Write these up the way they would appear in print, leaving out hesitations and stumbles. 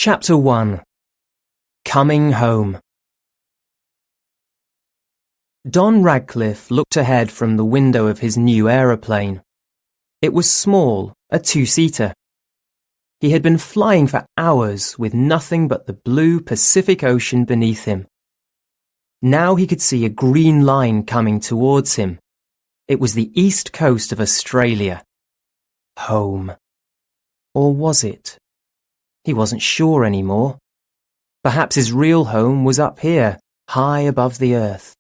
Chapter 1. Coming Home. Don Radcliffe looked ahead from the window of his new aeroplane. It was small, a two-seater. He had been flying for hours with nothing but the blue Pacific Ocean beneath him. Now he could see a green line coming towards him. It was the east coast of Australia. Home. Or was it? He wasn't sure anymore. Perhaps his real home was up here, high above the earth.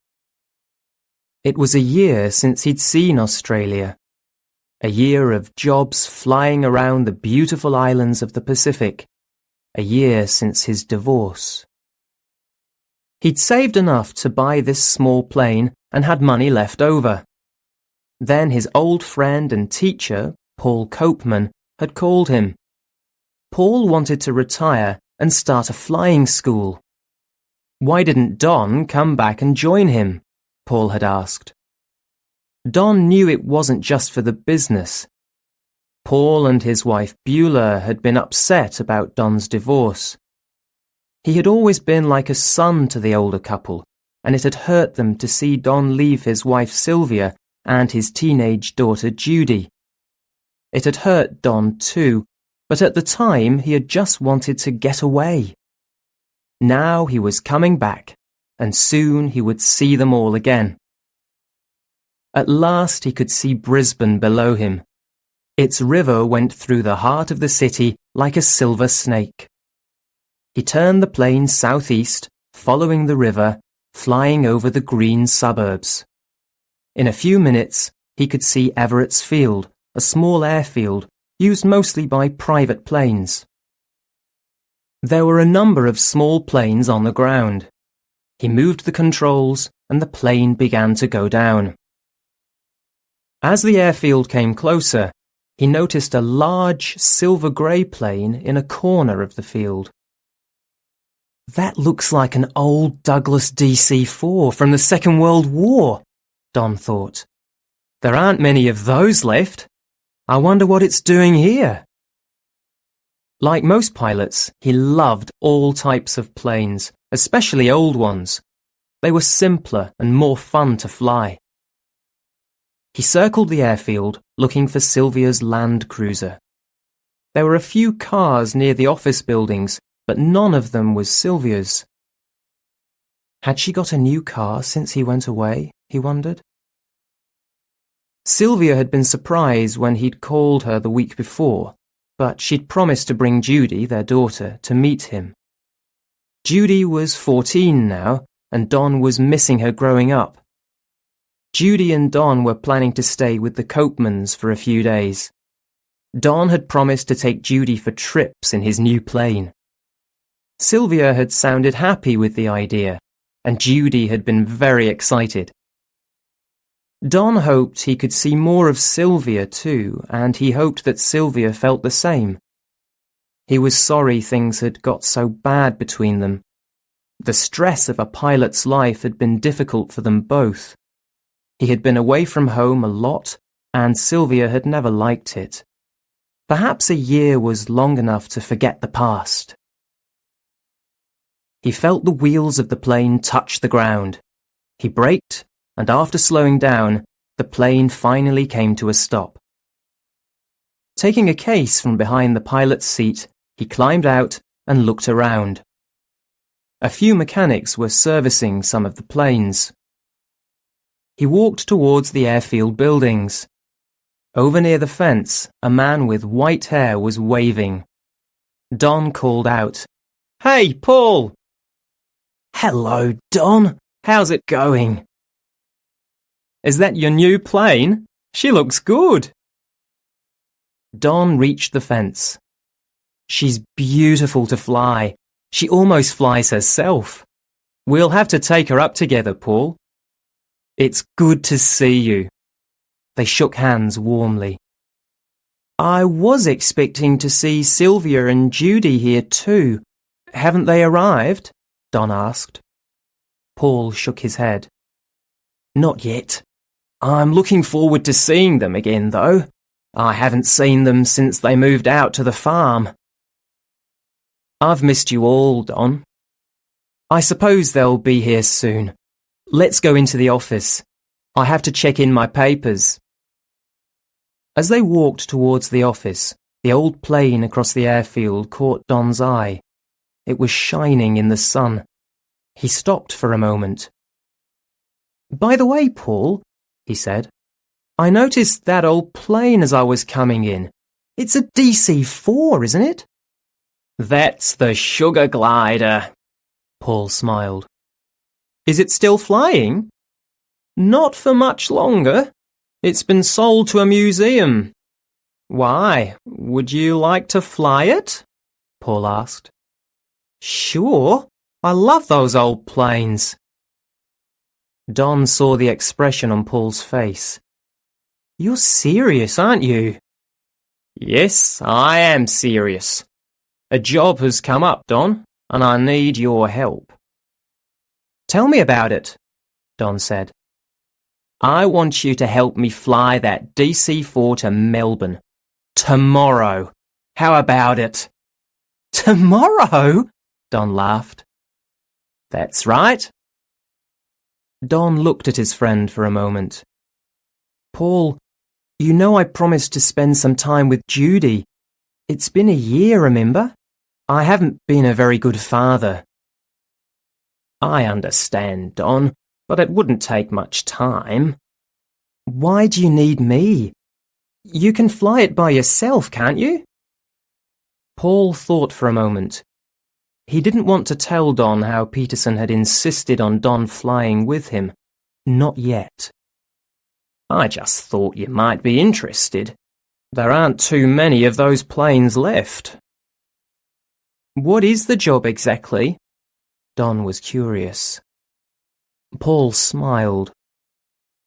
It was a year since he'd seen Australia. A year of jobs flying around the beautiful islands of the Pacific. A year since his divorce. He'd saved enough to buy this small plane and had money left over. Then his old friend and teacher, Paul Copeman, had called him. Paul wanted to retire and start a flying school. Why didn't Don come back and join him? Paul had asked. Don knew it wasn't just for the business. Paul and his wife Beulah had been upset about Don's divorce. He had always been like a son to the older couple, and it had hurt them to see Don leave his wife Sylvia and his teenage daughter Judy. It had hurt Don too, but at the time he had just wanted to get away. Now he was coming back, and soon he would see them all again. At last he could see Brisbane below him. Its river went through the heart of the city like a silver snake. He turned the plane southeast, following the river, flying over the green suburbs. In a few minutes, he could see Everett's Field, a small airfield, used mostly by private planes. There were a number of small planes on the ground. He moved the controls and the plane began to go down. As the airfield came closer, he noticed a large silver-grey plane in a corner of the field. That looks like an old Douglas DC-4 from the Second World War, Don thought. There aren't many of those left. I wonder what it's doing here. Like most pilots, he loved all types of planes, especially old ones. They were simpler and more fun to fly. He circled the airfield, looking for Sylvia's Land Cruiser. There were a few cars near the office buildings, but none of them was Sylvia's. Had she got a new car since he went away, he wondered? Sylvia had been surprised when he'd called her the week before, but she'd promised to bring Judy, their daughter, to meet him. Judy was 14 now, and Don was missing her growing up. Judy and Don were planning to stay with the Copemans for a few days. Don had promised to take Judy for trips in his new plane. Sylvia had sounded happy with the idea, and Judy had been very excited. Don hoped he could see more of Sylvia too, and he hoped that Sylvia felt the same. He was sorry things had got so bad between them. The stress of a pilot's life had been difficult for them both. He had been away from home a lot, and Sylvia had never liked it. Perhaps a year was long enough to forget the past. He felt the wheels of the plane touch the ground. He braked, and after slowing down, the plane finally came to a stop. Taking a case from behind the pilot's seat, he climbed out and looked around. A few mechanics were servicing some of the planes. He walked towards the airfield buildings. Over near the fence, a man with white hair was waving. Don called out, "Hey, Paul!" "Hello, Don. How's it going?" "Is that your new plane? She looks good." Don reached the fence. "She's beautiful to fly. She almost flies herself. We'll have to take her up together, Paul." "It's good to see you." They shook hands warmly. "I was expecting to see Sylvia and Judy here too. Haven't they arrived?" Don asked. Paul shook his head. "Not yet. I'm looking forward to seeing them again, though. I haven't seen them since they moved out to the farm." I've missed you all, Don. I suppose they'll be here soon. Let's go into the office. I have to check in my papers. As they walked towards the office, the old plane across the airfield caught Don's eye. It was shining in the sun. He stopped for a moment. "By the way, Paul," he said, "I noticed that old plane as I was coming in. It's a DC-4, isn't it?" "That's the Sugar Glider," Paul smiled. "Is it still flying?" "Not for much longer. It's been sold to a museum." "Why? Would you like to fly it?" Paul asked. "Sure. I love those old planes." Don saw the expression on Paul's face. "You're serious, aren't you?" "Yes, I am serious. A job has come up, Don, and I need your help." "Tell me about it," Don said. "I want you to help me fly that DC-4 to Melbourne. Tomorrow. How about it?" "Tomorrow?" Don laughed. "That's right." Don looked at his friend for a moment. "Paul, you know I promised to spend some time with Judy. It's been a year, remember? I haven't been a very good father." "I understand, Don, but it wouldn't take much time." "Why do you need me? You can fly it by yourself, can't you?" Paul thought for a moment. He didn't want to tell Don how Peterson had insisted on Don flying with him. Not yet. "I just thought you might be interested. There aren't too many of those planes left." "What is the job exactly?" Don was curious. Paul smiled.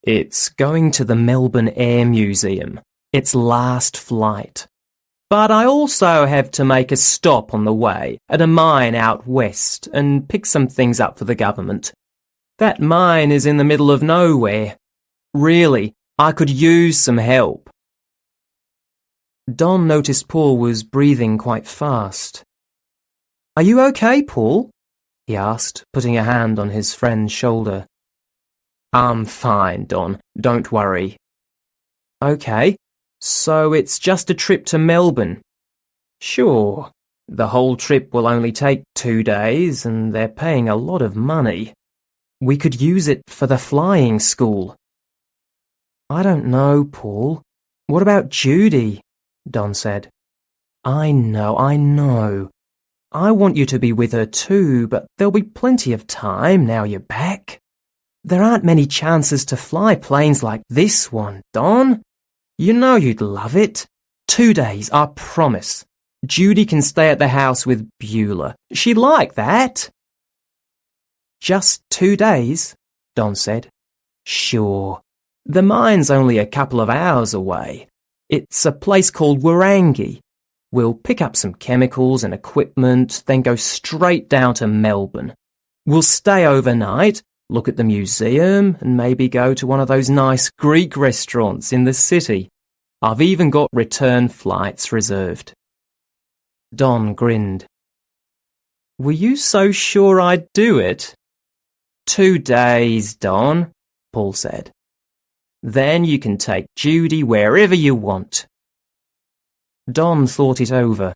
"It's going to the Melbourne Air Museum. Its last flight. But I also have to make a stop on the way at a mine out west and pick some things up for the government. That mine is in the middle of nowhere. Really, I could use some help." Don noticed Paul was breathing quite fast. "Are you okay, Paul?" he asked, putting a hand on his friend's shoulder. "I'm fine, Don. Don't worry." "Okay. So it's just a trip to Melbourne?" "Sure. The whole trip will only take 2 days, and they're paying a lot of money. We could use it for the flying school." "I don't know, Paul. What about Judy?" Don said. I know. I want you to be with her too, but there'll be plenty of time now you're back. There aren't many chances to fly planes like this one, Don. You know you'd love it. 2 days, I promise. Judy can stay at the house with Beulah. She'd like that." "Just 2 days?" Don said. "Sure. The mine's only a couple of hours away. It's a place called Warangah. We'll pick up some chemicals and equipment, then go straight down to Melbourne. We'll stay overnight, look at the museum, and maybe go to one of those nice Greek restaurants in the city. I've even got return flights reserved." Don grinned. "Were you so sure I'd do it?" 2 days, Don, Paul said. "Then you can take Judy wherever you want." Don thought it over.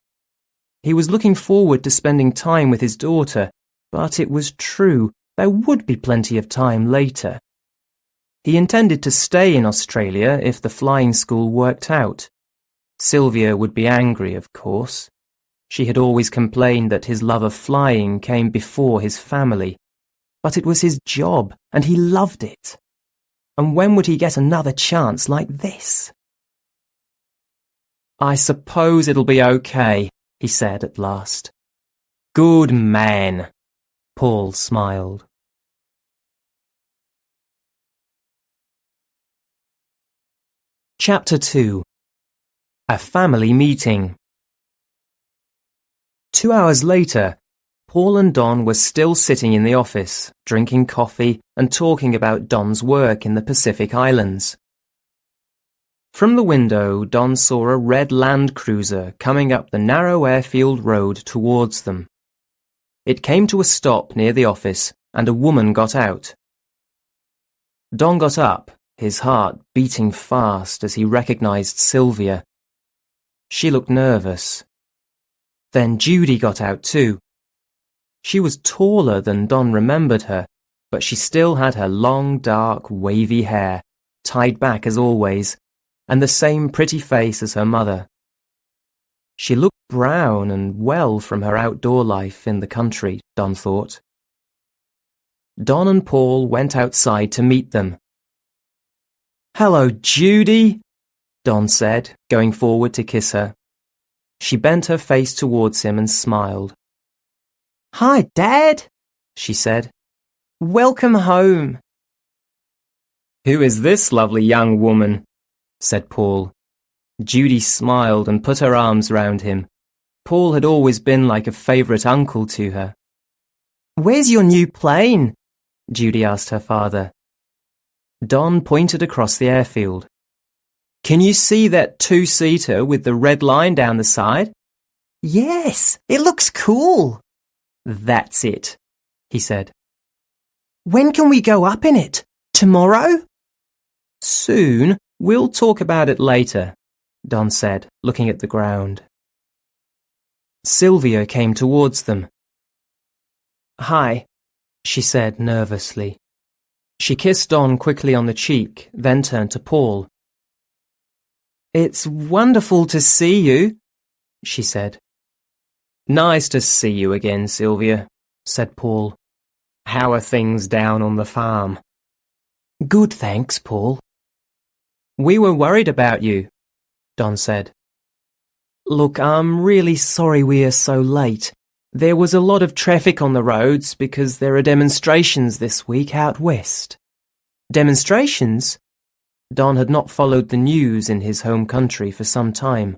He was looking forward to spending time with his daughter, but it was true, there would be plenty of time later. He intended to stay in Australia if the flying school worked out. Sylvia would be angry, of course. She had always complained that his love of flying came before his family. But it was his job, and he loved it. And when would he get another chance like this? "I suppose it'll be okay," he said at last. "Good man," Paul smiled. Chapter 2. A Family Meeting. 2 hours later, Paul and Don were still sitting in the office, drinking coffee and talking about Don's work in the Pacific Islands. From the window, Don saw a red Land Cruiser coming up the narrow airfield road towards them. It came to a stop near the office, and a woman got out. Don got up, his heart beating fast as he recognized Sylvia. She looked nervous. Then Judy got out too. She was taller than Don remembered her, but she still had her long, dark, wavy hair, tied back as always, and the same pretty face as her mother. She looked brown and well from her outdoor life in the country, Don thought. Don and Paul went outside to meet them. "Hello, Judy," Don said, going forward to kiss her. She bent her face towards him and smiled. "Hi, Dad," she said. "Welcome home." "Who is this lovely young woman?" said Paul. Judy smiled and put her arms round him. Paul had always been like a favourite uncle to her. "Where's your new plane?" Judy asked her father. Don pointed across the airfield. "Can you see that two-seater with the red line down the side?" "Yes, it looks cool." "That's it," he said. "When can we go up in it? Tomorrow?" "Soon. We'll talk about it later," Don said, looking at the ground. Sylvia came towards them. "Hi," she said nervously. She kissed Don quickly on the cheek, then turned to Paul. "It's wonderful to see you," she said. "Nice to see you again, Sylvia," said Paul. "How are things down on the farm?" "Good, thanks, Paul." "We were worried about you," Don said. "Look, I'm really sorry we are so late. There was a lot of traffic on the roads because there are demonstrations this week out west." "Demonstrations?" Don had not followed the news in his home country for some time.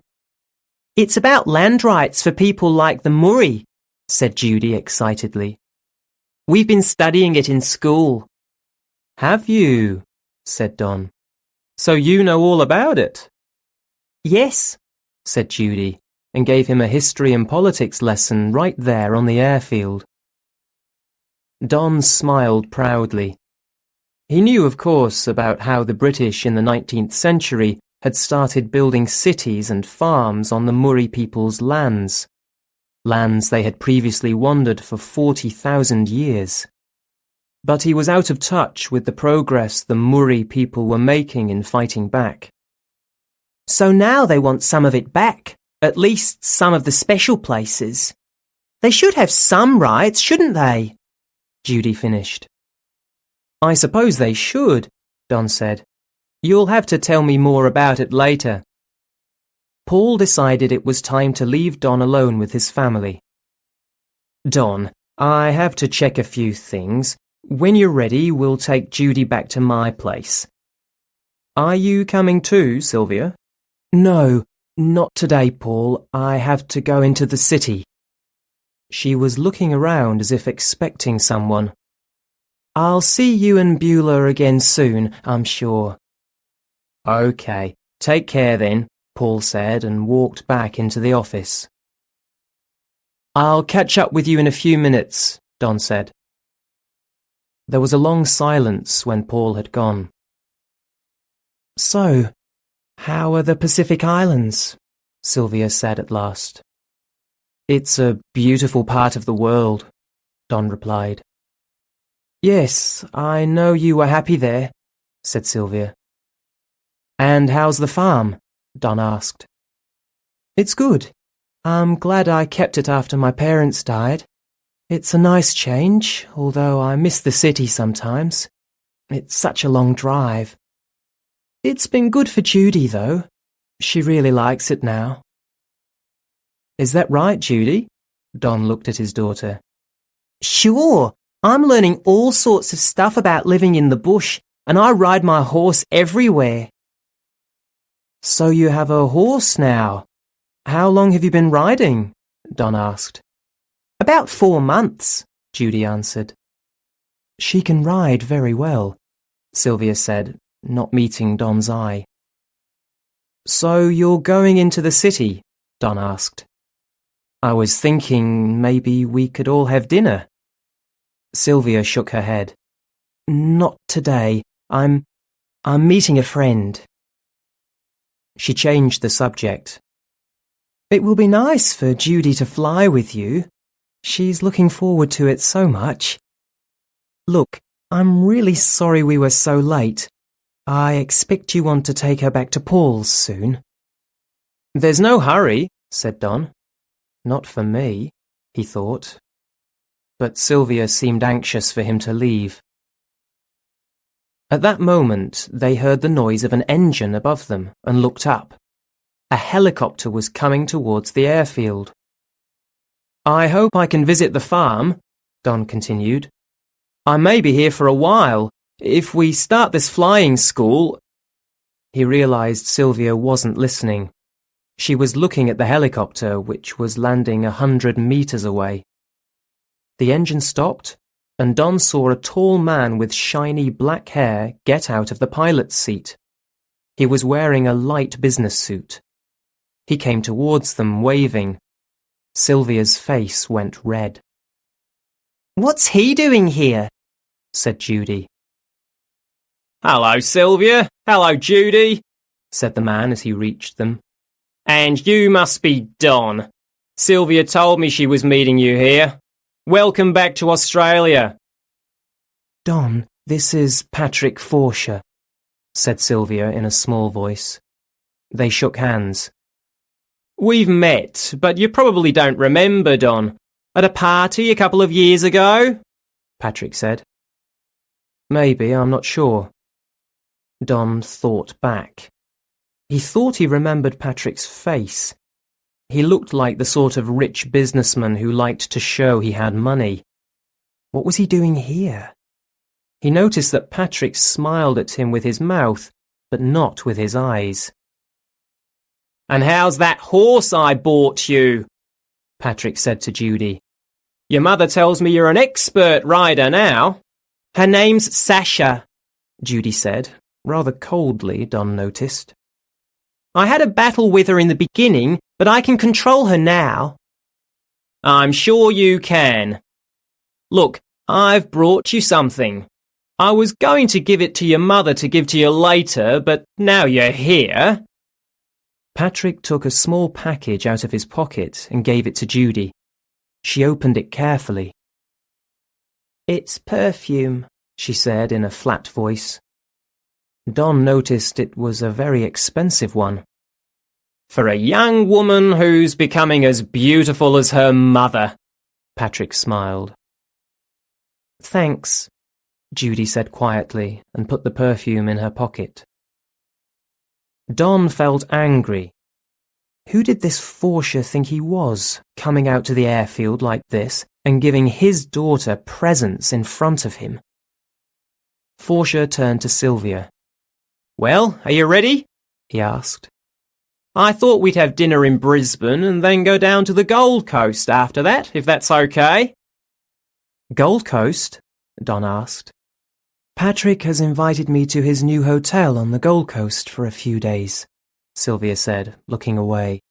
"It's about land rights for people like the Murray," said Judy excitedly. "We've been studying it in school." "Have you?" said Don. "So you know all about it?" "Yes," said Judy, and gave him a history and politics lesson right there on the airfield. Don smiled proudly. He knew, of course, about how the British in the 19th century had started building cities and farms on the Murray people's lands they had previously wandered for 40,000 years. But he was out of touch with the progress the Murray people were making in fighting back. "So now they want some of it back, at least some of the special places. They should have some rights, shouldn't they?" Judy finished. "I suppose they should," Don said. "You'll have to tell me more about it later." Paul decided it was time to leave Don alone with his family. "Don, I have to check a few things. When you're ready, we'll take Judy back to my place." "Are you coming too, Sylvia?" "No, not today, Paul. I have to go into the city." She was looking around as if expecting someone. "I'll see you and Beulah again soon, I'm sure." "Okay, take care then," Paul said and walked back into the office. "I'll catch up with you in a few minutes," Don said. There was a long silence when Paul had gone. "So, how are the Pacific Islands?" Sylvia said at last. "It's a beautiful part of the world," Don replied. "Yes, I know you were happy there," said Sylvia. "And how's the farm?" Don asked. "It's good. I'm glad I kept it after my parents died. It's a nice change, although I miss the city sometimes. It's such a long drive. It's been good for Judy, though. She really likes it now." "Is that right, Judy?" Don looked at his daughter. "Sure. I'm learning all sorts of stuff about living in the bush, and I ride my horse everywhere." "So you have a horse now? How long have you been riding?" Don asked. "About 4 months," Judy answered. "She can ride very well," Sylvia said, not meeting Don's eye. "So you're going into the city?" Don asked. I was thinking maybe we could all have dinner. Sylvia shook her head. Not today. I'm meeting a friend. She changed the subject. It will be nice for Judy to fly with you. She's looking forward to it so much. Look, I'm really sorry we were so late. I expect you want to take her back to Paul's soon. There's no hurry, said Don. Not for me, he thought. But Sylvia seemed anxious for him to leave. At that moment, they heard the noise of an engine above them and looked up. A helicopter was coming towards the airfield. I hope I can visit the farm, Don continued. I may be here for a while. If we start this flying school... He realised Sylvia wasn't listening. She was looking at the helicopter, which was landing 100 metres away. The engine stopped, and Don saw a tall man with shiny black hair get out of the pilot's seat. He was wearing a light business suit. He came towards them, waving. Sylvia's face went red. "What's he doing here?" said Judy. "Hello, Sylvia. Hello, Judy," said the man as he reached them. "And you must be Don. Sylvia told me she was meeting you here. Welcome back to Australia." "Don, this is Patrick Forsher," said Sylvia in a small voice. They shook hands. "We've met, but you probably don't remember, Don. At a party a couple of years ago?" Patrick said. "Maybe, I'm not sure." Don thought back. He thought he remembered Patrick's face. He looked like the sort of rich businessman who liked to show he had money. What was he doing here? He noticed that Patrick smiled at him with his mouth, but not with his eyes. "And how's that horse I bought you?" Patrick said to Judy. "Your mother tells me you're an expert rider now." "Her name's Sasha," Judy said, rather coldly, Don noticed. "I had a battle with her in the beginning, but I can control her now." "I'm sure you can. Look, I've brought you something. I was going to give it to your mother to give to you later, but now you're here." Patrick took a small package out of his pocket and gave it to Judy. She opened it carefully. "It's perfume," she said in a flat voice. Don noticed it was a very expensive one. "For a young woman who's becoming as beautiful as her mother," Patrick smiled. "Thanks," Judy said quietly and put the perfume in her pocket. Don felt angry. Who did this Forsher think he was, coming out to the airfield like this and giving his daughter presents in front of him? Forsher turned to Sylvia. "Well, are you ready?" he asked. "I thought we'd have dinner in Brisbane and then go down to the Gold Coast after that, if that's okay." "Gold Coast?" Don asked. "Patrick has invited me to his new hotel on the Gold Coast for a few days," Sylvia said, looking away.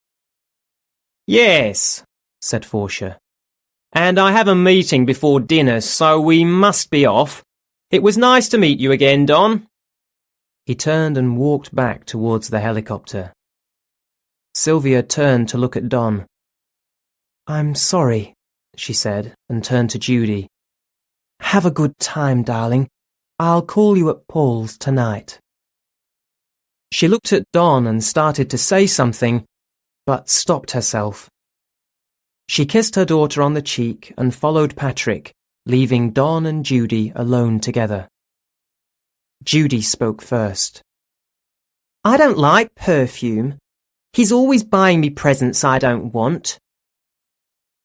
"Yes," said Forsher. "And I have a meeting before dinner, so we must be off. It was nice to meet you again, Don." He turned and walked back towards the helicopter. Sylvia turned to look at Don. "I'm sorry," she said, and turned to Judy. "Have a good time, darling. I'll call you at Paul's tonight." She looked at Don and started to say something, but stopped herself. She kissed her daughter on the cheek and followed Patrick, leaving Don and Judy alone together. Judy spoke first. "I don't like perfume. He's always buying me presents I don't want."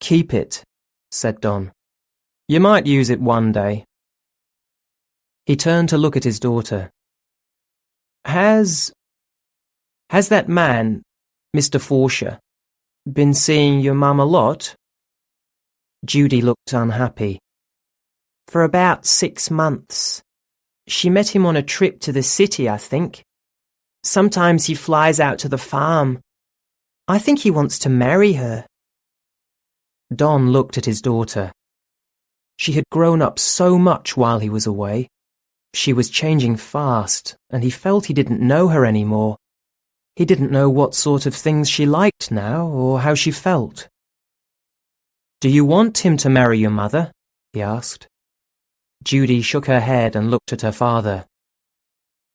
"Keep it," said Don. "You might use it one day." He turned to look at his daughter. Has that man, Mr. Forsher, been seeing your mum a lot?" Judy looked unhappy. "For about 6 months. She met him on a trip to the city, I think. Sometimes he flies out to the farm. I think he wants to marry her." Don looked at his daughter. She had grown up so much while he was away. She was changing fast, and he felt he didn't know her anymore. He didn't know what sort of things she liked now, or how she felt. "Do you want him to marry your mother?" he asked. Judy shook her head and looked at her father.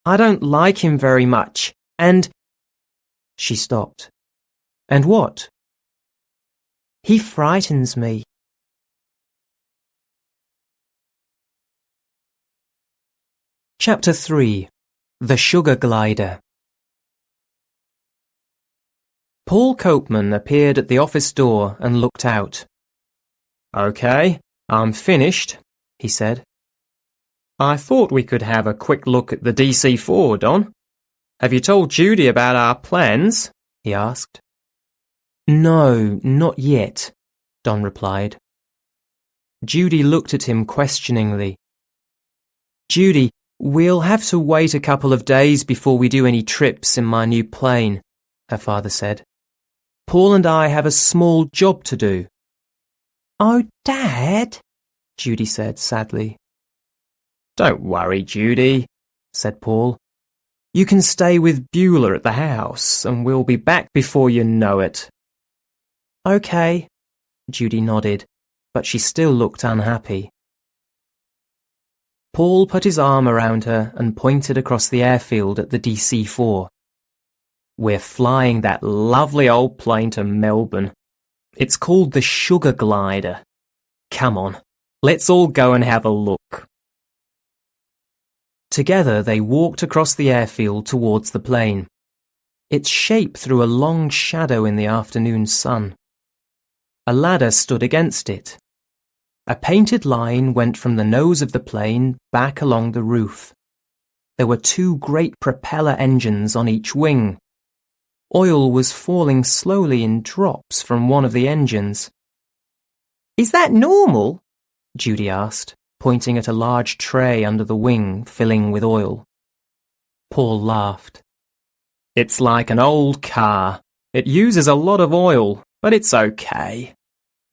"I don't like him very much, and—" She stopped. "And what?" "He frightens me." Chapter 3. The Sugar Glider. Paul Copeman appeared at the office door and looked out. "Okay, I'm finished," he said. "I thought we could have a quick look at the DC-4, Don. Have you told Judy about our plans?" he asked. "No, not yet," Don replied. Judy looked at him questioningly. "Judy, we'll have to wait a couple of days before we do any trips in my new plane," her father said. "Paul and I have a small job to do." "Oh, Dad," Judy said sadly. "Don't worry, Judy," said Paul. "You can stay with Beulah at the house, and we'll be back before you know it." "Okay," Judy nodded, but she still looked unhappy. Paul put his arm around her and pointed across the airfield at the DC-4. "We're flying that lovely old plane to Melbourne. It's called the Sugar Glider. Come on, let's all go and have a look." Together they walked across the airfield towards the plane. Its shape threw a long shadow in the afternoon sun. A ladder stood against it. A painted line went from the nose of the plane back along the roof. There were two great propeller engines on each wing. Oil was falling slowly in drops from one of the engines. "Is that normal?" Judy asked, pointing at a large tray under the wing filling with oil. Paul laughed. "It's like an old car. It uses a lot of oil, but it's okay.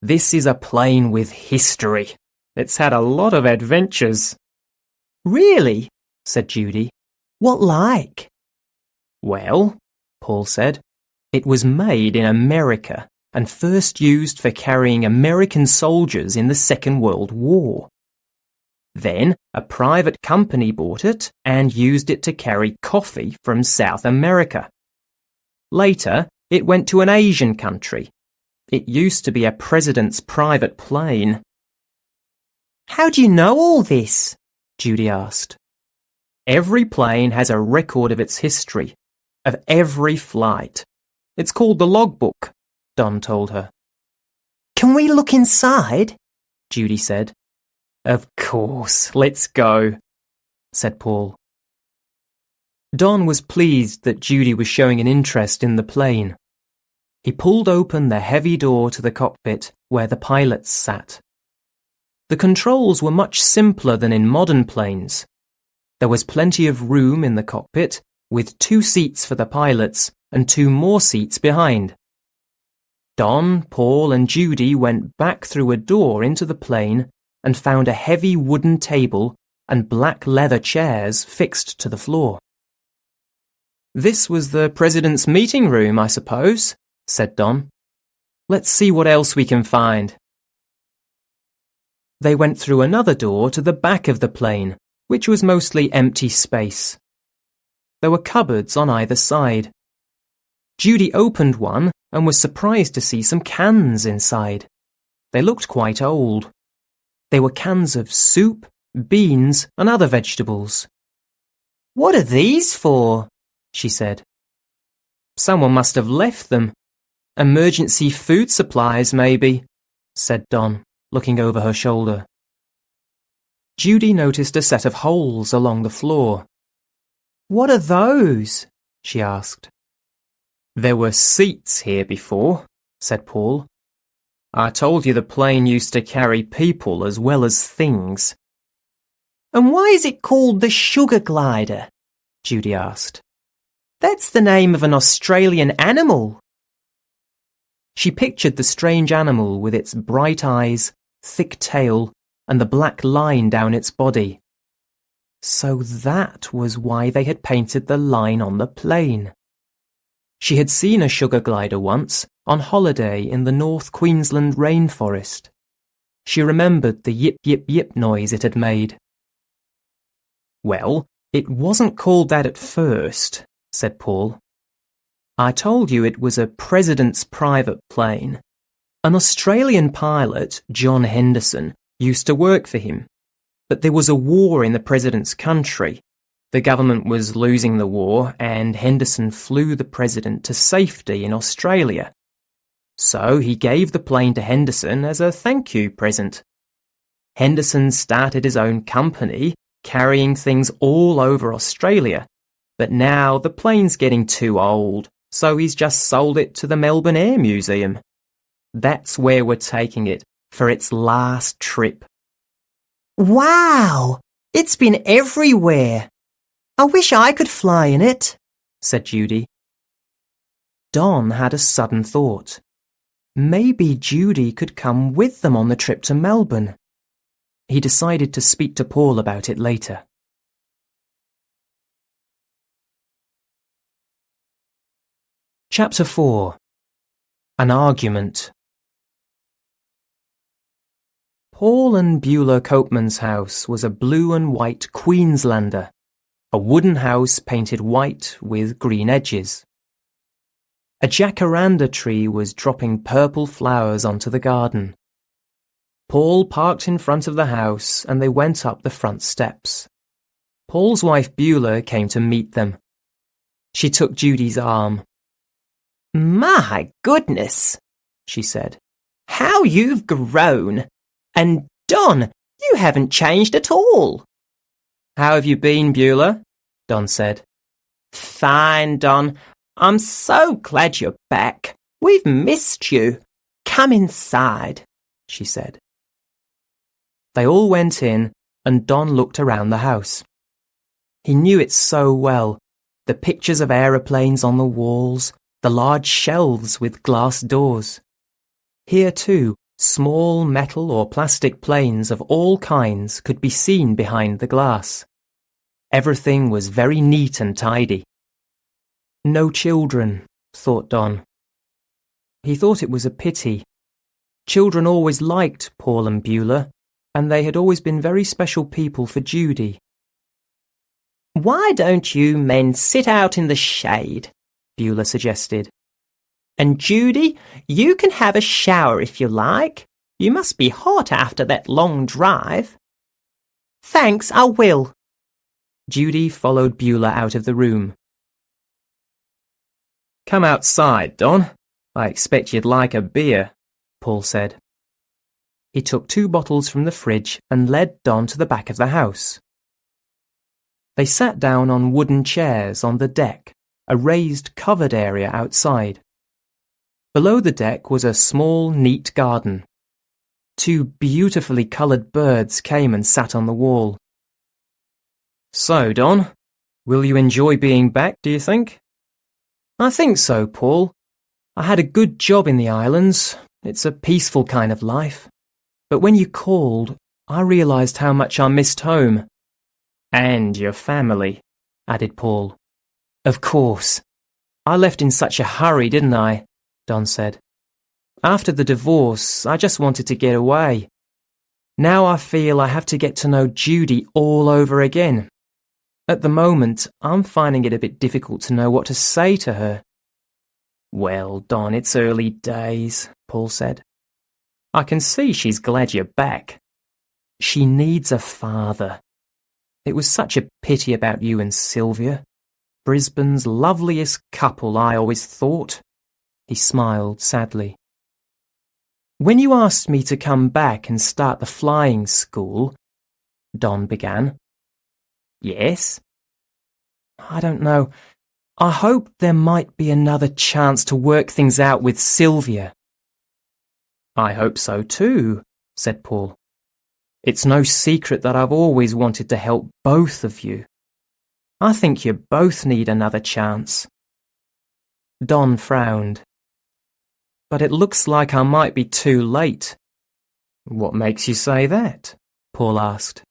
This is a plane with history. It's had a lot of adventures." "Really?" said Judy. "What like?" "Well," Paul said, "it was made in America and first used for carrying American soldiers in the Second World War. Then a private company bought it and used it to carry coffee from South America. Later, it went to an Asian country. It used to be a president's private plane." "How do you know all this?" Judy asked. "Every plane has a record of its history, of every flight. It's called the logbook," Don told her. "Can we look inside?" Judy said. "Of course, let's go," said Paul. Don was pleased that Judy was showing an interest in the plane. He pulled open the heavy door to the cockpit where the pilots sat. The controls were much simpler than in modern planes. There was plenty of room in the cockpit, with 2 seats for the pilots and 2 more seats behind. Don, Paul and Judy went back through a door into the plane and found a heavy wooden table and black leather chairs fixed to the floor. "This was the president's meeting room, I suppose," said Don. "Let's see what else we can find." They went through another door to the back of the plane, which was mostly empty space. There were cupboards on either side. Judy opened one and was surprised to see some cans inside. They looked quite old. They were cans of soup, beans and other vegetables. "What are these for?" she said. "Someone must have left them. Emergency food supplies, maybe," said Don, looking over her shoulder. Judy noticed a set of holes along the floor. "What are those?" she asked. "There were seats here before," said Paul. "I told you the plane used to carry people as well as things." "And why is it called the Sugar Glider?" Judy asked. "That's the name of an Australian animal." She pictured the strange animal with its bright eyes, thick tail, and the black line down its body. So that was why they had painted the line on the plane. She had seen a sugar glider once, on holiday in the North Queensland rainforest. She remembered the yip yip yip noise it had made. "Well, it wasn't called that at first," said Paul. "I told you it was a president's private plane. An Australian pilot, John Henderson, used to work for him. But there was a war in the president's country. The government was losing the war, and Henderson flew the president to safety in Australia. So he gave the plane to Henderson as a thank you present. Henderson started his own company, carrying things all over Australia. But now the plane's getting too old, so he's just sold it to the Melbourne Air Museum. That's where we're taking it, for its last trip." "Wow! It's been everywhere. I wish I could fly in it," said Judy. Don had a sudden thought. Maybe Judy could come with them on the trip to Melbourne. He decided to speak to Paul about it later. Chapter 4. An Argument. Paul and Beulah Copeman's house was a blue and white Queenslander, a wooden house painted white with green edges. A jacaranda tree was dropping purple flowers onto the garden. Paul parked in front of the house and they went up the front steps. Paul's wife Beulah came to meet them. She took Judy's arm. "My goodness," she said. "How you've grown. And Don, you haven't changed at all." "How have you been, Beulah?" Don said. "Fine, Don. I'm so glad you're back. We've missed you. Come inside," she said. They all went in and Don looked around the house. He knew it so well, the pictures of aeroplanes on the walls, the large shelves with glass doors. Here too, small metal or plastic planes of all kinds could be seen behind the glass. Everything was very neat and tidy. No children, thought Don. He thought it was a pity. Children always liked Paul and Beulah, and they had always been very special people for Judy. "Why don't you men sit out in the shade?" Beulah suggested. "And Judy, you can have a shower if you like. You must be hot after that long drive." "Thanks, I will." Judy followed Beulah out of the room. "Come outside, Don. I expect you'd like a beer," Paul said. He took 2 bottles from the fridge and led Don to the back of the house. They sat down on wooden chairs on the deck, a raised covered area outside. Below the deck was a small, neat garden. 2 beautifully coloured birds came and sat on the wall. "So, Don, will you enjoy being back, do you think?" "I think so, Paul. I had a good job in the islands. It's a peaceful kind of life. But when you called, I realised how much I missed home." "And your family," added Paul. "Of course. I left in such a hurry, didn't I?" Don said. "After the divorce, I just wanted to get away. Now I feel I have to get to know Judy all over again. At the moment, I'm finding it a bit difficult to know what to say to her." "Well, Don, it's early days," Paul said. "I can see she's glad you're back. She needs a father. It was such a pity about you and Sylvia. Brisbane's loveliest couple, I always thought." He smiled sadly. "When you asked me to come back and start the flying school," Don began. "Yes?" "I don't know. I hope there might be another chance to work things out with Sylvia." "I hope so too," said Paul. "It's no secret that I've always wanted to help both of you. I think you both need another chance." Don frowned. but it looks like I might be too late." "What makes you say that?" Paul asked.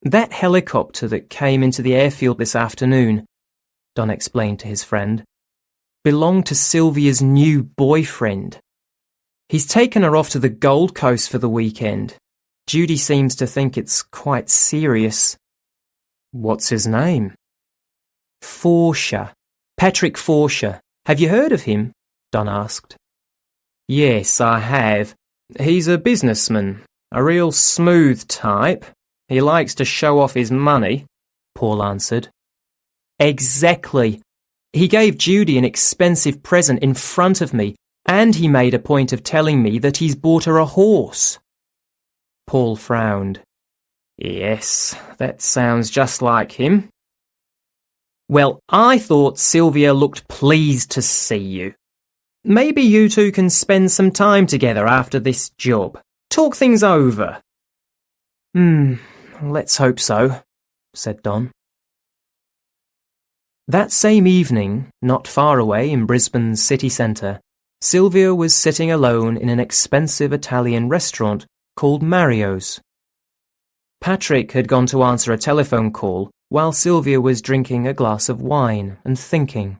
"That helicopter that came into the airfield this afternoon," Don explained to his friend, "belonged to Sylvia's new boyfriend. He's taken her off to the Gold Coast for the weekend. Judy seems to think it's quite serious." "What's his name?" "Forsher. Patrick Forsher. Have you heard of him?" Don asked. "Yes, I have. He's a businessman, a real smooth type. He likes to show off his money," Paul answered. "Exactly. He gave Judy an expensive present in front of me, and he made a point of telling me that he's bought her a horse." Paul frowned. "Yes, that sounds just like him." "Well, I thought Sylvia looked pleased to see you. Maybe you two can spend some time together after this job. Talk things over." Let's hope so," said Don. That same evening, not far away in Brisbane's city centre, Sylvia was sitting alone in an expensive Italian restaurant called Mario's. Patrick had gone to answer a telephone call while Sylvia was drinking a glass of wine and thinking.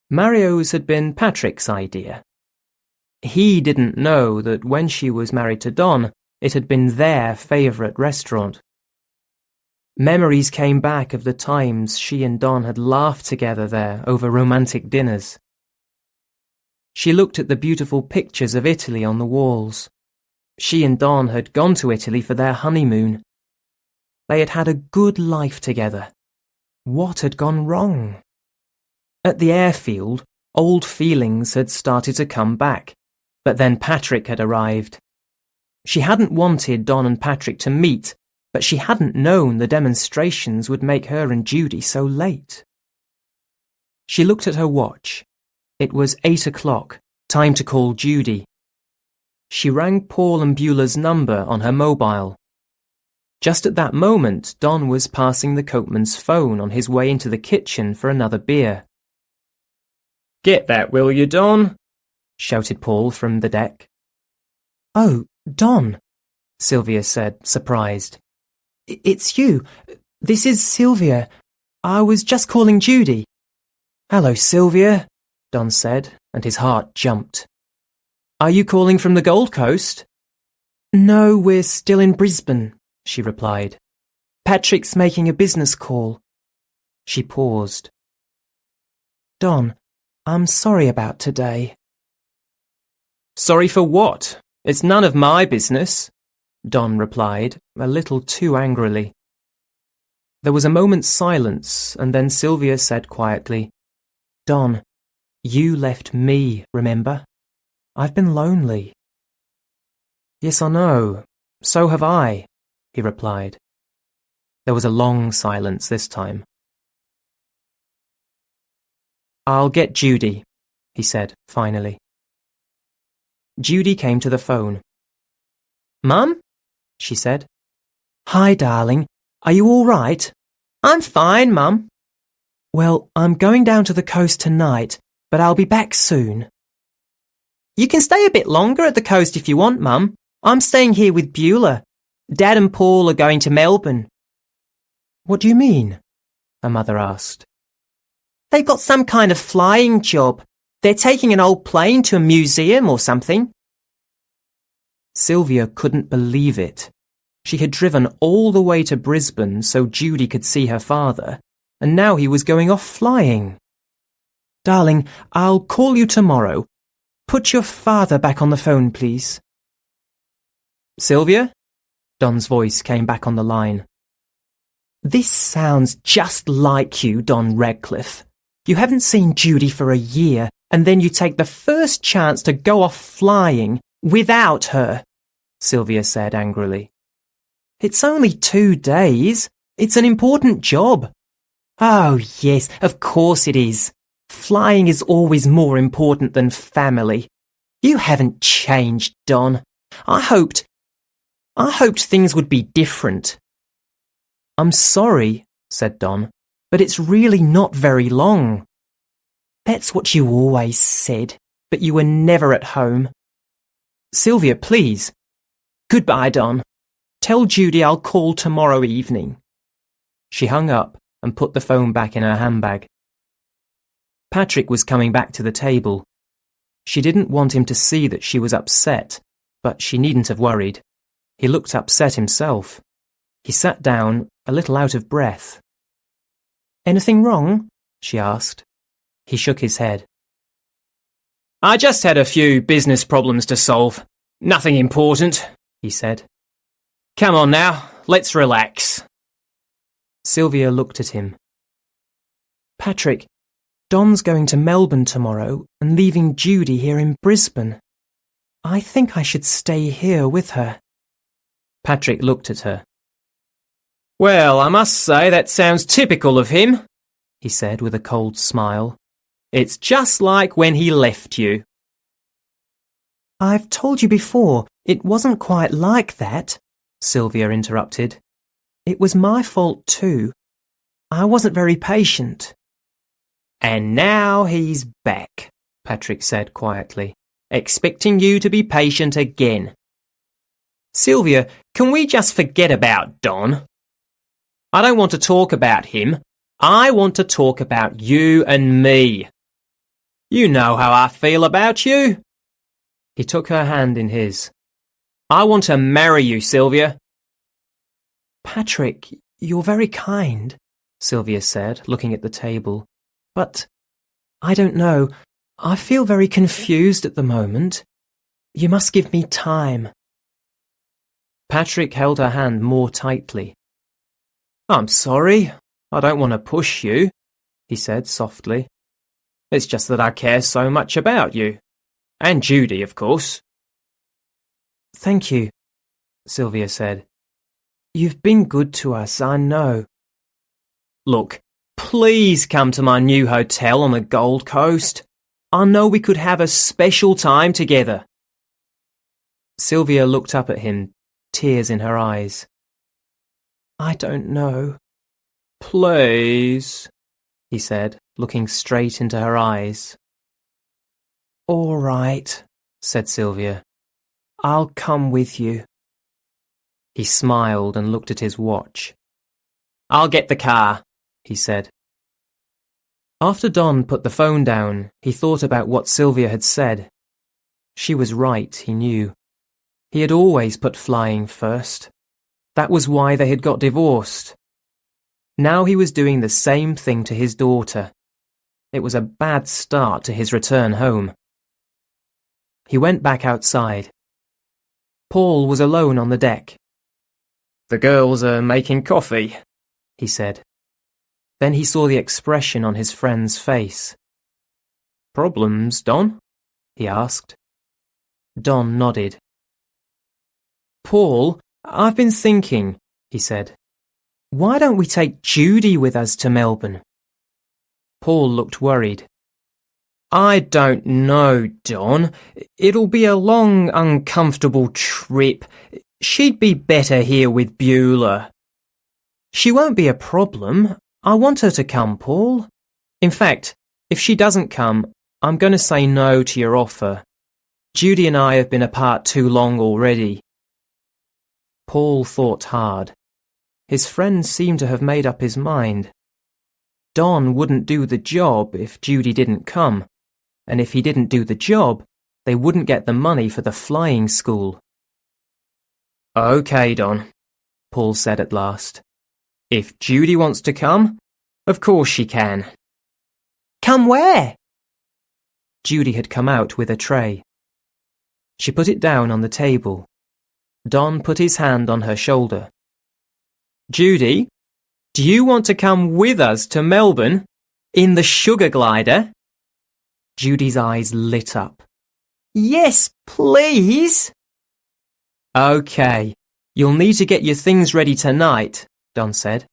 Mario's had been Patrick's idea. He didn't know that when she was married to Don, it had been their favourite restaurant. Memories came back of the times she and Don had laughed together there over romantic dinners. She looked at the beautiful pictures of Italy on the walls. She and Don had gone to Italy for their honeymoon. They had had a good life together. What had gone wrong? At the airfield, old feelings had started to come back, but then Patrick had arrived. She hadn't wanted Don and Patrick to meet, but she hadn't known the demonstrations would make her and Judy so late. She looked at her watch. It was 8 o'clock, time to call Judy. She rang Paul and Beulah's number on her mobile. Just at that moment, Don was passing the Coatman's phone on his way into the kitchen for another beer. "Get that, will you, Don?" shouted Paul from the deck. "Oh, Don," Sylvia said, surprised. "It's you. This is Sylvia. I was just calling Judy." "Hello, Sylvia," Don said, and his heart jumped. "Are you calling from the Gold Coast?" "No, we're still in Brisbane," she replied. "Patrick's making a business call." She paused. "Don, I'm sorry about today." "Sorry for what? It's none of my business," Don replied, a little too angrily. There was a moment's silence, and then Sylvia said quietly, "Don, you left me, remember? I've been lonely." "Yes, I know. So have I," he replied. There was a long silence this time. "I'll get Judy," he said, finally. Judy came to the phone. "Mum?" she said. "Hi, darling. Are you all right?" "I'm fine, Mum." "Well, I'm going down to the coast tonight, but I'll be back soon." "You can stay a bit longer at the coast if you want, Mum. I'm staying here with Beulah. Dad and Paul are going to Melbourne." "What do you mean?" her mother asked. "They've got some kind of flying job. They're taking an old plane to a museum or something." Sylvia couldn't believe it. She had driven all the way to Brisbane so Judy could see her father, and now he was going off flying. "Darling, I'll call you tomorrow. Put your father back on the phone, please." "Sylvia?" Don's voice came back on the line. "This sounds just like you, Don Radcliffe. You haven't seen Judy for a year, and then you take the first chance to go off flying without her," Sylvia said angrily. "It's only 2 days. It's an important job." "Oh, yes, of course it is. Flying is always more important than family. You haven't changed, Don. I hoped things would be different." "I'm sorry," said Don, "but it's really not very long." "That's what you always said, but you were never at home. Sylvia, please. Goodbye, Don. Tell Judy I'll call tomorrow evening. She hung up and put the phone back in her handbag. Patrick was coming back to the table. She didn't want him to see that she was upset, but she needn't have worried. He looked upset himself. He sat down, a little out of breath. Anything wrong? She asked. He shook his head. I just had a few business problems to solve. Nothing important, he said. Come on now, let's relax. Sylvia looked at him. Patrick, Don's going to Melbourne tomorrow and leaving Judy here in Brisbane. I think I should stay here with her. Patrick looked at her. Well, I must say that sounds typical of him, he said with a cold smile. It's just like when he left you. I've told you before, it wasn't quite like that, Sylvia interrupted. It was my fault too. I wasn't very patient. And now he's back, Patrick said quietly, expecting you to be patient again. Sylvia, can we just forget about Don? I don't want to talk about him. I want to talk about you and me. You know how I feel about you. He took her hand in his. I want to marry you, Sylvia. Patrick, you're very kind, Sylvia said, looking at the table. But, I don't know, I feel very confused at the moment. You must give me time. Patrick held her hand more tightly. I'm sorry, I don't want to push you, he said softly. It's just that I care so much about you. And Judy, of course. Thank you, Sylvia said. You've been good to us, I know. Look, please come to my new hotel on the Gold Coast. I know we could have a special time together. Sylvia looked up at him, tears in her eyes. I don't know. Please, he said, looking straight into her eyes. All right, said Sylvia. I'll come with you. He smiled and looked at his watch. I'll get the car, he said. After Don put the phone down, he thought about what Sylvia had said. She was right, he knew. He had always put flying first. That was why they had got divorced. Now he was doing the same thing to his daughter. It was a bad start to his return home. He went back outside. Paul was alone on the deck. The girls are making coffee, he said. Then he saw the expression on his friend's face. Problems, Don? He asked. Don nodded. Paul, I've been thinking, he said. Why don't we take Judy with us to Melbourne? Paul looked worried. I don't know, Don. It'll be a long, uncomfortable trip. She'd be better here with Beulah. She won't be a problem. I want her to come, Paul. In fact, if she doesn't come, I'm going to say no to your offer. Judy and I have been apart too long already. Paul thought hard. His friend seemed to have made up his mind. Don wouldn't do the job if Judy didn't come, and if he didn't do the job, they wouldn't get the money for the flying school. Okay, Don, Paul said at last. If Judy wants to come, of course she can. Come where? Judy had come out with a tray. She put it down on the table. Don put his hand on her shoulder. Judy, do you want to come with us to Melbourne in the sugar glider? Judy's eyes lit up. Yes, please. Okay, you'll need to get your things ready tonight, Don said.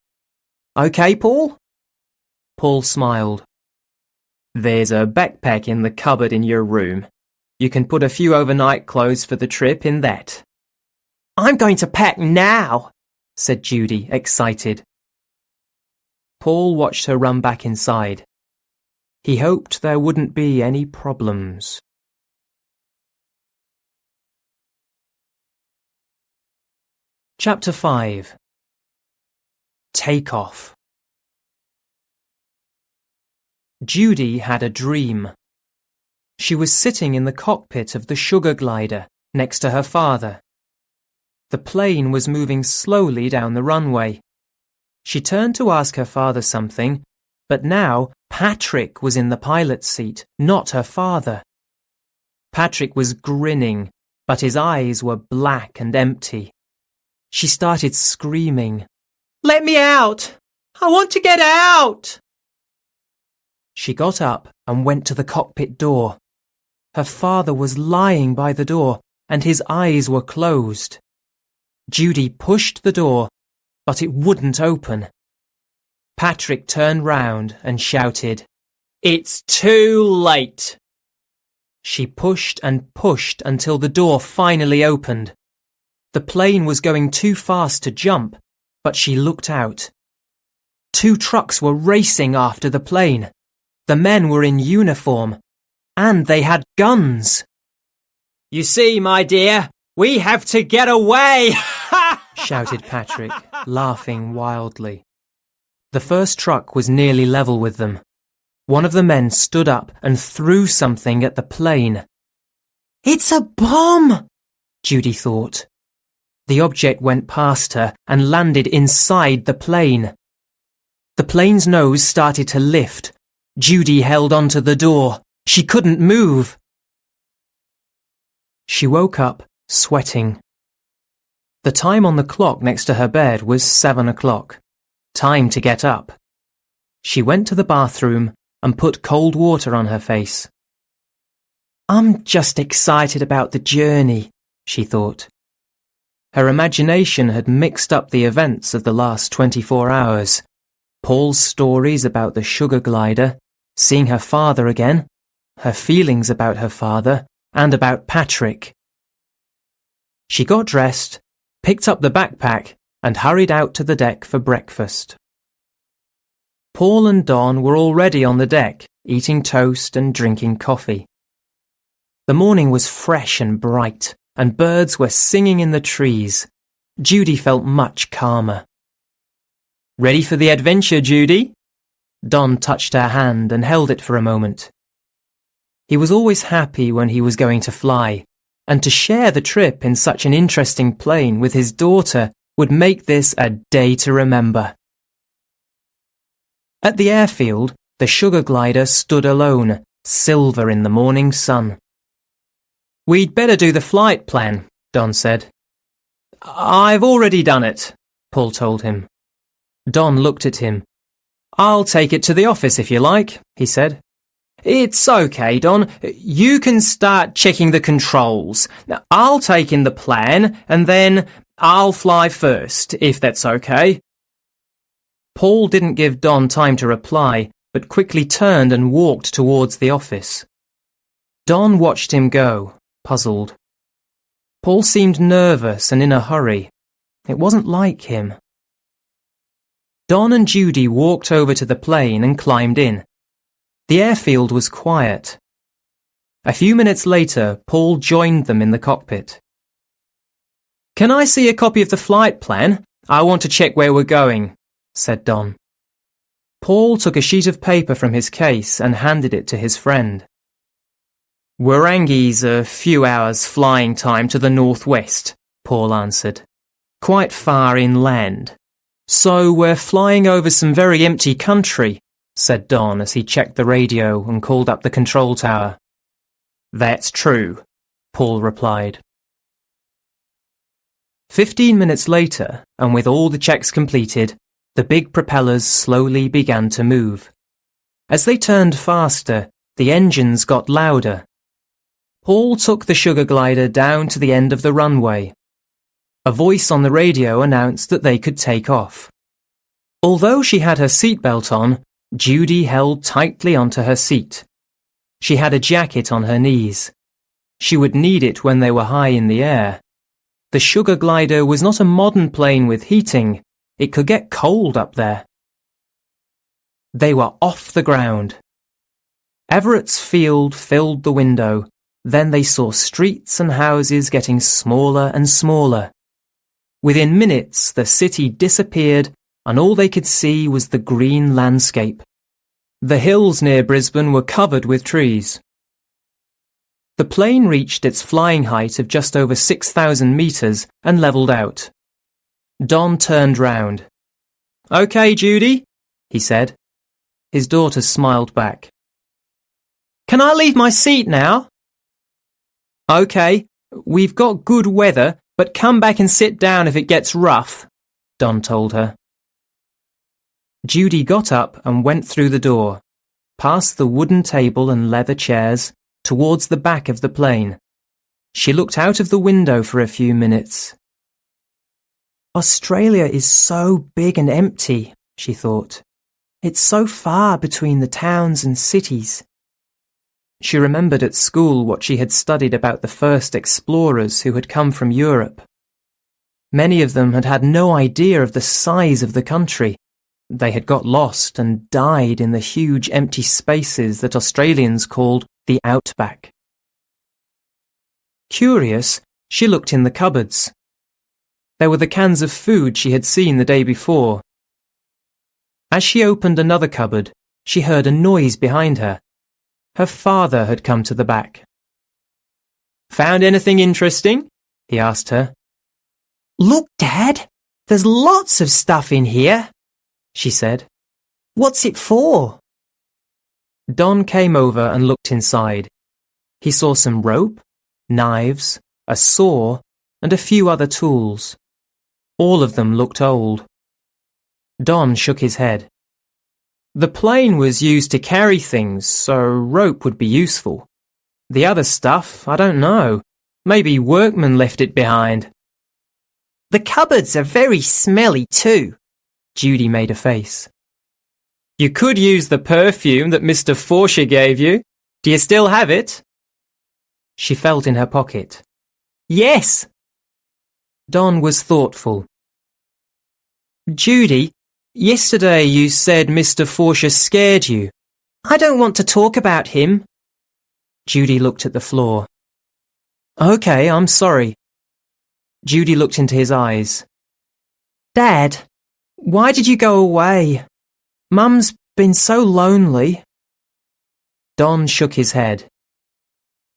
Okay, Paul? Paul smiled. There's a backpack in the cupboard in your room. You can put a few overnight clothes for the trip in that. I'm going to pack now, said Judy, excited. Paul watched her run back inside. He hoped there wouldn't be any problems. Chapter 5. Take Off. Judy had a dream. She was sitting in the cockpit of the sugar glider next to her father. The plane was moving slowly down the runway. She turned to ask her father something, but now Patrick was in the pilot's seat, not her father. Patrick was grinning, but his eyes were black and empty. She started screaming, "Let me out! I want to get out!" She got up and went to the cockpit door. Her father was lying by the door, and his eyes were closed. Judy pushed the door, but it wouldn't open. Patrick turned round and shouted, "It's too late!" She pushed and pushed until the door finally opened. The plane was going too fast to jump, but she looked out. 2 trucks were racing after the plane. The men were in uniform, and they had guns. "You see, my dear, we have to get away!" shouted Patrick, laughing wildly. The first truck was nearly level with them. One of the men stood up and threw something at the plane. "It's a bomb!" Judy thought. The object went past her and landed inside the plane. The plane's nose started to lift. Judy held onto the door. She couldn't move. She woke up, sweating. The time on the clock next to her bed was 7 o'clock. Time to get up. She went to the bathroom and put cold water on her face. "I'm just excited about the journey," she thought. Her imagination had mixed up the events of the last 24 hours. Paul's stories about the sugar glider, seeing her father again, her feelings about her father, and about Patrick. She got dressed, picked up the backpack, and hurried out to the deck for breakfast. Paul and Don were already on the deck, eating toast and drinking coffee. The morning was fresh and bright, and birds were singing in the trees. Judy felt much calmer. "Ready for the adventure, Judy?" Don touched her hand and held it for a moment. He was always happy when he was going to fly, and to share the trip in such an interesting plane with his daughter would make this a day to remember. At the airfield, the sugar glider stood alone, silver in the morning sun. "We'd better do the flight plan," Don said. "I've already done it," Paul told him. Don looked at him. "I'll take it to the office if you like," he said. "It's okay, Don. You can start checking the controls. Now, I'll take in the plan, and then I'll fly first, if that's okay." Paul didn't give Don time to reply, but quickly turned and walked towards the office. Don watched him go, puzzled. Paul seemed nervous and in a hurry. It wasn't like him. Don and Judy walked over to the plane and climbed in. The airfield was quiet. A few minutes later, Paul joined them in the cockpit. "Can I see a copy of the flight plan? I want to check where we're going," said Don. Paul took a sheet of paper from his case and handed it to his friend. "Warangi's a few hours flying time to the northwest," Paul answered. "Quite far inland. So we're flying over some very empty country," said Don as he checked the radio and called up the control tower. "That's true," Paul replied. 15 minutes later, and with all the checks completed, the big propellers slowly began to move. As they turned faster, the engines got louder. Paul took the sugar glider down to the end of the runway. A voice on the radio announced that they could take off. Although she had her seatbelt on, Judy held tightly onto her seat. She had a jacket on her knees. She would need it when they were high in the air. The sugar glider was not a modern plane with heating. It could get cold up there. They were off the ground. Everett's field filled the window. Then they saw streets and houses getting smaller and smaller. Within minutes, the city disappeared and all they could see was the green landscape. The hills near Brisbane were covered with trees. The plane reached its flying height of just over 6,000 metres and levelled out. Don turned round. "Okay, Judy," he said. His daughter smiled back. "Can I leave my seat now?" "Okay, we've got good weather, but come back and sit down if it gets rough," Don told her. Judy got up and went through the door, past the wooden table and leather chairs, towards the back of the plane. She looked out of the window for a few minutes. Australia is so big and empty, she thought. It's so far between the towns and cities. She remembered at school what she had studied about the first explorers who had come from Europe. Many of them had had no idea of the size of the country. They had got lost and died in the huge empty spaces that Australians called the outback. Curious, she looked in the cupboards. There were the cans of food she had seen the day before. As she opened another cupboard, she heard a noise behind her. Her father had come to the back. "Found anything interesting?" he asked her. "Look, Dad, there's lots of stuff in here," she said. "What's it for?" Don came over and looked inside. He saw some rope, knives, a saw, and a few other tools. All of them looked old. Don shook his head. The plane was used to carry things, so rope would be useful. The other stuff, I don't know. Maybe workmen left it behind. "The cupboards are very smelly too," Judy made a face. "You could use the perfume that Mr. Forsher gave you. Do you still have it?" She felt in her pocket. "Yes." Don was thoughtful. "Judy, yesterday you said Mr. Forsher scared you. I don't want to talk about him." Judy looked at the floor. "Okay, I'm sorry." Judy looked into his eyes. "Dad, why did you go away? Mum's been so lonely." Don shook his head.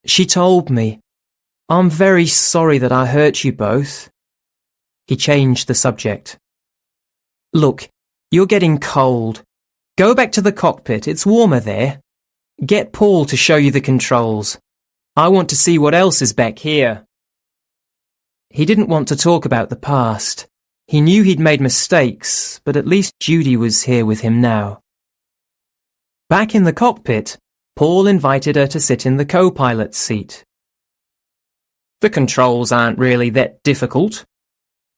"She told me. I'm very sorry that I hurt you both." He changed the subject. "Look, you're getting cold. Go back to the cockpit, it's warmer there. Get Paul to show you the controls. I want to see what else is back here." He didn't want to talk about the past. He knew he'd made mistakes, but at least Judy was here with him now. Back in the cockpit, Paul invited her to sit in the co-pilot's seat. "The controls aren't really that difficult,"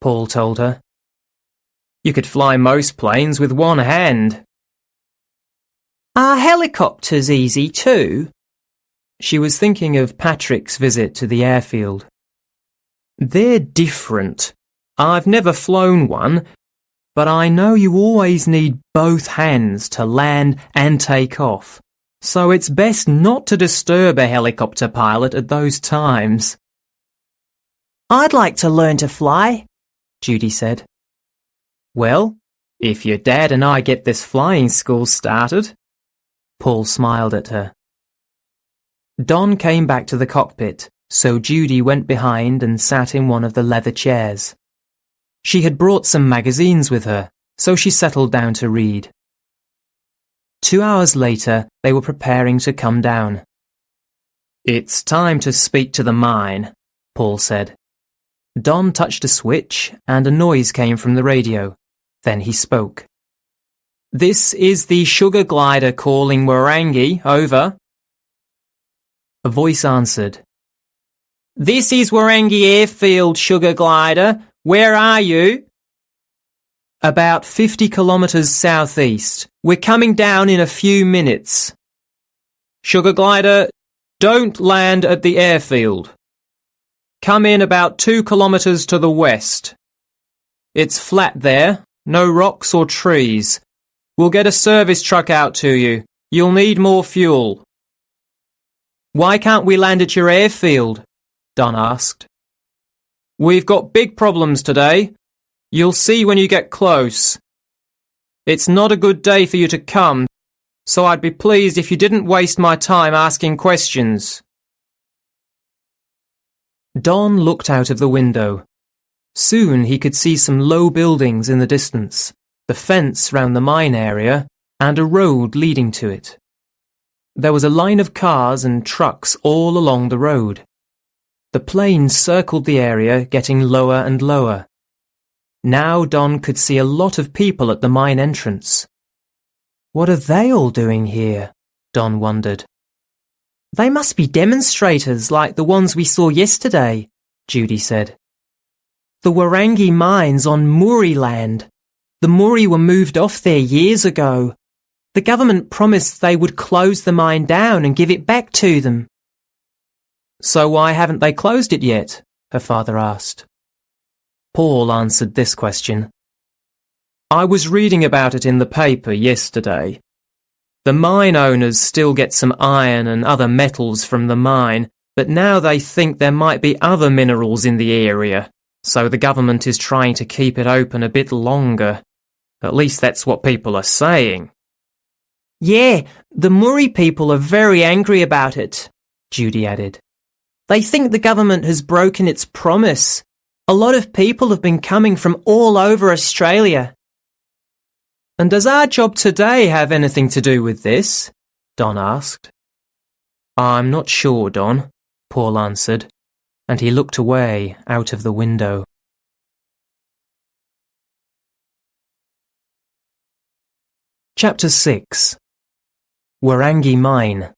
Paul told her. "You could fly most planes with one hand." "Are helicopters easy too?" She was thinking of Patrick's visit to the airfield. "They're different. I've never flown one, but I know you always need both hands to land and take off, so it's best not to disturb a helicopter pilot at those times." "I'd like to learn to fly," Judy said. "Well, if your dad and I get this flying school started." Paul smiled at her. Don came back to the cockpit, so Judy went behind and sat in one of the leather chairs. She had brought some magazines with her, so she settled down to read. 2 hours later, they were preparing to come down. "It's time to speak to the mine," Paul said. Don touched a switch and a noise came from the radio. Then he spoke. "This is the sugar glider calling Waranggi, over." A voice answered. "This is Waranggi Airfield, sugar glider. Where are you?" "About 50 kilometres southeast. We're coming down in a few minutes." "Sugar glider, don't land at the airfield. Come in about 2 kilometres to the west. It's flat there, no rocks or trees. We'll get a service truck out to you. You'll need more fuel." "Why can't we land at your airfield?" Don asked. We've got big problems today. You'll see when you get close. It's not a good day for you to come, so I'd be pleased if you didn't waste my time asking questions. Don looked out of the window. Soon he could see some low buildings in the distance, the fence round the mine area, and a road leading to it. There was a line of cars and trucks all along the road. The plane circled the area, getting lower and lower. Now Don could see a lot of people at the mine entrance. What are they all doing here? Don wondered. They must be demonstrators like the ones we saw yesterday, Judy said. The Warangi mines on Murri land. The Murri were moved off there years ago. The government promised they would close the mine down and give it back to them. So why haven't they closed it yet? Her father asked. Paul answered this question. I was reading about it in the paper yesterday. The mine owners still get some iron and other metals from the mine, but now they think there might be other minerals in the area, so the government is trying to keep it open a bit longer. At least that's what people are saying. Yeah, the Murri people are very angry about it, Judy added. They think the government has broken its promise. A lot of people have been coming from all over Australia. And does our job today have anything to do with this? Don asked. I'm not sure, Don, Paul answered, and he looked away out of the window. Chapter 6. Warangi Mine.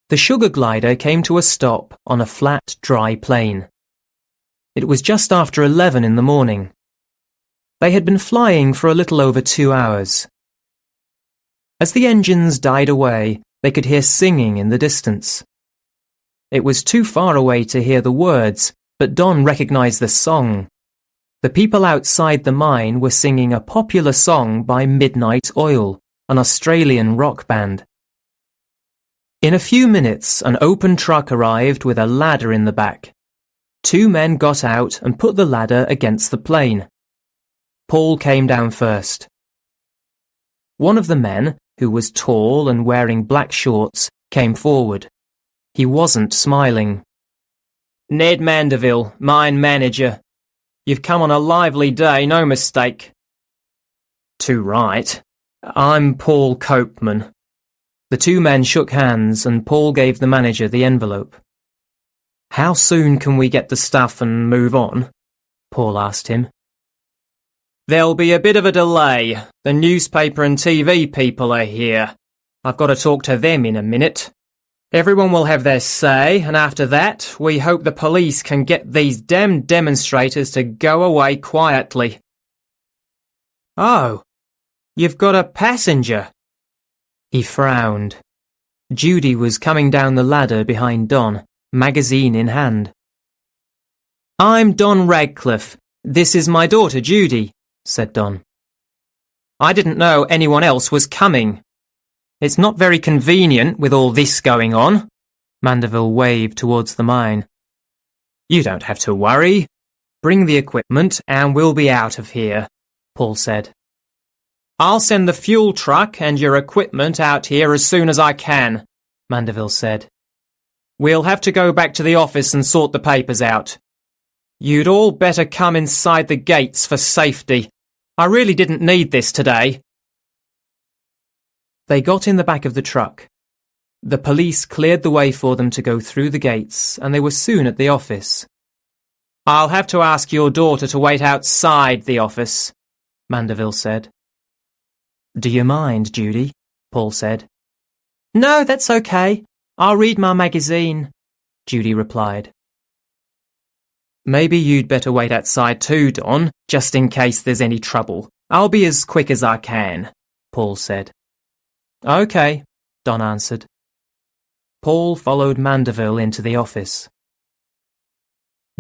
The sugar glider came to a stop on a flat, dry plain. It was just after 11 in the morning. They had been flying for a little over 2 hours. As the engines died away, they could hear singing in the distance. It was too far away to hear the words, but Don recognized the song. The people outside the mine were singing a popular song by Midnight Oil, an Australian rock band. In a few minutes, an open truck arrived with a ladder in the back. 2 men got out and put the ladder against the plane. Paul came down first. One of the men, who was tall and wearing black shorts, came forward. He wasn't smiling. Ned Mandeville, mine manager. You've come on a lively day, no mistake. Too right. I'm Paul Copeman. The 2 men shook hands and Paul gave the manager the envelope. How soon can we get the stuff and move on? Paul asked him. There'll be a bit of a delay. The newspaper and TV people are here. I've got to talk to them in a minute. Everyone will have their say, and after that, we hope the police can get these damned demonstrators to go away quietly. Oh, you've got a passenger. He frowned. Judy was coming down the ladder behind Don, magazine in hand. I'm Don Radcliffe. This is my daughter, Judy, said Don. I didn't know anyone else was coming. It's not very convenient with all this going on. Mandeville waved towards the mine. You don't have to worry. Bring the equipment and we'll be out of here, Paul said. I'll send the fuel truck and your equipment out here as soon as I can, Mandeville said. We'll have to go back to the office and sort the papers out. You'd all better come inside the gates for safety. I really didn't need this today. They got in the back of the truck. The police cleared the way for them to go through the gates, and they were soon at the office. I'll have to ask your daughter to wait outside the office, Mandeville said. Do you mind, Judy? Paul said. No, that's okay. I'll read my magazine, Judy replied. Maybe you'd better wait outside too, Don, just in case there's any trouble. I'll be as quick as I can, Paul said. Okay, Don answered. Paul followed Mandeville into the office.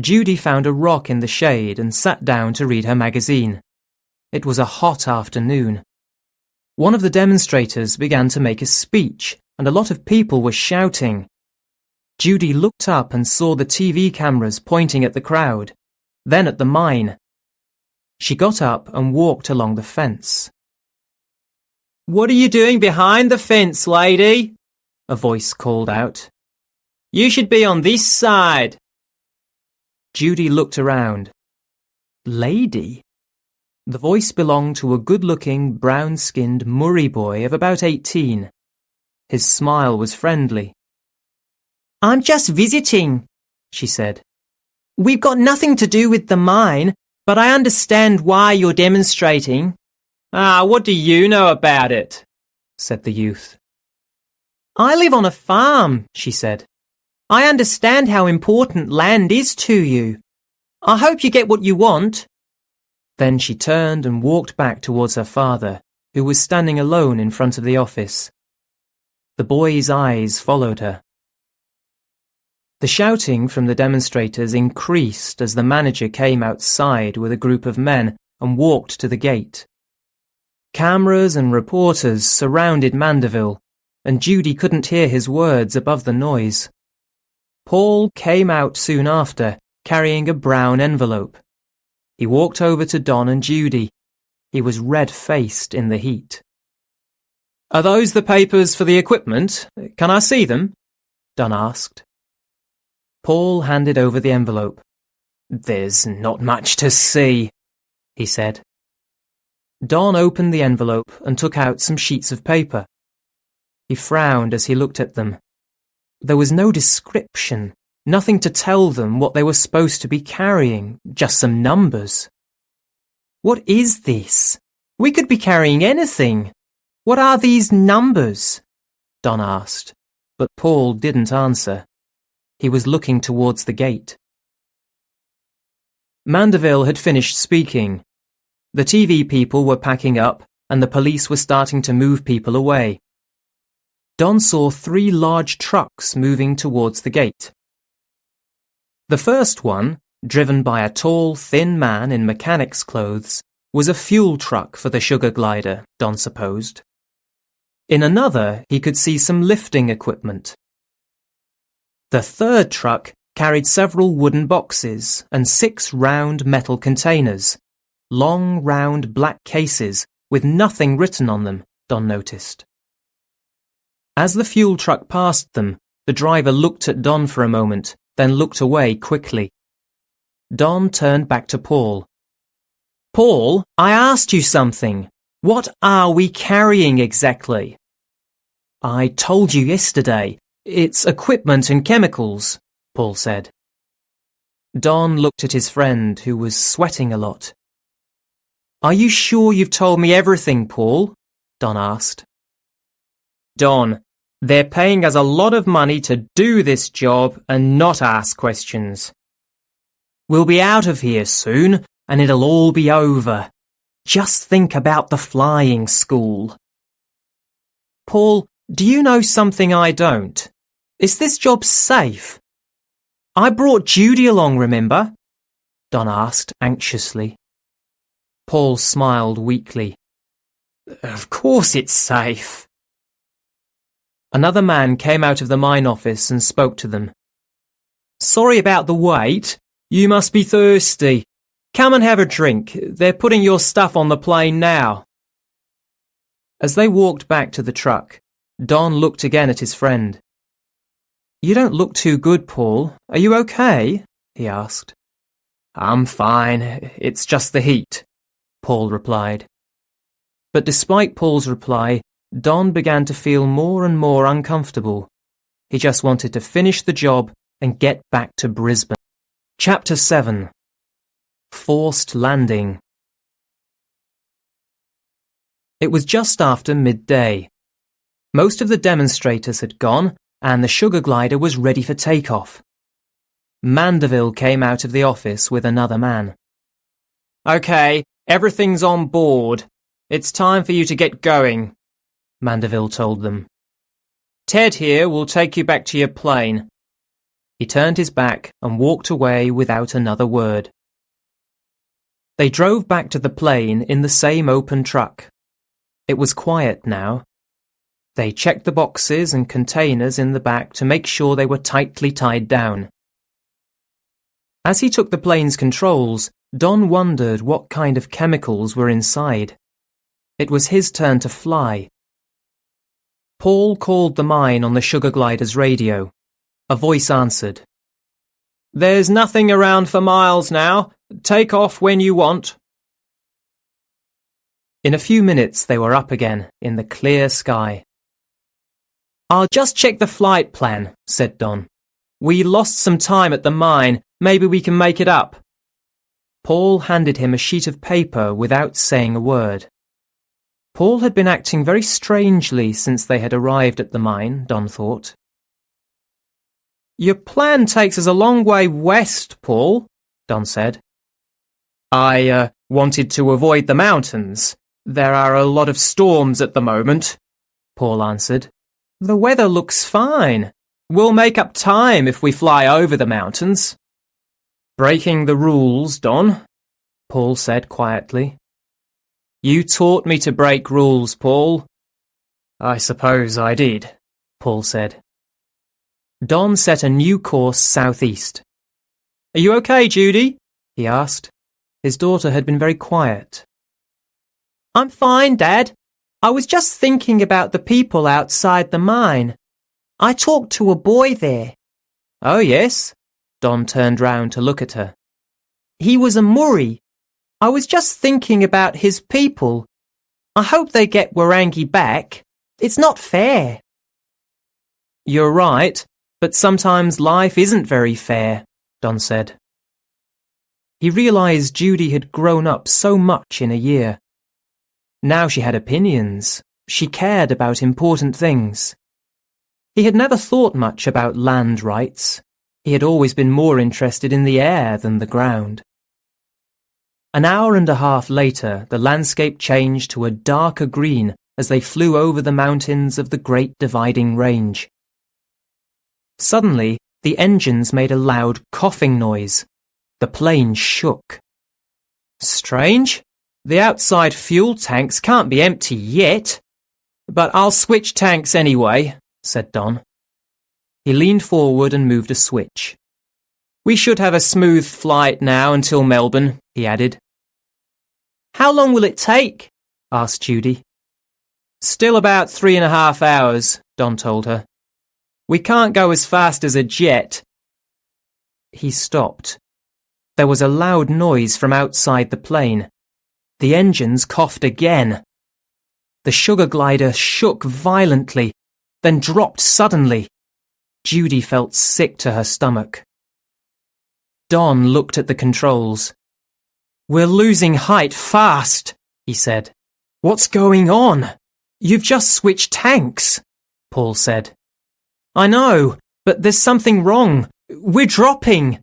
Judy found a rock in the shade and sat down to read her magazine. It was a hot afternoon. One of the demonstrators began to make a speech, and a lot of people were shouting. Judy looked up and saw the TV cameras pointing at the crowd, then at the mine. She got up and walked along the fence. "What are you doing behind the fence, lady?" a voice called out. "You should be on this side." Judy looked around. Lady? The voice belonged to a good-looking, brown-skinned Murray boy of about 18. His smile was friendly. "I'm just visiting," she said. "We've got nothing to do with the mine, but I understand why you're demonstrating." "What do you know about it?" said the youth. "I live on a farm," she said. "I understand how important land is to you. I hope you get what you want." Then she turned and walked back towards her father, who was standing alone in front of the office. The boy's eyes followed her. The shouting from the demonstrators increased as the manager came outside with a group of men and walked to the gate. Cameras and reporters surrounded Mandeville, and Judy couldn't hear his words above the noise. Paul came out soon after, carrying a brown envelope. He walked over to Don and Judy. He was red-faced in the heat. "Are those the papers for the equipment? Can I see them?" Don asked. Paul handed over the envelope. "There's not much to see," he said. Don opened the envelope and took out some sheets of paper. He frowned as he looked at them. There was no description, nothing to tell them what they were supposed to be carrying, just some numbers. "What is this? We could be carrying anything. What are these numbers?" Don asked, but Paul didn't answer. He was looking towards the gate. Mandeville had finished speaking. The TV people were packing up, and the police were starting to move people away. Don saw 3 large trucks moving towards the gate. The first one, driven by a tall, thin man in mechanic's clothes, was a fuel truck for the sugar glider, Don supposed. In another, he could see some lifting equipment. The third truck carried several wooden boxes and 6 round metal containers, long, round black cases with nothing written on them, Don noticed. As the fuel truck passed them, the driver looked at Don for a moment, then looked away quickly. Don turned back to Paul. "Paul, I asked you something. What are we carrying exactly?" "I told you yesterday. It's equipment and chemicals," Paul said. Don looked at his friend, who was sweating a lot. "Are you sure you've told me everything, Paul?" Don asked. "Don, they're paying us a lot of money to do this job and not ask questions. We'll be out of here soon, and it'll all be over. Just think about the flying school." "Paul, do you know something I don't? Is this job safe? I brought Judy along, remember?" Don asked anxiously. Paul smiled weakly. "Of course it's safe." Another man came out of the mine office and spoke to them. "Sorry about the wait. You must be thirsty. Come and have a drink. They're putting your stuff on the plane now." As they walked back to the truck, Don looked again at his friend. "You don't look too good, Paul. Are you okay?" he asked. "I'm fine. It's just the heat," Paul replied. But despite Paul's reply, Don began to feel more and more uncomfortable. He just wanted to finish the job and get back to Brisbane. Chapter 7. Forced Landing. It was just after midday. Most of the demonstrators had gone, and the sugar glider was ready for takeoff. Mandeville came out of the office with another man. "Okay, everything's on board. It's time for you to get going," Mandeville told them. "Ted here will take you back to your plane." He turned his back and walked away without another word. They drove back to the plane in the same open truck. It was quiet now. They checked the boxes and containers in the back to make sure they were tightly tied down. As he took the plane's controls, Don wondered what kind of chemicals were inside. It was his turn to fly. Paul called the mine on the sugar glider's radio. A voice answered. "There's nothing around for miles now. Take off when you want." In a few minutes they were up again, in the clear sky. "I'll just check the flight plan," said Don. "We lost some time at the mine. Maybe we can make it up." Paul handed him a sheet of paper without saying a word. Paul had been acting very strangely since they had arrived at the mine, Don thought. "Your plan takes us a long way west, Paul," Don said. I wanted to avoid the mountains. There are a lot of storms at the moment," Paul answered. "The weather looks fine. We'll make up time if we fly over the mountains." "Breaking the rules, Don," Paul said quietly. "You taught me to break rules, Paul." "I suppose I did," Paul said. Don set a new course southeast. "Are you okay, Judy?" he asked. His daughter had been very quiet. "I'm fine, Dad. I was just thinking about the people outside the mine. I talked to a boy there." "Oh, yes?" Don turned round to look at her. "He was a Murray. I was just thinking about his people. I hope they get Warangi back. It's not fair." "You're right, but sometimes life isn't very fair," Don said. He realised Judy had grown up so much in a year. Now she had opinions. She cared about important things. He had never thought much about land rights. He had always been more interested in the air than the ground. An hour and a half later, the landscape changed to a darker green as they flew over the mountains of the Great Dividing Range. Suddenly, the engines made a loud coughing noise. The plane shook. "Strange. The outside fuel tanks can't be empty yet. But I'll switch tanks anyway," said Don. He leaned forward and moved a switch. "We should have a smooth flight now until Melbourne," he added. "How long will it take?" asked Judy. "Still about 3.5 hours," Don told her. "We can't go as fast as a jet." He stopped. There was a loud noise from outside the plane. The engines coughed again. The sugar glider shook violently, then dropped suddenly. Judy felt sick to her stomach. Don looked at the controls. "We're losing height fast," he said. "What's going on?" "You've just switched tanks," Paul said. "I know, but there's something wrong. We're dropping.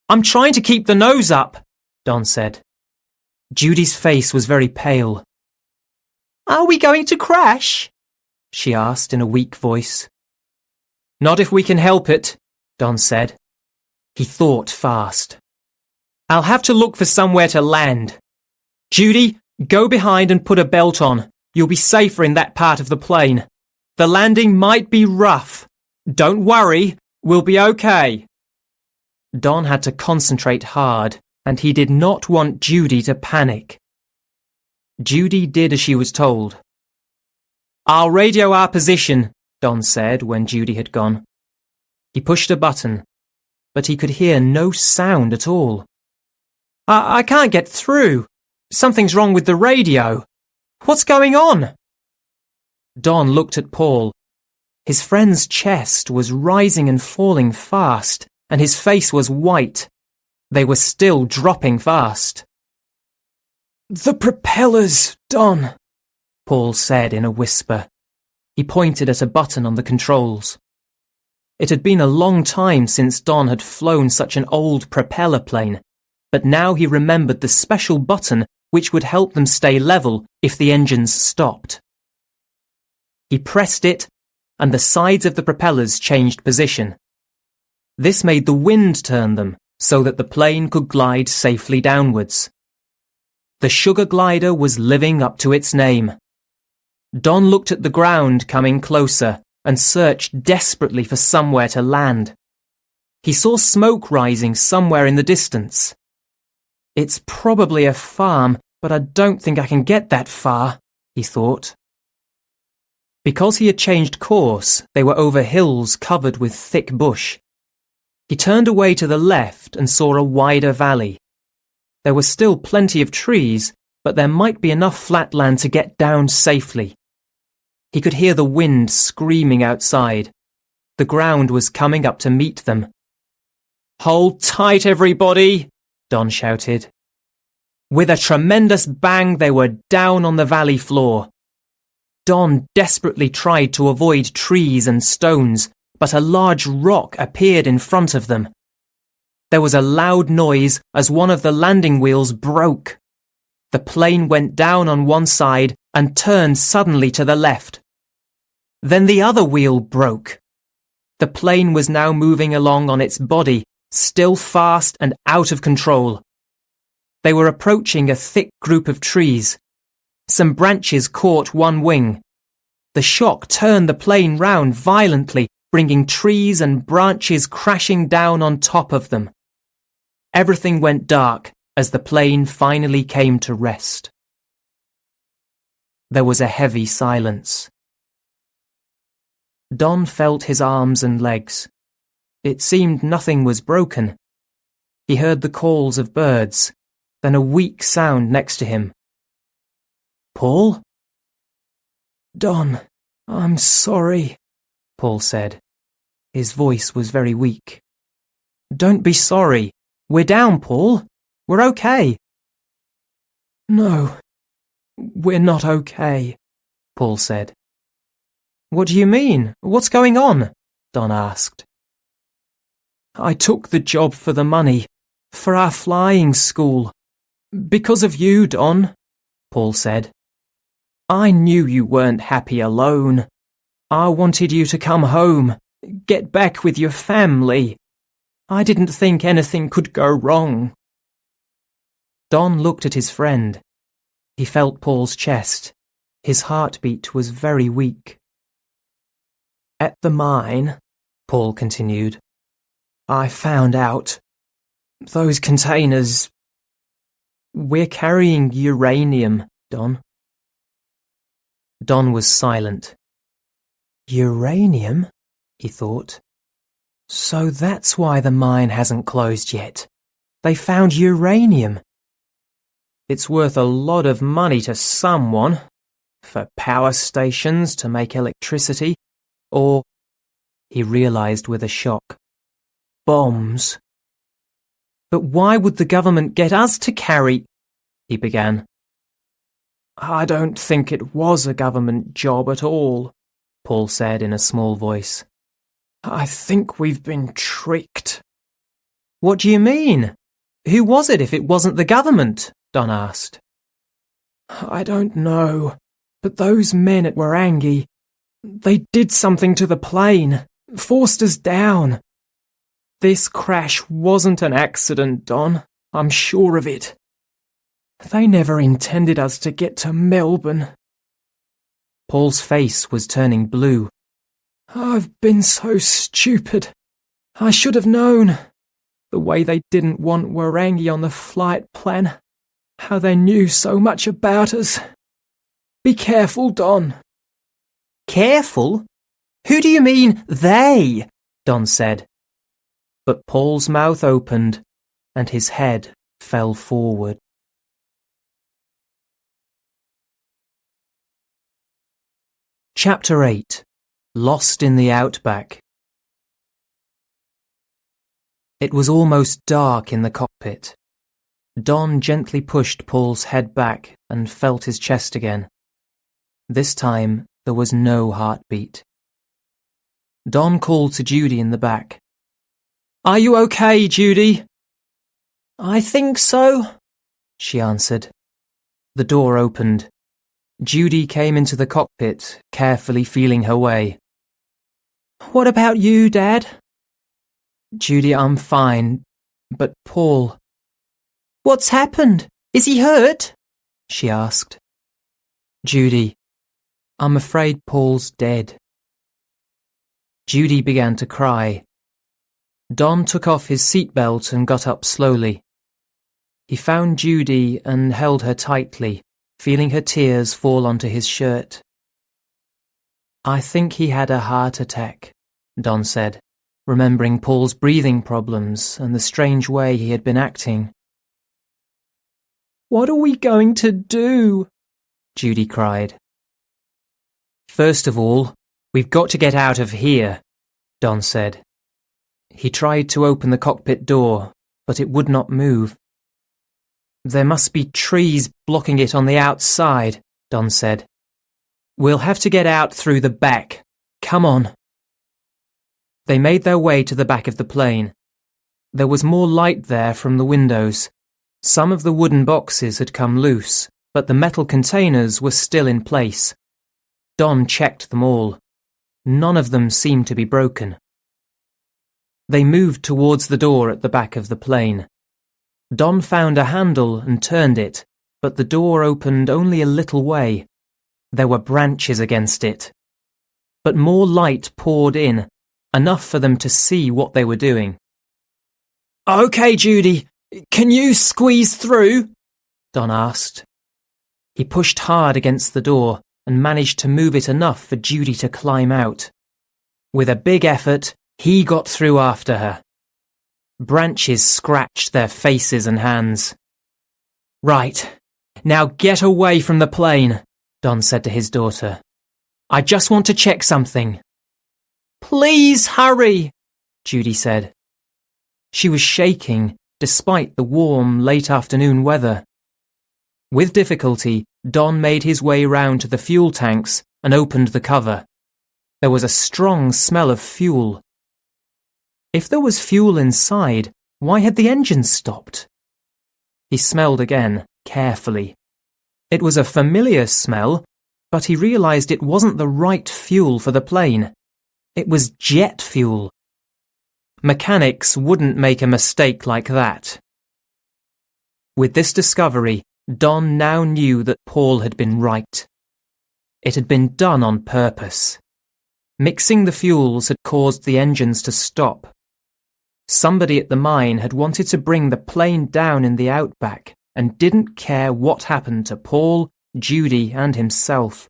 I'm trying to keep the nose up," Don said. Judy's face was very pale. "Are we going to crash?" she asked in a weak voice. "Not if we can help it," Don said. He thought fast. "I'll have to look for somewhere to land. Judy, go behind and put a belt on. You'll be safer in that part of the plane. The landing might be rough. Don't worry, we'll be okay." Don had to concentrate hard, and he did not want Judy to panic. Judy did as she was told. "I'll radio our position," Don said when Judy had gone. He pushed a button, but he could hear no sound at all. I can't get through. Something's wrong with the radio. What's going on?" Don looked at Paul. His friend's chest was rising and falling fast, and his face was white. They were still dropping fast. "The propellers, Don," Paul said in a whisper. He pointed at a button on the controls. It had been a long time since Don had flown such an old propeller plane, but now he remembered the special button which would help them stay level if the engines stopped. He pressed it, and the sides of the propellers changed position. This made the wind turn them so that the plane could glide safely downwards. The sugar glider was living up to its name. Don looked at the ground coming closer and searched desperately for somewhere to land. He saw smoke rising somewhere in the distance. It's probably a farm, but I don't think I can get that far, he thought. Because he had changed course, they were over hills covered with thick bush. He turned away to the left and saw a wider valley. There were still plenty of trees, but there might be enough flat land to get down safely. He could hear the wind screaming outside. The ground was coming up to meet them. "Hold tight, everybody!" Don shouted. With a tremendous bang, they were down on the valley floor. Don desperately tried to avoid trees and stones, but a large rock appeared in front of them. There was a loud noise as one of the landing wheels broke. The plane went down on one side and turned suddenly to the left. Then the other wheel broke. The plane was now moving along on its body, still fast and out of control. They were approaching a thick group of trees. Some branches caught one wing. The shock turned the plane round violently, bringing trees and branches crashing down on top of them. Everything went dark as the plane finally came to rest. There was a heavy silence. Don felt his arms and legs. It seemed nothing was broken. He heard the calls of birds, then a weak sound next to him. "Paul?" "Don, I'm sorry," Paul said. His voice was very weak. "Don't be sorry. We're down, Paul. We're okay." "No, we're not okay," Paul said. "What do you mean? What's going on?" Don asked. "I took the job for the money, for our flying school. Because of you, Don," Paul said. "I knew you weren't happy alone. I wanted you to come home, get back with your family. I didn't think anything could go wrong." Don looked at his friend. He felt Paul's chest. His heartbeat was very weak. "At the mine," Paul continued, "I found out. Those containers... We're carrying uranium, Don." Don was silent. "Uranium?" he thought. "So that's why the mine hasn't closed yet. They found uranium. It's worth a lot of money to someone, for power stations to make electricity, or," he realized with a shock, "bombs." "But why would the government get us to carry—" he began. "I don't think it was a government job at all," Paul said in a small voice. "I think we've been tricked." "What do you mean? Who was it if it wasn't the government?" Don asked. "I don't know, but those men at Warangi, they did something to the plane, forced us down. This crash wasn't an accident, Don. I'm sure of it. They never intended us to get to Melbourne." Paul's face was turning blue. "I've been so stupid. I should have known. The way they didn't want Warangi on the flight plan. How they knew so much about us. Be careful, Don." "Careful? Who do you mean, they?" Don said. But Paul's mouth opened and his head fell forward. Chapter 8. Lost in the Outback. It was almost dark in the cockpit. Don gently pushed Paul's head back and felt his chest again. This time there was no heartbeat. Don called to Judy in the back. "Are you okay, Judy?" "I think so," she answered. The door opened. Judy came into the cockpit, carefully feeling her way. "What about you, Dad?" "Judy, I'm fine, but Paul—" "What's happened? Is he hurt?" she asked. "Judy, I'm afraid Paul's dead. Judy began to cry. Don took off his seatbelt and got up slowly. He found Judy and held her tightly, feeling her tears fall onto his shirt. I think he had a heart attack, Don said, remembering Paul's breathing problems and the strange way he had been acting. What are we going to do? Judy cried. First of all, we've got to get out of here, Don said. He tried to open the cockpit door, but it would not move. There must be trees blocking it on the outside, Don said. We'll have to get out through the back. Come on. They made their way to the back of the plane. There was more light there from the windows. Some of the wooden boxes had come loose, but the metal containers were still in place. Don checked them all. None of them seemed to be broken. They moved towards the door at the back of the plane. Don found a handle and turned it, but the door opened only a little way. There were branches against it. But more light poured in, enough for them to see what they were doing. Okay, Judy, can you squeeze through? Don asked. He pushed hard against the door and managed to move it enough for Judy to climb out. With a big effort, he got through after her. Branches scratched their faces and hands. Right, now get away from the plane, Don said to his daughter. I just want to check something. Please hurry, Judy said. She was shaking, despite the warm, late afternoon weather. With difficulty, Don made his way round to the fuel tanks and opened the cover. There was a strong smell of fuel. If there was fuel inside, why had the engine stopped? He smelled again, carefully. It was a familiar smell, but he realized it wasn't the right fuel for the plane. It was jet fuel. Mechanics wouldn't make a mistake like that. With this discovery, Don now knew that Paul had been right. It had been done on purpose. Mixing the fuels had caused the engines to stop. Somebody at the mine had wanted to bring the plane down in the outback and didn't care what happened to Paul, Judy, and himself.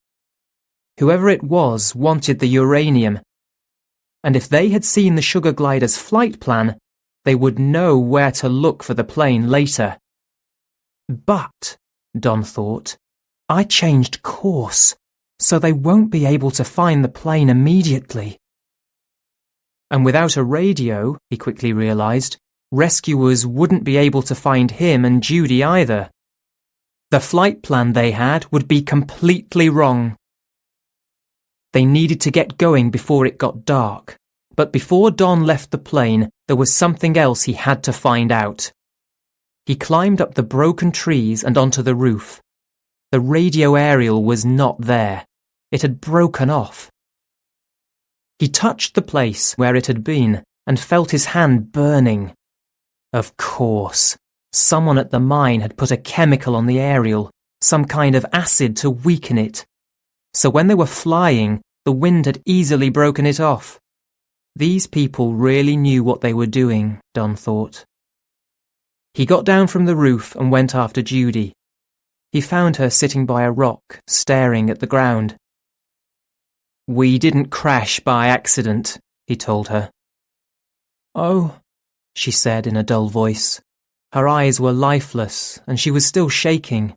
Whoever it was wanted the uranium, and if they had seen the sugar glider's flight plan, they would know where to look for the plane later. But, Don thought, I changed course, so they won't be able to find the plane immediately. And without a radio, he quickly realized, rescuers wouldn't be able to find him and Judy either. The flight plan they had would be completely wrong. They needed to get going before it got dark, but before Don left the plane, there was something else he had to find out. He climbed up the broken trees and onto the roof. The radio aerial was not there. It had broken off. He touched the place where it had been and felt his hand burning. Of course, someone at the mine had put a chemical on the aerial, some kind of acid to weaken it. So when they were flying, the wind had easily broken it off. These people really knew what they were doing, Don thought. He got down from the roof and went after Judy. He found her sitting by a rock, staring at the ground. We didn't crash by accident, he told her. Oh, she said in a dull voice. Her eyes were lifeless, and she was still shaking.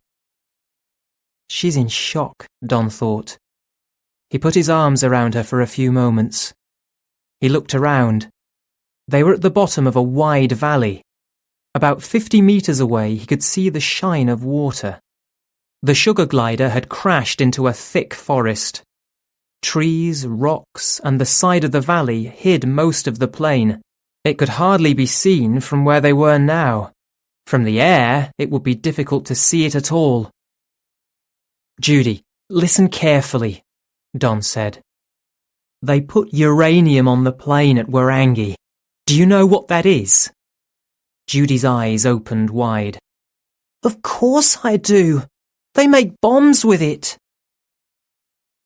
She's in shock, Don thought. He put his arms around her for a few moments. He looked around. They were at the bottom of a wide valley. About 50 meters away, he could see the shine of water. The sugar glider had crashed into a thick forest. Trees, rocks, and the side of the valley hid most of the plane. It could hardly be seen from where they were now. From the air, it would be difficult to see it at all. Judy, listen carefully, Don said. They put uranium on the plane at Warangi. Do you know what that is? Judy's eyes opened wide. Of course I do. They make bombs with it.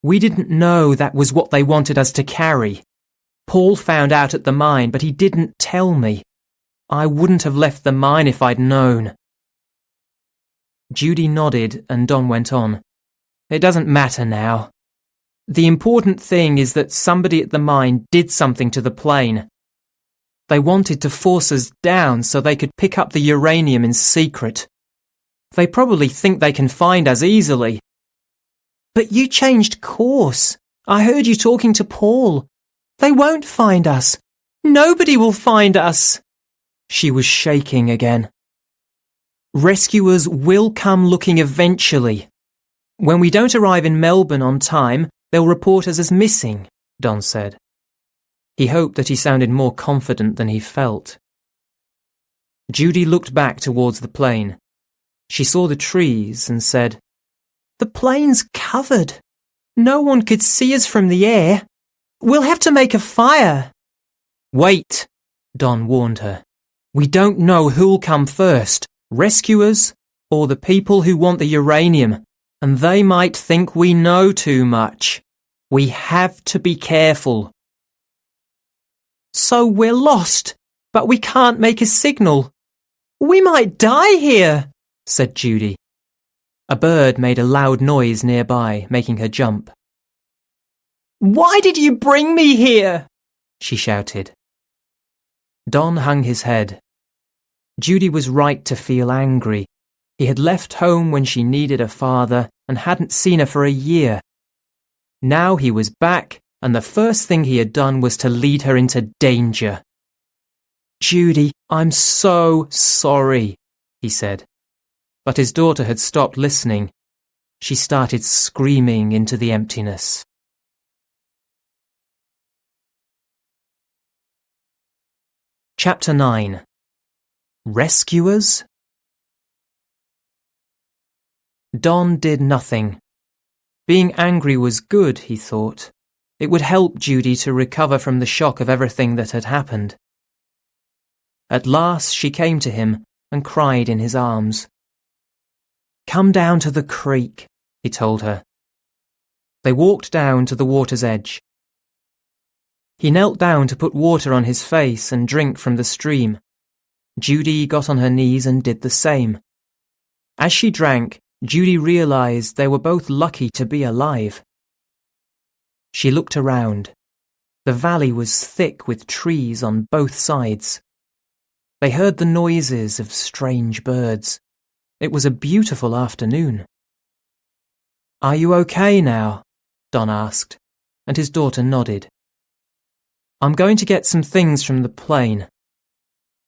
We didn't know that was what they wanted us to carry. Paul found out at the mine, but he didn't tell me. I wouldn't have left the mine if I'd known." Judy nodded and Don went on. "It doesn't matter now. The important thing is that somebody at the mine did something to the plane. They wanted to force us down so they could pick up the uranium in secret. They probably think they can find us easily." "But you changed course. I heard you talking to Paul. They won't find us. Nobody will find us." She was shaking again. "Rescuers will come looking eventually. When we don't arrive in Melbourne on time, they'll report us as missing," Don said. He hoped that he sounded more confident than he felt. Judy looked back towards the plane. She saw the trees and said, "The plane's covered. No one could see us from the air. We'll have to make a fire." "Wait," Don warned her. "We don't know who'll come first, rescuers or the people who want the uranium, and they might think we know too much. We have to be careful." "So we're lost, but we can't make a signal. We might die here," said Judy. A bird made a loud noise nearby, making her jump. "Why did you bring me here?" she shouted. Don hung his head. Judy was right to feel angry. He had left home when she needed a father and hadn't seen her for a year. Now he was back, and the first thing he had done was to lead her into danger. "Judy, I'm so sorry," he said. But his daughter had stopped listening. She started screaming into the emptiness. Chapter 9. Rescuers? Don did nothing. Being angry was good, he thought. It would help Judy to recover from the shock of everything that had happened. At last she came to him and cried in his arms. "Come down to the creek," he told her. They walked down to the water's edge. He knelt down to put water on his face and drink from the stream. Judy got on her knees and did the same. As she drank, Judy realized they were both lucky to be alive. She looked around. The valley was thick with trees on both sides. They heard the noises of strange birds. It was a beautiful afternoon. "Are you okay now?" Don asked, and his daughter nodded. "I'm going to get some things from the plane.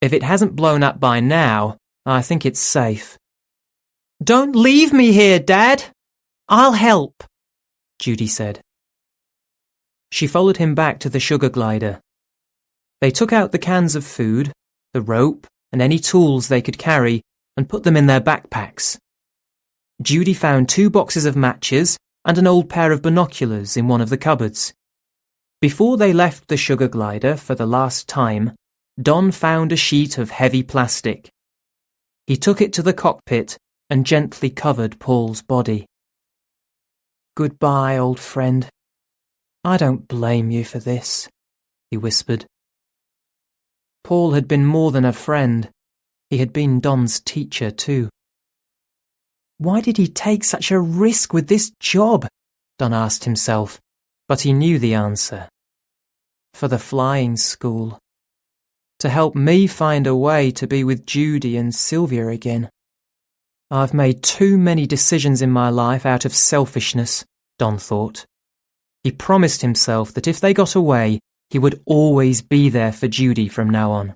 If it hasn't blown up by now, I think it's safe." "Don't leave me here, Dad. I'll help," Judy said. She followed him back to the sugar glider. They took out the cans of food, the rope, and any tools they could carry, and put them in their backpacks. Judy found 2 boxes of matches and an old pair of binoculars in one of the cupboards. Before they left the sugar glider for the last time, Don found a sheet of heavy plastic. He took it to the cockpit and gently covered Paul's body. "Goodbye, old friend. I don't blame you for this," he whispered. Paul had been more than a friend. He had been Don's teacher too. Why did he take such a risk with this job? Don asked himself, but he knew the answer. For the flying school. To help me find a way to be with Judy and Sylvia again. I've made too many decisions in my life out of selfishness, Don thought. He promised himself that if they got away, he would always be there for Judy from now on.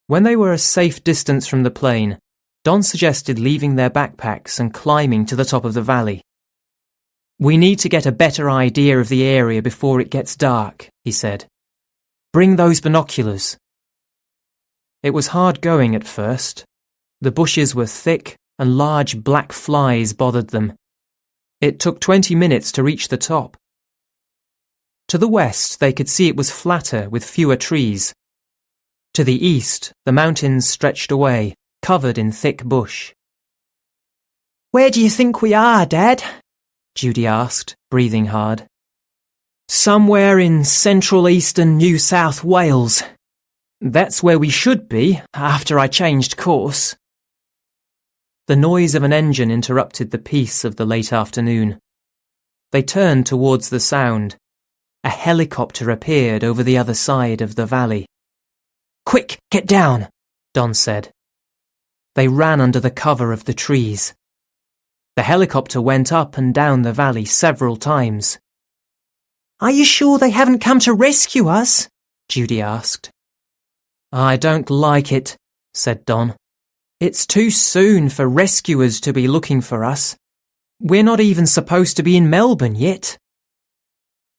When they were a safe distance from the plane, Don suggested leaving their backpacks and climbing to the top of the valley. "We need to get a better idea of the area before it gets dark," he said. "Bring those binoculars." It was hard going at first. The bushes were thick and large black flies bothered them. It took 20 minutes to reach the top. To the west, they could see it was flatter with fewer trees. To the east, the mountains stretched away, covered in thick bush. "Where do you think we are, Dad?" Judy asked, breathing hard. Somewhere in central eastern New South Wales. That's where we should be after I changed course. The noise of an engine interrupted the peace of the late afternoon. They turned towards the sound. A helicopter appeared over the other side of the valley. Quick, get down, Don said. They ran under the cover of the trees. The helicopter went up and down the valley several times. Are you sure they haven't come to rescue us? Judy asked. I don't like it, said Don. It's too soon for rescuers to be looking for us. We're not even supposed to be in Melbourne yet.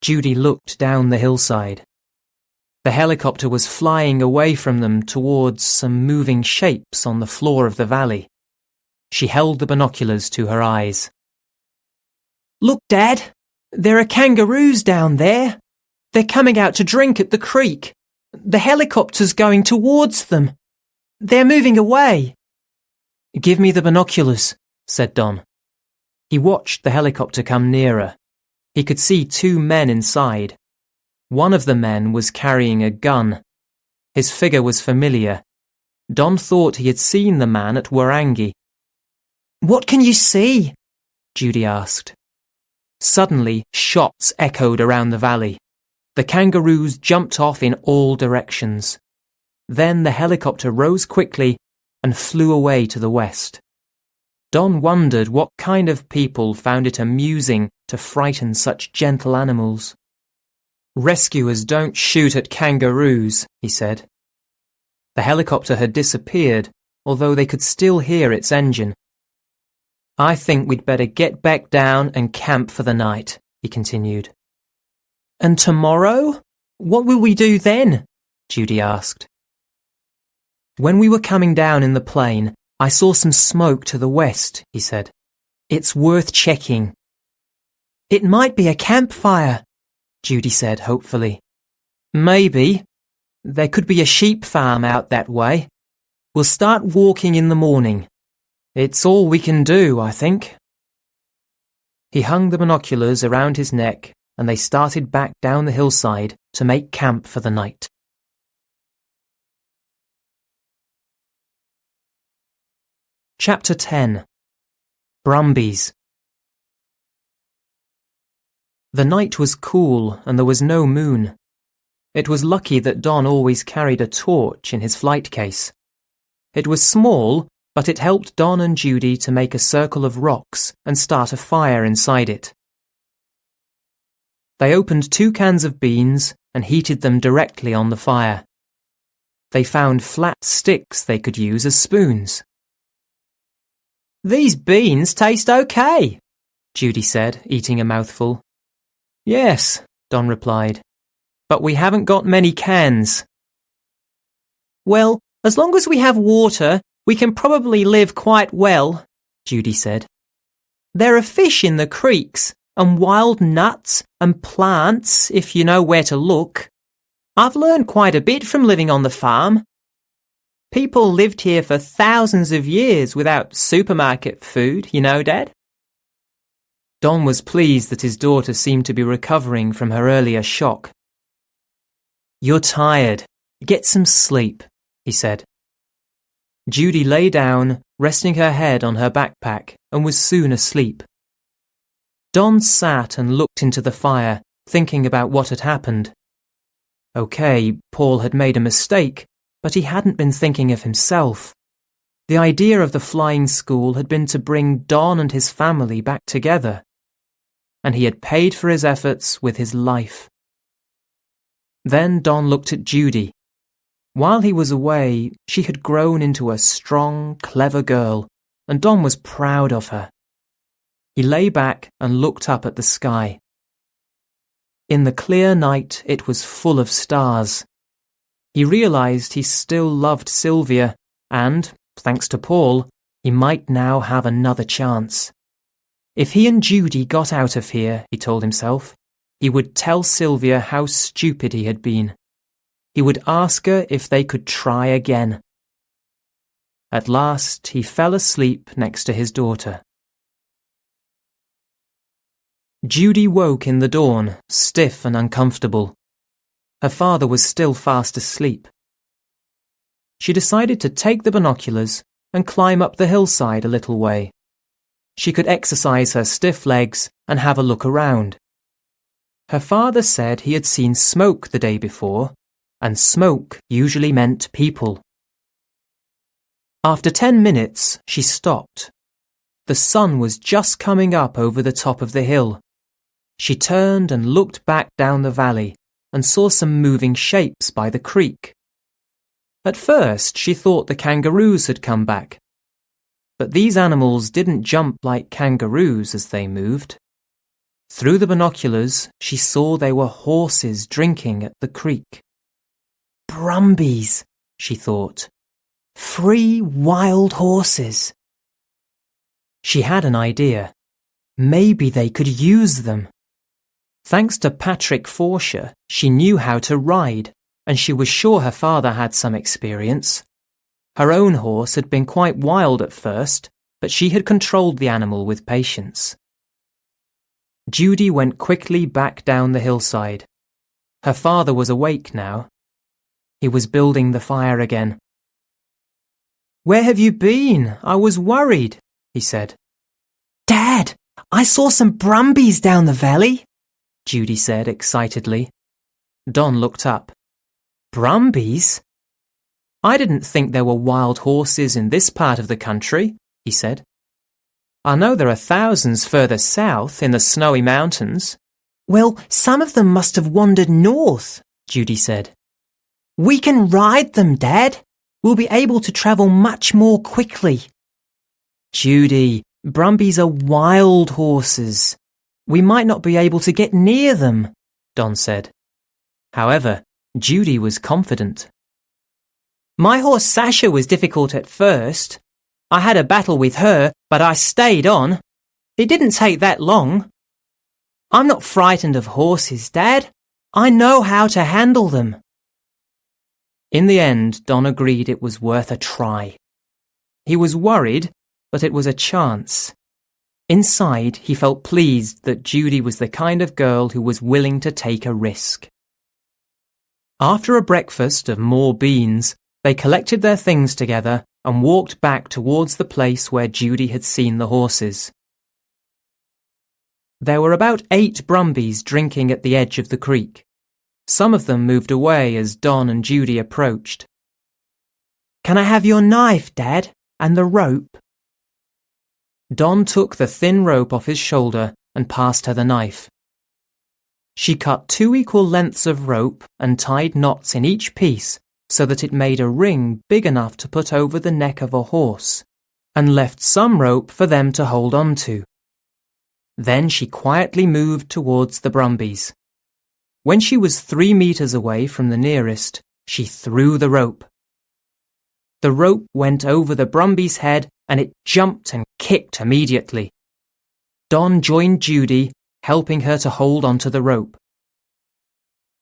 Judy looked down the hillside. The helicopter was flying away from them towards some moving shapes on the floor of the valley. She held the binoculars to her eyes. Look, Dad, there are kangaroos down there. They're coming out to drink at the creek. The helicopter's going towards them. They're moving away. Give me the binoculars, said Don. He watched the helicopter come nearer. He could see two men inside. One of the men was carrying a gun. His figure was familiar. Don thought he had seen the man at Waranggi. What can you see? Judy asked. Suddenly, shots echoed around the valley. The kangaroos jumped off in all directions. Then the helicopter rose quickly and flew away to the west. Don wondered what kind of people found it amusing to frighten such gentle animals. Rescuers don't shoot at kangaroos, he said. The helicopter had disappeared, although they could still hear its engine. I think we'd better get back down and camp for the night, he continued. And tomorrow? What will we do then? Judy asked. When we were coming down in the plain, I saw some smoke to the west, he said. It's worth checking. It might be a campfire, Judy said hopefully. Maybe. There could be a sheep farm out that way. We'll start walking in the morning. It's all we can do, I think. He hung the binoculars around his neck and they started back down the hillside to make camp for the night. Chapter 10. Brumbies. The night was cool and there was no moon. It was lucky that Don always carried a torch in his flight case. It was small, but it helped Don and Judy to make a circle of rocks and start a fire inside it. They opened 2 cans of beans and heated them directly on the fire. They found flat sticks they could use as spoons. These beans taste okay, Judy said, eating a mouthful. Yes, Don replied, but we haven't got many cans. Well, as long as we have water, we can probably live quite well, Judy said. There are fish in the creeks, and wild nuts and plants if you know where to look. I've learned quite a bit from living on the farm. People lived here for thousands of years without supermarket food, you know, Dad. Don was pleased that his daughter seemed to be recovering from her earlier shock. You're tired. Get some sleep, he said. Judy lay down, resting her head on her backpack, and was soon asleep. Don sat and looked into the fire, thinking about what had happened. Okay, Paul had made a mistake, but he hadn't been thinking of himself. The idea of the flying school had been to bring Don and his family back together, and he had paid for his efforts with his life. Then Don looked at Judy. While he was away, she had grown into a strong, clever girl, and Don was proud of her. He lay back and looked up at the sky. In the clear night, it was full of stars. He realized he still loved Sylvia, and, thanks to Paul, he might now have another chance. If he and Judy got out of here, he told himself, he would tell Sylvia how stupid he had been. He would ask her if they could try again. At last, he fell asleep next to his daughter. Judy woke in the dawn, stiff and uncomfortable. Her father was still fast asleep. She decided to take the binoculars and climb up the hillside a little way. She could exercise her stiff legs and have a look around. Her father said he had seen smoke the day before, and smoke usually meant people. After 10 minutes, she stopped. The sun was just coming up over the top of the hill. She turned and looked back down the valley and saw some moving shapes by the creek. At first, she thought the kangaroos had come back. But these animals didn't jump like kangaroos as they moved. Through the binoculars, she saw they were horses drinking at the creek. Brumbies, she thought. 3 wild horses. She had an idea. Maybe they could use them. Thanks to Patrick Forsher, she knew how to ride, and she was sure her father had some experience. Her own horse had been quite wild at first, but she had controlled the animal with patience. Judy went quickly back down the hillside. Her father was awake now. He was building the fire again. "Where have you been? I was worried," he said. "Dad, I saw some brumbies down the valley," Judy said excitedly. Don looked up. "Brumbies? I didn't think there were wild horses in this part of the country," he said. "I know there are thousands further south in the snowy mountains." "Well, some of them must have wandered north," Judy said. "We can ride them, Dad. We'll be able to travel much more quickly." "Judy, brumbies are wild horses. We might not be able to get near them," Don said. However, Judy was confident. "My horse Sasha was difficult at first. I had a battle with her, but I stayed on. It didn't take that long. I'm not frightened of horses, Dad. I know how to handle them." In the end, Don agreed it was worth a try. He was worried, but it was a chance. Inside, he felt pleased that Judy was the kind of girl who was willing to take a risk. After a breakfast of more beans, they collected their things together and walked back towards the place where Judy had seen the horses. There were about 8 brumbies drinking at the edge of the creek. Some of them moved away as Don and Judy approached. "Can I have your knife, Dad, and the rope?" Don took the thin rope off his shoulder and passed her the knife. She cut 2 equal lengths of rope and tied knots in each piece so that it made a ring big enough to put over the neck of a horse, and left some rope for them to hold on to. Then she quietly moved towards the brumbies. When she was 3 meters away from the nearest, she threw the rope. The rope went over the brumby's head and it jumped and kicked immediately. Don joined Judy, helping her to hold onto the rope.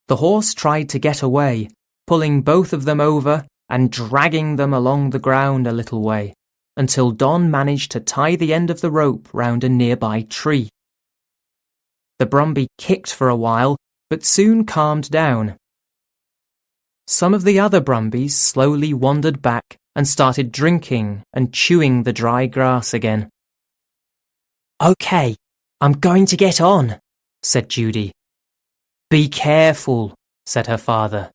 The horse tried to get away, pulling both of them over and dragging them along the ground a little way, until Don managed to tie the end of the rope round a nearby tree. The brumby kicked for a while, but soon calmed down. Some of the other brumbies slowly wandered back and started drinking and chewing the dry grass again. "Okay, I'm going to get on," said Judy. "Be careful," said her father.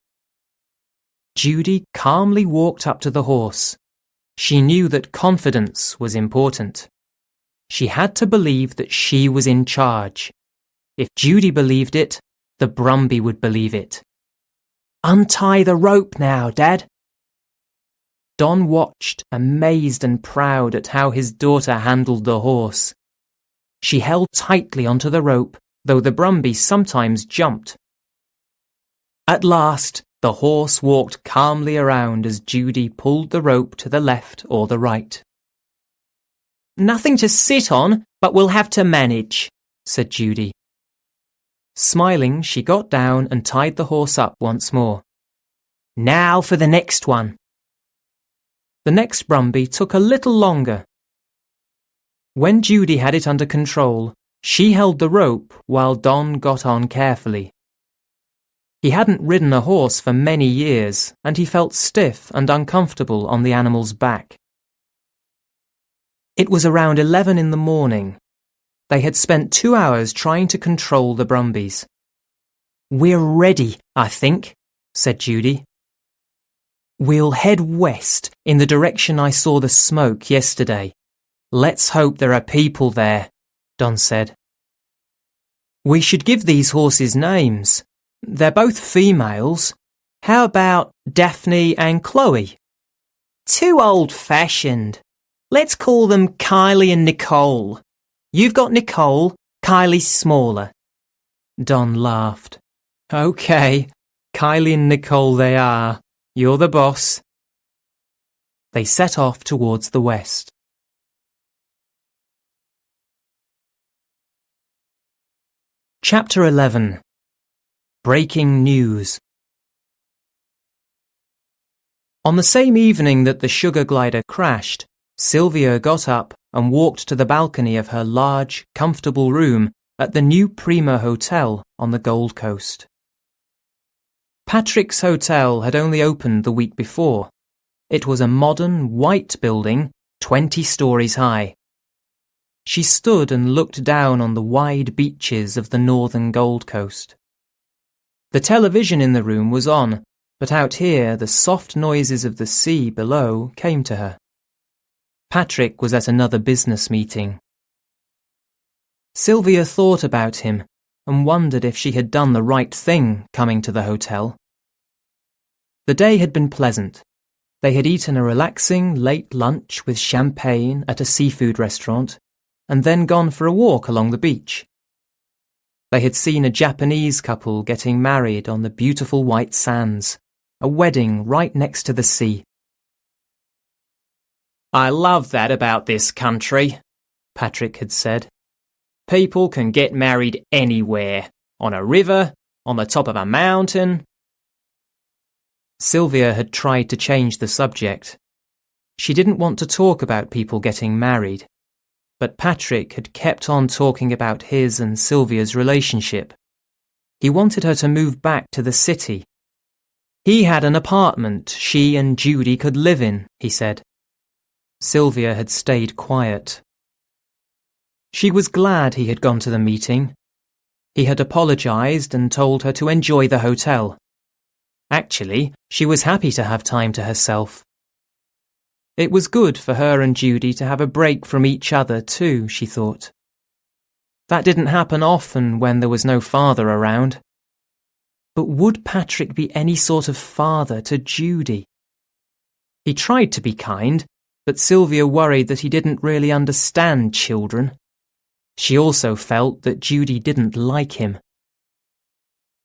Judy calmly walked up to the horse. She knew that confidence was important. She had to believe that she was in charge. If Judy believed it, the brumby would believe it. "Untie the rope now, Dad." Don watched, amazed and proud at how his daughter handled the horse. She held tightly onto the rope, though the brumby sometimes jumped. At last, the horse walked calmly around as Judy pulled the rope to the left or the right. "Nothing to sit on, but we'll have to manage," said Judy. Smiling, she got down and tied the horse up once more. "Now for the next one." The next brumby took a little longer. When Judy had it under control, She held the rope while Don got on carefully. He hadn't ridden a horse for many years, and he felt stiff and uncomfortable on the animal's back. It was around 11 in the morning. They had spent 2 hours trying to control the Brumbies. "We're ready, I think," said Judy. "We'll head west in the direction I saw the smoke yesterday. Let's hope there are people there," Don said. "We should give these horses names. They're both females. How about Daphne and Chloe?" "Too old-fashioned. Let's call them Kylie and Nicole. You've got Nicole, Kylie's smaller." Don laughed. "Okay, Kylie and Nicole they are. You're the boss." They set off towards the west. Chapter 11. Breaking News. On the same evening that the sugar glider crashed, Sylvia got up and walked to the balcony of her large, comfortable room at the new Prima Hotel on the Gold Coast. Patrick's hotel had only opened the week before. It was a modern, white building, 20 stories high. She stood and looked down on the wide beaches of the northern Gold Coast. The television in the room was on, but out here the soft noises of the sea below came to her. Patrick was at another business meeting. Sylvia thought about him and wondered if she had done the right thing coming to the hotel. The day had been pleasant. They had eaten a relaxing late lunch with champagne at a seafood restaurant and then gone for a walk along the beach. They had seen a Japanese couple getting married on the beautiful white sands, a wedding right next to the sea. "I love that about this country," Patrick had said. "People can get married anywhere, on a river, on the top of a mountain." Sylvia had tried to change the subject. She didn't want to talk about people getting married, but Patrick had kept on talking about his and Sylvia's relationship. He wanted her to move back to the city. He had an apartment she and Judy could live in, he said. Sylvia had stayed quiet. She was glad he had gone to the meeting. He had apologized and told her to enjoy the hotel. Actually, she was happy to have time to herself. It was good for her and Judy to have a break from each other too, she thought. That didn't happen often when there was no father around. But would Patrick be any sort of father to Judy? He tried to be kind, but Sylvia worried that he didn't really understand children. She also felt that Judy didn't like him.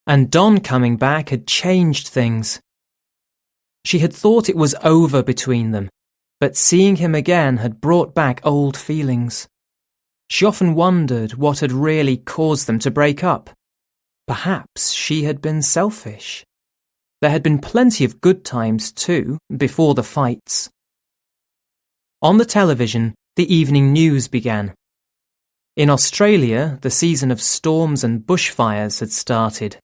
And Don coming back had changed things. She had thought it was over between them, but seeing him again had brought back old feelings. She often wondered what had really caused them to break up. Perhaps she had been selfish. There had been plenty of good times too, before the fights. On the television, the evening news began. In Australia, the season of storms and bushfires had started.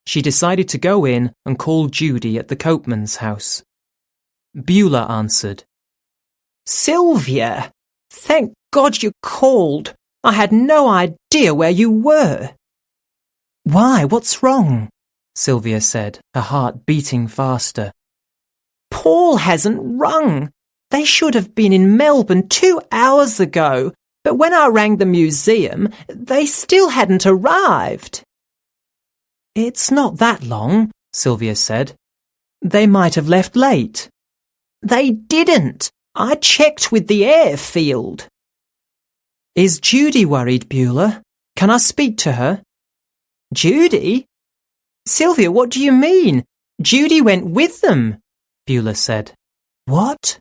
She decided to go in and call Judy at the Copeman's house. Beulah answered. "Sylvia, thank God you called. I had no idea where you were." "Why, what's wrong?" Sylvia said, her heart beating faster. "Paul hasn't rung. They should have been in Melbourne 2 hours ago, but when I rang the museum, they still hadn't arrived." "It's not that long," Sylvia said. "They might have left late." "They didn't. I checked with the airfield." "Is Judy worried, Beulah? Can I speak to her?" "Judy? Sylvia, what do you mean? Judy went with them," Beulah said. "What?"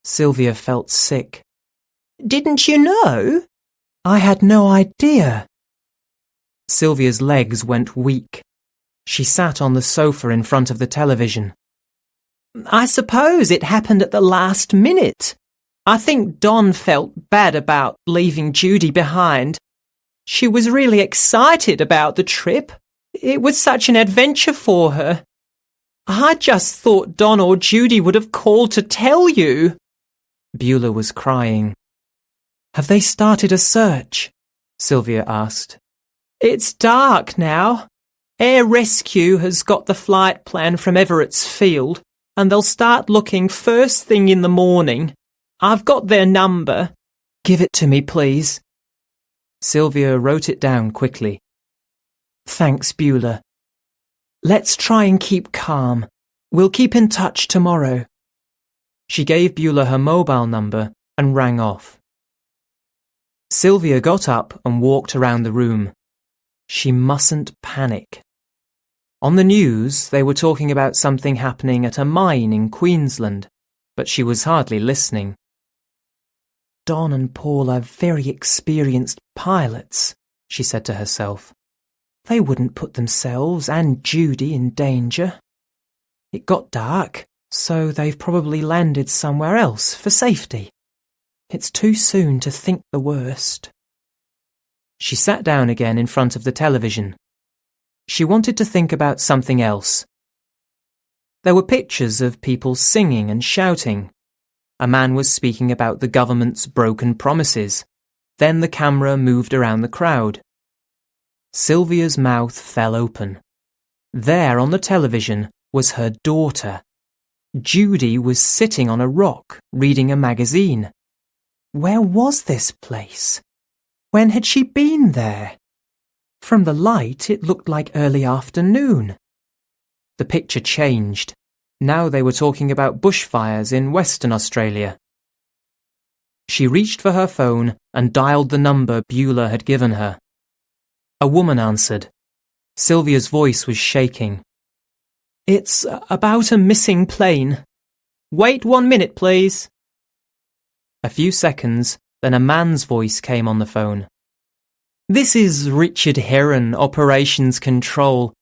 Sylvia felt sick. "Didn't you know?" "I had no idea." Sylvia's legs went weak. She sat on the sofa in front of the television. "I suppose it happened at the last minute. I think Don felt bad about leaving Judy behind, She was really excited about the trip. It was such an adventure for her. I just thought Don or Judy would have called to tell you." Beulah was crying. "Have they started a search?" Sylvia asked. "It's dark now. Air Rescue has got the flight plan from Everett's Field, and they'll start looking first thing in the morning. I've got their number." "Give it to me, please." Sylvia wrote it down quickly. "Thanks, Beulah. Let's try and keep calm. We'll keep in touch tomorrow." She gave Beulah her mobile number and rang off. Sylvia got up and walked around the room. She mustn't panic. On the news, they were talking about something happening at a mine in Queensland, but she was hardly listening. "Don and Paul are very experienced pilots," she said to herself. "They wouldn't put themselves and Judy in danger. It got dark, so they've probably landed somewhere else for safety. It's too soon to think the worst." She sat down again in front of the television. She wanted to think about something else. There were pictures of people singing and shouting. A man was speaking about the government's broken promises. Then the camera moved around the crowd. Sylvia's mouth fell open. There on the television was her daughter. Judy was sitting on a rock reading a magazine. Where was this place? When had she been there? From the light, it looked like early afternoon. The picture changed. Now they were talking about bushfires in Western Australia. She reached for her phone and dialed the number Beulah had given her. A woman answered. Sylvia's voice was shaking. "It's about a missing plane. Wait 1 minute, please." A few seconds, then a man's voice came on the phone. "This is Richard Heron, Operations Control.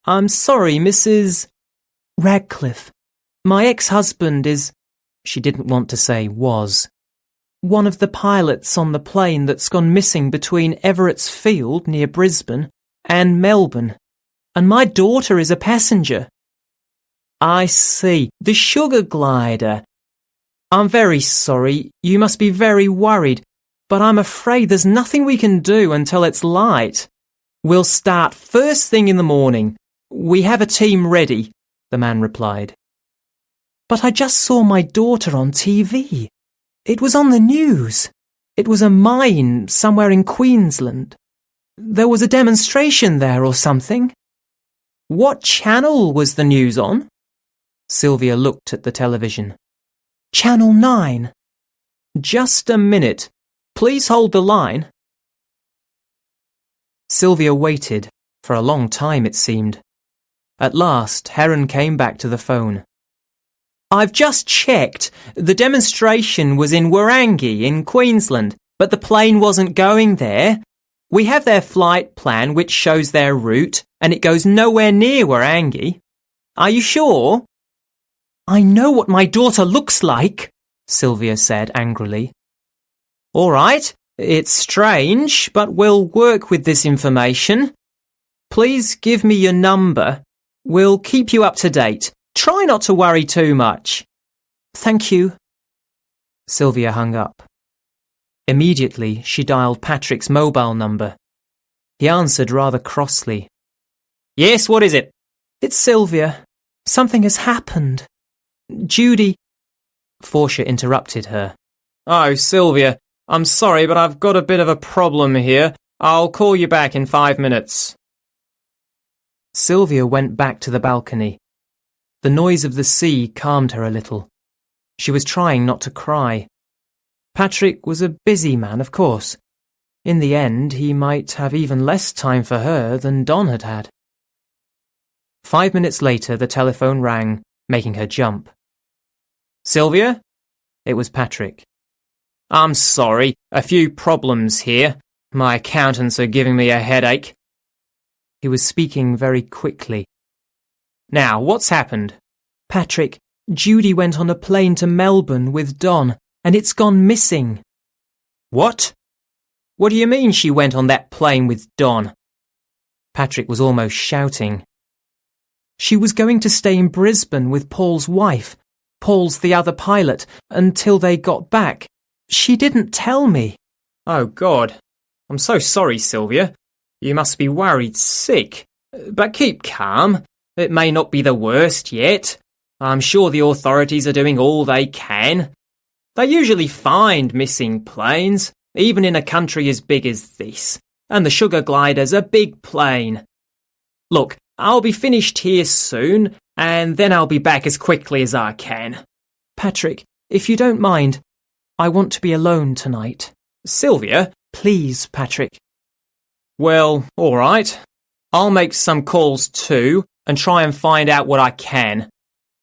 I'm sorry, Mrs. Radcliffe. My ex-husband is," she didn't want to say was, "one of the pilots on the plane that's gone missing between Everett's Field near Brisbane and Melbourne, and my daughter is a passenger." "I see, the sugar glider. I'm very sorry, you must be very worried, but I'm afraid there's nothing we can do until it's light. We'll start first thing in the morning. We have a team ready," the man replied. "But I just saw my daughter on TV. It was on the news. It was a mine somewhere in Queensland. There was a demonstration there or something." "What channel was the news on?" Sylvia looked at the television. "Channel 9. "Just a minute. Please hold the line." Sylvia waited, for a long time it seemed. At last, Heron came back to the phone. "I've just checked. The demonstration was in Warrangi in Queensland, but the plane wasn't going there. We have their flight plan which shows their route, and it goes nowhere near Warrangi. Are you sure?" "I know what my daughter looks like," Sylvia said angrily. "All right, it's strange, but we'll work with this information. Please give me your number. We'll keep you up to date. Try not to worry too much." "Thank you." Sylvia hung up. Immediately, she dialed Patrick's mobile number. He answered rather crossly. "Yes, what is it?" "It's Sylvia. Something has happened. Judy—" Forsha interrupted her. "Oh, Sylvia, I'm sorry, but I've got a bit of a problem here. I'll call you back in 5 minutes." Sylvia went back to the balcony. The noise of the sea calmed her a little. She was trying not to cry. Patrick was a busy man, of course. In the end, he might have even less time for her than Don had had. 5 minutes later, the telephone rang, making her jump. "Sylvia?" It was Patrick. "I'm sorry, a few problems here. My accountants are giving me a headache." He was speaking very quickly. "Now, what's happened?" "Patrick, Judy went on a plane to Melbourne with Don, and it's gone missing." "What?" What do you mean she went on that plane with Don? Patrick was almost shouting. She was going to stay in Brisbane with Paul's wife. Paul's the other pilot, until they got back. She didn't tell me. Oh, God. I'm so sorry, Sylvia. You must be worried sick. But keep calm. It may not be the worst yet. I'm sure the authorities are doing all they can. They usually find missing planes, even in a country as big as this. And the Sugar Glider's a big plane. Look, I'll be finished here soon, and then I'll be back as quickly as I can. Patrick, if you don't mind, I want to be alone tonight. Sylvia? Please, Patrick. Well, all right. I'll make some calls too, and try and find out what I can.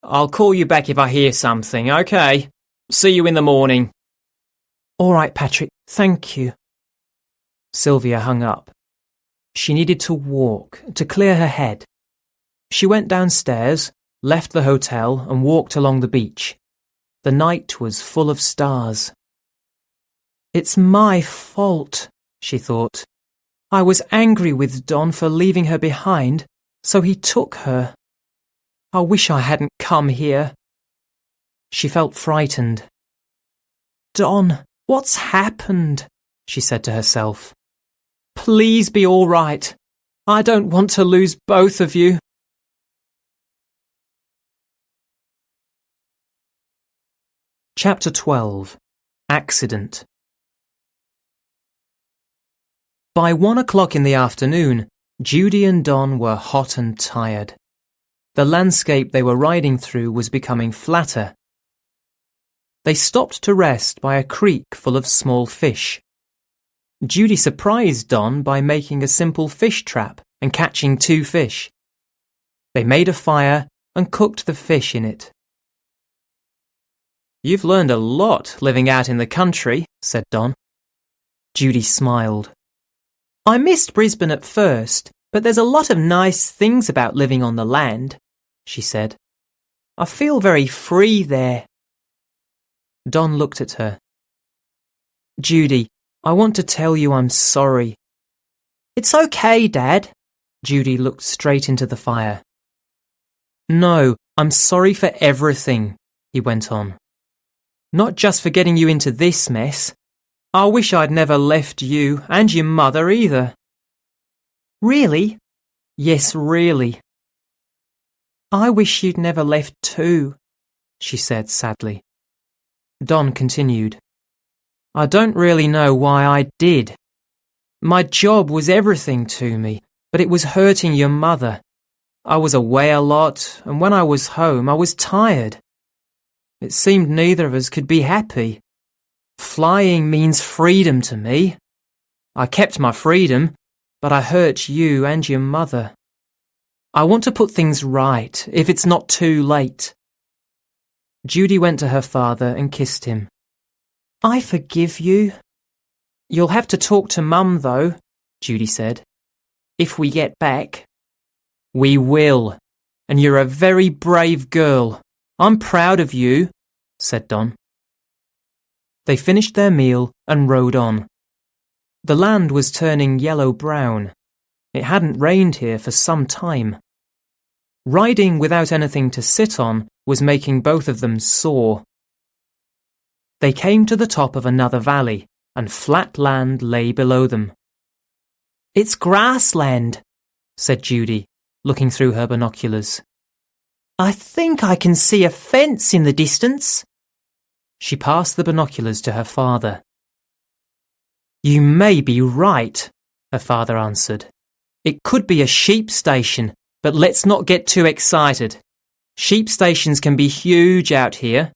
I'll call you back if I hear something, okay? See you in the morning. All right, Patrick, thank you. Sylvia hung up. She needed to walk, to clear her head. She went downstairs, left the hotel, and walked along the beach. The night was full of stars. It's my fault, she thought. I was angry with Don for leaving her behind, so he took her. I wish I hadn't come here. She felt frightened. Don, what's happened? She said to herself. Please be all right. I don't want to lose both of you. Chapter 12. Accident. By 1 o'clock in the afternoon, Judy and Don were hot and tired. The landscape they were riding through was becoming flatter. They stopped to rest by a creek full of small fish. Judy surprised Don by making a simple fish trap and catching 2 fish. They made a fire and cooked the fish in it. You've learned a lot living out in the country, said Don. Judy smiled. I missed Brisbane at first, but there's a lot of nice things about living on the land, she said. I feel very free there. Don looked at her. Judy, I want to tell you I'm sorry. It's okay, Dad. Judy looked straight into the fire. No, I'm sorry for everything, he went on. Not just for getting you into this mess. I wish I'd never left you and your mother either. Really? Yes, really. I wish you'd never left too, she said sadly. Don continued. I don't really know why I did. My job was everything to me, but it was hurting your mother. I was away a lot, and when I was home, I was tired. It seemed neither of us could be happy. Flying means freedom to me. I kept my freedom, but I hurt you and your mother. I want to put things right, if it's not too late. Judy went to her father and kissed him. I forgive you. You'll have to talk to Mum, though, Judy said. If we get back. We will. And you're a very brave girl. I'm proud of you, said Don. They finished their meal and rode on. The land was turning yellow-brown. It hadn't rained here for some time. Riding without anything to sit on was making both of them sore. They came to the top of another valley, and flat land lay below them. It's grassland, said Judy, looking through her binoculars. I think I can see a fence in the distance. She passed the binoculars to her father. You may be right, her father answered. It could be a sheep station, but let's not get too excited. Sheep stations can be huge out here.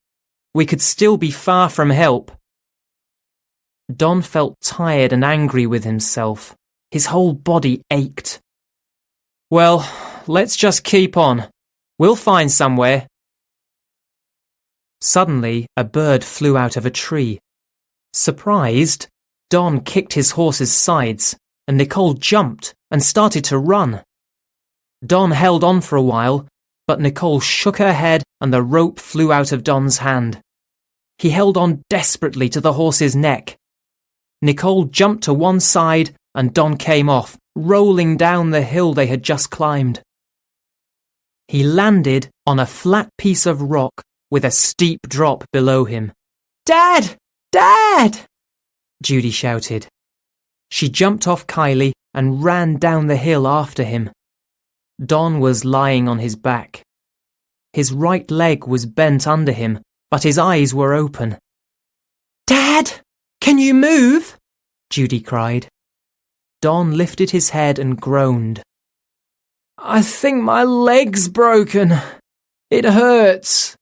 We could still be far from help. Don felt tired and angry with himself. His whole body ached. Well, let's just keep on. We'll find somewhere. Suddenly, a bird flew out of a tree. Surprised, Don kicked his horse's sides, and Nicole jumped and started to run. Don held on for a while, but Nicole shook her head and the rope flew out of Don's hand. He held on desperately to the horse's neck. Nicole jumped to one side and Don came off, rolling down the hill they had just climbed. He landed on a flat piece of rock with a steep drop below him. "Dad! Dad!" Judy shouted. She jumped off Kylie and ran down the hill after him. Don was lying on his back. His right leg was bent under him, but his eyes were open. "Dad, can you move?" Judy cried. Don lifted his head and groaned. "I think my leg's broken. It hurts."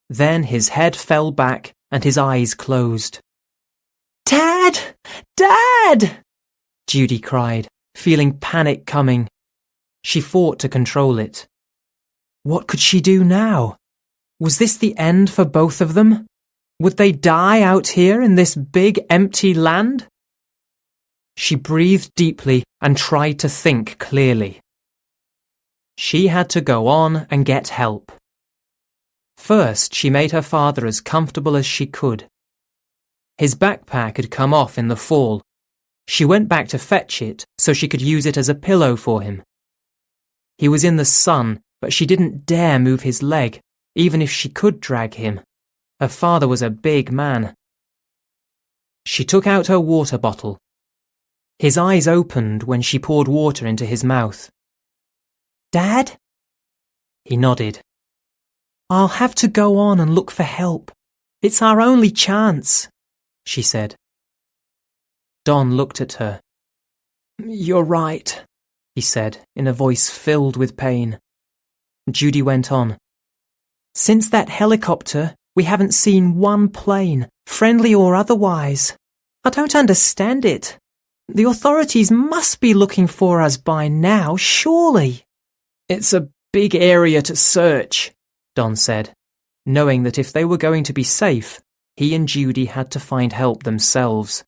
Then his head fell back and his eyes closed. "Dad! Dad!" Judy cried, feeling panic coming. She fought to control it. What could she do now? Was this the end for both of them? Would they die out here in this big empty land? She breathed deeply and tried to think clearly. She had to go on and get help. First, she made her father as comfortable as she could. His backpack had come off in the fall. She went back to fetch it so she could use it as a pillow for him. He was in the sun, but she didn't dare move his leg, even if she could drag him. Her father was a big man. She took out her water bottle. His eyes opened when she poured water into his mouth. "Dad?" He nodded. "I'll have to go on and look for help. It's our only chance," she said. Don looked at her. "You're right," he said in a voice filled with pain. Judy went on. "Since that helicopter, we haven't seen one plane, friendly or otherwise. I don't understand it. The authorities must be looking for us by now, surely." "It's a big area to search," Don said, knowing that if they were going to be safe, he and Judy had to find help themselves.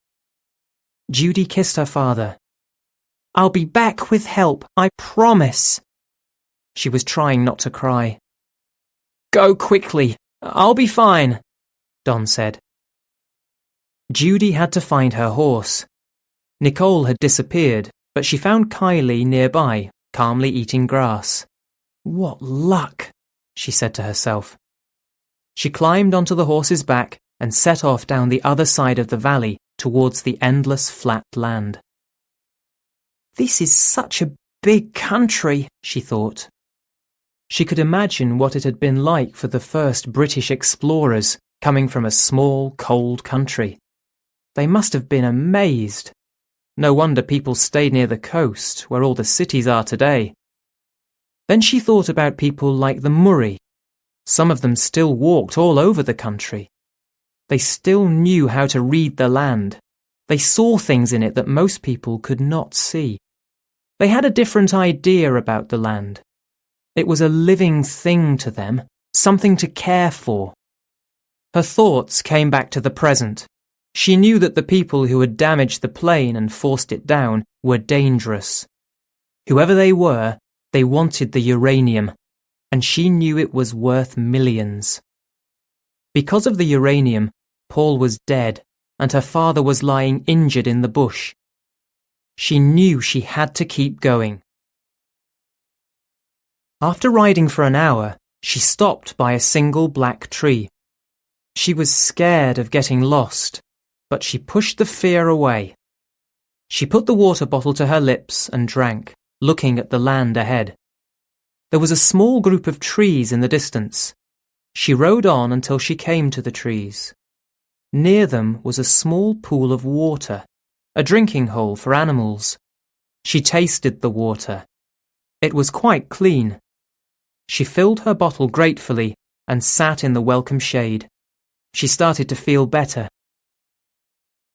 Judy kissed her father. "I'll be back with help, I promise." She was trying not to cry. "Go quickly, I'll be fine," Don said. Judy had to find her horse. Nicole had disappeared, but she found Kylie nearby, calmly eating grass. "What luck," she said to herself. She climbed onto the horse's back and set off down the other side of the valley towards the endless flat land. "This is such a big country," she thought. She could imagine what it had been like for the first British explorers coming from a small, cold country. They must have been amazed. No wonder people stayed near the coast, where all the cities are today. Then she thought about people like the Murray. Some of them still walked all over the country. They still knew how to read the land. They saw things in it that most people could not see. They had a different idea about the land. It was a living thing to them, something to care for. Her thoughts came back to the present. She knew that the people who had damaged the plane and forced it down were dangerous. Whoever they were, they wanted the uranium, and she knew it was worth millions. Because of the uranium, Paul was dead, and her father was lying injured in the bush. She knew she had to keep going. After riding for an hour, she stopped by a single black tree. She was scared of getting lost, but she pushed the fear away. She put the water bottle to her lips and drank, looking at the land ahead. There was a small group of trees in the distance. She rode on until she came to the trees. Near them was a small pool of water, a drinking hole for animals. She tasted the water. It was quite clean. She filled her bottle gratefully and sat in the welcome shade. She started to feel better.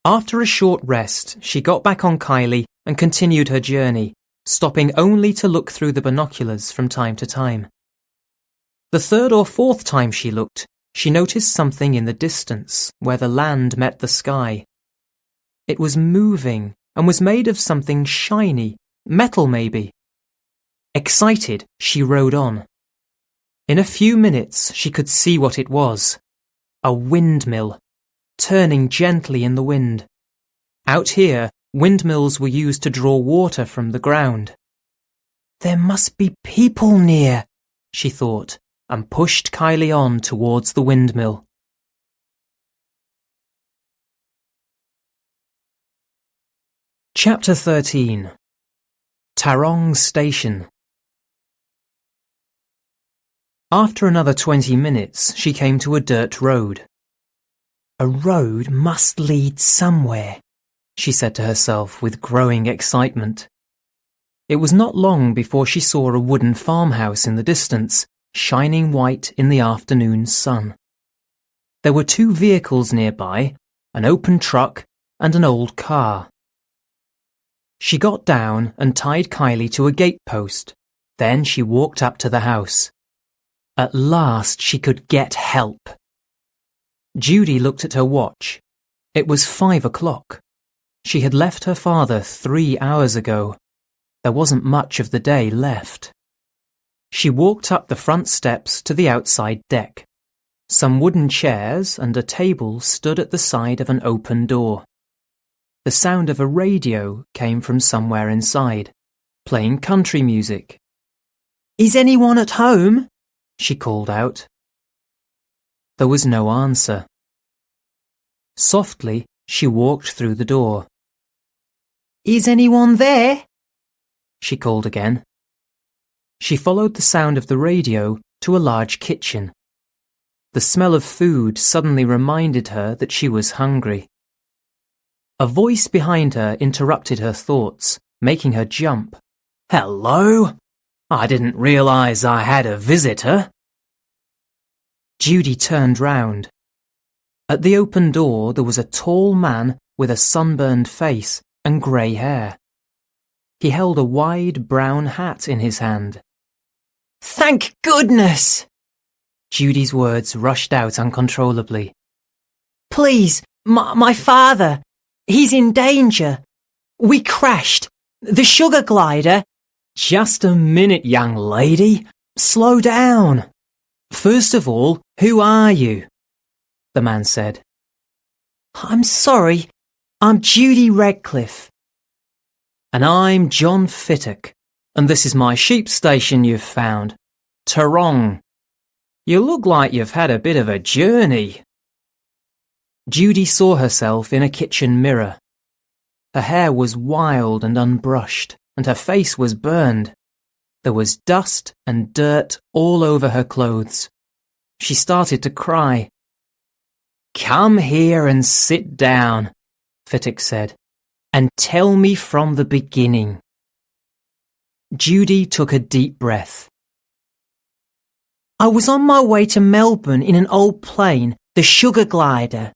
After a short rest, she got back on Kylie and continued her journey, stopping only to look through the binoculars from time to time. The third or fourth time she looked, she noticed something in the distance where the land met the sky. It was moving and was made of something shiny, metal maybe. Excited, she rode on. In a few minutes, she could see what it was. A windmill, turning gently in the wind. Out here, windmills were used to draw water from the ground. There must be people near, she thought, and pushed Kylie on towards the windmill. Chapter 13. Tarong Station. After another 20 minutes, she came to a dirt road. A road must lead somewhere, she said to herself with growing excitement. It was not long before she saw a wooden farmhouse in the distance, shining white in the afternoon sun. There were 2 vehicles nearby, an open truck and an old car. She got down and tied Kylie to a gatepost. Then she walked up to the house. At last she could get help. Judy looked at her watch. It was 5 o'clock. She had left her father 3 hours ago. There wasn't much of the day left. She walked up the front steps to the outside deck. Some wooden chairs and a table stood at the side of an open door. The sound of a radio came from somewhere inside, playing country music. "Is anyone at home?" she called out. There was no answer. Softly, she walked through the door. "Is anyone there?" she called again. She followed the sound of the radio to a large kitchen. The smell of food suddenly reminded her that she was hungry. A voice behind her interrupted her thoughts, making her jump. "Hello? I didn't realize I had a visitor." Judy turned round. At the open door there was a tall man with a sunburned face and grey hair. He held a wide brown hat in his hand. "Thank goodness!" Judy's words rushed out uncontrollably. "Please, my father, he's in danger. We crashed. The sugar glider—" "Just a minute, young lady. Slow down. First of all, who are you?" the man said. "I'm sorry. I'm Judy Radcliffe." "And I'm John Fittock, and this is my sheep station you've found, Tarong. You look like you've had a bit of a journey." Judy saw herself in a kitchen mirror. Her hair was wild and unbrushed, and her face was burned. There was dust and dirt all over her clothes. She started to cry. "Come here and sit down," Fittock said, "and tell me from the beginning." Judy took a deep breath. "I was on my way to Melbourne in an old plane, the sugar glider.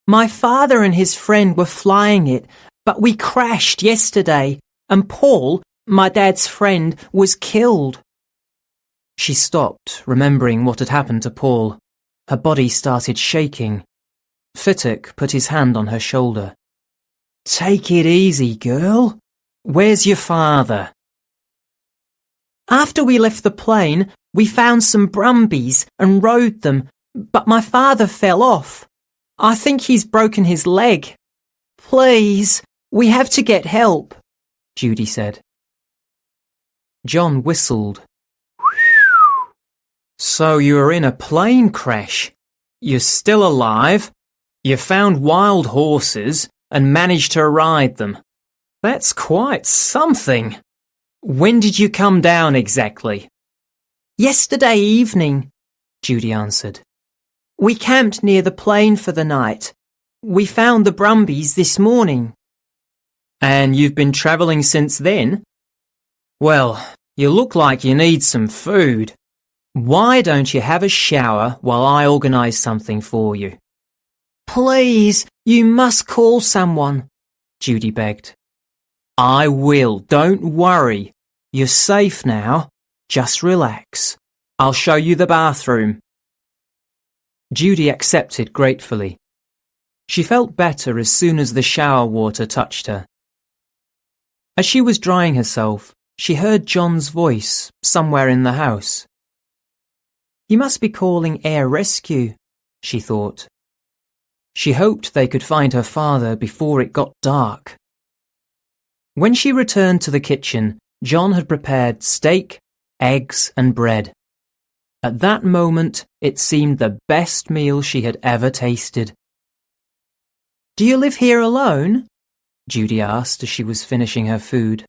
My father and his friend were flying it, but we crashed yesterday, and Paul, my dad's friend, was killed." She stopped, remembering what had happened to Paul. Her body started shaking. Fittock put his hand on her shoulder. "Take it easy, girl. Where's your father?" "After we left the plane, we found some brumbies and rode them, but my father fell off. I think he's broken his leg. Please, we have to get help," Judy said. John whistled. "So you were in a plane crash. You're still alive. You found wild horses and managed to ride them. That's quite something. When did you come down exactly?" "Yesterday evening," Judy answered. "We camped near the plane for the night. We found the brumbies this morning." "And you've been travelling since then? Well, you look like you need some food. Why don't you have a shower while I organise something for you?" "Please, you must call someone," Judy begged. "I will, don't worry. You're safe now. Just relax. I'll show you the bathroom." Judy accepted gratefully. She felt better as soon as the shower water touched her. As she was drying herself, she heard John's voice somewhere in the house. He must be calling air rescue, she thought. She hoped they could find her father before it got dark. When she returned to the kitchen, John had prepared steak, eggs, and bread. At that moment, it seemed the best meal she had ever tasted. "Do you live here alone?" Judy asked as she was finishing her food.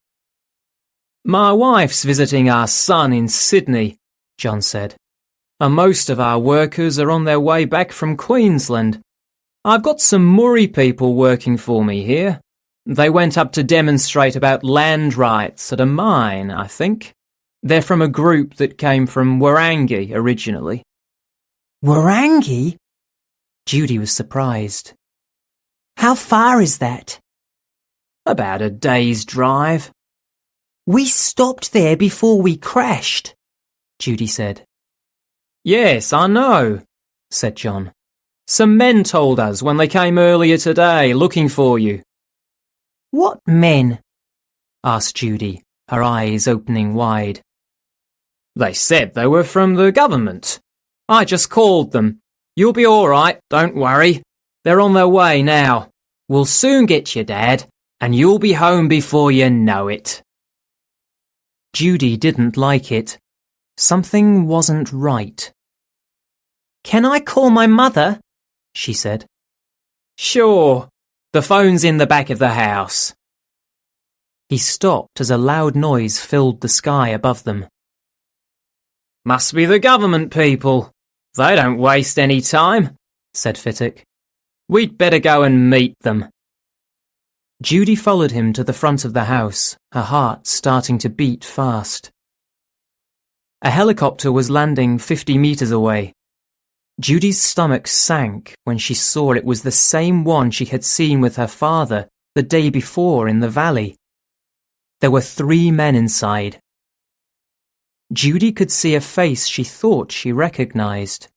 My wife's visiting our son in Sydney, John said, and most of our workers are on their way back from Queensland. I've got some Murray people working for me here. They went up to demonstrate about land rights at a mine, I think. They're from a group that came from Warangah originally. Warangah? Judy was surprised. How far is that? About a day's drive. We stopped there before we crashed, Judy said. Yes, I know, said John. Some men told us when they came earlier today looking for you. What men? Asked Judy, her eyes opening wide. They said they were from the government. I just called them. You'll be all right, don't worry. They're on their way now. We'll soon get you, Dad, and you'll be home before you know it. Judy didn't like it. Something wasn't right. Can I call my mother? She said. Sure. The phone's in the back of the house. He stopped as a loud noise filled the sky above them. Must be the government people. They don't waste any time, said Fittock. We'd better go and meet them. Judy followed him to the front of the house, her heart starting to beat fast. A helicopter was landing 50 meters away. Judy's stomach sank when she saw it was the same one she had seen with her father the day before in the valley. There were 3 men inside. Judy could see a face she thought she recognized.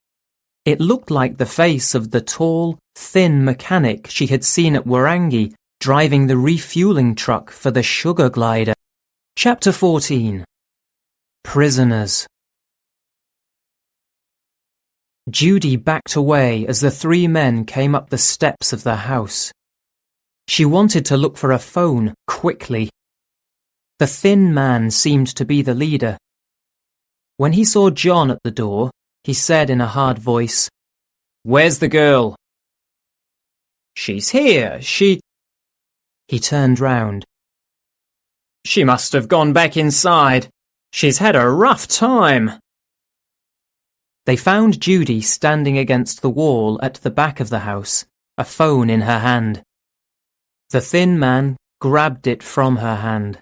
It looked like the face of the tall, thin mechanic she had seen at Warangah driving the refueling truck for the sugar glider. Chapter 14. Prisoners. Judy backed away as the 3 men came up the steps of the house. She wanted to look for a phone quickly. The thin man seemed to be the leader. When he saw John at the door, he said in a hard voice, "Where's the girl?" "She's here, He turned round. "She must have gone back inside. She's had a rough time." They found Judy standing against the wall at the back of the house, a phone in her hand. The thin man grabbed it from her hand.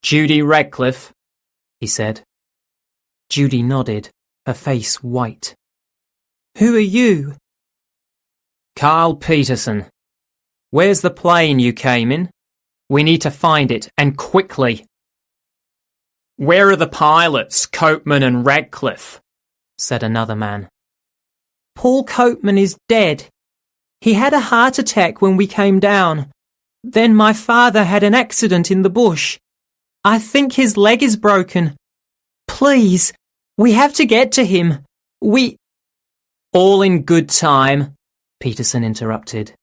"Judy Radcliffe," he said. Judy nodded, her face white. "Who are you?" "Carl Peterson. Where's the plane you came in? We need to find it, and quickly." "Where are the pilots, Copeman and Radcliffe?" said another man. "Paul Copeman is dead. He had a heart attack when we came down. Then my father had an accident in the bush. I think his leg is broken. Please, we have to get to him. All in good time," Peterson interrupted.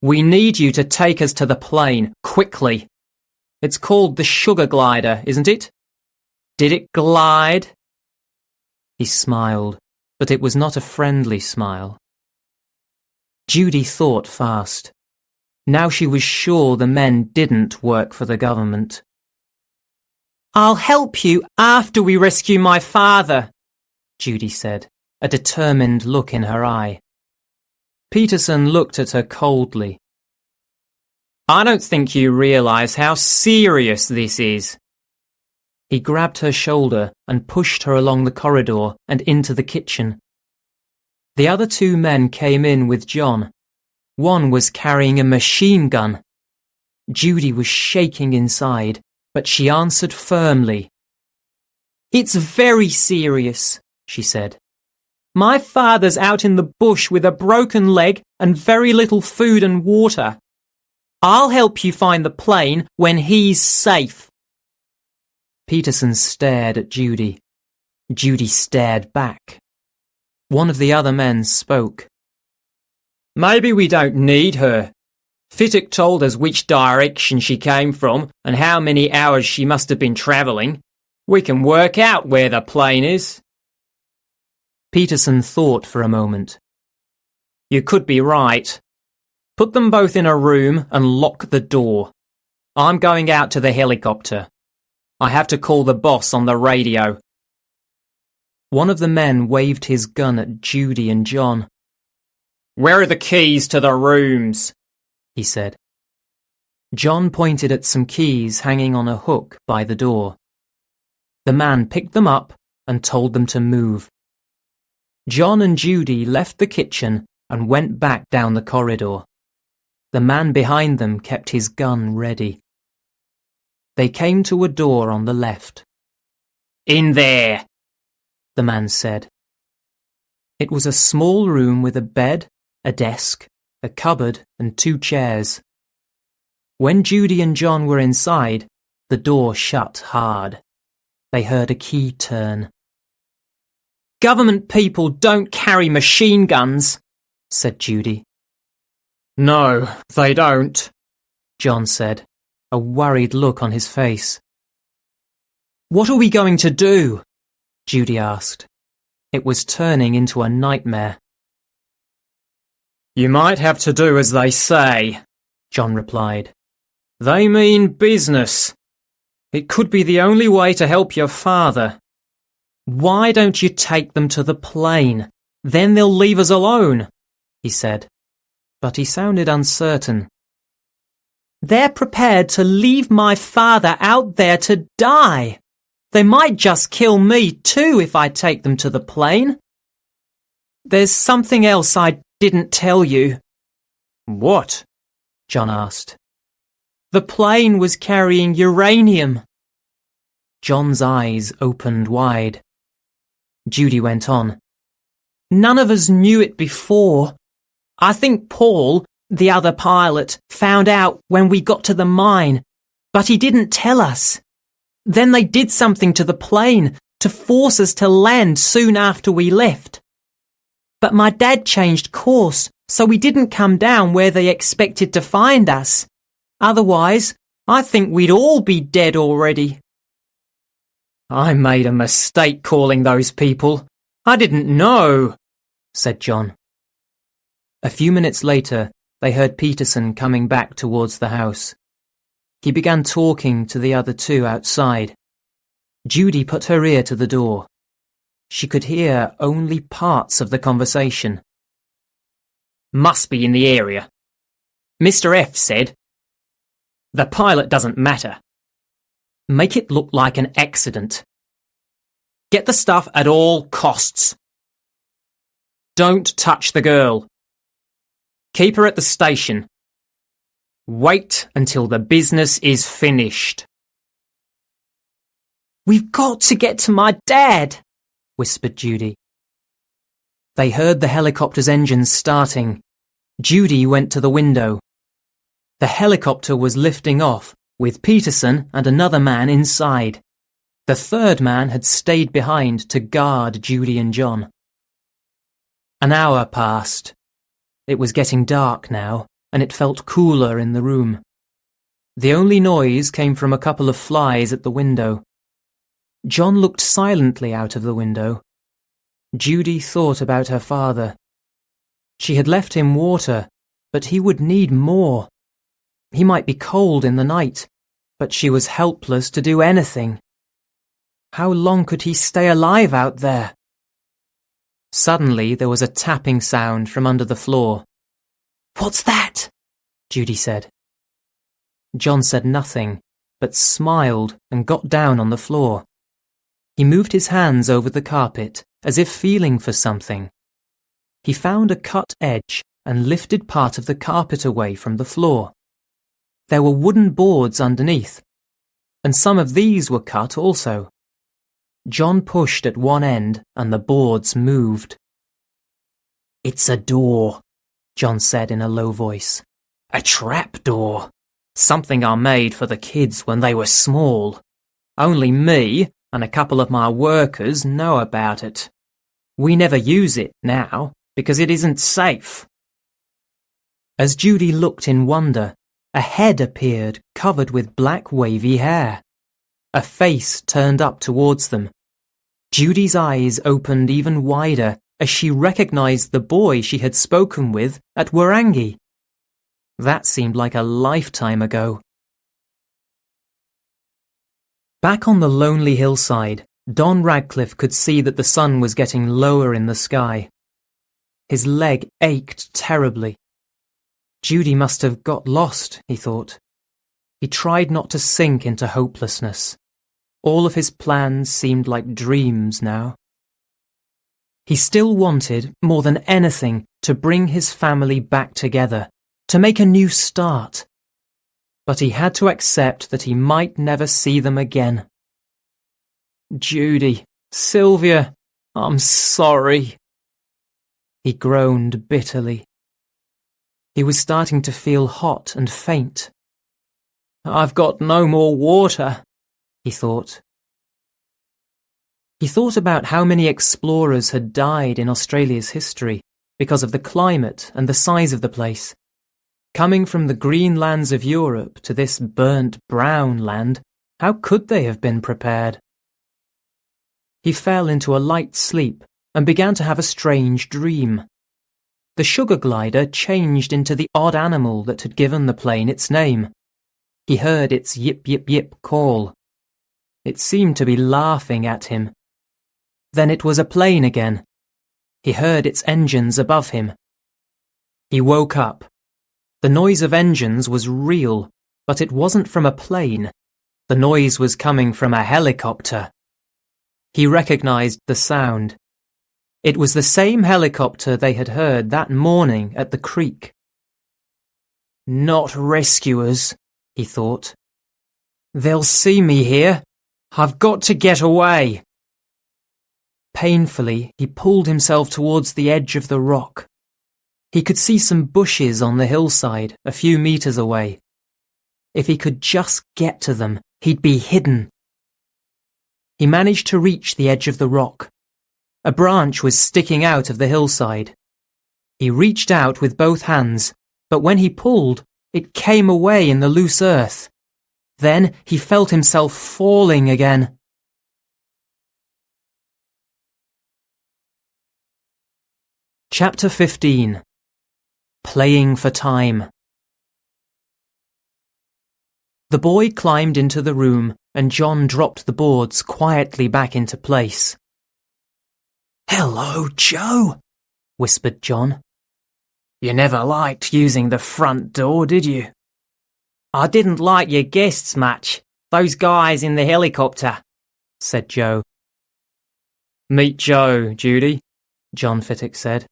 "We need you to take us to the plane, quickly. It's called the sugar glider, isn't it? Did it glide?" He smiled, but it was not a friendly smile. Judy thought fast. Now she was sure the men didn't work for the government. "I'll help you after we rescue my father," Judy said, a determined look in her eye. Peterson looked at her coldly. "I don't think you realize how serious this is." He grabbed her shoulder and pushed her along the corridor and into the kitchen. The other 2 men came in with John. One was carrying a machine gun. Judy was shaking inside, but she answered firmly. "It's very serious," she said. "My father's out in the bush with a broken leg and very little food and water. I'll help you find the plane when he's safe." Peterson stared at Judy. Judy stared back. One of the other men spoke, Maybe we don't need her. Fittock told us which direction she came from and how many hours she must have been travelling. We can work out where the plane is. Peterson thought for a moment. You could be right. Put them both in a room and lock the door. I'm going out to the helicopter. I have to call the boss on the radio. One of the men waved his gun at Judy and John. Where are the keys to the rooms? He said. John pointed at some keys hanging on a hook by the door. The man picked them up and told them to move. John and Judy left the kitchen and went back down the corridor. The man behind them kept his gun ready. They came to a door on the left. In there, the man said. It was a small room with a bed, a desk, a cupboard and 2 chairs. When Judy and John were inside, the door shut hard. They heard a key turn. Government people don't carry machine guns, said Judy. No, they don't, John said, a worried look on his face. What are we going to do? Judy asked. It was turning into a nightmare. You might have to do as they say, John replied. They mean business. It could be the only way to help your father. Why don't you take them to the plane? Then they'll leave us alone, he said. But he sounded uncertain. They're prepared to leave my father out there to die. They might just kill me too if I take them to the plane. There's something else I didn't tell you. What? John asked. The plane was carrying uranium. John's eyes opened wide. Judy went on. None of us knew it before. I think Paul, the other pilot, found out when we got to the mine, but he didn't tell us. Then they did something to the plane to force us to land soon after we left. But my dad changed course, so we didn't come down where they expected to find us. Otherwise, I think we'd all be dead already. I made a mistake calling those people. I didn't know, said John. A few minutes later, they heard Peterson coming back towards the house. He began talking to the other 2 outside. Judy put her ear to the door. She could hear only parts of the conversation. Must be in the area. Mr. F said, the pilot doesn't matter. Make it look like an accident. Get the stuff at all costs. Don't touch the girl. Keep her at the station. Wait until the business is finished. We've got to get to my dad, whispered Judy. They heard the helicopter's engines starting. Judy went to the window. The helicopter was lifting off, with Peterson and another man inside. The third man had stayed behind to guard Judy and John. An hour passed. It was getting dark now, and it felt cooler in the room. The only noise came from a couple of flies at the window. John looked silently out of the window. Judy thought about her father. She had left him water, but he would need more. He might be cold in the night, but she was helpless to do anything. How long could he stay alive out there? Suddenly there was a tapping sound from under the floor. What's that? Judy said. John said nothing, but smiled and got down on the floor. He moved his hands over the carpet, as if feeling for something. He found a cut edge and lifted part of the carpet away from the floor. There were wooden boards underneath, and some of these were cut also. John pushed at one end and the boards moved. It's a door, John said in a low voice. A trap door. Something I made for the kids when they were small. Only me and a couple of my workers know about it. We never use it now because it isn't safe. As Judy looked in wonder, a head appeared covered with black wavy hair. A face turned up towards them. Judy's eyes opened even wider as she recognized the boy she had spoken with at Warangi. That seemed like a lifetime ago. Back on the lonely hillside, Don Radcliffe could see that the sun was getting lower in the sky. His leg ached terribly. Judy must have got lost, he thought. He tried not to sink into hopelessness. All of his plans seemed like dreams now. He still wanted, more than anything, to bring his family back together, to make a new start. But he had to accept that he might never see them again. Judy, Sylvia, I'm sorry. He groaned bitterly. He was starting to feel hot and faint. I've got no more water, he thought. He thought about how many explorers had died in Australia's history because of the climate and the size of the place. Coming from the green lands of Europe to this burnt brown land, how could they have been prepared? He fell into a light sleep and began to have a strange dream. The sugar glider changed into the odd animal that had given the plane its name. He heard its yip yip yip call. It seemed to be laughing at him. Then it was a plane again. He heard its engines above him. He woke up. The noise of engines was real, but it wasn't from a plane. The noise was coming from a helicopter. He recognized the sound. It was the same helicopter they had heard that morning at the creek. Not rescuers, he thought. They'll see me here. I've got to get away. Painfully, he pulled himself towards the edge of the rock. He could see some bushes on the hillside, a few meters away. If he could just get to them, he'd be hidden. He managed to reach the edge of the rock. A branch was sticking out of the hillside. He reached out with both hands, but when he pulled, it came away in the loose earth. Then he felt himself falling again. Chapter 15. Playing for Time. The boy climbed into the room and John dropped the boards quietly back into place. Hello, Joe, whispered John. You never liked using the front door, did you? I didn't like your guests much, those guys in the helicopter, said Joe. Meet Joe, Judy, John Fittick said.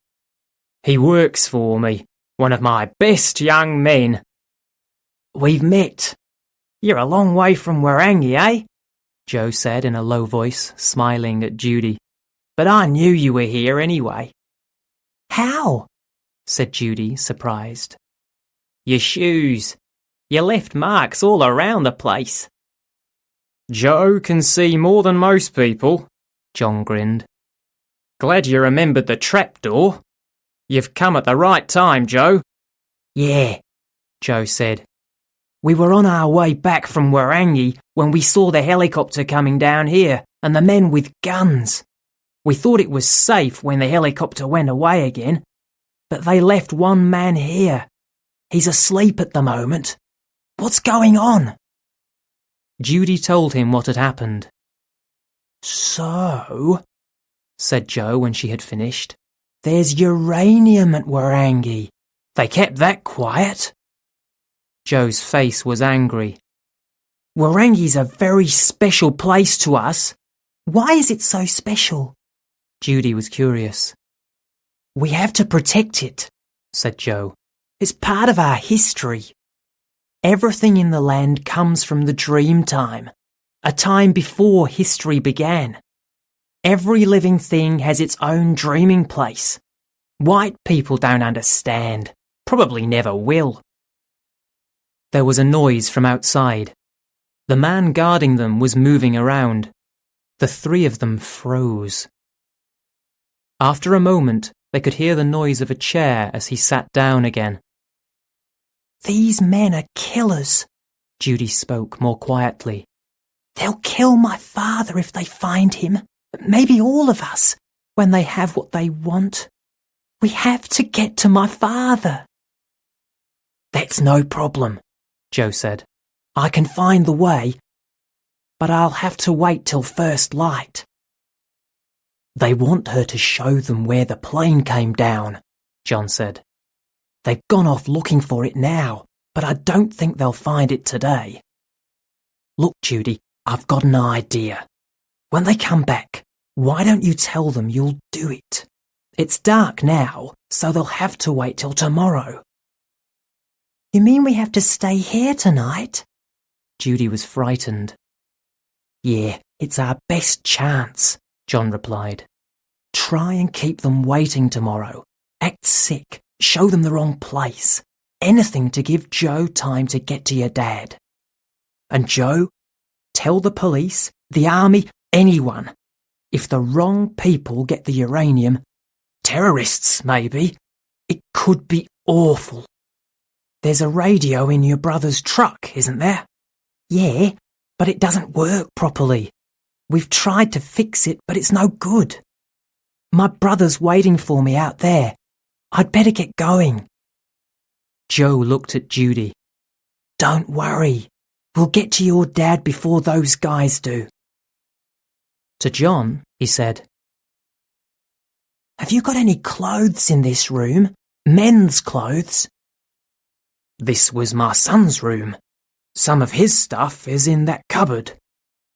He works for me, one of my best young men. We've met. You're a long way from Warangi, eh? Joe said in a low voice, smiling at Judy. But I knew you were here anyway. How? Said Judy, surprised. Your shoes. You left marks all around the place. Joe can see more than most people, John grinned. Glad you remembered the trapdoor. You've come at the right time, Joe. Yeah, Joe said. We were on our way back from Warangi when we saw the helicopter coming down here and the men with guns. We thought it was safe when the helicopter went away again, but they left one man here. He's asleep at the moment. What's going on? Judy told him what had happened. So, said Joe when she had finished, there's uranium at Warangi. They kept that quiet. Joe's face was angry. Warangi's a very special place to us. Why is it so special? Judy was curious. We have to protect it, said Joe. It's part of our history. Everything in the land comes from the dream time, a time before history began. Every living thing has its own dreaming place. White people don't understand, probably never will. There was a noise from outside. The man guarding them was moving around. The three of them froze. After a moment, they could hear the noise of a chair as he sat down again. These men are killers. Judy spoke more quietly. They'll kill my father if they find him. Maybe all of us, when they have what they want. We have to get to my father. That's no problem, Joe said. I can find the way, but I'll have to wait till first light. They want her to show them where the plane came down, John said. They've gone off looking for it now, but I don't think they'll find it today. Look, Judy, I've got an idea. When they come back, why don't you tell them you'll do it? It's dark now, so they'll have to wait till tomorrow. You mean we have to stay here tonight? Judy was frightened. Yeah, it's our best chance, John replied. Try and keep them waiting tomorrow. Act sick. Show them the wrong place. Anything to give Joe time to get to your dad. And Joe, tell the police, the army, anyone. If the wrong people get the uranium, terrorists maybe, it could be awful. There's a radio in your brother's truck, isn't there? Yeah, but it doesn't work properly. We've tried to fix it, but it's no good. My brother's waiting for me out there. I'd better get going. Joe looked at Judy. Don't worry. We'll get to your dad before those guys do. To John, he said, Have you got any clothes in this room? Men's clothes? This was my son's room. Some of his stuff is in that cupboard.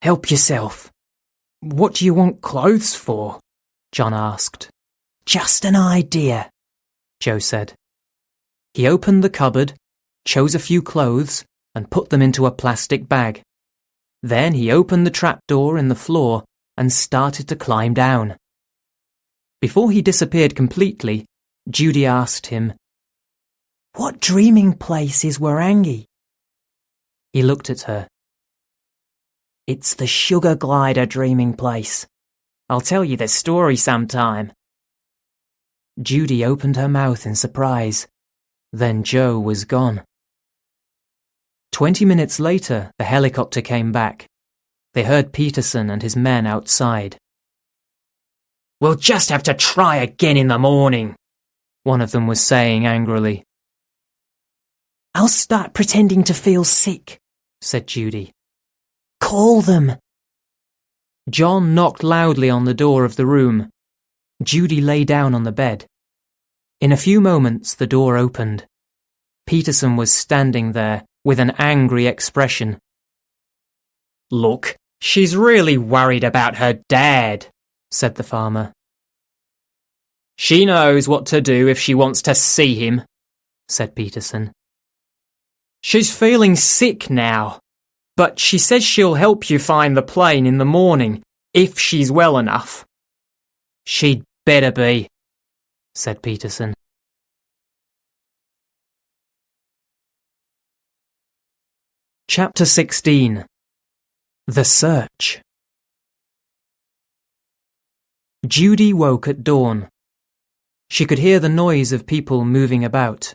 Help yourself. What do you want clothes for? John asked. Just an idea, Joe said. He opened the cupboard, chose a few clothes, and put them into a plastic bag. Then he opened the trapdoor in the floor and started to climb down. Before he disappeared completely, Judy asked him, What dreaming place is Warangi? He looked at her. It's the Sugar Glider dreaming place. I'll tell you the story sometime. Judy opened her mouth in surprise. Then Joe was gone. 20 minutes later, the helicopter came back. They heard Peterson and his men outside. We'll just have to try again in the morning, one of them was saying angrily. I'll start pretending to feel sick, said Judy. Call them. John knocked loudly on the door of the room. Judy lay down on the bed. In a few moments, the door opened. Peterson was standing there with an angry expression. Look, she's really worried about her dad, said the farmer. She knows what to do if she wants to see him, said Peterson. She's feeling sick now, but she says she'll help you find the plane in the morning, if she's well enough. She'd better be, said Peterson. Chapter 16. The Search. Judy woke at dawn. She could hear the noise of people moving about.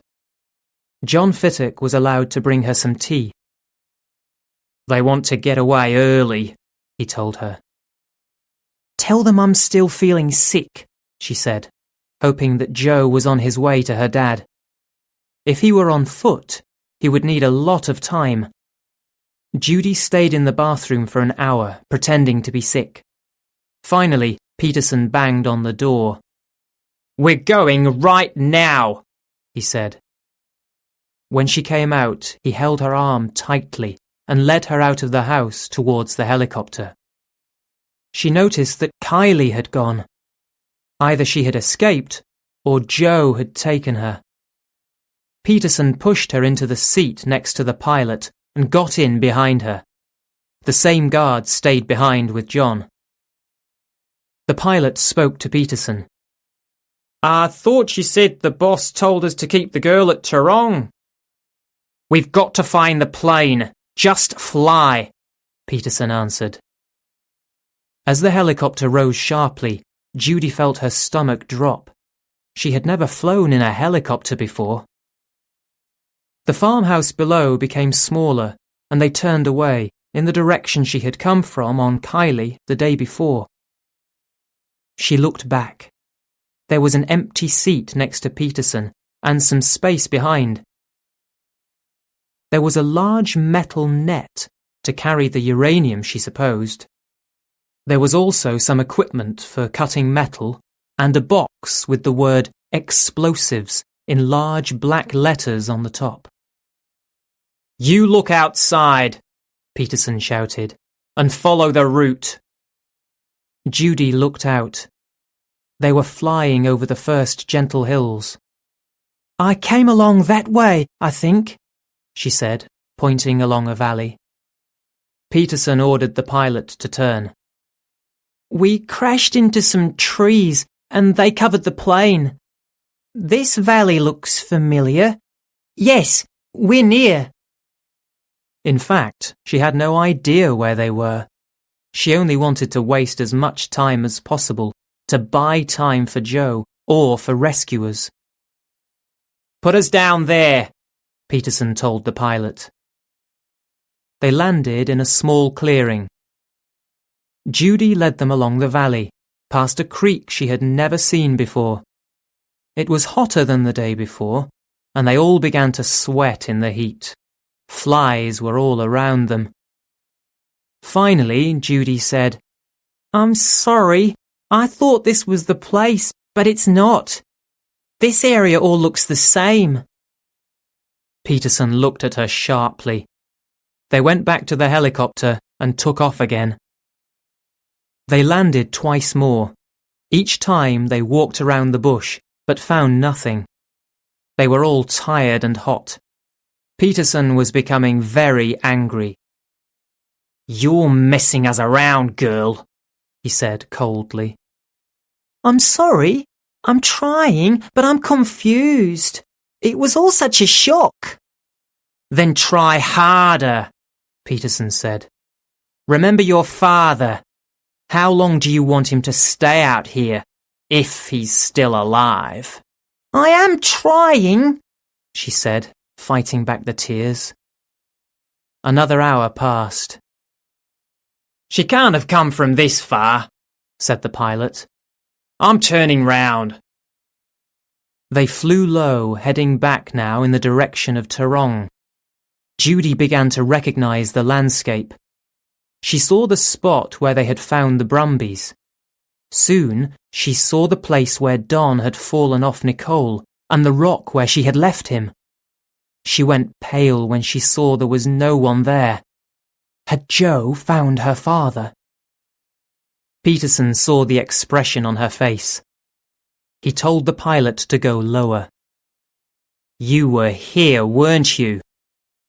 John Fittock was allowed to bring her some tea. They want to get away early, he told her. Tell them I'm still feeling sick, she said, hoping that Joe was on his way to her dad. If he were on foot, he would need a lot of time. Judy stayed in the bathroom for an hour, pretending to be sick. Finally, Peterson banged on the door. We're going right now, he said. When she came out, he held her arm tightly and led her out of the house towards the helicopter. She noticed that Kylie had gone. Either she had escaped, or Joe had taken her. Peterson pushed her into the seat next to the pilot and got in behind her. The same guard stayed behind with John. The pilot spoke to Peterson. I thought you said the boss told us to keep the girl at Tarong. We've got to find the plane. Just fly, Peterson answered. As the helicopter rose sharply, Judy felt her stomach drop. She had never flown in a helicopter before. The farmhouse below became smaller, and they turned away, in the direction she had come from on Kylie the day before. She looked back. There was an empty seat next to Peterson, and some space behind. There was a large metal net to carry the uranium, she supposed. There was also some equipment for cutting metal, and a box with the word explosives in large black letters on the top. "You look outside," Peterson shouted, "and follow the route." Judy looked out. They were flying over the first gentle hills. "I came along that way, I think," she said, pointing along a valley. Peterson ordered the pilot to turn. "We crashed into some trees and they covered the plane. This valley looks familiar. Yes, we're near." In fact, she had no idea where they were. She only wanted to waste as much time as possible, to buy time for Joe or for rescuers. "Put us down there," Peterson told the pilot. They landed in a small clearing. Judy led them along the valley, past a creek she had never seen before. It was hotter than the day before, and they all began to sweat in the heat. Flies were all around them. Finally, Judy said, "I'm sorry. I thought this was the place, but it's not. This area all looks the same." Peterson looked at her sharply. They went back to the helicopter and took off again. They landed twice more. Each time they walked around the bush, but found nothing. They were all tired and hot. Peterson was becoming very angry. "You're messing us around, girl," he said coldly. "I'm sorry. I'm trying, but I'm confused. It was all such a shock." "Then try harder," Peterson said. "Remember your father. How long do you want him to stay out here, if he's still alive?" "I am trying," she said, fighting back the tears. Another hour passed. "She can't have come from this far," said the pilot. "I'm turning round." They flew low, heading back now in the direction of Tarong. Judy began to recognize the landscape. She saw the spot where they had found the Brumbies. Soon she saw the place where Don had fallen off Nicole and the rock where she had left him. She went pale when she saw there was no one there. Had Joe found her father? Peterson saw the expression on her face. He told the pilot to go lower. "You were here, weren't you?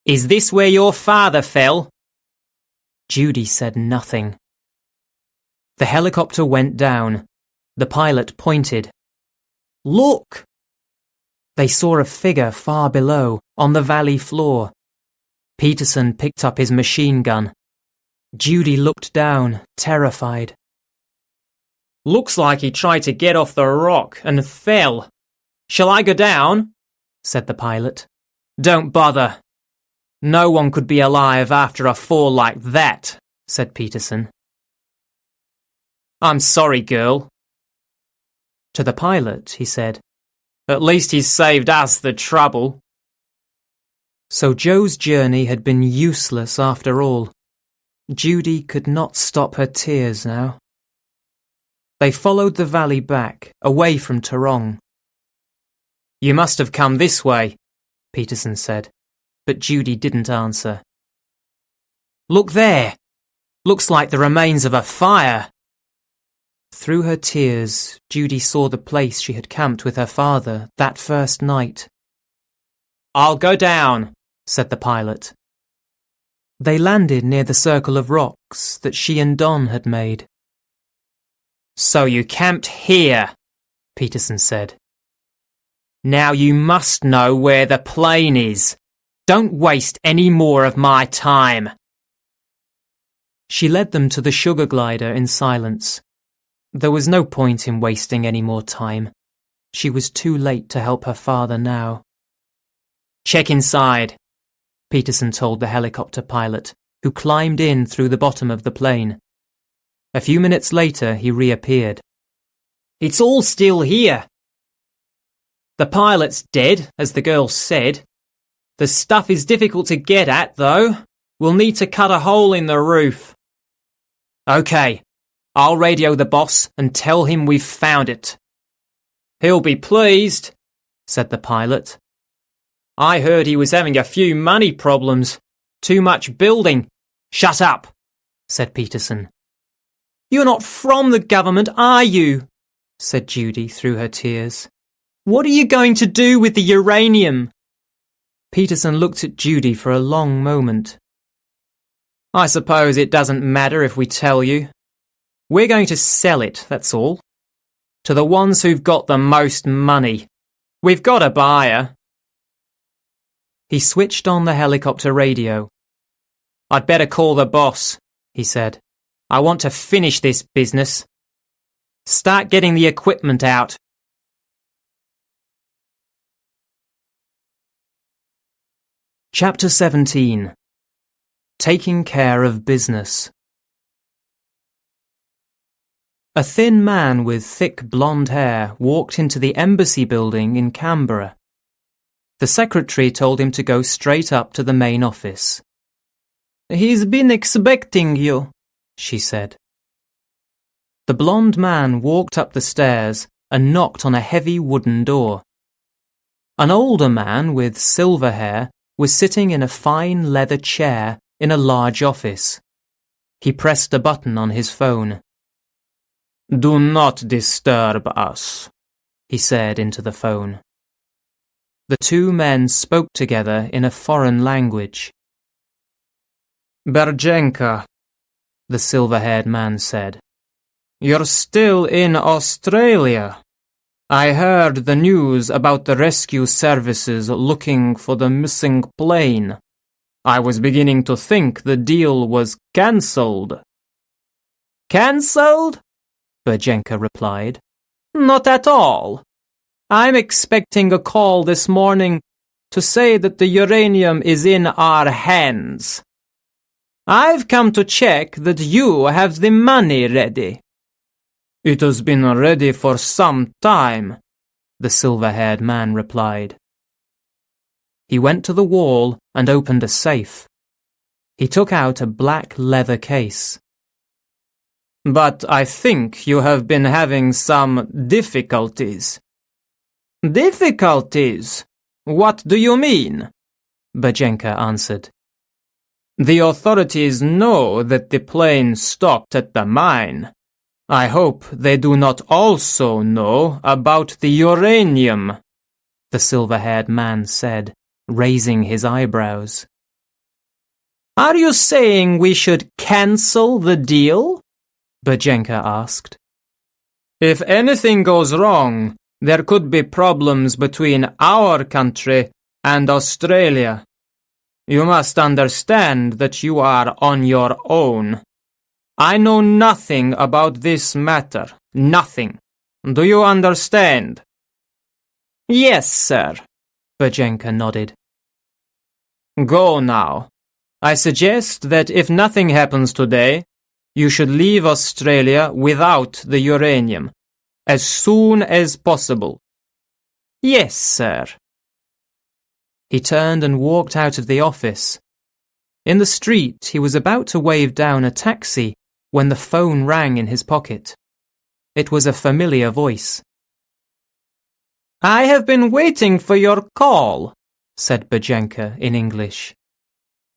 Is this where your father fell?" Judy said nothing. The helicopter went down. The pilot pointed. "Look!" They saw a figure far below, on the valley floor. Peterson picked up his machine gun. Judy looked down, terrified. "Looks like he tried to get off the rock and fell. Shall I go down?" said the pilot. "Don't bother. No one could be alive after a fall like that," said Peterson. "I'm sorry, girl." To the pilot, he said, "At least he's saved us the trouble." So Joe's journey had been useless after all. Judy could not stop her tears now. They followed the valley back, away from Tarong. "You must have come this way," Peterson said, but Judy didn't answer. "Look there! Looks like the remains of a fire." Through her tears, Judy saw the place she had camped with her father that first night. "I'll go down," said the pilot. They landed near the circle of rocks that she and Don had made. "So you camped here," Peterson said. "Now you must know where the plane is. Don't waste any more of my time." She led them to the sugar glider in silence. There was no point in wasting any more time. She was too late to help her father now. Check inside, Peterson told the helicopter pilot, who climbed in through the bottom of the plane. A few minutes later, he reappeared. It's all still here. The pilot's dead, as the girl said. The stuff is difficult to get at, though. We'll need to cut a hole in the roof. Okay, I'll radio the boss and tell him we've found it. He'll be pleased, said the pilot. I heard he was having a few money problems. Too much building. Shut up, said Peterson. You're not from the government, are you? Said Judy through her tears. What are you going to do with the uranium? Peterson looked at Judy for a long moment. I suppose it doesn't matter if we tell you. We're going to sell it, that's all. To the ones who've got the most money. We've got a buyer. He switched on the helicopter radio. I'd better call the boss, he said. I want to finish this business. Start getting the equipment out. Chapter 17. Taking Care of Business. A thin man with thick blonde hair walked into the embassy building in Canberra. The secretary told him to go straight up to the main office. He's been expecting you, she said. The blonde man walked up the stairs and knocked on a heavy wooden door. An older man with silver hair was sitting in a fine leather chair in a large office. He pressed a button on his phone. Do not disturb us, he said into the phone. The two men spoke together in a foreign language. Berjenka, the silver-haired man said. You're still in Australia. I heard the news about the rescue services looking for the missing plane. I was beginning to think the deal was cancelled. Cancelled? Berjenka replied. Not at all. I'm expecting a call this morning to say that the uranium is in our hands. I've come to check that you have the money ready. It has been ready for some time, the silver-haired man replied. He went to the wall and opened a safe. He took out a black leather case. But I think you have been having some difficulties. Difficulties? What do you mean? Berjenka answered. The authorities know that the plane stopped at the mine. I hope they do not also know about the uranium, the silver-haired man said, raising his eyebrows. Are you saying we should cancel the deal? Berjenka asked. If anything goes wrong, there could be problems between our country and Australia. You must understand that you are on your own. I know nothing about this matter. Nothing. Do you understand? Yes, sir, Berjenka nodded. Go now. I suggest that if nothing happens today, you should leave Australia without the uranium, as soon as possible. Yes, sir. He turned and walked out of the office. In the street, he was about to wave down a taxi when the phone rang in his pocket. It was a familiar voice. I have been waiting for your call, said Berjenka in English.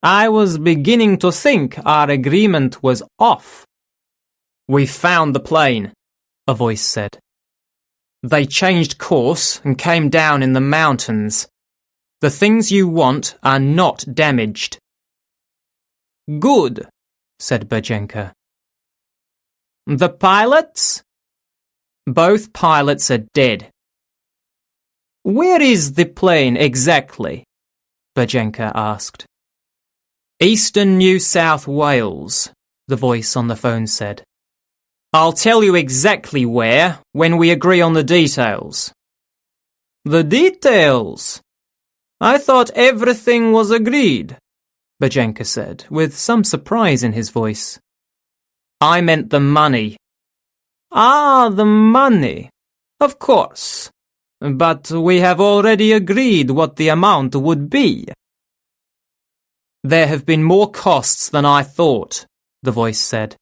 I was beginning to think our agreement was off. We found the plane, a voice said. They changed course and came down in the mountains. The things you want are not damaged. Good, said Berjenka. The pilots? Both pilots are dead. Where is the plane exactly? Berjenka asked. Eastern New South Wales, the voice on the phone said. I'll tell you exactly where when we agree on the details. The details? I thought everything was agreed, Bajenka said, with some surprise in his voice. I meant the money. Ah, the money. Of course. But we have already agreed what the amount would be. There have been more costs than I thought, the voice said.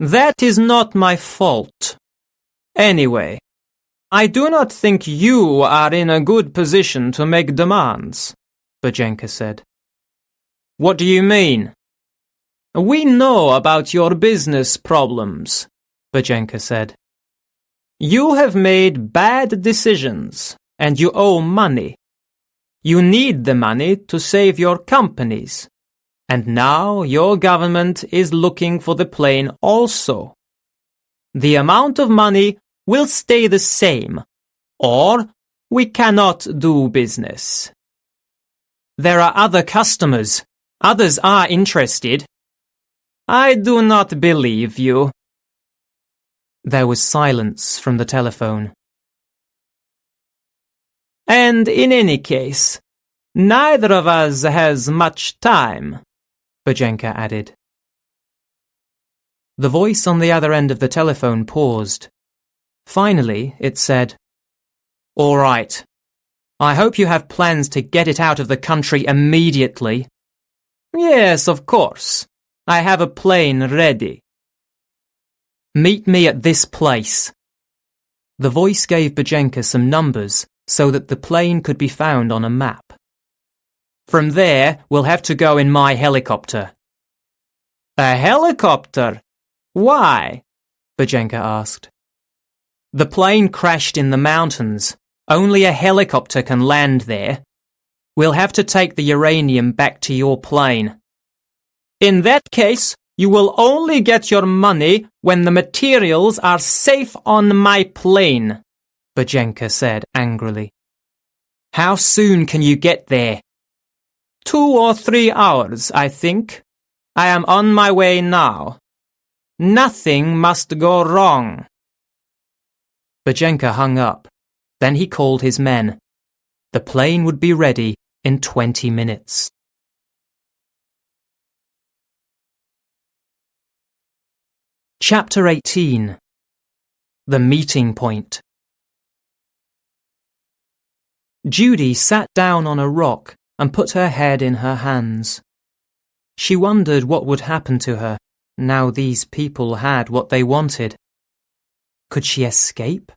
That is not my fault. Anyway, I do not think you are in a good position to make demands, Bajenka said. What do you mean? We know about your business problems, Bajenka said. You have made bad decisions, and you owe money. You need the money to save your companies. And now your government is looking for the plane also. The amount of money will stay the same, or we cannot do business. There are other customers. Others are interested. I do not believe you. There was silence from the telephone. And in any case, neither of us has much time, Bajenka added. The voice on the other end of the telephone paused. Finally, it said, All right. I hope you have plans to get it out of the country immediately. Yes, of course. I have a plane ready. Meet me at this place. The voice gave Bajenka some numbers so that the plane could be found on a map. From there, we'll have to go in my helicopter. A helicopter? Why? Bajenka asked. The plane crashed in the mountains. Only a helicopter can land there. We'll have to take the uranium back to your plane. In that case, you will only get your money when the materials are safe on my plane, Bajenka said angrily. How soon can you get there? 2 or 3 hours, I think. I am on my way now. Nothing must go wrong. Bajenka hung up. Then he called his men. The plane would be ready in 20 minutes. Chapter 18. The Meeting Point. Judy sat down on a rock and put her head in her hands. She wondered what would happen to her now these people had what they wanted. Could she escape?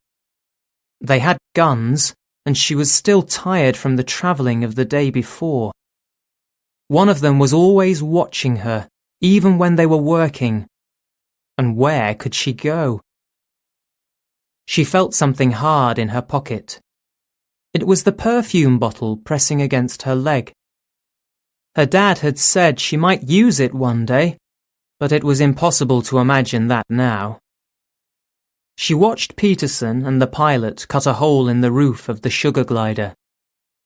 They had guns, and she was still tired from the travelling of the day before. One of them was always watching her, even when they were working. And where could she go? She felt something hard in her pocket. It was the perfume bottle pressing against her leg. Her dad had said she might use it one day, but it was impossible to imagine that now. She watched Peterson and the pilot cut a hole in the roof of the sugar glider.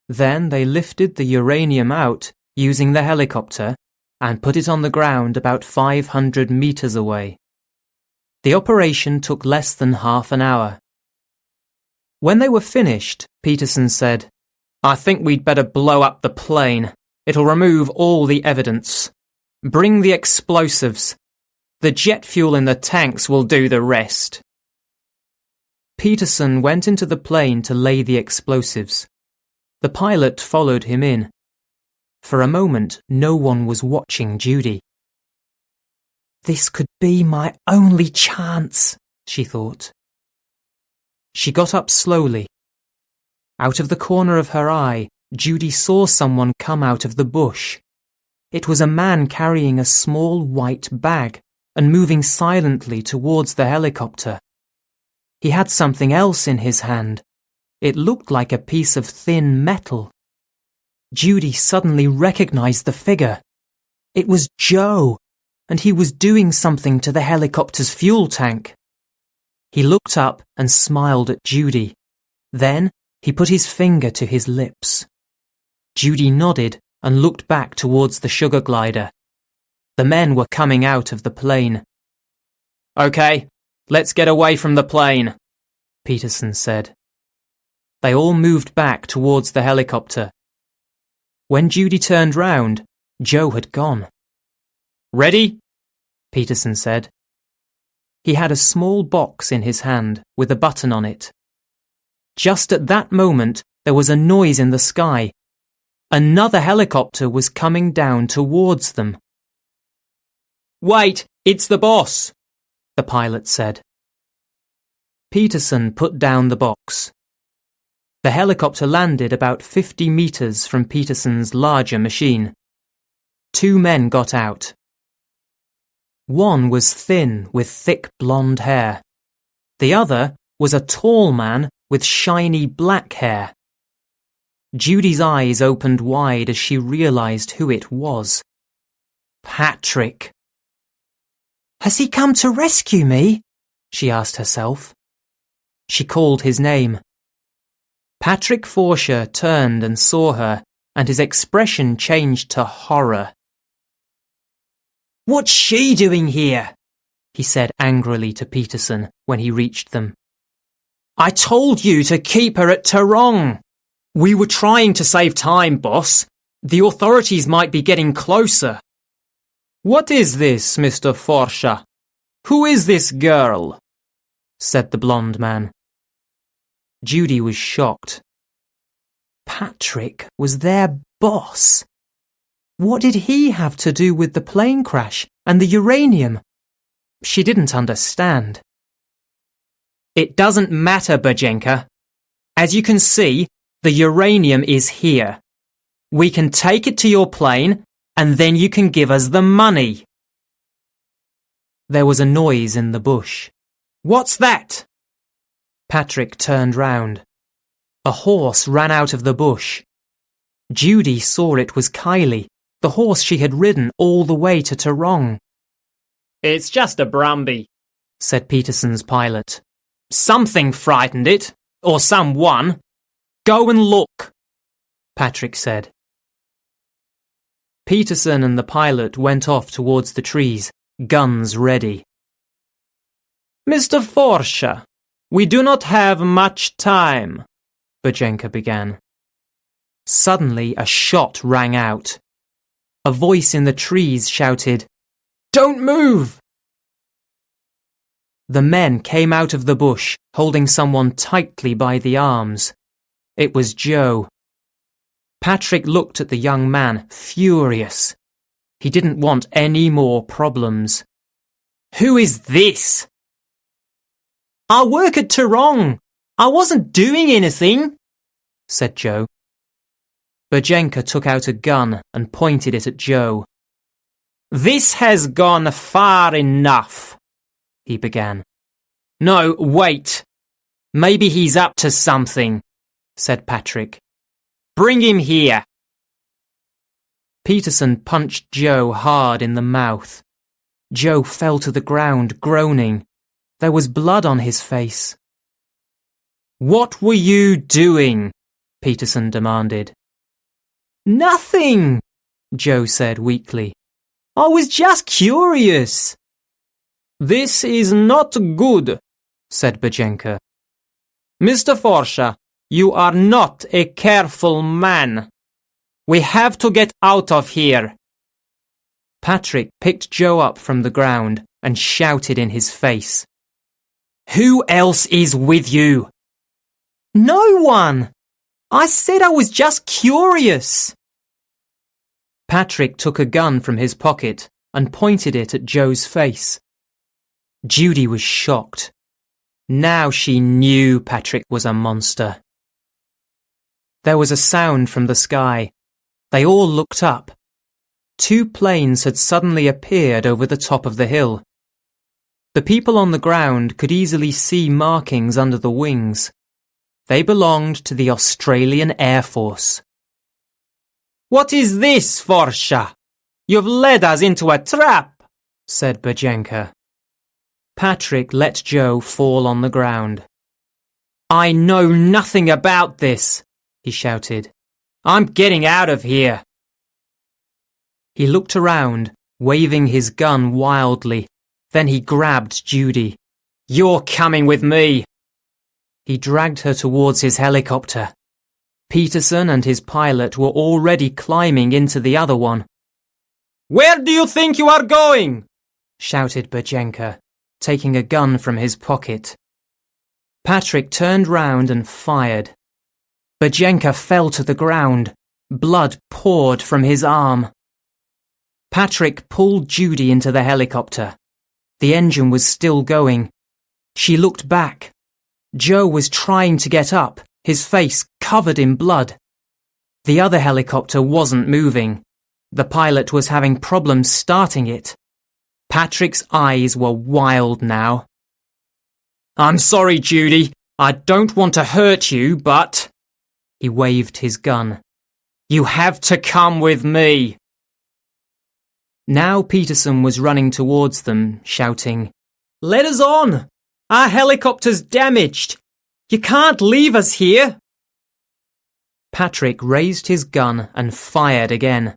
Then they lifted the uranium out using the helicopter and put it on the ground about 500 meters away. The operation took less than half an hour. When they were finished, Peterson said, I think we'd better blow up the plane. It'll remove all the evidence. Bring the explosives. The jet fuel in the tanks will do the rest. Peterson went into the plane to lay the explosives. The pilot followed him in. For a moment, no one was watching Judy. This could be my only chance, she thought. She got up slowly. Out of the corner of her eye, Judy saw someone come out of the bush. It was a man carrying a small white bag and moving silently towards the helicopter. He had something else in his hand. It looked like a piece of thin metal. Judy suddenly recognized the figure. It was Joe, and he was doing something to the helicopter's fuel tank. He looked up and smiled at Judy. Then he put his finger to his lips. Judy nodded and looked back towards the sugar glider. The men were coming out of the plane. Okay, let's get away from the plane, Peterson said. They all moved back towards the helicopter When Judy turned round, Joe had gone. "Ready?" Peterson said. He had a small box in his hand with a button on it. Just at that moment, there was a noise in the sky. Another helicopter was coming down towards them. "Wait, it's the boss," the pilot said. Peterson put down the box. The helicopter landed about 50 meters from Peterson's larger machine. 2 men got out. One was thin with thick blonde hair. The other was a tall man with shiny black hair. Judy's eyes opened wide as she realized who it was. Patrick. "Has he come to rescue me?" she asked herself. She called his name. Patrick Forsher turned and saw her, and his expression changed to horror. "What's she doing here?" he said angrily to Peterson when he reached them. "I told you to keep her at Tarong." "We were trying to save time, boss. The authorities might be getting closer." "What is this, Mr. Forsher? Who is this girl?" said the blonde man. Judy was shocked. Patrick was their boss. What did he have to do with the plane crash and the uranium? She didn't understand. "It doesn't matter, Berjenka. As you can see, the uranium is here. We can take it to your plane, and then you can give us the money." There was a noise in the bush. "What's that?" Patrick turned round. A horse ran out of the bush. Judy saw it was Kylie, the horse she had ridden all the way to Tarong. "It's just a Brumby," said Peterson's pilot. "Something frightened it, or someone. Go and look," Patrick said. Peterson and the pilot went off towards the trees, guns ready. "Mr. Forsher, we do not have much time," Berjenka began. Suddenly a shot rang out. A voice in the trees shouted, "Don't move!" The men came out of the bush, holding someone tightly by the arms. It was Joe. Patrick looked at the young man, furious. He didn't want any more problems. "Who is this?" "I work at Tarong. I wasn't doing anything," said Joe. Berjenka took out a gun and pointed it at Joe. "This has gone far enough," he began. "No, wait. Maybe he's up to something," said Patrick. "Bring him here." Peterson punched Joe hard in the mouth. Joe fell to the ground, groaning. There was blood on his face. "What were you doing?" Peterson demanded. "Nothing," Joe said weakly. "I was just curious." "This is not good," said Berjenka. "Mr. Forsher, you are not a careful man. We have to get out of here." Patrick picked Joe up from the ground and shouted in his face. "Who else is with you?" "No one. I said I was just curious." Patrick took a gun from his pocket and pointed it at Joe's face. Judy was shocked. Now she knew Patrick was a monster. There was a sound from the sky. They all looked up. 2 planes had suddenly appeared over the top of the hill. The people on the ground could easily see markings under the wings. They belonged to the Australian Air Force. "What is this, Forsher? You've led us into a trap," said Berjenka. Patrick let Joe fall on the ground. "I know nothing about this," he shouted. "I'm getting out of here." He looked around, waving his gun wildly. Then he grabbed Judy. "You're coming with me." He dragged her towards his helicopter. Peterson and his pilot were already climbing into the other one. "Where do you think you are going?" shouted Berjenka, taking a gun from his pocket. Patrick turned round and fired. Berjenka fell to the ground. Blood poured from his arm. Patrick pulled Judy into the helicopter. The engine was still going. She looked back. Joe was trying to get up, his face covered in blood. The other helicopter wasn't moving. The pilot was having problems starting it. Patrick's eyes were wild now. "I'm sorry, Judy. I don't want to hurt you, but—" He waved his gun. "You have to come with me." Now Peterson was running towards them, shouting, "Let us on! Our helicopter's damaged! You can't leave us here!" Patrick raised his gun and fired again.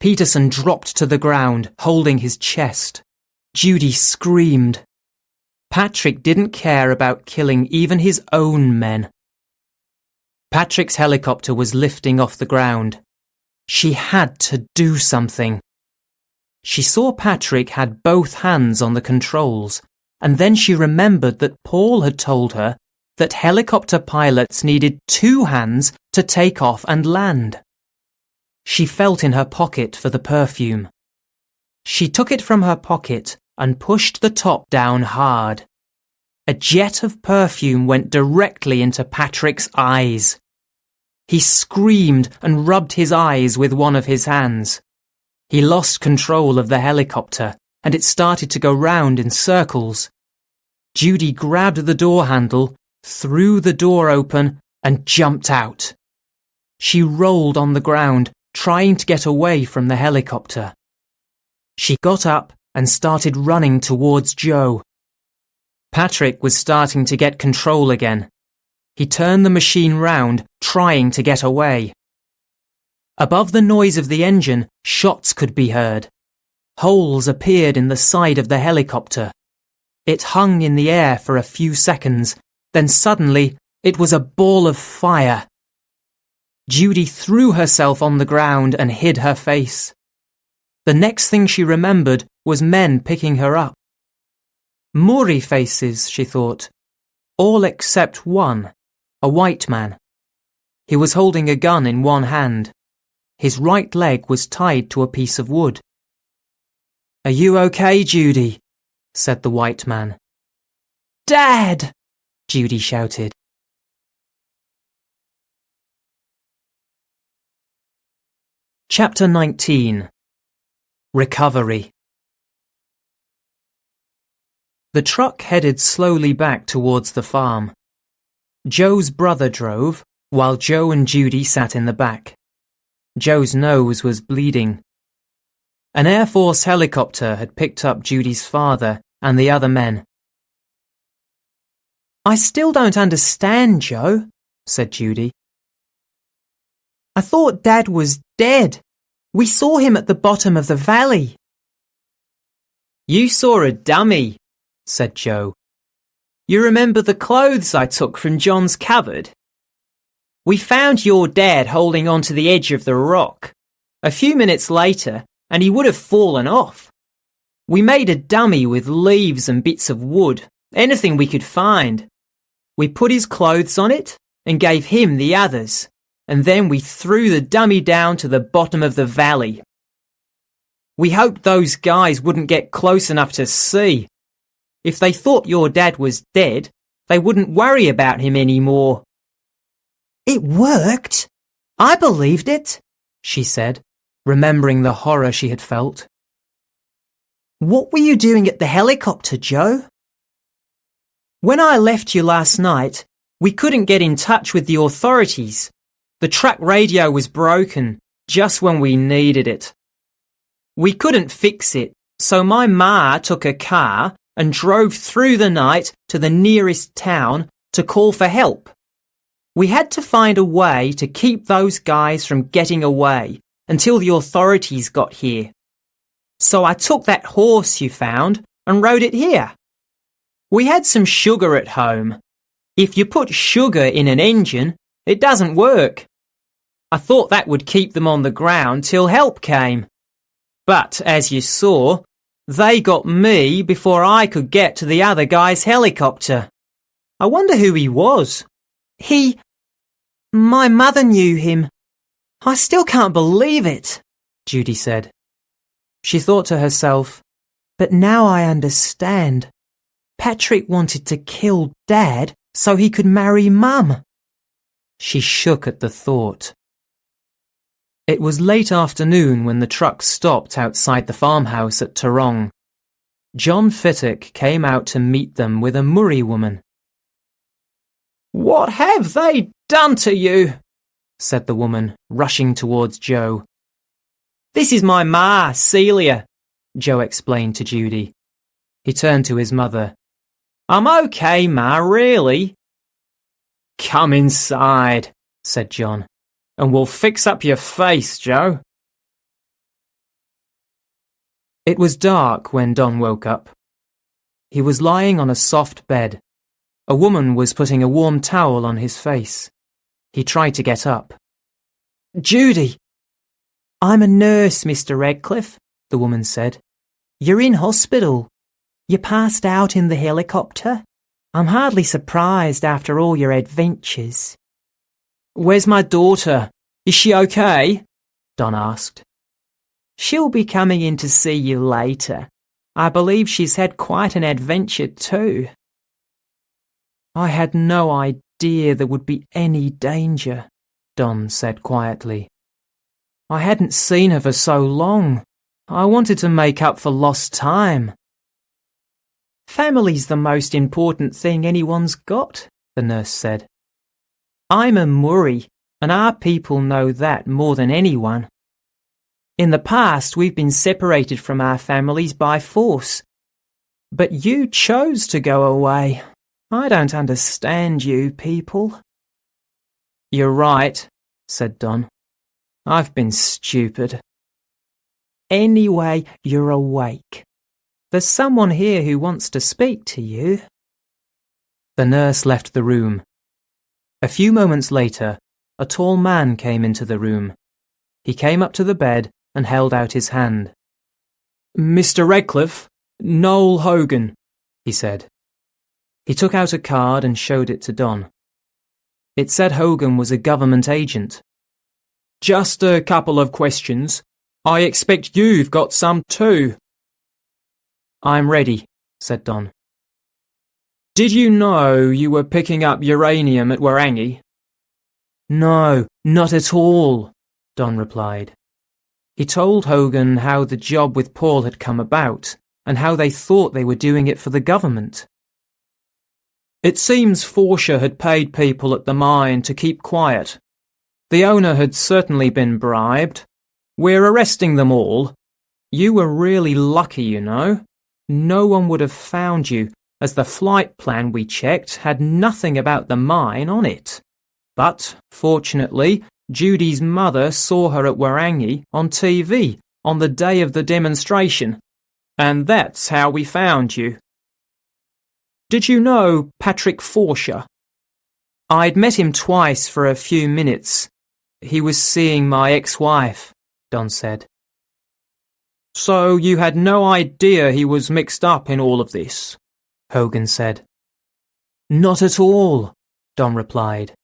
Peterson dropped to the ground, holding his chest. Judy screamed. Patrick didn't care about killing even his own men. Patrick's helicopter was lifting off the ground. She had to do something. She saw Patrick had both hands on the controls, and then she remembered that Paul had told her that helicopter pilots needed 2 hands to take off and land. She felt in her pocket for the perfume. She took it from her pocket and pushed the top down hard. A jet of perfume went directly into Patrick's eyes. He screamed and rubbed his eyes with one of his hands. He lost control of the helicopter, and it started to go round in circles. Judy grabbed the door handle, threw the door open, and jumped out. She rolled on the ground, trying to get away from the helicopter. She got up and started running towards Joe. Patrick was starting to get control again. He turned the machine round, trying to get away. Above the noise of the engine, shots could be heard. Holes appeared in the side of the helicopter. It hung in the air for a few seconds, then suddenly it was a ball of fire. Judy threw herself on the ground and hid her face. The next thing she remembered was men picking her up. Maori faces, she thought. All except one, a white man. He was holding a gun in one hand. His right leg was tied to a piece of wood. "Are you okay, Judy?" said the white man. "Dad!" Judy shouted. Chapter 19. Recovery. The truck headed slowly back towards the farm. Joe's brother drove, while Joe and Judy sat in the back. Joe's nose was bleeding. An Air Force helicopter had picked up Judy's father and the other men. "I still don't understand, Joe," said Judy. "I thought Dad was dead. We saw him at the bottom of the valley." "You saw a dummy," said Joe. "You remember the clothes I took from John's cupboard? We found your dad holding on to the edge of the rock. A few minutes later, and he would have fallen off. We made a dummy with leaves and bits of wood, anything we could find. We put his clothes on it and gave him the others, and then we threw the dummy down to the bottom of the valley. We hoped those guys wouldn't get close enough to see. If they thought your dad was dead, they wouldn't worry about him anymore." "It worked. I believed it," she said, remembering the horror she had felt. "What were you doing at the helicopter, Joe?" "When I left you last night, we couldn't get in touch with the authorities. The truck radio was broken just when we needed it. We couldn't fix it, so my ma took a car and drove through the night to the nearest town to call for help. We had to find a way to keep those guys from getting away until the authorities got here. So I took that horse you found and rode it here. We had some sugar at home. If you put sugar in an engine, it doesn't work, I thought that would keep them on the ground till help came. But, as you saw, they got me before I could get to the other guy's helicopter. I wonder who he was. My mother knew him. I still can't believe it, Judy said. She thought to herself, but now I understand. Patrick wanted to kill Dad so he could marry Mum. She shook at the thought. It was late afternoon when the truck stopped outside the farmhouse at Tarong. John Fittock came out to meet them with a Murray woman. "What have they done to you?" said the woman, rushing towards Joe. "This is my ma, Celia," Joe explained to Judy. He turned to his mother. "I'm okay, Ma, really." "Come inside," said John, "and we'll fix up your face, Joe." It was dark when Don woke up. He was lying on a soft bed. A woman was putting a warm towel on his face. He tried to get up. "Judy!" "I'm a nurse, Mr. Radcliffe," the woman said. "You're in hospital. You passed out in the helicopter. I'm hardly surprised after all your adventures." "Where's my daughter? Is she okay?" Don asked. "She'll be coming in to see you later. I believe she's had quite an adventure too." "I had no idea there would be any danger," Don said quietly. "I hadn't seen her for so long. I wanted to make up for lost time." "Family's the most important thing anyone's got," the nurse said. "I'm a Murray, and our people know that more than anyone. In the past, we've been separated from our families by force. But you chose to go away. I don't understand you people." "You're right," said Don. "I've been stupid." "Anyway, you're awake. There's someone here who wants to speak to you." The nurse left the room. A few moments later, a tall man came into the room. He came up to the bed and held out his hand. "Mr. Radcliffe, Noel Hogan," he said. He took out a card and showed it to Don. It said Hogan was a government agent. "Just a couple of questions. I expect you've got some too." "I'm ready," said Don. "Did you know you were picking up uranium at Warangi?" "No, not at all," Don replied. He told Hogan how the job with Paul had come about and how they thought they were doing it for the government. "It seems Forsha had paid people at the mine to keep quiet. The owner had certainly been bribed. We're arresting them all. You were really lucky, you know. No one would have found you, as the flight plan we checked had nothing about the mine on it. But, fortunately, Judy's mother saw her at Warangi on TV on the day of the demonstration, and that's how we found you." "Did you know Patrick Forsha?" "I'd met him twice for a few minutes. He was seeing my ex-wife," Don said. "So you had no idea he was mixed up in all of this?" Hogan said. "Not at all," Don replied.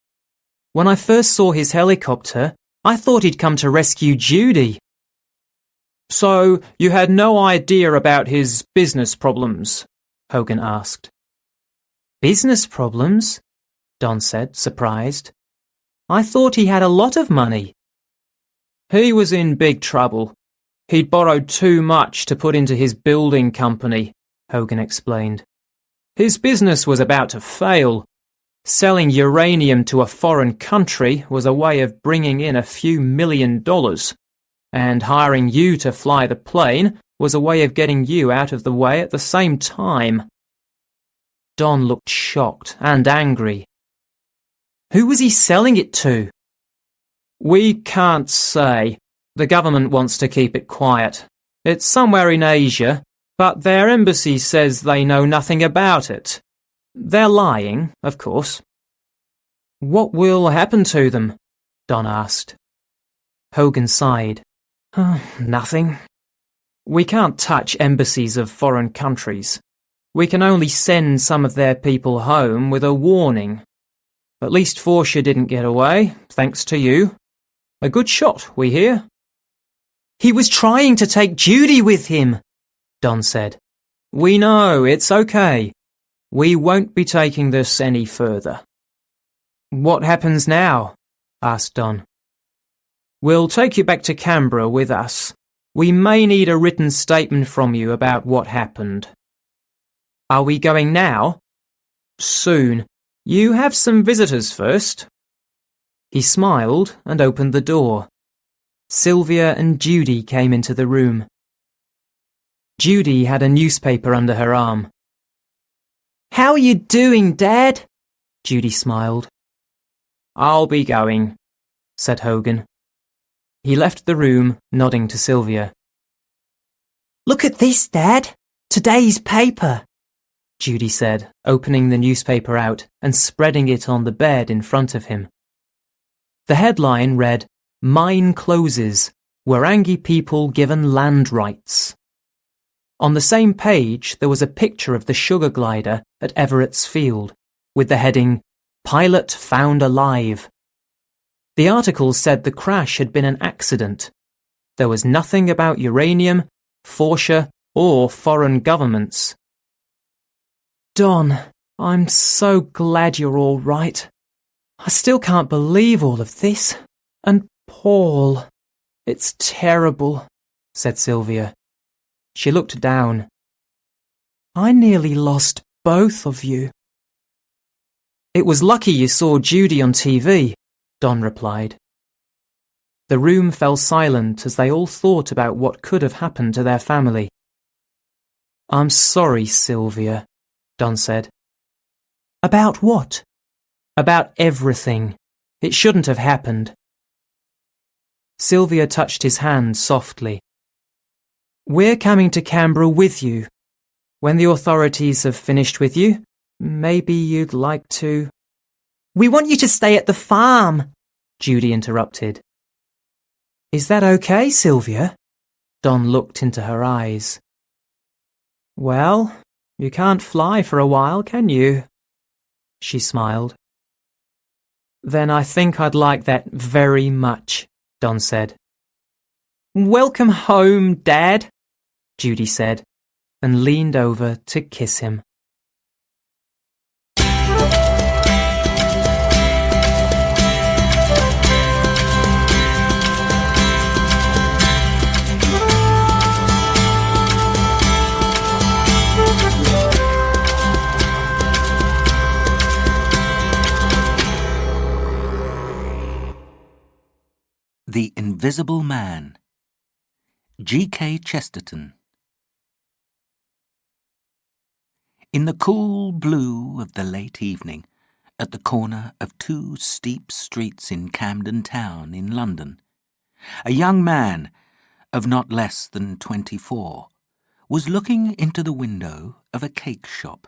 "When I first saw his helicopter, I thought he'd come to rescue Judy." "So you had no idea about his business problems?" Hogan asked. "Business problems?" Don said, surprised. "I thought he had a lot of money." "He was in big trouble. He'd borrowed too much to put into his building company," Hogan explained. "His business was about to fail. Selling uranium to a foreign country was a way of bringing in a few $1 million, and hiring you to fly the plane was a way of getting you out of the way at the same time." Don looked shocked and angry. "Who was he selling it to?" "We can't say. The government wants to keep it quiet. It's somewhere in Asia, but their embassy says they know nothing about it. They're lying, of course." "What will happen to them?" Don asked. Hogan sighed. Nothing. We can't touch embassies of foreign countries. We can only send some of their people home with a warning. At least Forsha didn't get away, thanks to you. A good shot, we hear. He was trying to take Judy with him, Don said. We know, it's okay. We won't be taking this any further. What happens now? Asked Don. We'll take you back to Canberra with us. We may need a written statement from you about what happened. Are we going now? Soon. You have some visitors first. He smiled and opened the door. Sylvia and Judy came into the room. Judy had a newspaper under her arm. How are you doing, Dad? Judy smiled. I'll be going, said Hogan. He left the room, nodding to Sylvia. Look at this, Dad. Today's paper, Judy said, opening the newspaper out and spreading it on the bed in front of him. The headline read, Mine closes, Wirangi people given land rights. On the same page there was a picture of the sugar glider at Everett's Field, with the heading, Pilot found alive. The article said the crash had been an accident. There was nothing about uranium, Forsha, or foreign governments. Don, I'm so glad you're all right. I still can't believe all of this. And Paul, it's terrible, said Sylvia. She looked down. I nearly lost both of you. It was lucky you saw Judy on TV, Don replied. The room fell silent as they all thought about what could have happened to their family. I'm sorry, Sylvia, Don said. About what? About everything. It shouldn't have happened. Sylvia touched his hand softly. We're coming to Canberra with you. When the authorities have finished with you, maybe you'd like to... We want you to stay at the farm, Judy interrupted. Is that okay, Sylvia? Don looked into her eyes. Well, you can't fly for a while, can you? She smiled. Then I think I'd like that very much, Don said. Welcome home, Dad, Judy said, and leaned over to kiss him. The Invisible Man. G.K. Chesterton. In the cool blue of the late evening, at the corner of two steep streets in Camden Town in London, a young man of not less than 24 was looking into the window of a cake shop.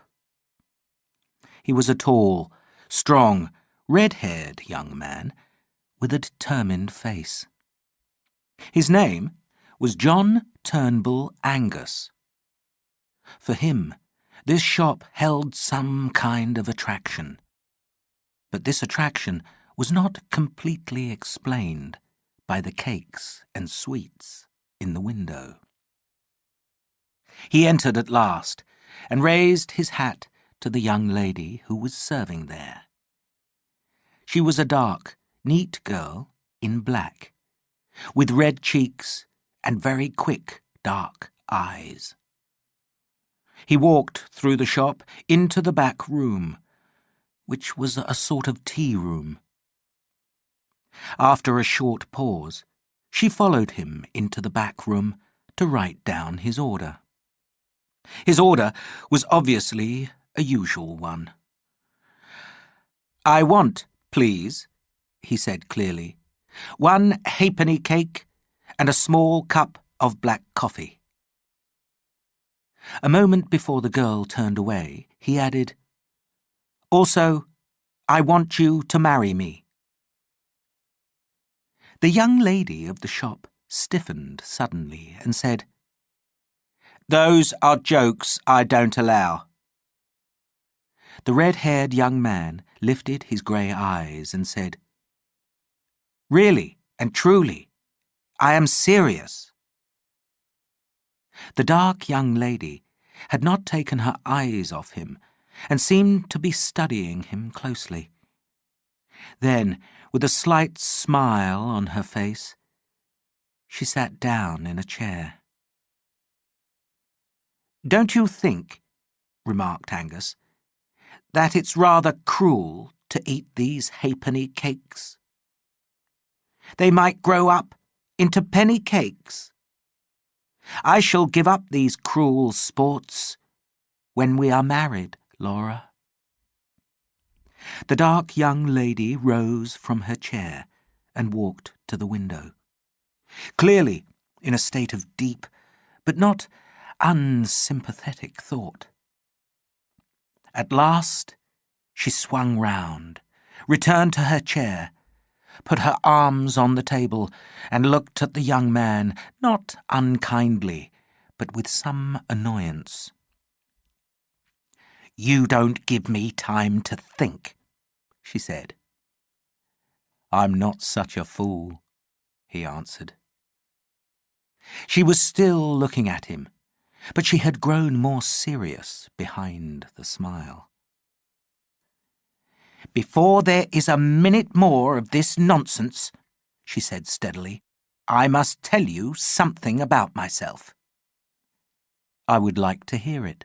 He was a tall, strong, red-haired young man with a determined face. His name was John Turnbull Angus. For him, this shop held some kind of attraction, but this attraction was not completely explained by the cakes and sweets in the window. He entered at last and raised his hat to the young lady who was serving there. She was a dark, neat girl in black, with red cheeks and very quick, dark eyes. He walked through the shop into the back room, which was a sort of tea room. After a short pause, she followed him into the back room to write down his order. His order was obviously a usual one. "I want, please," he said clearly, "one halfpenny cake and a small cup of black coffee." A moment before the girl turned away, he added, "Also, I want you to marry me." The young lady of the shop stiffened suddenly and said, "Those are jokes I don't allow." The red-haired young man lifted his grey eyes and said, "Really and truly, I am serious." The dark young lady had not taken her eyes off him and seemed to be studying him closely. Then, with a slight smile on her face, she sat down in a chair. "Don't you think," remarked Angus, "that it's rather cruel to eat these halfpenny cakes? They might grow up into penny cakes. I shall give up these cruel sports when we are married, Laura." The dark young lady rose from her chair and walked to the window, clearly in a state of deep but not unsympathetic thought. At last she swung round, returned to her chair, put her arms on the table, and looked at the young man, not unkindly, but with some annoyance. "You don't give me time to think," she said. "I'm not such a fool," he answered. She was still looking at him, but she had grown more serious behind the smile. "Before there is a minute more of this nonsense," she said steadily, "I must tell you something about myself." "I would like to hear it,"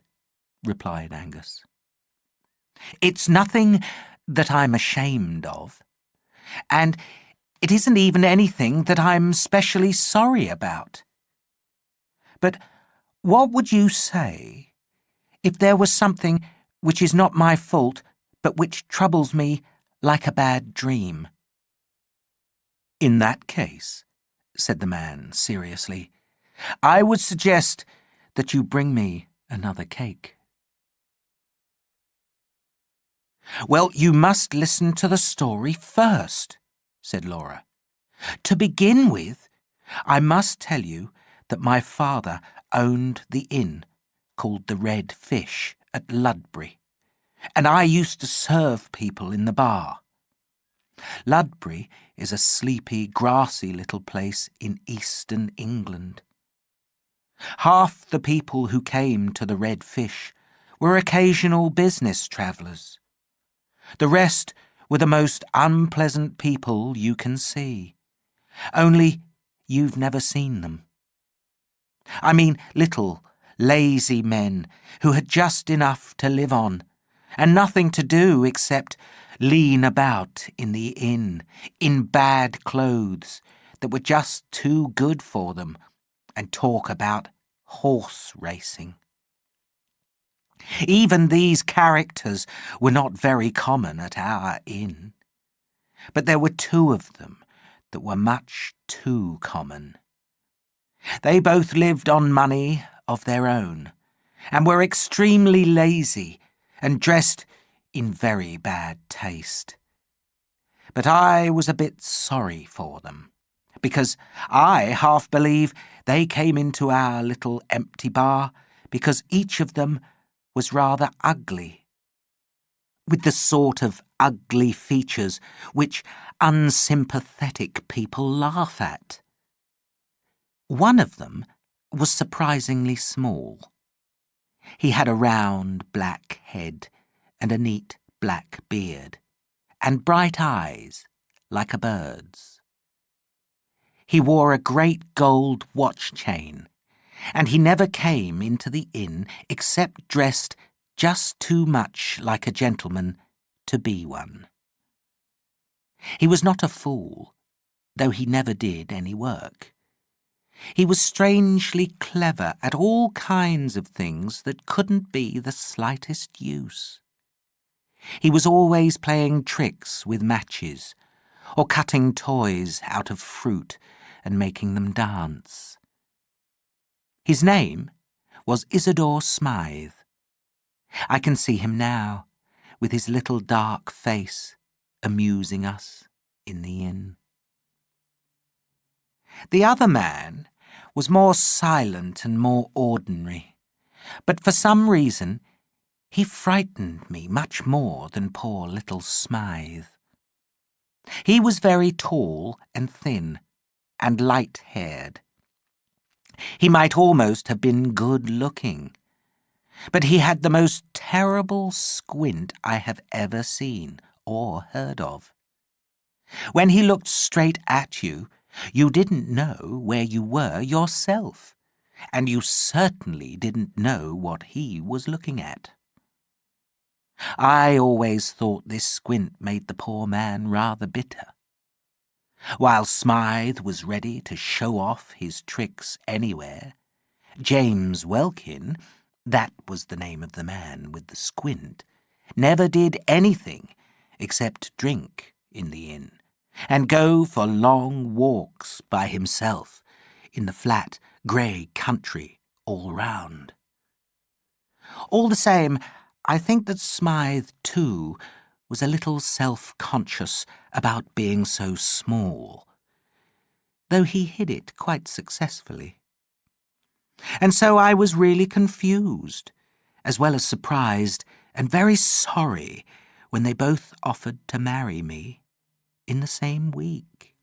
replied Angus. "It's nothing that I'm ashamed of, and it isn't even anything that I'm specially sorry about. But what would you say if there was something which is not my fault, but which troubles me like a bad dream?" "In that case," said the man seriously, "I would suggest that you bring me another cake." "Well, you must listen to the story first," said Laura. "To begin with, I must tell you that my father owned the inn called the Red Fish at Ludbury, and I used to serve people in the bar. Ludbury is a sleepy, grassy little place in eastern England. Half the people who came to the Red Fish were occasional business travellers. The rest were the most unpleasant people you can see, only you've never seen them. I mean little, lazy men who had just enough to live on, and nothing to do except lean about in the inn, in bad clothes that were just too good for them, and talk about horse racing. Even these characters were not very common at our inn, but there were two of them that were much too common. They both lived on money of their own, and were extremely lazy, and dressed in very bad taste. But I was a bit sorry for them, because I half believe they came into our little empty bar because each of them was rather ugly, with the sort of ugly features which unsympathetic people laugh at. One of them was surprisingly small. He had a round black head and a neat black beard, and bright eyes like a bird's. He wore a great gold watch chain, and he never came into the inn except dressed just too much like a gentleman to be one. He was not a fool, though he never did any work. He was strangely clever at all kinds of things that couldn't be the slightest use. He was always playing tricks with matches, or cutting toys out of fruit and making them dance. His name was Isidore Smythe. I can see him now, with his little dark face, amusing us in the inn. The other man was more silent and more ordinary, but for some reason he frightened me much more than poor little Smythe. He was very tall and thin, and light-haired. He might almost have been good-looking, but he had the most terrible squint I have ever seen or heard of. When he looked straight at you, you didn't know where you were yourself, and you certainly didn't know what he was looking at. I always thought this squint made the poor man rather bitter. While Smythe was ready to show off his tricks anywhere, James Welkin, that was the name of the man with the squint, never did anything except drink in the inn and go for long walks by himself in the flat, grey country all round. All the same, I think that Smythe, too, was a little self-conscious about being so small, though he hid it quite successfully. And so I was really confused, as well as surprised and very sorry when they both offered to marry me in the same week.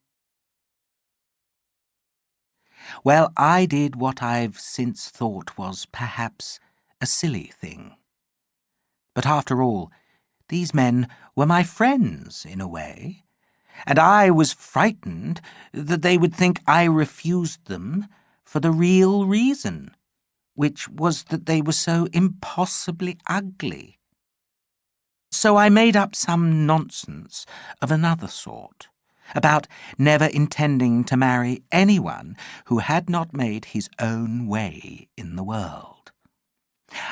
Well, I did what I've since thought was perhaps a silly thing. But after all, these men were my friends in a way, and I was frightened that they would think I refused them for the real reason, which was that they were so impossibly ugly. So I made up some nonsense of another sort, about never intending to marry anyone who had not made his own way in the world.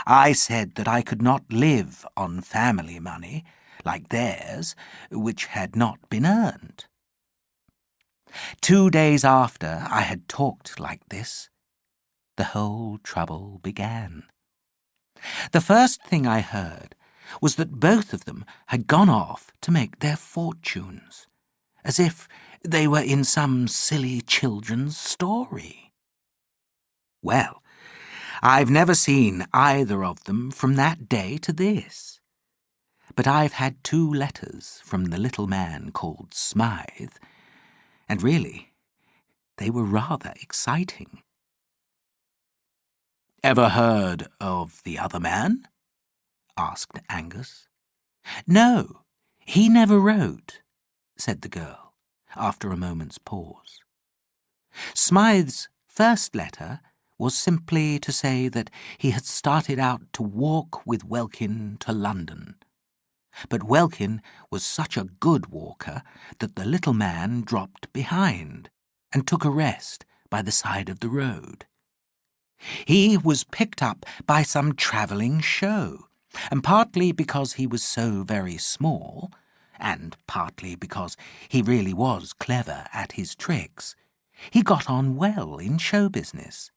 I said that I could not live on family money, like theirs, which had not been earned. 2 days after I had talked like this, the whole trouble began. The first thing I heard was that both of them had gone off to make their fortunes, as if they were in some silly children's story. Well, I've never seen either of them from that day to this, but I've had 2 letters from the little man called Smythe, and really, they were rather exciting. "Ever heard of the other man?" asked Angus. "No, he never wrote," said the girl, after a moment's pause. Smythe's first letter was simply to say that he had started out to walk with Welkin to London. But Welkin was such a good walker that the little man dropped behind and took a rest by the side of the road. He was picked up by some travelling show, and partly because he was so very small, and partly because he really was clever at his tricks, he got on well in show business.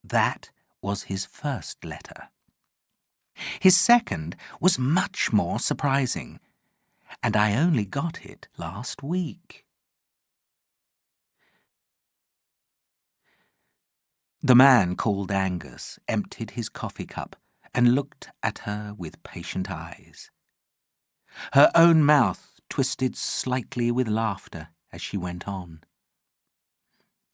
That was his first letter. His second was much more surprising, and I only got it last week. The man called Angus emptied his coffee cup and looked at her with patient eyes. Her own mouth twisted slightly with laughter as she went on.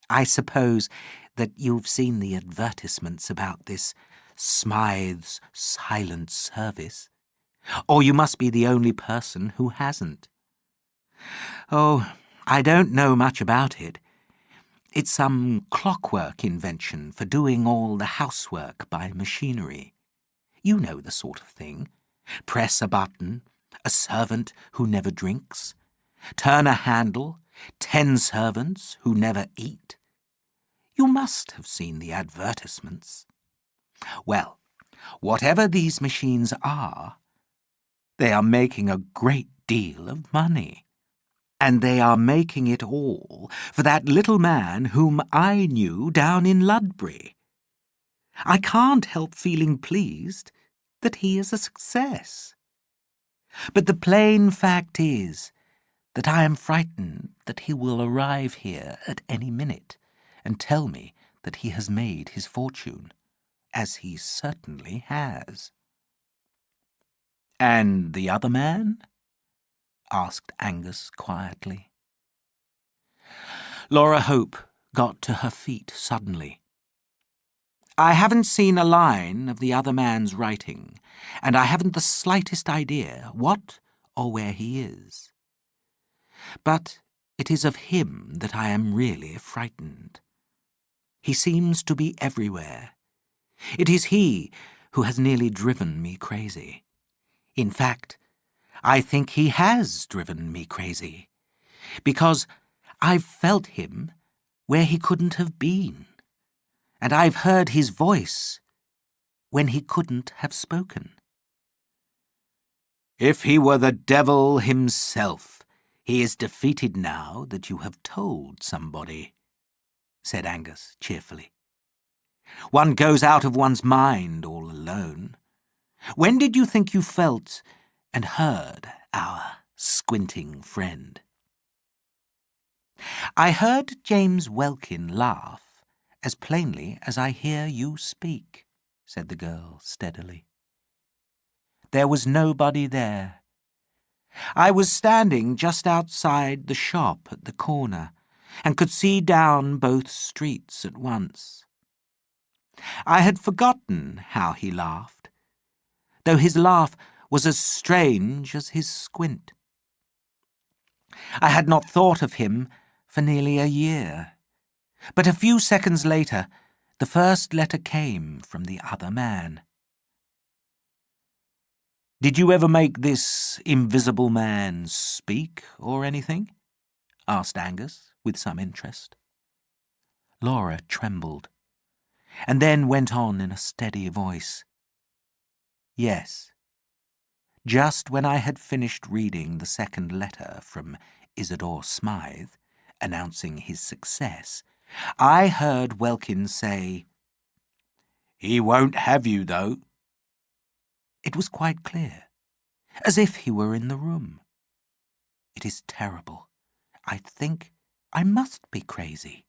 "I suppose that you've seen the advertisements about this Smythe's silent service, or you must be the only person who hasn't." "Oh, I don't know much about it. It's some clockwork invention for doing all the housework by machinery. You know the sort of thing. Press a button, a servant who never drinks. Turn a handle, 10 servants who never eat. You must have seen the advertisements. Well, whatever these machines are, they are making a great deal of money. And they are making it all for that little man whom I knew down in Ludbury. I can't help feeling pleased that he is a success. But the plain fact is that I am frightened that he will arrive here at any minute and tell me that he has made his fortune, as he certainly has." "And the other man?" asked Angus quietly. Laura Hope got to her feet suddenly. "I haven't seen a line of the other man's writing, and I haven't the slightest idea what or where he is. But it is of him that I am really frightened. He seems to be everywhere. It is he who has nearly driven me crazy. In fact, I think he has driven me crazy, because I've felt him where he couldn't have been, and I've heard his voice when he couldn't have spoken." "If he were the devil himself, he is defeated now that you have told somebody," said Angus cheerfully. "One goes out of one's mind all alone. When did you think you felt and heard our squinting friend?" "I heard James Welkin laugh as plainly as I hear you speak," said the girl steadily. "There was nobody there. I was standing just outside the shop at the corner and could see down both streets at once. I had forgotten how he laughed, though his laugh was as strange as his squint. I had not thought of him for nearly a year, but a few seconds later the first letter came from the other man." "Did you ever make this invisible man speak or anything?" asked Angus with some interest. Laura trembled, and then went on in a steady voice. "Yes. Just when I had finished reading the second letter from Isidore Smythe, announcing his success, I heard Welkin say, 'He won't have you, though.' It was quite clear, as if he were in the room. It is terrible. I think I must be crazy."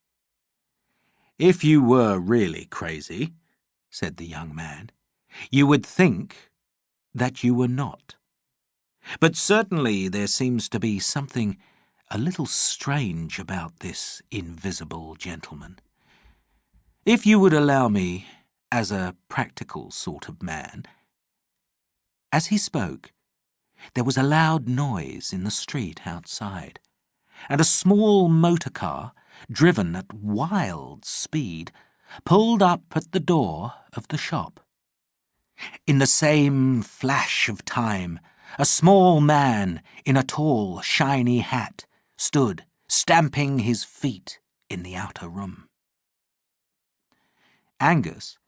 "If you were really crazy," said the young man, "you would think that you were not. But certainly there seems to be something a little strange about this invisible gentleman. If you would allow me, as a practical sort of man—" As he spoke, there was a loud noise in the street outside, and a small motor car, driven at wild speed, pulled up at the door of the shop. In the same flash of time, a small man in a tall, shiny hat stood, stamping his feet in the outer room. Angus,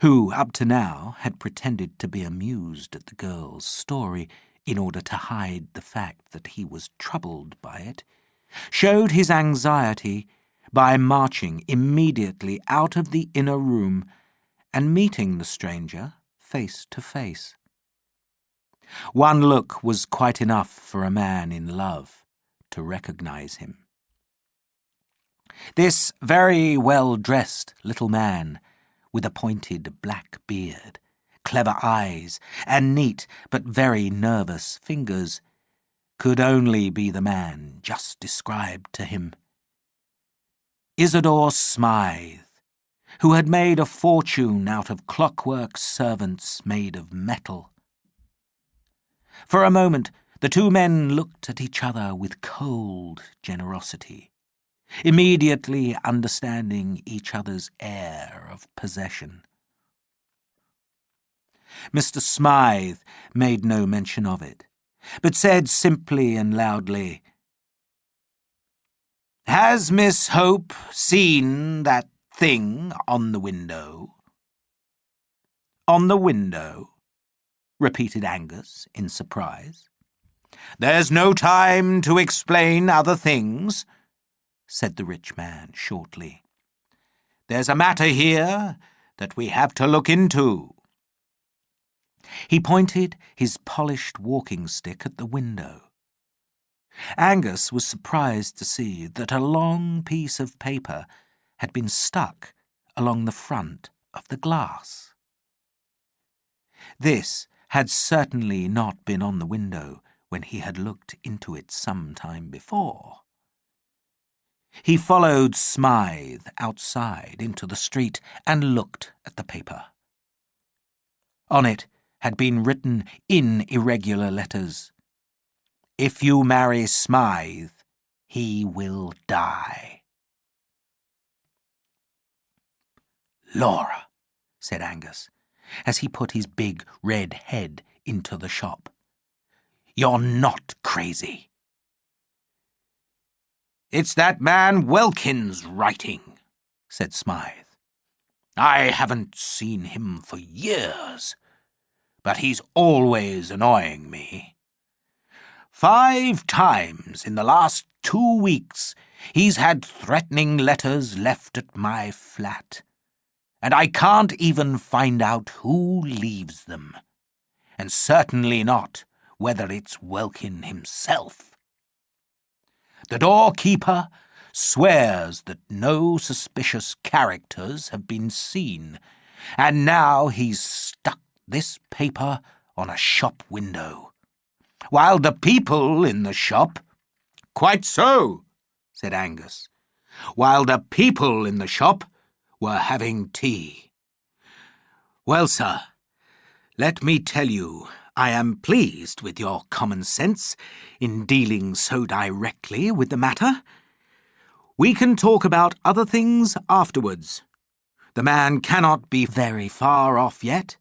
who up to now had pretended to be amused at the girl's story in order to hide the fact that he was troubled by it, showed his anxiety by marching immediately out of the inner room and meeting the stranger face to face. One look was quite enough for a man in love to recognize him. This very well-dressed little man, with a pointed black beard, clever eyes, and neat but very nervous fingers, could only be the man just described to him. Isidore Smythe, who had made a fortune out of clockwork servants made of metal. For a moment, the two men looked at each other with cold generosity, immediately understanding each other's air of possession. Mr. Smythe made no mention of it, but said simply and loudly, "Has Miss Hope seen that thing on the window?" "On the window?" repeated Angus in surprise. "There's no time to explain other things," said the rich man shortly. "There's a matter here that we have to look into." He pointed his polished walking stick at the window. Angus was surprised to see that a long piece of paper had been stuck along the front of the glass. This had certainly not been on the window when he had looked into it some time before. He followed Smythe outside into the street and looked at the paper. On it had been written in irregular letters, "If you marry Smythe, he will die." "Laura," said Angus, as he put his big red head into the shop, "you're not crazy." "It's that man Welkin's writing," said Smythe. "I haven't seen him for years, but he's always annoying me. 5 times in the last 2 weeks he's had threatening letters left at my flat, and I can't even find out who leaves them, and certainly not whether it's Welkin himself. The doorkeeper swears that no suspicious characters have been seen, and now he's stuck this paper on a shop window, while the people in the shop—" "Quite so," said Angus, "while the people in the shop were having tea. Well, sir, let me tell you, I am pleased with your common sense in dealing so directly with the matter. We can talk about other things afterwards. The man cannot be very far off yet,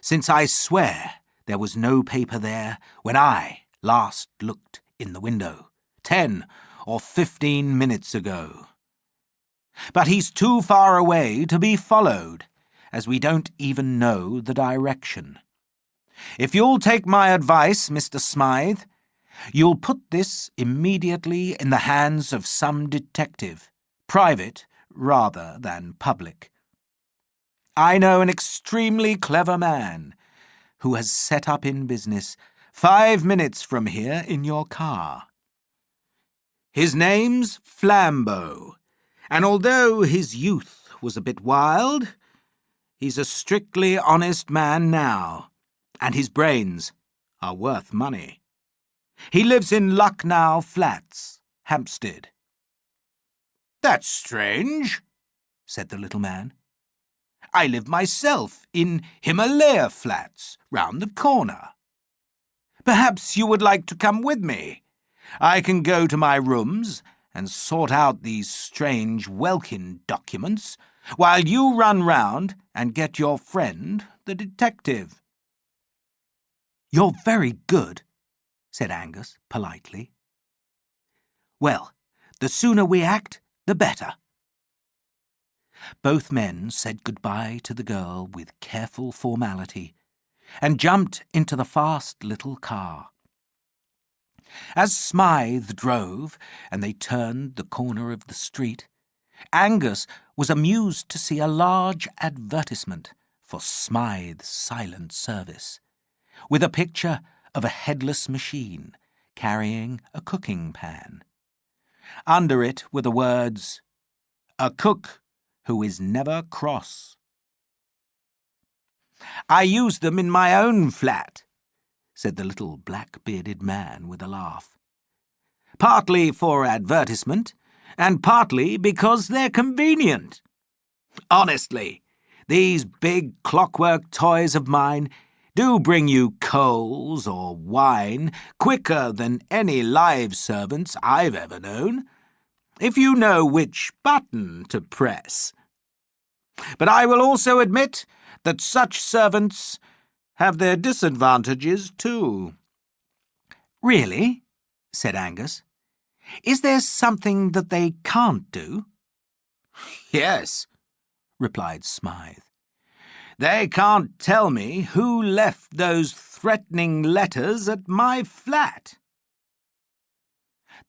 since I swear there was no paper there when I last looked in the window 10 or 15 minutes ago. But he's too far away to be followed, as we don't even know the direction. If you'll take my advice, Mr. Smythe, you'll put this immediately in the hands of some detective, private rather than public. I know an extremely clever man who has set up in business 5 minutes from here in your car. His name's Flambeau, and although his youth was a bit wild, he's a strictly honest man now, and his brains are worth money. He lives in Lucknow Flats, Hampstead." "That's strange," said the little man. "I live myself in Himalaya Flats, round the corner. Perhaps you would like to come with me. I can go to my rooms and sort out these strange Welkin documents, while you run round and get your friend, the detective." "You're very good," said Angus politely. "Well, the sooner we act, the better." Both men said goodbye to the girl with careful formality and jumped into the fast little car. As Smythe drove and they turned the corner of the street, Angus was amused to see a large advertisement for Smythe's silent service, with a picture of a headless machine carrying a cooking pan. Under it were the words, "A cook who is never cross." "I use them in my own flat," said the little black-bearded man with a laugh. "Partly for advertisement, and partly because they're convenient. Honestly, these big clockwork toys of mine do bring you coals or wine quicker than any live servants I've ever known, if you know which button to press. But I will also admit that such servants have their disadvantages too." "Really?" said Angus. "Is there something that they can't do?" "Yes," replied Smythe. "They can't tell me who left those threatening letters at my flat."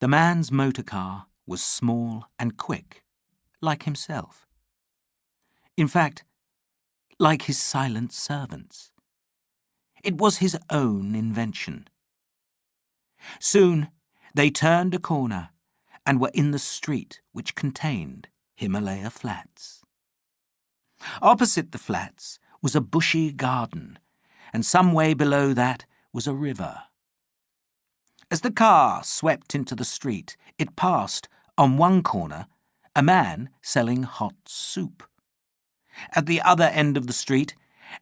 The man's motor car was small and quick, like himself. In fact, like his silent servants. It was his own invention. Soon They turned a corner and were in the street which contained Himalaya Flats. Opposite the flats was a bushy garden, and some way below that was a river. As the car swept into the street, it passed, on one corner, a man selling hot soup. At the other end of the street,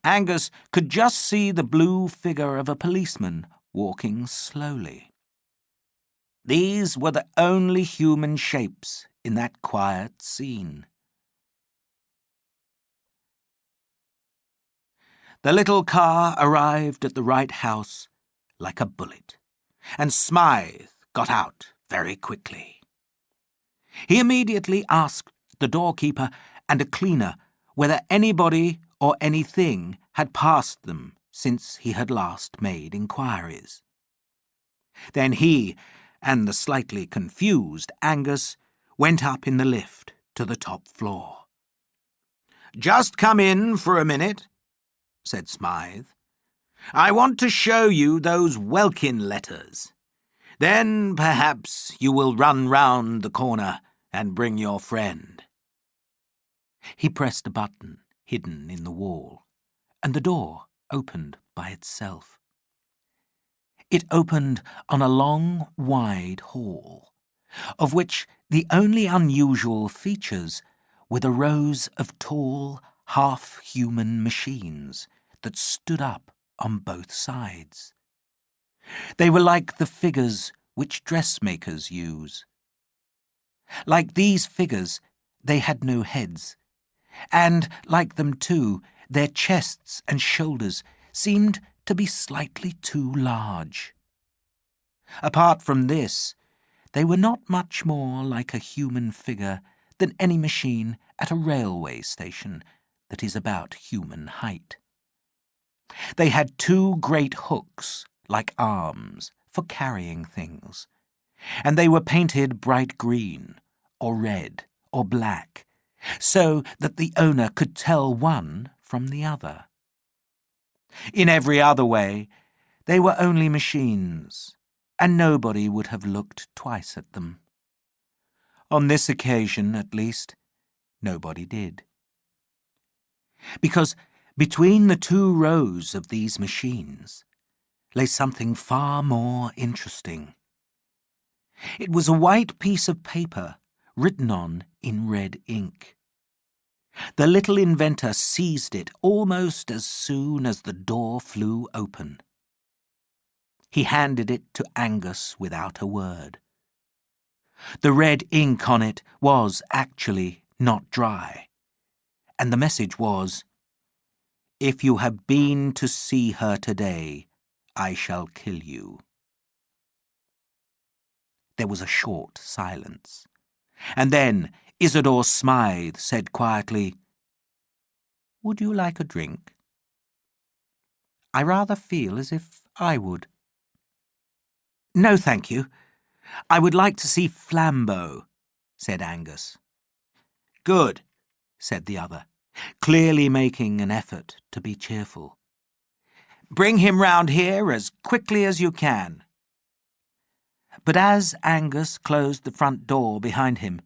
Angus could just see the blue figure of a policeman walking slowly. These were the only human shapes in that quiet scene. The little car arrived at the right house like a bullet, and Smythe got out very quickly. He immediately asked the doorkeeper and a cleaner whether anybody or anything had passed them since he had last made inquiries. Then he and the slightly confused Angus went up in the lift to the top floor. "Just come in for a minute," said Smythe. "I want to show you those Welkin letters. Then perhaps you will run round the corner and bring your friend." He pressed a button hidden in the wall, and the door opened by itself. It opened on a long, wide hall, of which the only unusual features were the rows of tall, half-human machines that stood up on both sides. They were like the figures which dressmakers use. Like these figures, they had no heads, and, like them too, their chests and shoulders seemed to be slightly too large. Apart from this, they were not much more like a human figure than any machine at a railway station that is about human height. They had two great hooks, like arms, for carrying things, and they were painted bright green, or red, or black, so that the owner could tell one from the other. In every other way, they were only machines, and nobody would have looked twice at them. On this occasion, at least, nobody did. Because between the two rows of these machines lay something far more interesting. It was a white piece of paper written on in red ink. The little inventor seized it almost as soon as the door flew open. He handed it to Angus without a word. The red ink on it was actually not dry, and the message was, "If you have been to see her today, I shall kill you." There was a short silence, and then Isidore Smythe said quietly, "Would you like a drink?" "I rather feel as if I would." "No, thank you. I would like to see Flambeau," said Angus. "Good," said the other, clearly making an effort to be cheerful. "Bring him round here as quickly as you can." But as Angus closed the front door behind him,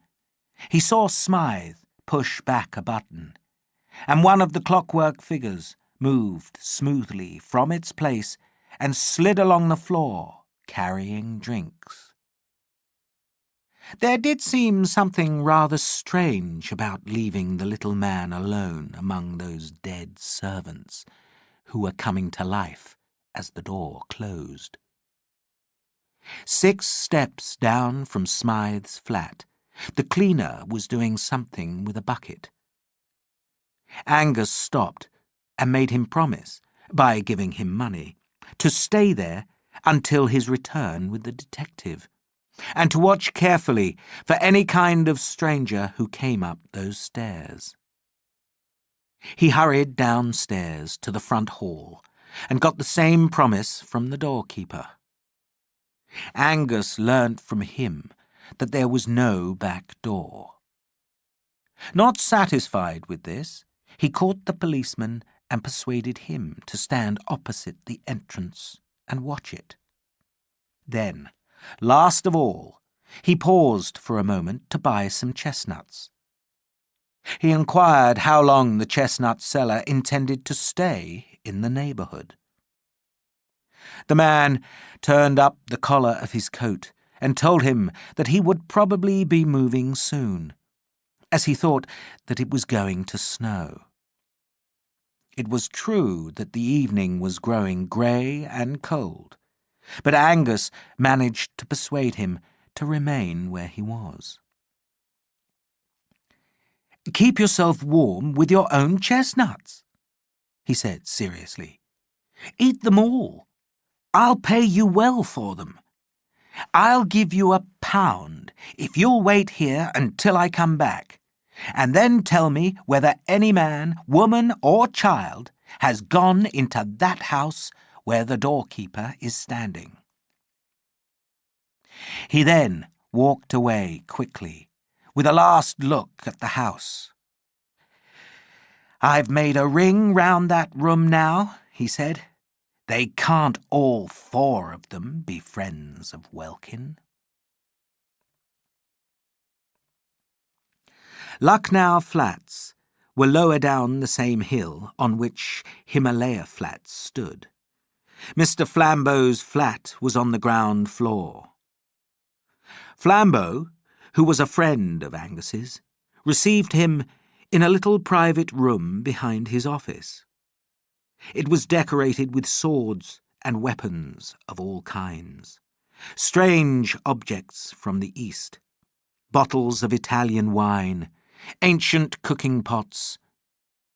he saw Smythe push back a button, and one of the clockwork figures moved smoothly from its place and slid along the floor, carrying drinks. There did seem something rather strange about leaving the little man alone among those dead servants who were coming to life as the door closed. 6 steps down from Smythe's flat, the cleaner was doing something with a bucket. Angus stopped and made him promise, by giving him money, to stay there until his return with the detective, and to watch carefully for any kind of stranger who came up those stairs. He hurried downstairs to the front hall and got the same promise from the doorkeeper. Angus learnt from him that there was no back door. Not satisfied with this, he caught the policeman and persuaded him to stand opposite the entrance and watch it. Then, Last of all, he paused for a moment to buy some chestnuts. He inquired how long the chestnut seller intended to stay in the neighbourhood. The man turned up the collar of his coat and told him that he would probably be moving soon, as he thought that it was going to snow. It was true that the evening was growing grey and cold, but Angus managed to persuade him to remain where he was. "Keep yourself warm with your own chestnuts," he said seriously. "Eat them all. I'll pay you well for them. I'll give you £1 if you'll wait here until I come back, and then tell me whether any man, woman, or child has gone into that house where the doorkeeper is standing." He then walked away quickly, with a last look at the house. "I've made a ring round that room now," he said. "They can't all 4 of them be friends of Welkin." Lucknow Flats were lower down the same hill on which Himalaya Flats stood. Mr. Flambeau's flat was on the ground floor. Flambeau, who was a friend of Angus's, received him in a little private room behind his office. It was decorated with swords and weapons of all kinds, strange objects from the East, bottles of Italian wine, ancient cooking pots,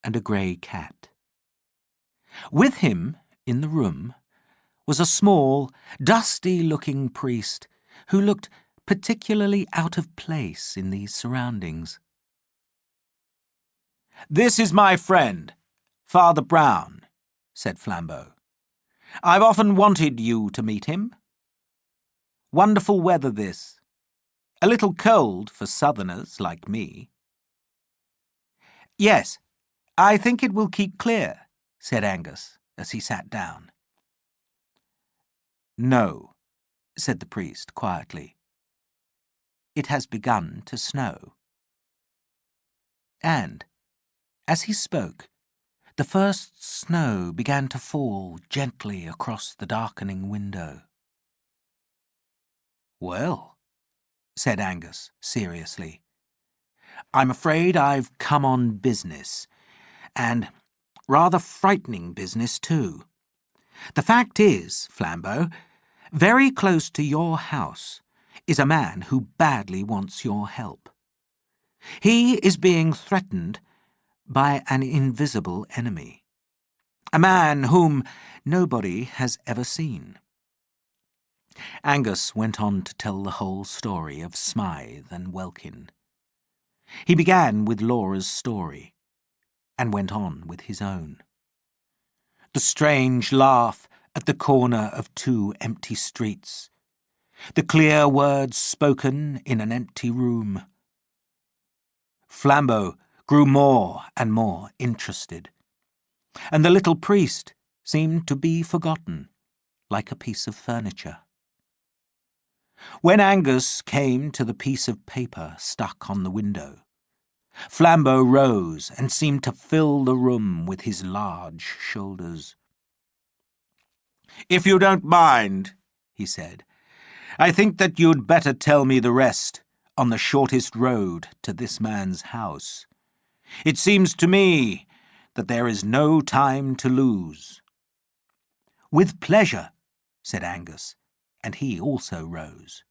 and a grey cat. With him in the room was a small, dusty-looking priest who looked particularly out of place in these surroundings. "This is my friend, Father Brown," said Flambeau. "I've often wanted you to meet him. Wonderful weather this. A little cold for southerners like me." "Yes, I think it will keep clear," said Angus as he sat down. "No," said the priest quietly. "It has begun to snow." And, as he spoke, the first snow began to fall gently across the darkening window. "Well," said Angus seriously, "I'm afraid I've come on business, and rather frightening business too. The fact is, Flambeau, very close to your house is a man who badly wants your help. He is being threatened by an invisible enemy, a man whom nobody has ever seen." Angus went on to tell the whole story of Smythe and Welkin. He began with Laura's story, and went on with his own. The strange laugh at the corner of 2 empty streets, the clear words spoken in an empty room. Flambeau grew more and more interested, and the little priest seemed to be forgotten, like a piece of furniture. When Angus came to the piece of paper stuck on the window, Flambeau rose and seemed to fill the room with his large shoulders. "If you don't mind," he said, "I think that you'd better tell me the rest on the shortest road to this man's house. It seems to me that there is no time to lose." "With pleasure," said Angus, and he also rose.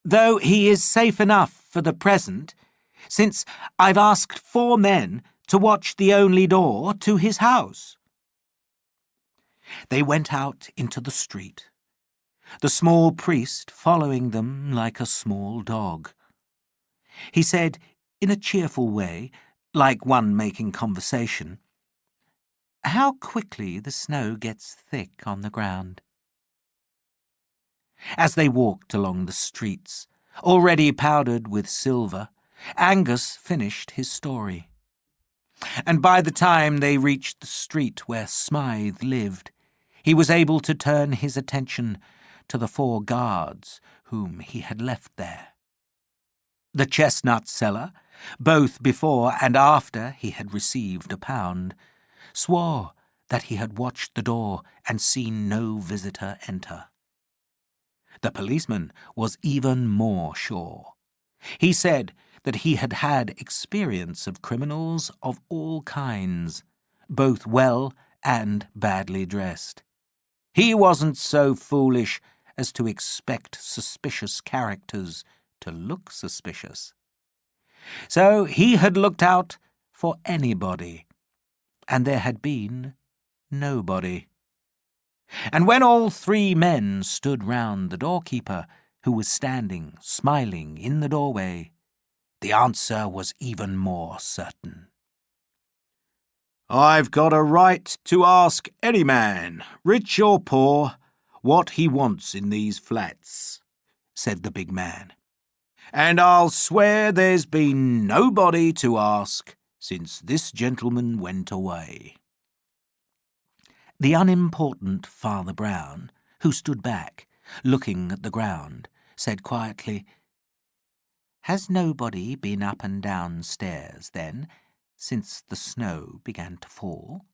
"Though he is safe enough for the present, since I've asked 4 men to watch the only door to his house." They went out into the street, the small priest following them like a small dog. He said, in a cheerful way, like one making conversation, "How quickly the snow gets thick on the ground." As they walked along the streets, already powdered with silver, Angus finished his story. And by the time they reached the street where Smythe lived, he was able to turn his attention to the 4 guards whom he had left there. The chestnut seller, both before and after he had received £1, swore that he had watched the door and seen no visitor enter. The policeman was even more sure. He said that he had had experience of criminals of all kinds, both well and badly dressed. He wasn't so foolish as to expect suspicious characters to look suspicious. So he had looked out for anybody, and there had been nobody. And when all 3 men stood round the doorkeeper, who was standing smiling in the doorway, the answer was even more certain. "I've got a right to ask any man, rich or poor, what he wants in these flats," said the big man. "And I'll swear there's been nobody to ask since this gentleman went away." The unimportant Father Brown, who stood back, looking at the ground, said quietly, "Has nobody been up and down stairs, then, since the snow began to fall?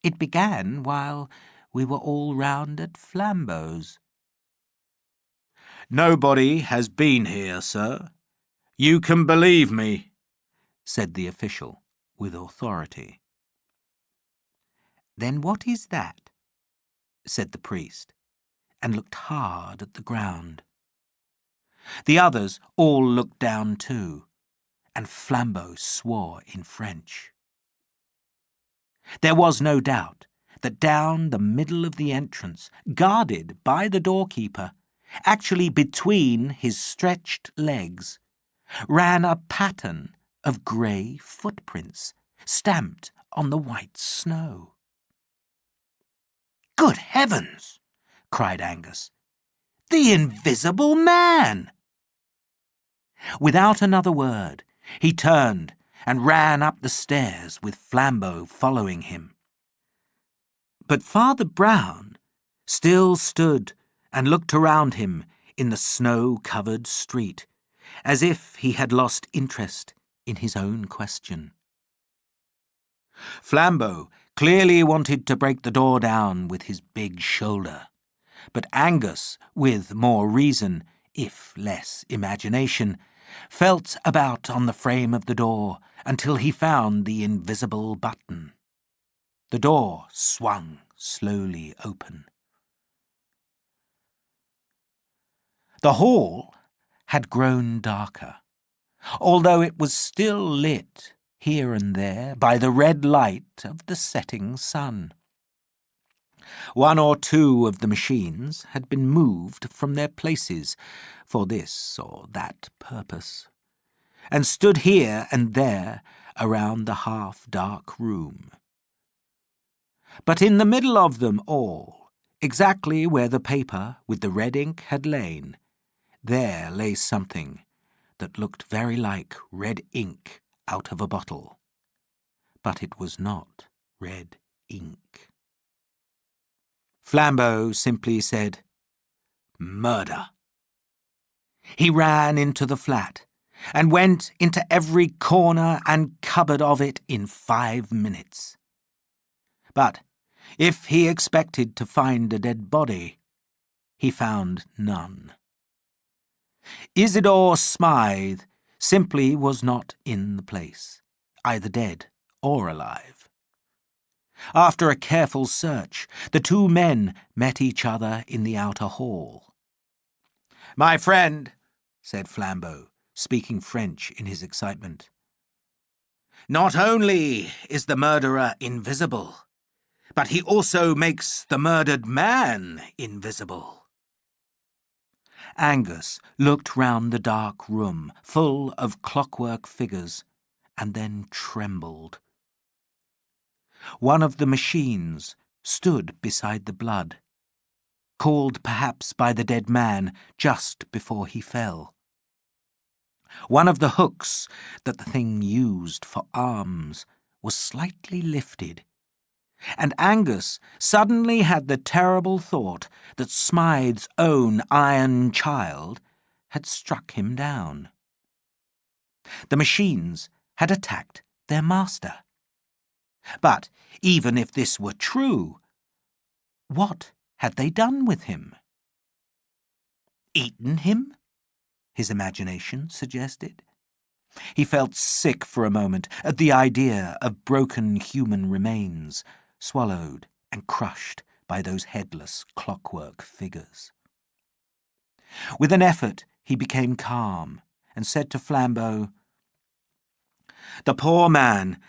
It began while we were all round at Flambeau's." "Nobody has been here, sir. You can believe me," said the official with authority. "Then what is that?" said the priest, and looked hard at the ground. The others all looked down too, and Flambeau swore in French. There was no doubt that down the middle of the entrance, guarded by the doorkeeper, actually between his stretched legs, ran a pattern of grey footprints stamped on the white snow. "Good heavens!" cried Angus. "The Invisible Man!" Without another word, he turned and ran up the stairs with Flambeau following him. But Father Brown still stood and looked around him in the snow-covered street, as if he had lost interest in his own question. Flambeau clearly wanted to break the door down with his big shoulder, but Angus, with more reason, if less imagination, felt about on the frame of the door until he found the invisible button. The door swung slowly open. The hall had grown darker, although it was still lit here and there by the red light of the setting sun. 1 or 2 of the machines had been moved from their places for this or that purpose, and stood here and there around the half-dark room. But in the middle of them all, exactly where the paper with the red ink had lain, there lay something that looked very like red ink out of a bottle. But it was not red ink. Flambeau simply said, "Murder." He ran into the flat and went into every corner and cupboard of it in 5 minutes. But if he expected to find a dead body, he found none. Isidore Smythe simply was not in the place, either dead or alive. After a careful search, the 2 men met each other in the outer hall. "My friend," said Flambeau, speaking French in his excitement, "not only is the murderer invisible, but he also makes the murdered man invisible." Angus looked round the dark room, full of clockwork figures, and then trembled. One of the machines stood beside the blood, called perhaps by the dead man just before he fell. One of the hooks that the thing used for arms was slightly lifted, and Angus suddenly had the terrible thought that Smythe's own iron child had struck him down. The machines had attacked their master. But even if this were true, what had they done with him? Eaten him? His imagination suggested. He felt sick for a moment at the idea of broken human remains, swallowed and crushed by those headless clockwork figures. With an effort, he became calm and said to Flambeau, "The poor man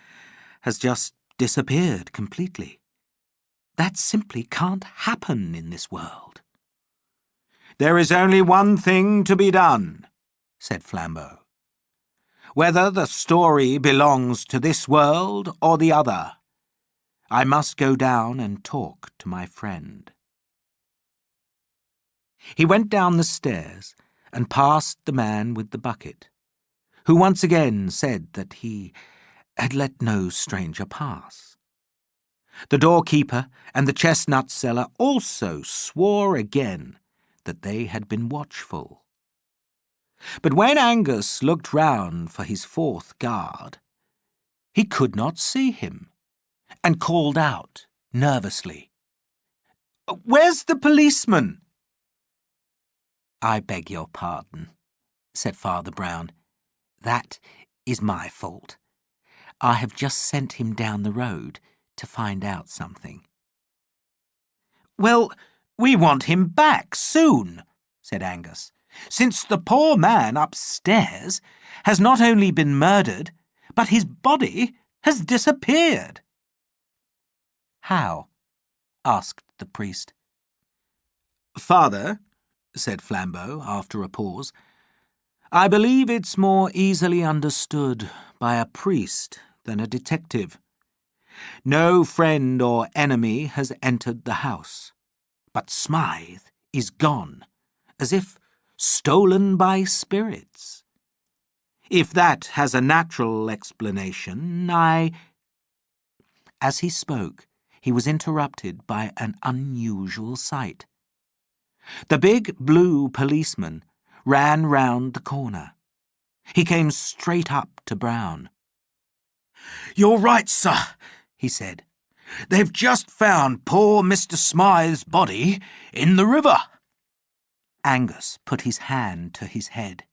has just disappeared completely. That simply can't happen in this world." "There is only one thing to be done," said Flambeau. "Whether the story belongs to this world or the other, I must go down and talk to my friend." He went down the stairs and past the man with the bucket, who once again said that he had let no stranger pass. The doorkeeper and the chestnut seller also swore again that they had been watchful. But when Angus looked round for his fourth guard, he could not see him, and called out nervously, "Where's the policeman?" "I beg your pardon," said Father Brown. "That is my fault. I have just sent him down the road to find out something." "Well, we want him back soon," said Angus, "since the poor man upstairs has not only been murdered, but his body has disappeared." "How?" asked the priest. "Father," said Flambeau after a pause, "I believe it's more easily understood by a priest than a detective. No friend or enemy has entered the house, but Smythe is gone, as if stolen by spirits. If that has a natural explanation, As he spoke, he was interrupted by an unusual sight. The big blue policeman ran round the corner. He came straight up to Brown. "You're right, sir," he said. "They've just found poor Mr. Smythe's body in the river." Angus put his hand to his head.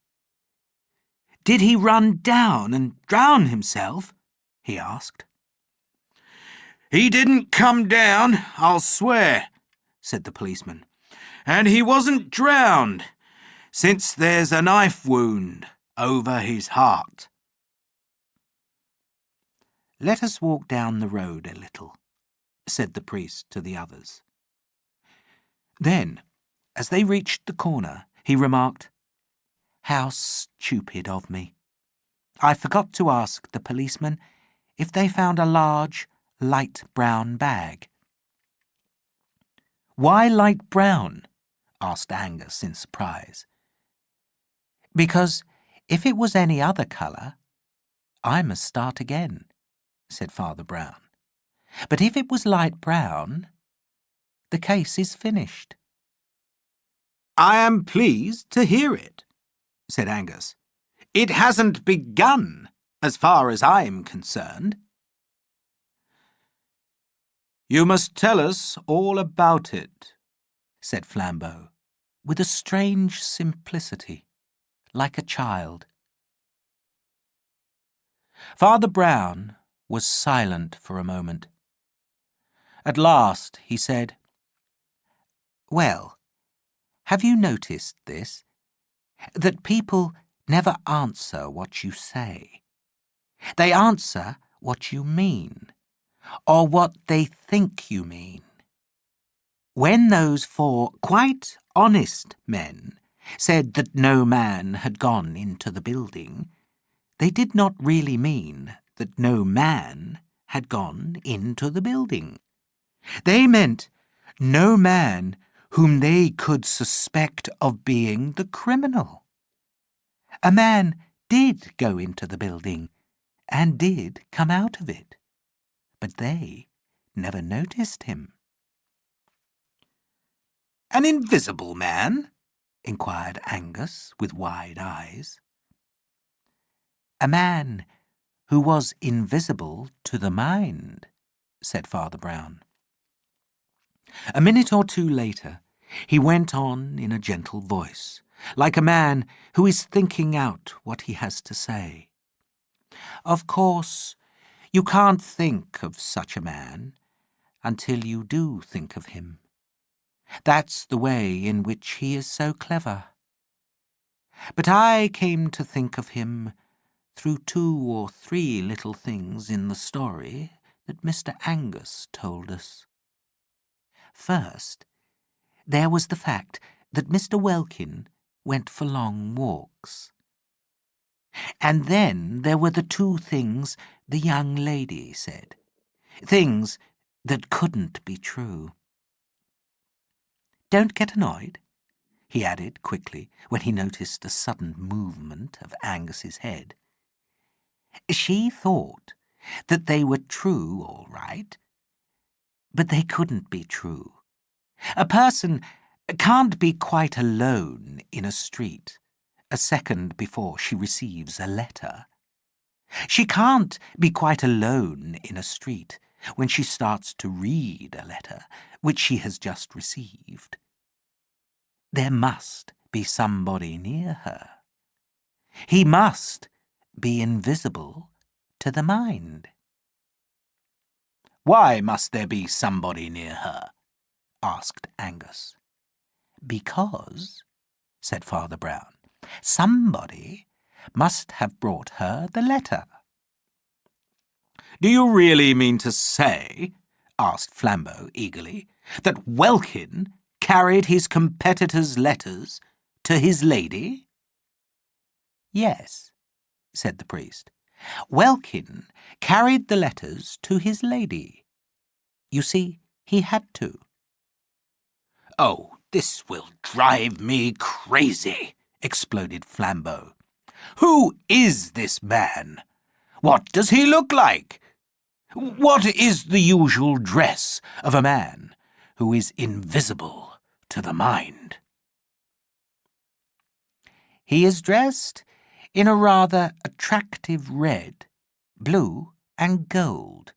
"Did he run down and drown himself?" he asked. "He didn't come down, I'll swear," said the policeman. "And he wasn't drowned, since there's a knife wound over his heart." "Let us walk down the road a little," said the priest to the others. Then, as they reached the corner, he remarked, "How stupid of me. I forgot to ask the policeman if they found a large, light brown bag." "Why light brown?" asked Angus in surprise. "Because if it was any other colour, I must start again," said Father Brown. "But if it was light brown, the case is finished." "I am pleased to hear it," said Angus. "It hasn't begun, as far as I'm concerned." "You must tell us all about it," said Flambeau, with a strange simplicity, like a child. Father Brown was silent for a moment. At last he said, "Well, have you noticed this? That people never answer what you say. They answer what you mean, or what they think you mean. When those four quite honest men said that no man had gone into the building, they did not really mean that no man had gone into the building. They meant no man whom they could suspect of being the criminal. A man did go into the building and did come out of it, but they never noticed him. An invisible man? Inquired Angus with wide eyes. A man who was invisible to the mind, said Father Brown. A minute or two later, he went on in a gentle voice, like a man who is thinking out what he has to say. Of course, you can't think of such a man until you do think of him. That's the way in which he is so clever. But I came to think of him through 2 or 3 little things in the story that Mr. Angus told us. First, there was the fact that Mr. Welkin went for long walks. And then there were the 2 things the young lady said, things that couldn't be true. Don't get annoyed, he added quickly when he noticed a sudden movement of Angus's head. She thought that they were true, all right, but they couldn't be true. A person can't be quite alone in a street a second before she receives a letter. She can't be quite alone in a street when she starts to read a letter which she has just received. There must be somebody near her. He must be invisible to the mind. Why must there be somebody near her? Asked Angus. Because, said Father Brown, somebody must have brought her the letter. Do you really mean to say, asked Flambeau eagerly, that Welkin carried his competitor's letters to his lady? Yes, said the priest. Welkin carried the letters to his lady. You see, he had to. Oh, this will drive me crazy, exploded Flambeau. Who is this man? What does he look like? What is the usual dress of a man who is invisible to the mind? He is dressed in a rather attractive red, blue, and gold,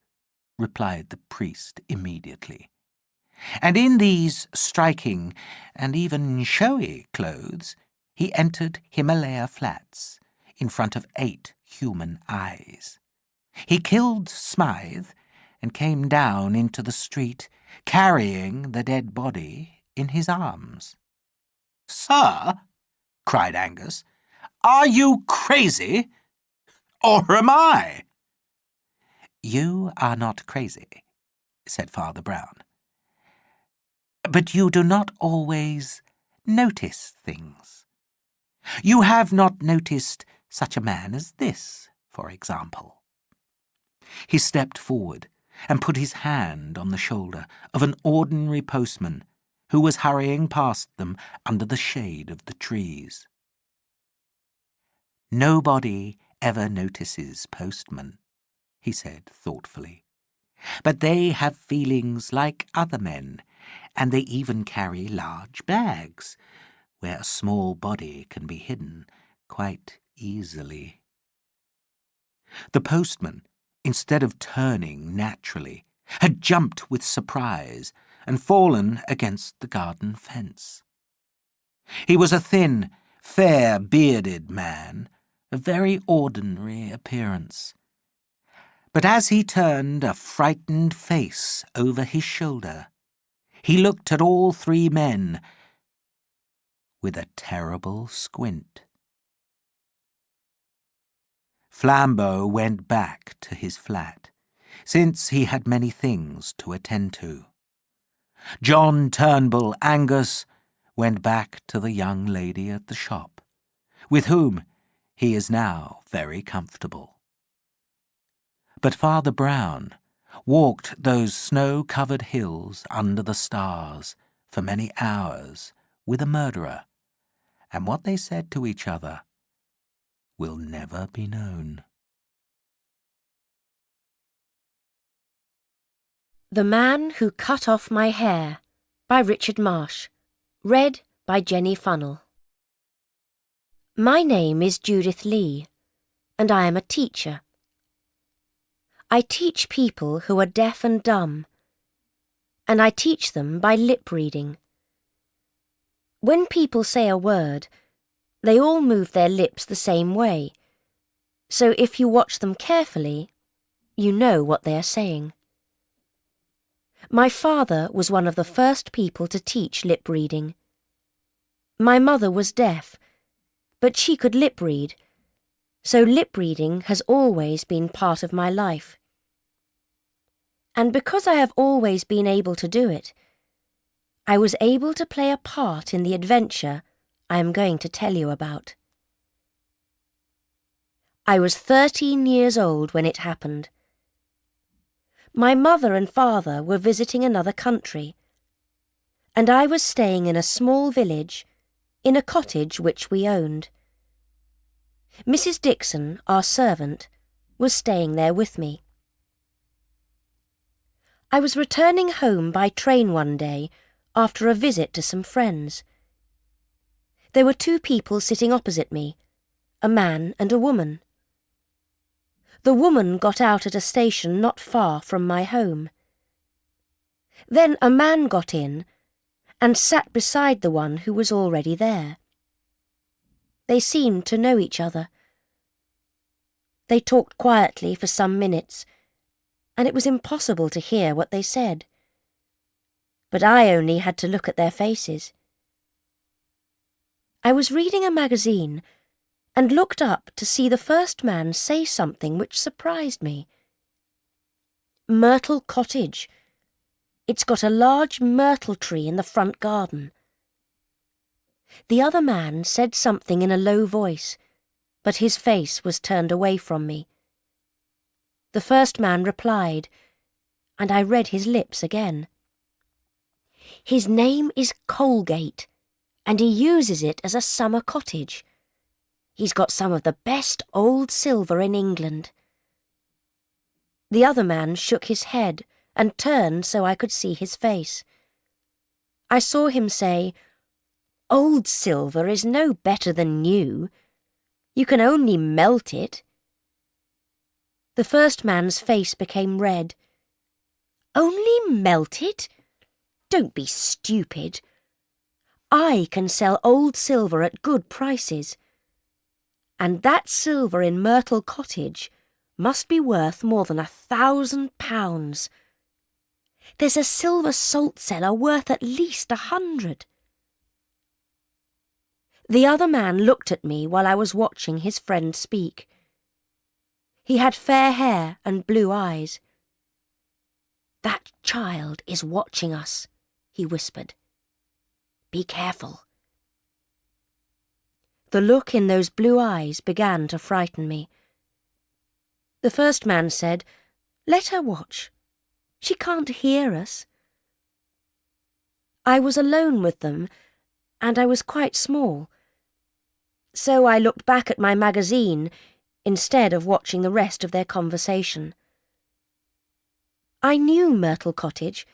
replied the priest immediately. And in these striking and even showy clothes, he entered Himalaya Flats in front of 8 human eyes. He killed Smythe and came down into the street, carrying the dead body in his arms. Sir, cried Angus, are you crazy? Or am I? You are not crazy, said Father Brown. But you do not always notice things. You have not noticed such a man as this, for example. He stepped forward and put his hand on the shoulder of an ordinary postman who was hurrying past them under the shade of the trees. Nobody ever notices postmen, he said thoughtfully. But they have feelings like other men, and they even carry large bags, where a small body can be hidden quite easily. The postman, instead of turning naturally, had jumped with surprise and fallen against the garden fence. He was a thin, fair-bearded man, of very ordinary appearance. But as he turned a frightened face over his shoulder, he looked at all 3 men with a terrible squint. Flambeau went back to his flat, since he had many things to attend to. John Turnbull Angus went back to the young lady at the shop, with whom he is now very comfortable. But Father Brown walked those snow-covered hills under the stars for many hours with a murderer, and what they said to each other will never be known. The Man Who Cut Off My Hair by Richard Marsh. Read by Jenny Funnell. My name is Judith Lee, and I am a teacher. I teach people who are deaf and dumb, and I teach them by lip reading. When people say a word, they all move their lips the same way, so if you watch them carefully, you know what they are saying. My father was one of the first people to teach lip reading. My mother was deaf, but she could lip read, so lip reading has always been part of my life. And because I have always been able to do it, I was able to play a part in the adventure I am going to tell you about. I was 13 years old when it happened. My mother and father were visiting another country, and I was staying in a small village, in a cottage which we owned. Mrs. Dixon, our servant, was staying there with me. I was returning home by train one day after a visit to some friends. There were two people sitting opposite me, a man and a woman. The woman got out at a station not far from my home. Then a man got in and sat beside the one who was already there. They seemed to know each other. They talked quietly for some minutes, and it was impossible to hear what they said. But I only had to look at their faces. I was reading a magazine and looked up to see the first man say something which surprised me. Myrtle Cottage. It's got a large myrtle tree in the front garden. The other man said something in a low voice, but his face was turned away from me. The first man replied, and I read his lips again. His name is Colgate, and he uses it as a summer cottage. He's got some of the best old silver in England. The other man shook his head and turned so I could see his face. I saw him say, "Old silver is no better than new. You can only melt it." The first man's face became red. "Only melt it? Don't be stupid. I can sell old silver at good prices. And that silver in Myrtle Cottage must be worth more than £1,000. There's a silver salt cellar worth at least 100. The other man looked at me while I was watching his friend speak. He had fair hair and blue eyes. "That child is watching us," he whispered. "Be careful." The look in those blue eyes began to frighten me. The first man said, "Let her watch. She can't hear us." I was alone with them, and I was quite small. So I looked back at my magazine instead of watching the rest of their conversation. I knew Myrtle Cottage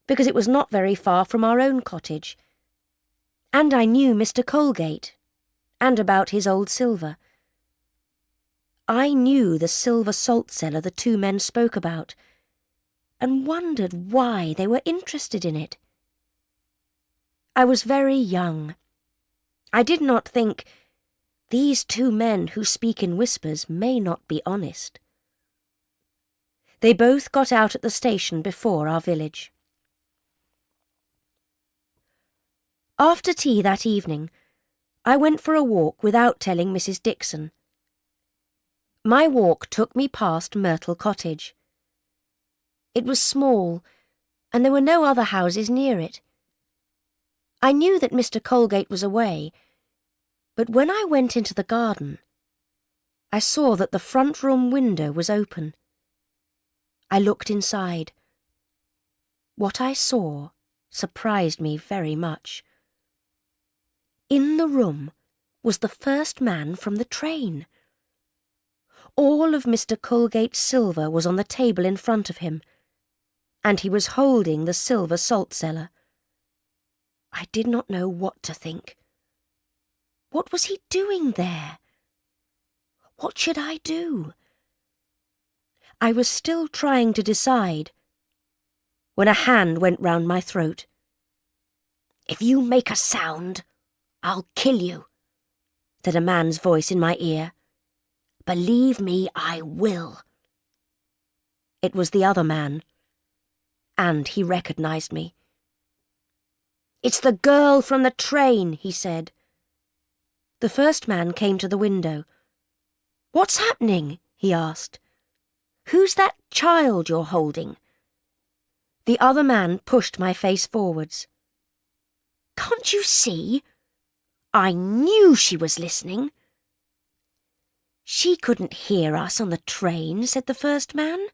because it was not very far from our own cottage, and I knew Mr. Colgate, and about his old silver. I knew the silver salt cellar the two men spoke about, and wondered why they were interested in it. I was very young. I did not think, these two men who speak in whispers may not be honest. They both got out at the station before our village. After tea that evening, I went for a walk without telling Mrs. Dixon. My walk took me past Myrtle Cottage. It was small, and there were no other houses near it. I knew that Mr. Colgate was away, but when I went into the garden, I saw that the front room window was open. I looked inside. What I saw surprised me very much. In the room was the first man from the train. All of Mr. Colgate's silver was on the table in front of him, and he was holding the silver salt cellar. I did not know what to think. What was he doing there? What should I do? I was still trying to decide when a hand went round my throat. "If you make a sound, I'll kill you," said a man's voice in my ear. "Believe me, I will." It was the other man, and he recognized me. "It's the girl from the train," he said. The first man came to the window. "What's happening?" he asked. "Who's that child you're holding?" The other man pushed my face forwards. "Can't you see? I knew she was listening." "She couldn't hear us on the train," said the first man.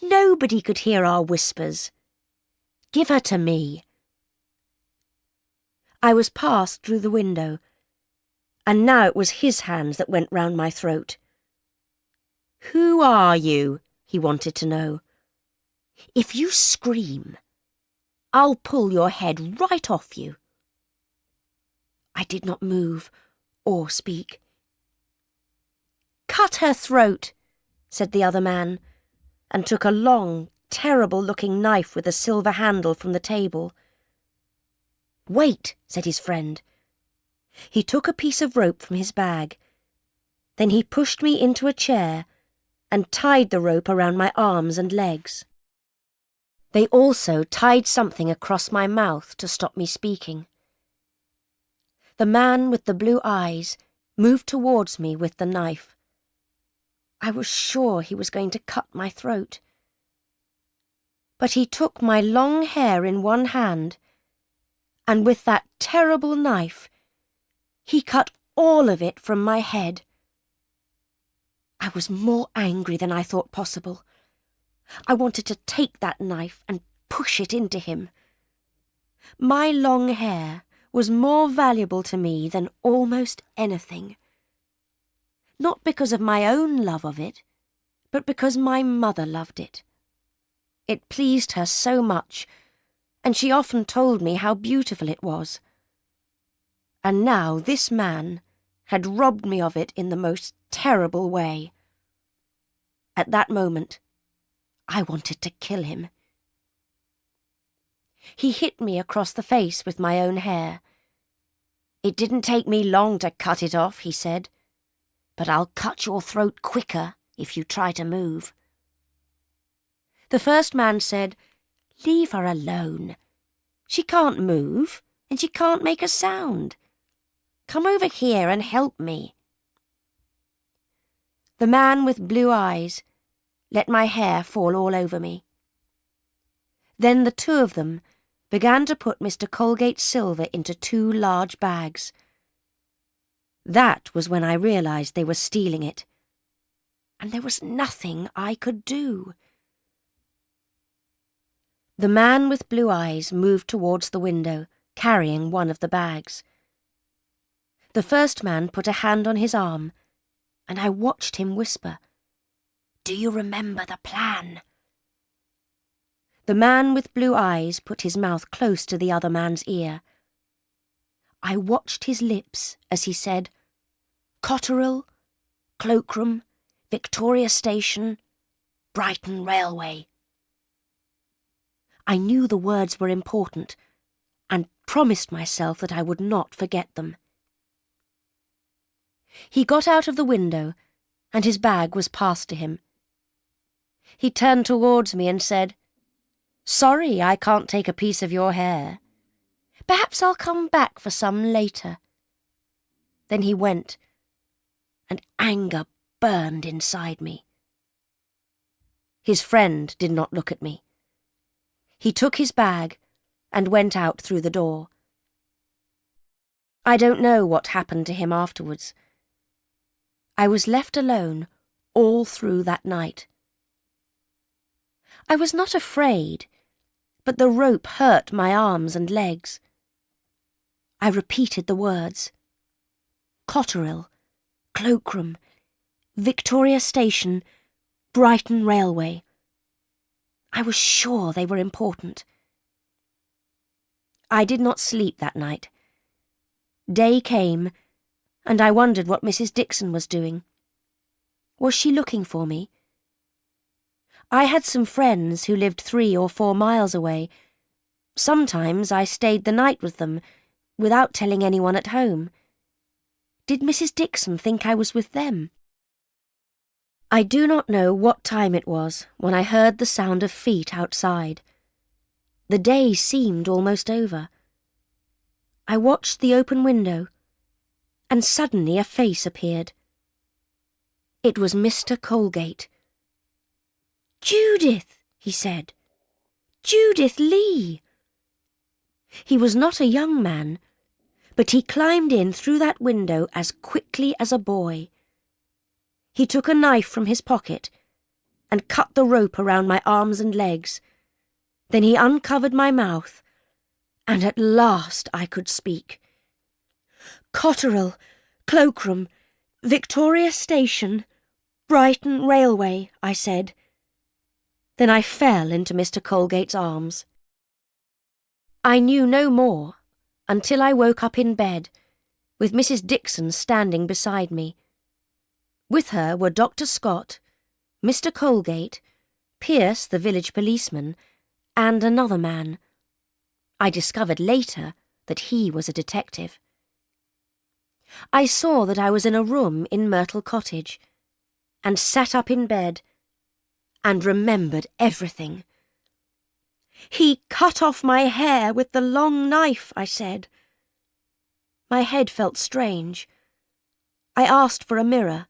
"Nobody could hear our whispers. Give her to me." I was passed through the window, and now it was his hands that went round my throat. "Who are you?" he wanted to know. "If you scream, I'll pull your head right off you." I did not move or speak. "Cut her throat," said the other man, and took a long, terrible-looking knife with a silver handle from the table. "Wait," said his friend. He took a piece of rope from his bag. Then he pushed me into a chair and tied the rope around my arms and legs. They also tied something across my mouth to stop me speaking. The man with the blue eyes moved towards me with the knife. I was sure he was going to cut my throat. But he took my long hair in one hand, and with that terrible knife, he cut all of it from my head. I was more angry than I thought possible. I wanted to take that knife and push it into him. My long hair was more valuable to me than almost anything. Not because of my own love of it, but because my mother loved it. It pleased her so much, and she often told me how beautiful it was. And now this man had robbed me of it in the most terrible way. At that moment, I wanted to kill him. He hit me across the face with my own hair. "It didn't take me long to cut it off," he said, "but I'll cut your throat quicker if you try to move." The first man said, "Leave her alone. She can't move, and she can't make a sound. Come over here and help me." The man with blue eyes let my hair fall all over me. Then the two of them began to put Mr. Colgate's silver into 2 large bags. That was when I realized they were stealing it, and there was nothing I could do. The man with blue eyes moved towards the window, carrying one of the bags. The first man put a hand on his arm, and I watched him whisper, "Do you remember the plan?" The man with blue eyes put his mouth close to the other man's ear. I watched his lips as he said, "Cotterill, Cloakroom, Victoria Station, Brighton Railway." I knew the words were important, and promised myself that I would not forget them. He got out of the window, and his bag was passed to him. He turned towards me and said, "Sorry I can't take a piece of your hair. Perhaps I'll come back for some later." Then he went, and anger burned inside me. His friend did not look at me. He took his bag and went out through the door. I don't know what happened to him afterwards. I was left alone all through that night. I was not afraid, but the rope hurt my arms and legs. I repeated the words. Cotterill, Cloakroom, Victoria Station, Brighton Railway. I was sure they were important. I did not sleep that night. Day came, and I wondered what Mrs. Dixon was doing. Was she looking for me? I had some friends who lived 3 or 4 miles away. Sometimes I stayed the night with them, without telling anyone at home. Did Mrs. Dixon think I was with them? I do not know what time it was when I heard the sound of feet outside. The day seemed almost over. I watched the open window, and suddenly a face appeared. It was Mr. Colgate. "Judith," he said. "Judith Lee." He was not a young man, but he climbed in through that window as quickly as a boy. He took a knife from his pocket and cut the rope around my arms and legs. Then he uncovered my mouth, and at last I could speak. "Cotterell, Cloakroom, Victoria Station, Brighton Railway," I said. Then I fell into Mr. Colgate's arms. I knew no more until I woke up in bed, with Mrs. Dixon standing beside me. With her were Dr. Scott, Mr. Colgate, Pierce, the village policeman, and another man. I discovered later that he was a detective. I saw that I was in a room in Myrtle Cottage, and sat up in bed, and remembered everything. "He cut off my hair with the long knife," I said. My head felt strange. I asked for a mirror,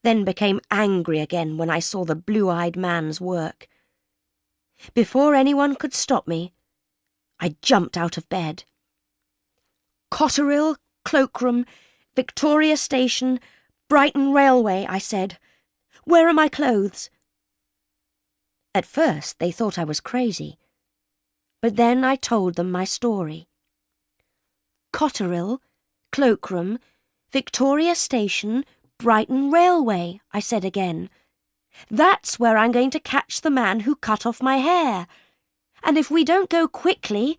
then became angry again when I saw the blue-eyed man's work. Before anyone could stop me, I jumped out of bed. "Cotterell, Cloakroom, Victoria Station, Brighton Railway," I said. "Where are my clothes?" At first they thought I was crazy, but then I told them my story. "Cotterell, Cloakroom, Victoria Station, Brighton Railway," I said again. "That's where I'm going to catch the man who cut off my hair. And if we don't go quickly,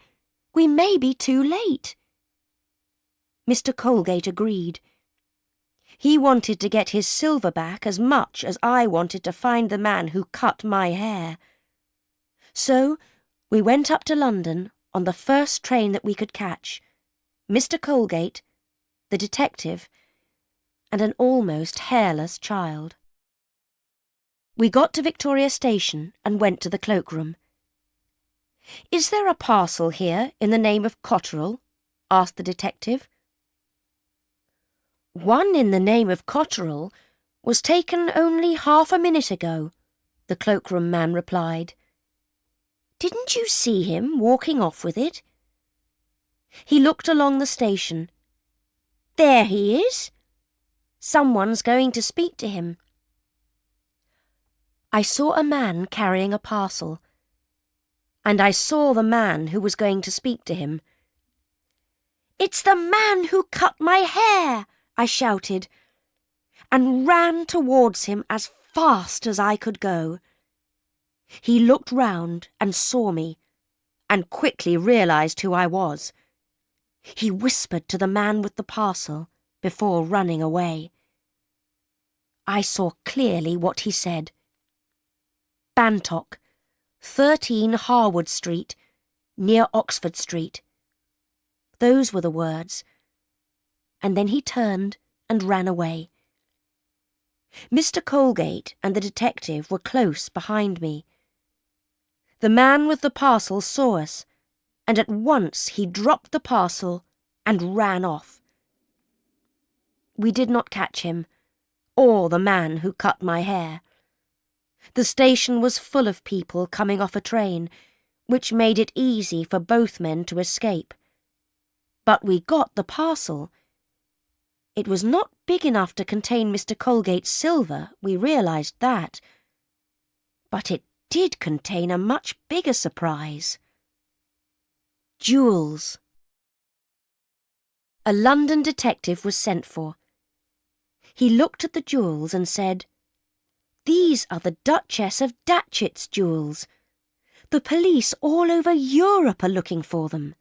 we may be too late." Mr. Colgate agreed. He wanted to get his silver back as much as I wanted to find the man who cut my hair. So we went up to London on the first train that we could catch. Mr. Colgate, the detective, and an almost hairless child. We got to Victoria Station and went to the cloakroom. "Is there a parcel here in the name of Cotterell?" asked the detective. "One in the name of Cotterell was taken only half a minute ago," the cloakroom man replied. "Didn't you see him walking off with it?" He looked along the station. "There he is. Someone's going to speak to him." I saw a man carrying a parcel, and I saw the man who was going to speak to him. "It's the man who cut my hair!" I shouted, and ran towards him as fast as I could go. He looked round and saw me, and quickly realised who I was. He whispered to the man with the parcel before running away. I saw clearly what he said. "Bantock, 13 Harwood Street, near Oxford Street." Those were the words. And then he turned and ran away. Mr. Colgate and the detective were close behind me. The man with the parcel saw us, and at once he dropped the parcel and ran off. We did not catch him, or the man who cut my hair. The station was full of people coming off a train, which made it easy for both men to escape. But we got the parcel. It was not big enough to contain Mr. Colgate's silver, we realised that. But it did contain a much bigger surprise. Jewels. A London detective was sent for. He looked at the jewels and said, These are the Duchess of Datchet's jewels. The police all over Europe are looking for them.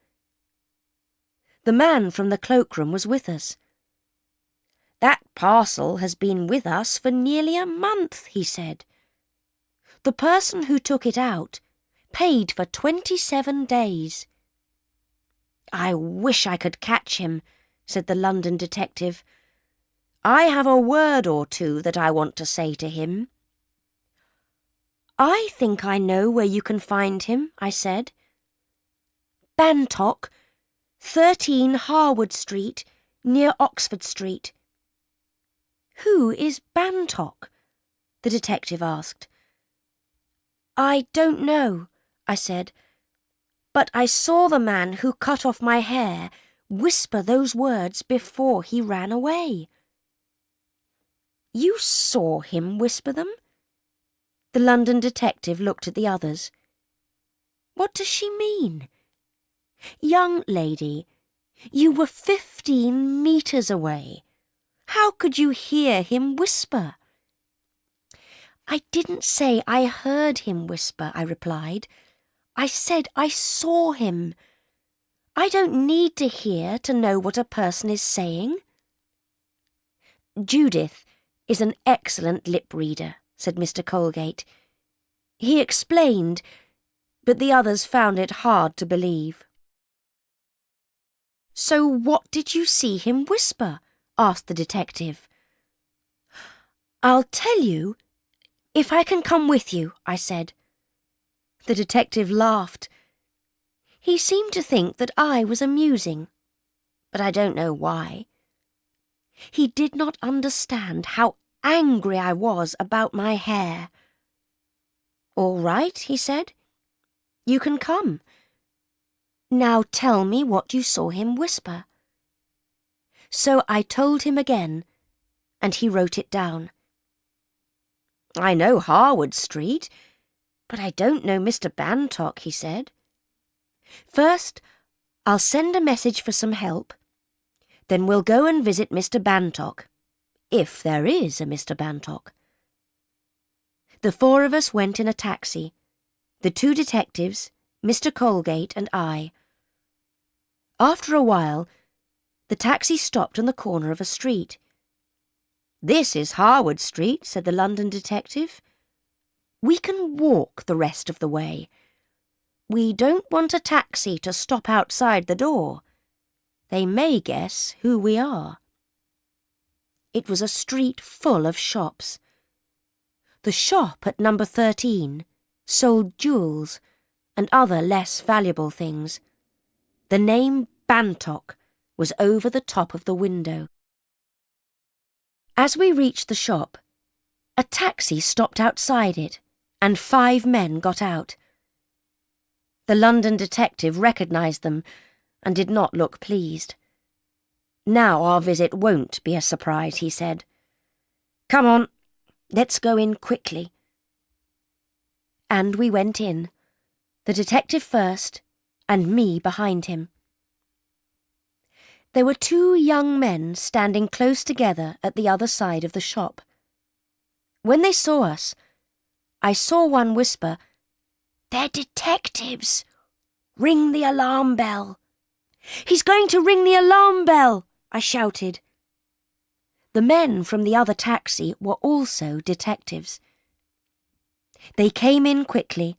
The man from the cloakroom was with us. That parcel has been with us for nearly a month, he said. The person who took it out paid for 27 days. I wish I could catch him, said the London detective. I have a word or two that I want to say to him. I think I know where you can find him, I said. Bantock, 13 Harwood Street, near Oxford Street. Who is Bantock? The detective asked. I don't know, I said, but I saw the man who cut off my hair whisper those words before he ran away. You saw him whisper them? The London detective looked at the others. What does she mean? Young lady, you were 15 metres away. How could you hear him whisper? I didn't say I heard him whisper, I replied. I said I saw him. I don't need to hear to know what a person is saying. Judith is an excellent lip reader, said Mr. Colgate. He explained, but the others found it hard to believe. So what did you see him whisper? Asked the detective. I'll tell you if I can come with you, I said. The detective laughed. He seemed to think that I was amusing, but I don't know why. He did not understand how angry I was about my hair. All right, he said. You can come. Now tell me what you saw him whisper. So I told him again, and he wrote it down. I know Harwood Street, but I don't know Mr. Bantock, he said. First, I'll send a message for some help. Then we'll go and visit Mr. Bantock, if there is a Mr. Bantock. The four of us went in a taxi, the two detectives, Mr. Colgate and I. After a while, the taxi stopped on the corner of a street. This is Harwood Street, said the London detective. We can walk the rest of the way. We don't want a taxi to stop outside the door. They may guess who we are. It was a street full of shops. The shop at number 13 sold jewels and other less valuable things. The name Bantock was over the top of the window. As we reached the shop, a taxi stopped outside it, and 5 men got out. The London detective recognised them and did not look pleased. Now our visit won't be a surprise, he said. Come on, let's go in quickly. And we went in, the detective first, and me behind him. There were 2 young men standing close together at the other side of the shop. When they saw us, I saw one whisper, "They're detectives! Ring the alarm bell!" "He's going to ring the alarm bell!" I shouted. The men from the other taxi were also detectives. They came in quickly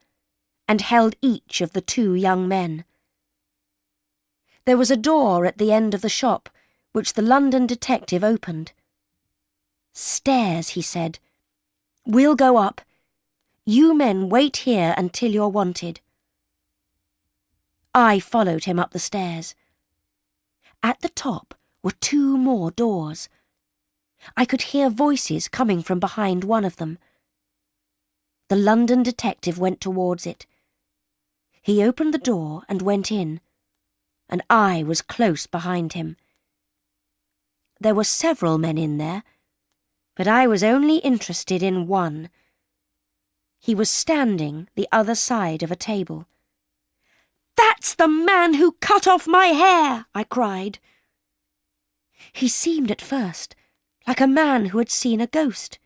and held each of the 2 young men. There was a door at the end of the shop, which the London detective opened. "Stairs," he said. "We'll go up. You men wait here until you're wanted." I followed him up the stairs. At the top were 2 more doors. I could hear voices coming from behind one of them. The London detective went towards it. He opened the door and went in, and I was close behind him. There were several men in there, but I was only interested in one. He was standing the other side of a table. "That's the man who cut off my hair!" I cried. He seemed at first like a man who had seen a ghost,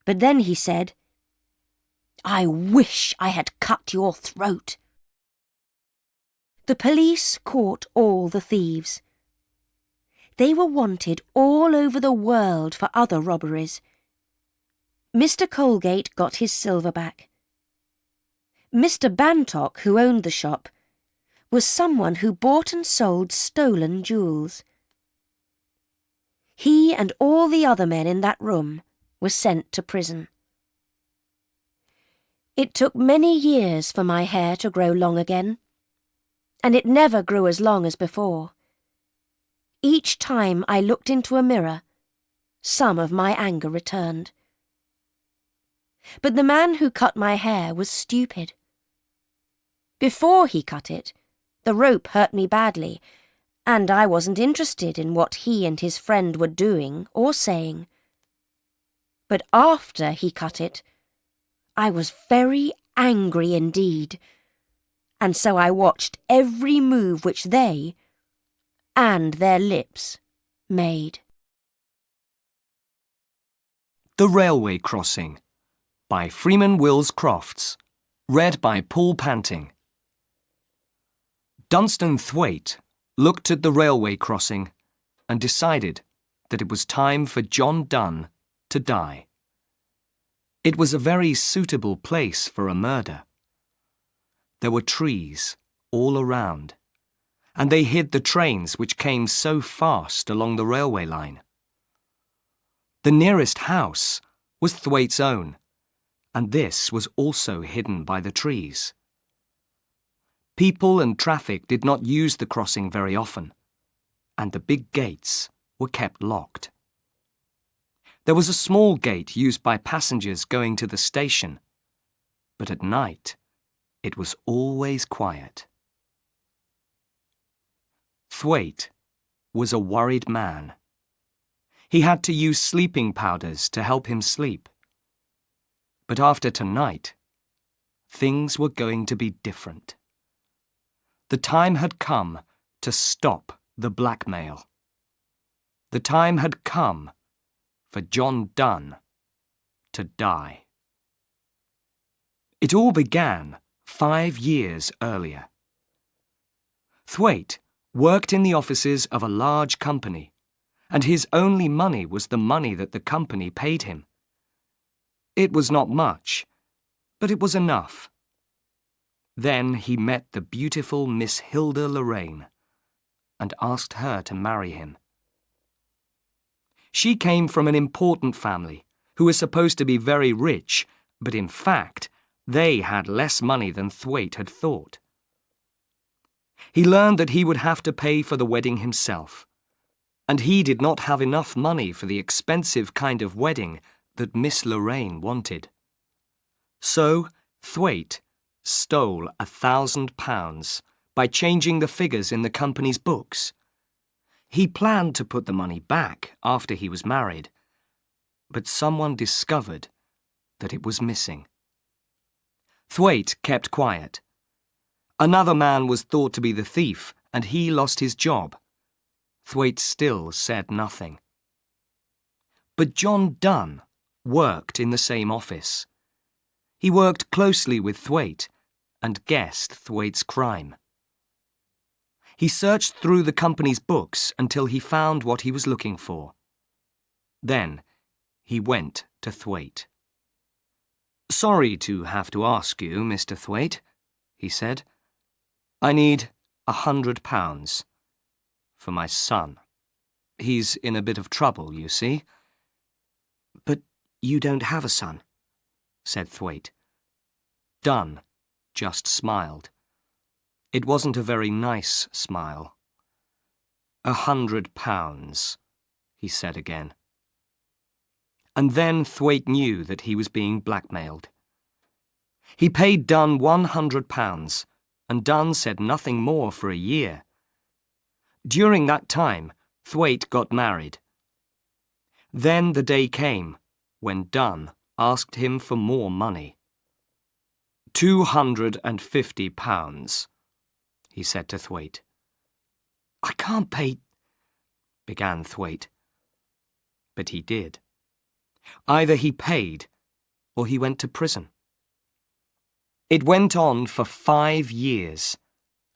But then he said, "I wish I had cut your throat." The police caught all the thieves. They were wanted all over the world for other robberies. Mr. Colgate got his silver back. Mr. Bantock, who owned the shop, was someone who bought and sold stolen jewels. He and all the other men in that room were sent to prison. It took many years for my hair to grow long again, and it never grew as long as before. Each time I looked into a mirror, some of my anger returned. But the man who cut my hair was stupid. Before he cut it, the rope hurt me badly, and I wasn't interested in what he and his friend were doing or saying. But after he cut it, I was very angry indeed, and so I watched every move which they and their lips made. The Railway Crossing by Freeman Wills Crofts. Read by Paul Panting. Dunstan Thwaite looked at the railway crossing and decided that it was time for John Donne to die. It was a very suitable place for a murder. There were trees all around, and they hid the trains which came so fast along the railway line. The nearest house was Thwaite's own, and this was also hidden by the trees. People and traffic did not use the crossing very often, and the big gates were kept locked. There was a small gate used by passengers going to the station, but at night it was always quiet. Thwaite was a worried man. He had to use sleeping powders to help him sleep. But after tonight, things were going to be different. The time had come to stop the blackmail. The time had come for John Donne to die. It all began 5 years earlier. Thwaite worked in the offices of a large company, and his only money was the money that the company paid him. It was not much, but it was enough. Then he met the beautiful Miss Hilda Lorraine and asked her to marry him. She came from an important family who was supposed to be very rich, but in fact, they had less money than Thwaite had thought. He learned that he would have to pay for the wedding himself, and he did not have enough money for the expensive kind of wedding that Miss Lorraine wanted. So Thwaite stole £1,000 by changing the figures in the company's books. He planned to put the money back after he was married, but someone discovered that it was missing. Thwaite kept quiet. Another man was thought to be the thief, and he lost his job. Thwaite still said nothing. But John Donne worked in the same office. He worked closely with Thwaite and guessed Thwaite's crime. He searched through the company's books until he found what he was looking for. Then he went to Thwaite. "Sorry to have to ask you, Mr. Thwaite," he said. "I need £100 for my son. He's in a bit of trouble, you see." "But you don't have a son," said Thwaite. Donne just smiled. It wasn't a very nice smile. £100, he said again. And then Thwaite knew that he was being blackmailed. He paid Donne £100, and Donne said nothing more for a year. During that time, Thwaite got married. Then the day came when Donne asked him for more money. £250, he said to Thwaite. "I can't pay," began Thwaite. But he did. Either he paid, or he went to prison. It went on for 5 years,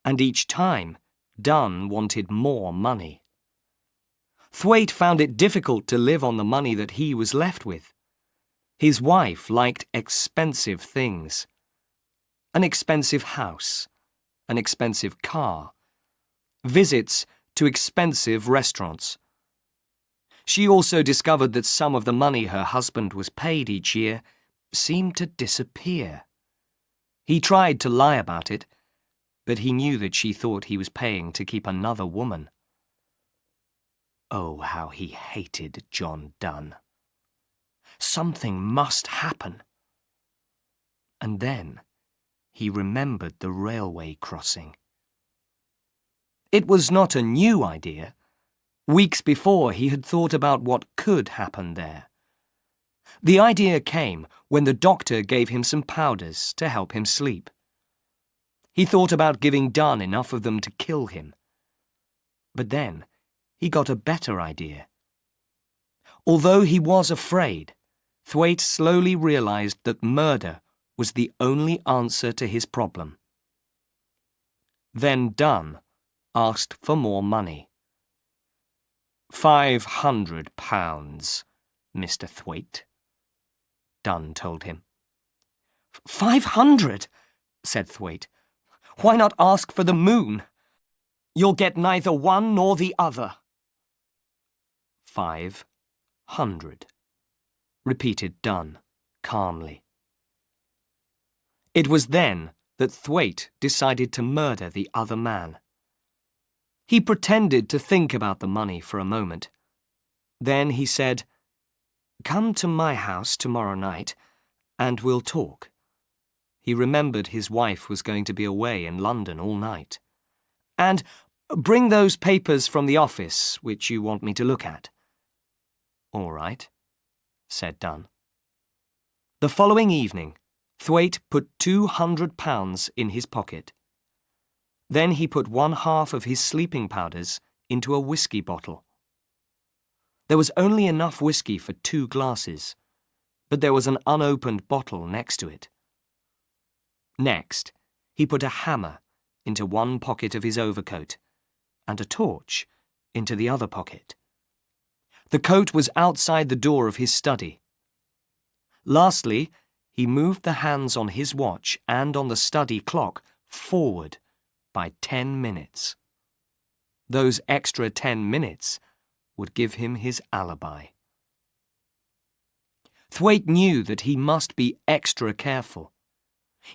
and each time Dunn wanted more money. Thwaite found it difficult to live on the money that he was left with. His wife liked expensive things. An expensive house, an expensive car, visits to expensive restaurants. She also discovered that some of the money her husband was paid each year seemed to disappear. He tried to lie about it, but he knew that she thought he was paying to keep another woman. Oh, how he hated John Dunn. Something must happen. And then he remembered the railway crossing. It was not a new idea. Weeks before, he had thought about what could happen there. The idea came when the doctor gave him some powders to help him sleep. He thought about giving Dunn enough of them to kill him. But then he got a better idea. Although he was afraid, Thwaite slowly realized that murder was the only answer to his problem. Then Dunn asked for more money. £500, Mr. Thwaite, Dunn told him. 500, said Thwaite. Why not ask for the moon? You'll get neither one nor the other. 500, repeated Dunn calmly. It was then that Thwaite decided to murder the other man. He pretended to think about the money for a moment. Then he said, "Come to my house tomorrow night, and we'll talk." He remembered his wife was going to be away in London all night. "And bring those papers from the office which you want me to look at." "All right," said Dunn. The following evening, Thwaite put £200 in his pocket. Then he put 1/2 of his sleeping powders into a whiskey bottle. There was only enough whiskey for 2 glasses, but there was an unopened bottle next to it. Next, he put a hammer into one pocket of his overcoat and a torch into the other pocket. The coat was outside the door of his study. Lastly, he moved the hands on his watch and on the study clock forward by 10 minutes. Those extra 10 minutes would give him his alibi. Thwaite knew that he must be extra careful.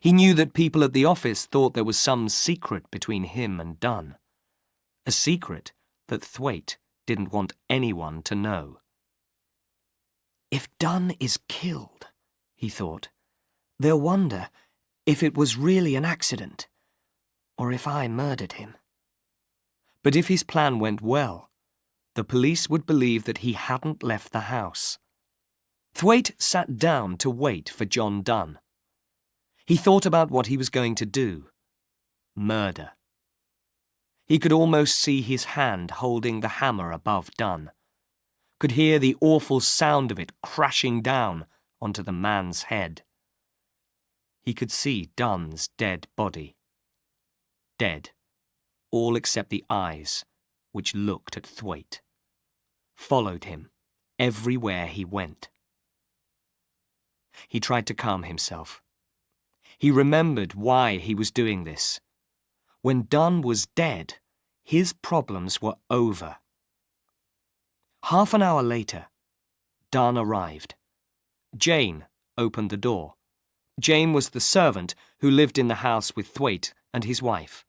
He knew that people at the office thought there was some secret between him and Dunn. A secret that Thwaite didn't want anyone to know. If Dunn is killed, he thought, they'll wonder if it was really an accident, or if I murdered him. But if his plan went well, the police would believe that he hadn't left the house. Thwaite sat down to wait for John Dunn. He thought about what he was going to do. Murder. He could almost see his hand holding the hammer above Dunn. Could hear the awful sound of it crashing down onto the man's head. He could see Dunn's dead body. Dead, all except the eyes, which looked at Thwaite. Followed him everywhere he went. He tried to calm himself. He remembered why he was doing this. When Dunn was dead, his problems were over. Half an hour later, Dunn arrived. Jane opened the door. Jane was the servant who lived in the house with Thwaite and his wife.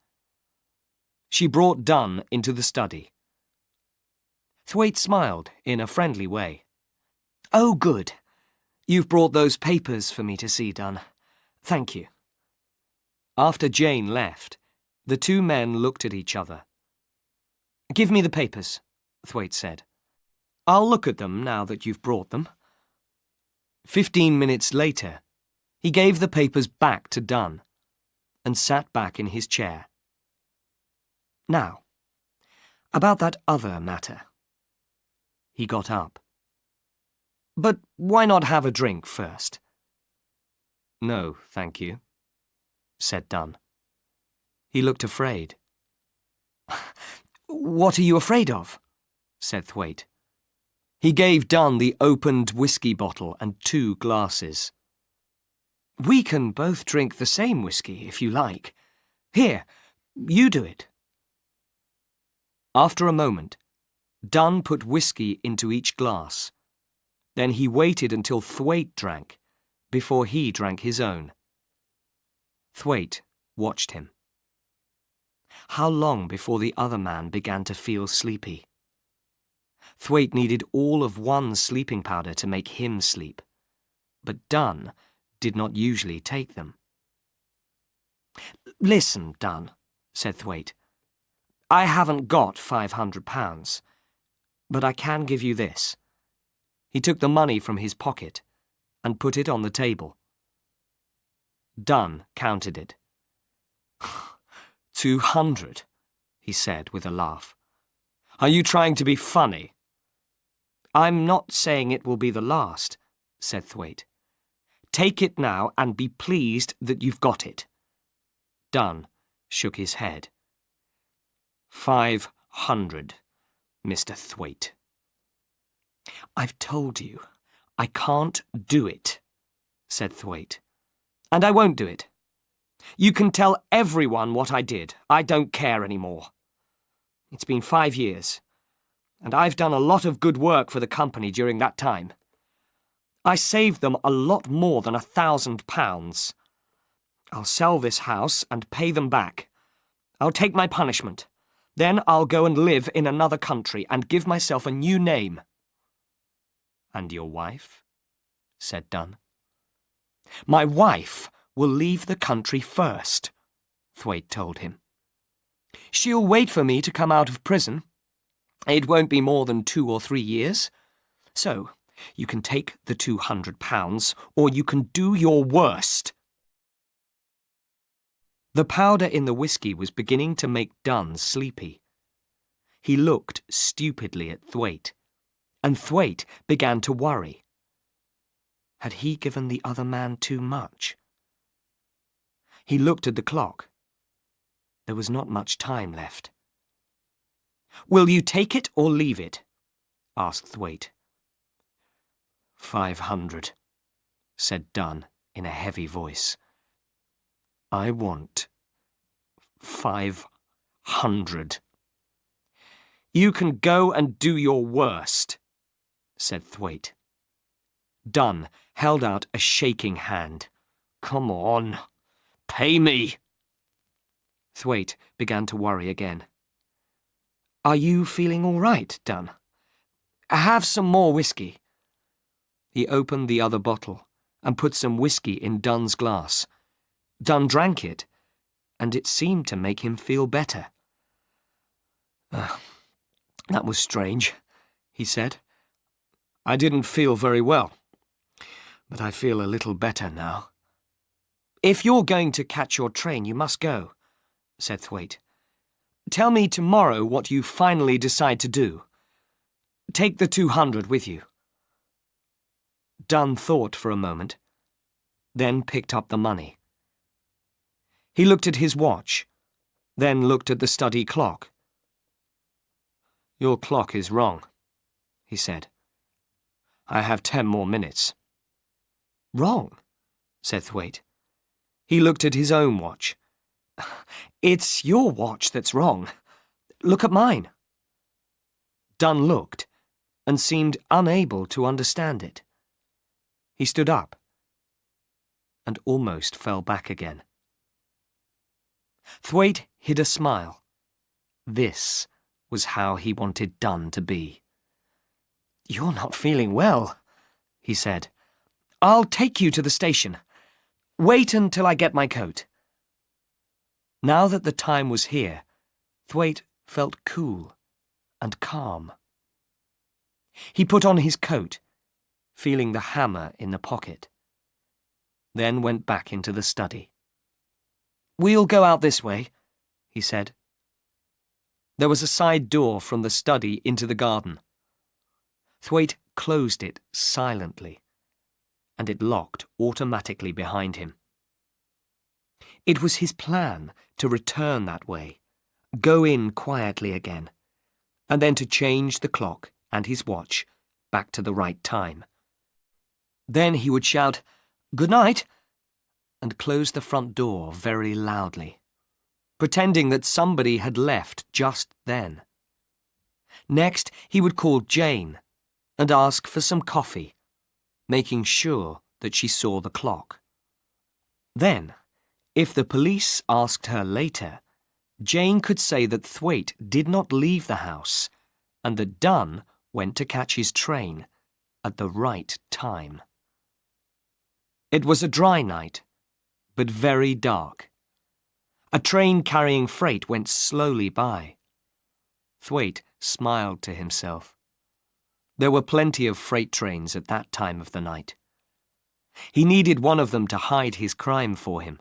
She brought Dunn into the study. Thwaite smiled in a friendly way. "Oh, good. You've brought those papers for me to see, Dunn. Thank you." After Jane left, the two men looked at each other. "Give me the papers," Thwaite said. "I'll look at them now that you've brought them." 15 minutes later, he gave the papers back to Dunn and sat back in his chair. "Now, about that other matter." He got up. "But why not have a drink first? No, thank you, said Dunn. He looked afraid. What are you afraid of? Said Thwaite. He gave Dunn the opened whiskey bottle and 2 glasses. We can both drink the same whiskey, if you like. Here, you do it. After a moment, Dunn put whiskey into each glass. Then he waited until Thwaite drank, before he drank his own. Thwaite watched him. How long before the other man began to feel sleepy? Thwaite needed all of 1 sleeping powder to make him sleep, but Dunn did not usually take them. Listen, Dunn, said Thwaite. I haven't got £500, but I can give you this. He took the money from his pocket and put it on the table. Dunn counted it. 200, he said with a laugh. Are you trying to be funny? I'm not saying it will be the last, said Thwaite. Take it now and be pleased that you've got it. Dunn shook his head. 500, Mr. Thwaite. I've told you, I can't do it, said Thwaite. And I won't do it. You can tell everyone what I did. I don't care anymore. It's been 5 years, and I've done a lot of good work for the company during that time. I saved them a lot more than £1,000. I'll sell this house and pay them back. I'll take my punishment. Then I'll go and live in another country and give myself a new name. And your wife? Said Dunn. My wife will leave the country first, Thwaite told him. She'll wait for me to come out of prison. It won't be more than 2 or 3 years. So, you can take the £200, or you can do your worst. The powder in the whiskey was beginning to make Dunn sleepy. He looked stupidly at Thwaite, and Thwaite began to worry. Had he given the other man too much? He looked at the clock. There was not much time left. Will you take it or leave it? Asked Thwaite. 500, said Dunn in a heavy voice. I want 500. You can go and do your worst, said Thwaite. Dunn held out a shaking hand. Come on, pay me. Thwaite began to worry again. Are you feeling all right, Dunn? Have some more whiskey. He opened the other bottle and put some whiskey in Dunn's glass. Dunn drank it, and it seemed to make him feel better. That was strange, he said. I didn't feel very well, but I feel a little better now. If you're going to catch your train, you must go, said Thwaite. Tell me tomorrow what you finally decide to do. Take the 200 with you. Dunn thought for a moment, then picked up the money. He looked at his watch, then looked at the study clock. Your clock is wrong, he said. I have 10 more minutes. Wrong, said Thwaite. He looked at his own watch. It's your watch that's wrong. Look at mine. Dunn looked and seemed unable to understand it. He stood up and almost fell back again. Thwaite hid a smile. This was how he wanted Dunn to be. You're not feeling well, he said. I'll take you to the station. Wait until I get my coat. Now that the time was here, Thwaite felt cool and calm. He put on his coat, feeling the hammer in the pocket, then went back into the study. We'll go out this way, he said. There was a side door from the study into the garden. Thwaite closed it silently. and it locked automatically behind him. It was his plan to return that way, go in quietly again, and then to change the clock and his watch back to the right time. Then he would shout, "Good night," and close the front door very loudly, pretending that somebody had left just then. Next, he would call Jane and ask for some coffee, making sure that she saw the clock. Then, if the police asked her later, Jane could say that Thwaite did not leave the house and that Dunn went to catch his train at the right time. It was a dry night, but very dark. A train carrying freight went slowly by. Thwaite smiled to himself. There were plenty of freight trains at that time of the night. He needed one of them to hide his crime for him.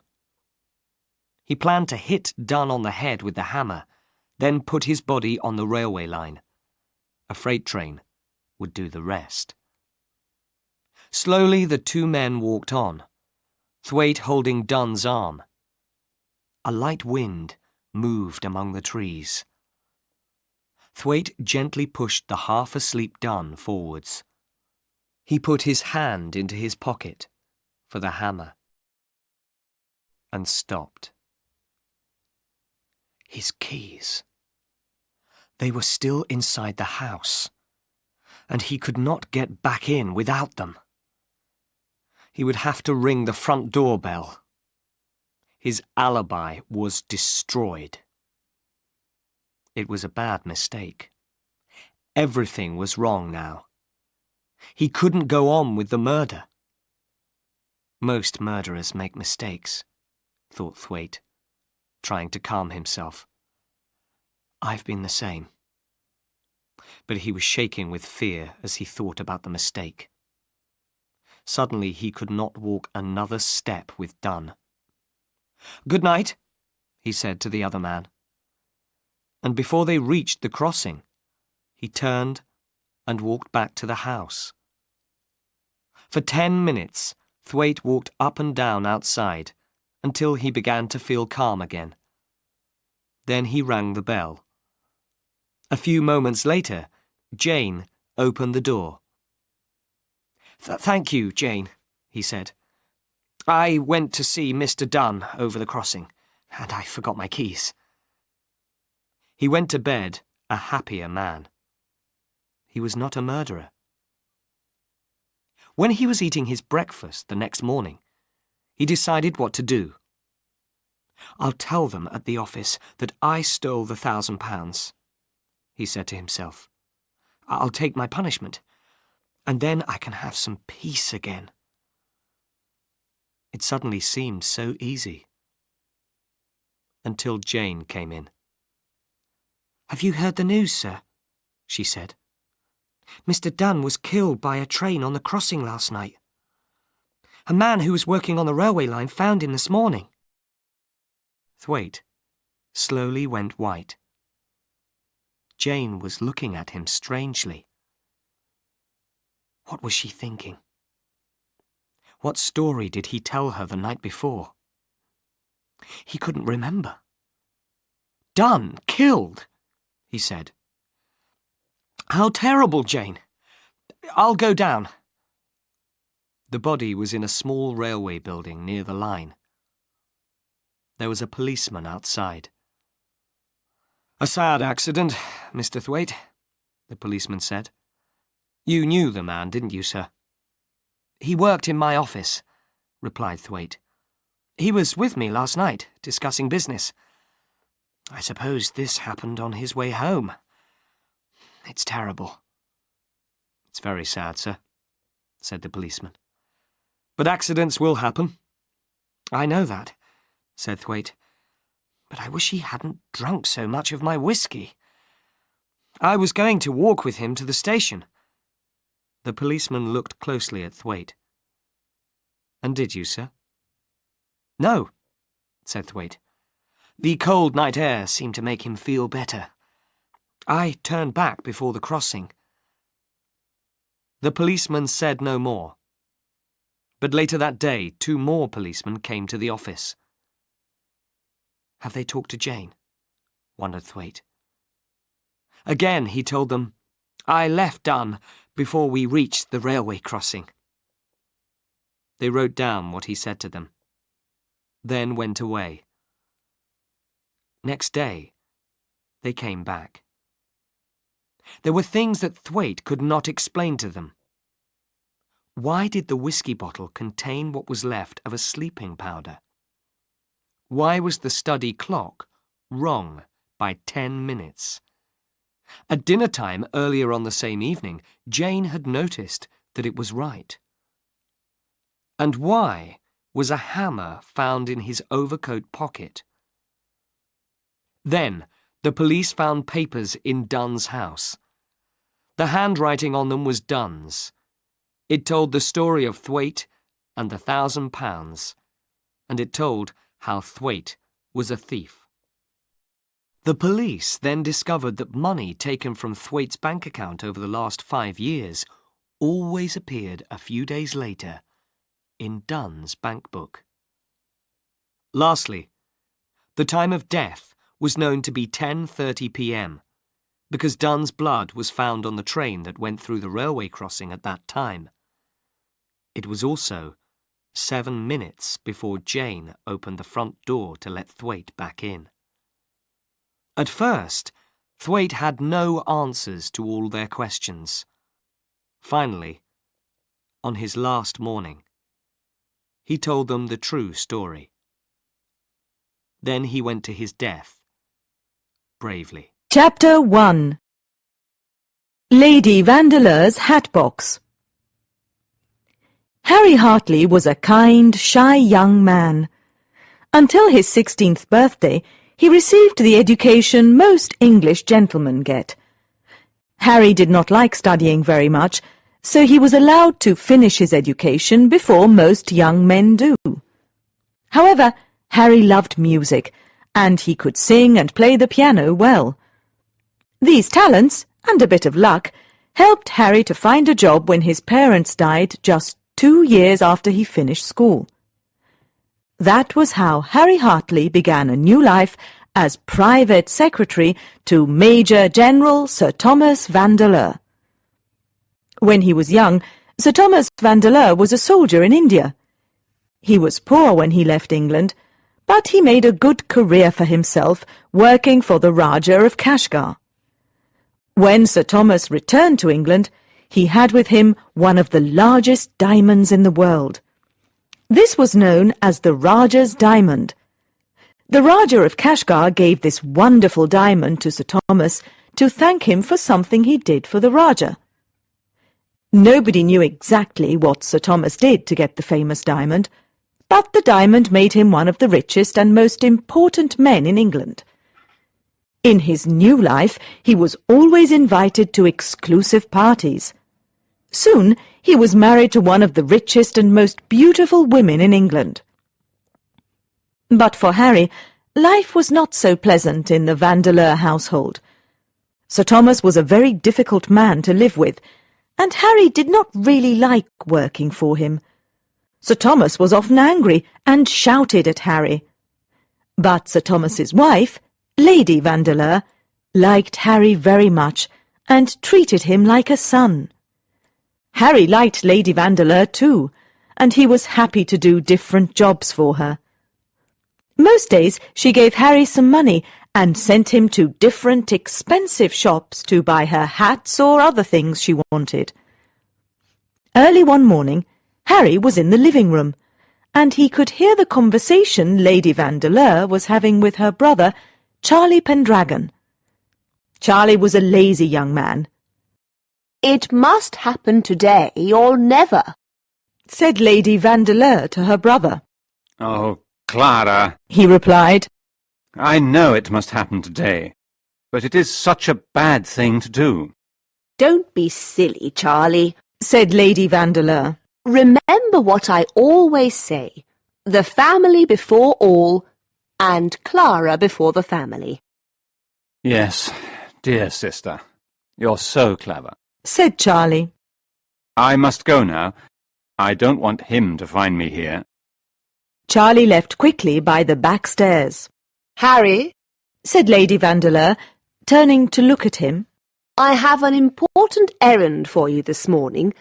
He planned to hit Dunn on the head with the hammer, then put his body on the railway line. A freight train would do the rest. Slowly the two men walked on, Thwaite holding Dunn's arm. A light wind moved among the trees. Thwaite gently pushed the half-asleep Dunn forwards. He put his hand into his pocket for the hammer and stopped. His keys. They were still inside the house, and he could not get back in without them. He would have to ring the front door bell. His alibi was destroyed. It was a bad mistake. Everything was wrong now. He couldn't go on with the murder. Most murderers make mistakes, thought Thwaite, trying to calm himself. I've been the same. But he was shaking with fear as he thought about the mistake. Suddenly he could not walk another step with Dunn. "Good night," he said to the other man. And before they reached the crossing, he turned and walked back to the house. For 10 minutes, Thwaite walked up and down outside until he began to feel calm again. Then he rang the bell. A few moments later, Jane opened the door. "Thank you, Jane," he said. "I went to see Mr. Dunn over the crossing, and I forgot my keys." He went to bed a happier man. He was not a murderer. When he was eating his breakfast the next morning, he decided what to do. "I'll tell them at the office that I stole the £1,000, he said to himself. "I'll take my punishment, and then I can have some peace again." It suddenly seemed so easy. Until Jane came in. "Have you heard the news, sir?" she said. "Mr. Dunn was killed by a train on the crossing last night. A man who was working on the railway line found him this morning." Thwaite slowly went white. Jane was looking at him strangely. What was she thinking? What story did he tell her the night before? He couldn't remember. "Dunn killed," he said. "How terrible, Jane. I'll go down." The body was in a small railway building near the line. There was a policeman outside. "A sad accident, Mr. Thwaite," the policeman said. "You knew the man, didn't you, sir?" "He worked in my office," replied Thwaite. "He was with me last night, discussing business. I suppose this happened on his way home. It's terrible." "It's very sad, sir," said the policeman. "But accidents will happen." "I know that," said Thwaite. "But I wish he hadn't drunk so much of my whiskey. I was going to walk with him to the station." The policeman looked closely at Thwaite. "And did you, sir?" "No," said Thwaite. "The cold night air seemed to make him feel better. I turned back before the crossing." The policeman said no more. But later that day, 2 more policemen came to the office. "Have they talked to Jane?" wondered Thwaite. Again he told them, "I left Dunn before we reached the railway crossing." They wrote down what he said to them, then went away. Next day, they came back. There were things that Thwaite could not explain to them. Why did the whiskey bottle contain what was left of a sleeping powder? Why was the study clock wrong by 10 minutes? At dinner time earlier on the same evening, Jane had noticed that it was right. And why was a hammer found in his overcoat pocket? Then the police found papers in Dunn's house. The handwriting on them was Dunn's. It told the story of Thwaite and the £1,000, and it told how Thwaite was a thief. The police then discovered that money taken from Thwaite's bank account over the last 5 years always appeared a few days later in Dunn's bank book. Lastly, the time of death was known to be 10:30 p.m. because Dunn's blood was found on the train that went through the railway crossing at that time. It was also 7 minutes before Jane opened the front door to let Thwaite back in. At first, Thwaite had no answers to all their questions. Finally, on his last morning, he told them the true story. Then he went to his death, bravely. Chapter 1. Lady Vandeleur's Hatbox. Harry Hartley was a kind, shy young man. Until his 16th birthday, he received the education most English gentlemen get. Harry did not like studying very much, so he was allowed to finish his education before most young men do. However, Harry loved music, and he could sing and play the piano well. These talents, and a bit of luck, helped Harry to find a job when his parents died just 2 years after he finished school. That was how Harry Hartley began a new life as private secretary to Major General Sir Thomas Vandeleur. When he was young, Sir Thomas Vandeleur was a soldier in India. He was poor when he left England, but he made a good career for himself working for the Rajah of Kashgar. When Sir Thomas returned to England, he had with him one of the largest diamonds in the world. This was known as the Rajah's diamond. The Rajah of Kashgar gave this wonderful diamond to Sir Thomas to thank him for something he did for the Rajah. Nobody knew exactly what Sir Thomas did to get the famous diamond, but the diamond made him one of the richest and most important men in England. In his new life, he was always invited to exclusive parties. Soon, he was married to one of the richest and most beautiful women in England. But for Harry, life was not so pleasant in the Vandeleur household. Sir Thomas was a very difficult man to live with, and Harry did not really like working for him. Sir Thomas was often angry and shouted at Harry. But Sir Thomas's wife, Lady Vandeleur, liked Harry very much and treated him like a son. Harry liked Lady Vandeleur too, and he was happy to do different jobs for her. Most days she gave Harry some money and sent him to different expensive shops to buy her hats or other things she wanted. Early one morning, Harry was in the living room, and he could hear the conversation Lady Vandeleur was having with her brother, Charlie Pendragon. Charlie was a lazy young man. "It must happen today or never," said Lady Vandeleur to her brother. "Oh, Clara," he replied, "I know it must happen today, but it is such a bad thing to do." "Don't be silly, Charlie," said Lady Vandeleur. "Remember what I always say, the family before all, and Clara before the family." "Yes, dear sister, you're so clever," said Charlie. "I must go now. I don't want him to find me here. Charlie left quickly by the back stairs. Harry, Said Lady Vandeleur, turning to look at him. I have an important errand for you this morning.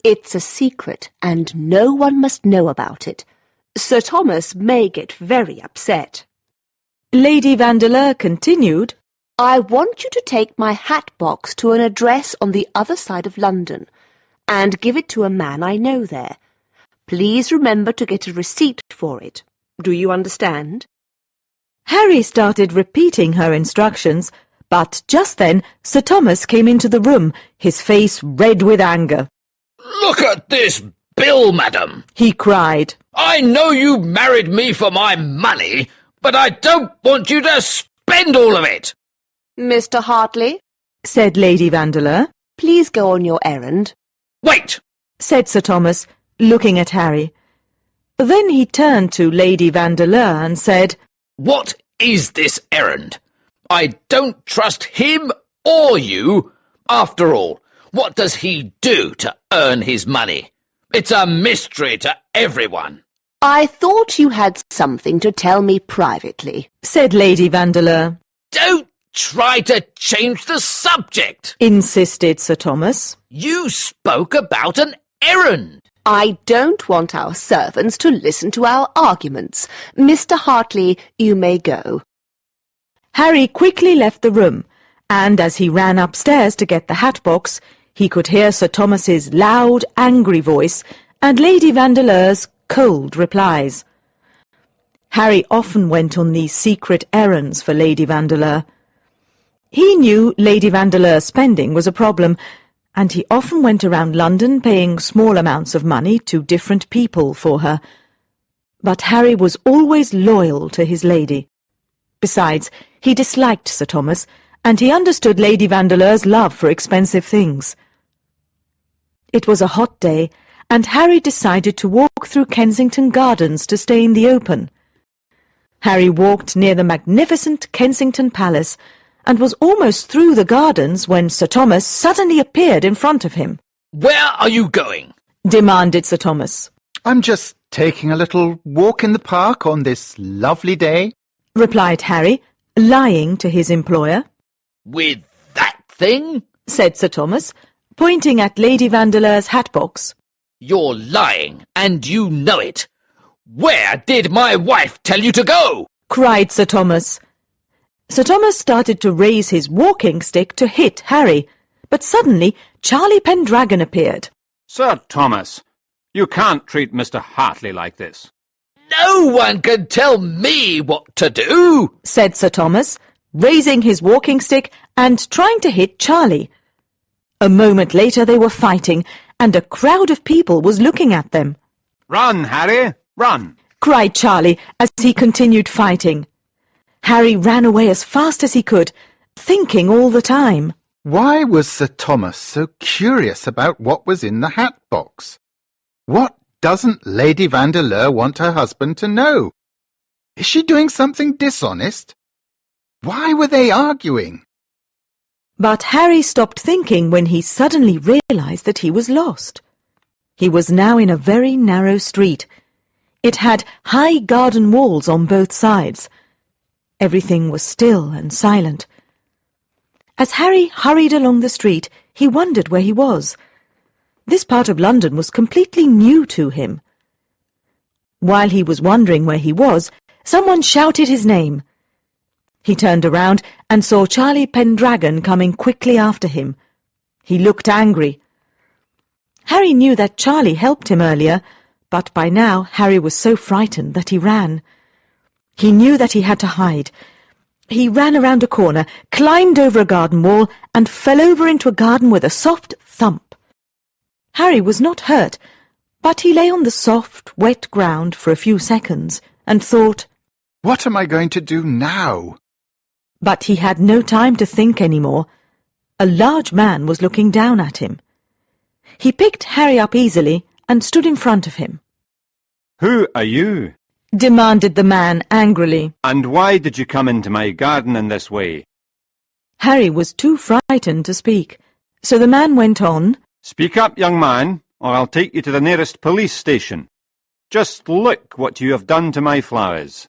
It's a secret, and no one must know about it. Sir Thomas may get very upset. Lady Vandeleur continued, I want you to take my hat box to an address on the other side of London, and give it to a man I know there. Please remember to get a receipt for it. Do you understand? Harry started repeating her instructions, but just then Sir Thomas came into the room, his face red with anger. Look at this bill, madam! He cried. I know you married me for my money, but I don't want you to spend all of it! Mr. Hartley, Said Lady Vandeleur. please go on your errand. Wait! Said Sir Thomas, looking at Harry. Then he turned to Lady Vandeleur and said, What is this errand? I don't trust him or you. After all, what does he do to earn his money? It's a mystery to everyone. I thought you had something to tell me privately. Said Lady Vandeleur. Don't try to change the subject. Insisted Sir Thomas. You spoke about an errand. I don't want our servants to listen to our arguments. Mr. Hartley, you may go. Harry quickly left the room, and as he ran upstairs to get the hat box, he could hear Sir Thomas's loud, angry voice and Lady Vandeleur's cold replies. Harry often went on these secret errands for Lady Vandeleur. He knew Lady Vandeleur's spending was a problem, and he often went around London paying small amounts of money to different people for her. But Harry was always loyal to his lady. Besides, he disliked Sir Thomas, and he understood Lady Vandeleur's love for expensive things. It was a hot day, and Harry decided to walk through Kensington Gardens to stay in the open. Harry walked near the magnificent Kensington Palace, and was almost through the gardens when Sir Thomas suddenly appeared in front of him. Where are you going? Demanded Sir Thomas. I'm just taking a little walk in the park on this lovely day, Replied Harry, lying to his employer. With that thing? Said Sir Thomas, pointing at Lady Vandeleur's hat box. You're lying, and you know it. Where did my wife tell you to go? Cried Sir Thomas. Sir Thomas started to raise his walking stick to hit Harry, but suddenly Charlie Pendragon appeared. Sir Thomas, you can't treat Mr. Hartley like this. No one can tell me what to do, Said Sir Thomas, raising his walking stick and trying to hit Charlie. A moment later they were fighting, and a crowd of people was looking at them. Run, Harry, run! Cried Charlie as he continued fighting. Harry ran away as fast as he could, thinking all the time. Why was Sir Thomas so curious about what was in the hat box? What doesn't Lady Vandeleur want her husband to know? Is she doing something dishonest? Why were they arguing? But Harry stopped thinking when he suddenly realized that he was lost. He was now in a very narrow street. It had high garden walls on both sides. Everything was still and silent. As Harry hurried along the street, he wondered where he was. This part of London was completely new to him. While he was wondering where he was, someone shouted his name. He turned around and saw Charlie Pendragon coming quickly after him. He looked angry. Harry knew that Charlie helped him earlier, but by now Harry was so frightened that he ran. He knew that he had to hide. He ran around a corner, climbed over a garden wall, and fell over into a garden with a soft thump. Harry was not hurt, but he lay on the soft, wet ground for a few seconds and thought, What am I going to do now? But he had no time to think any more. A large man was looking down at him. He picked Harry up easily and stood in front of him. Who are you? Demanded the man angrily. And why did you come into my garden in this way? Harry was too frightened to speak, so the man went on. Speak up, young man, or I'll take you to the nearest police station. Just look what you have done to my flowers."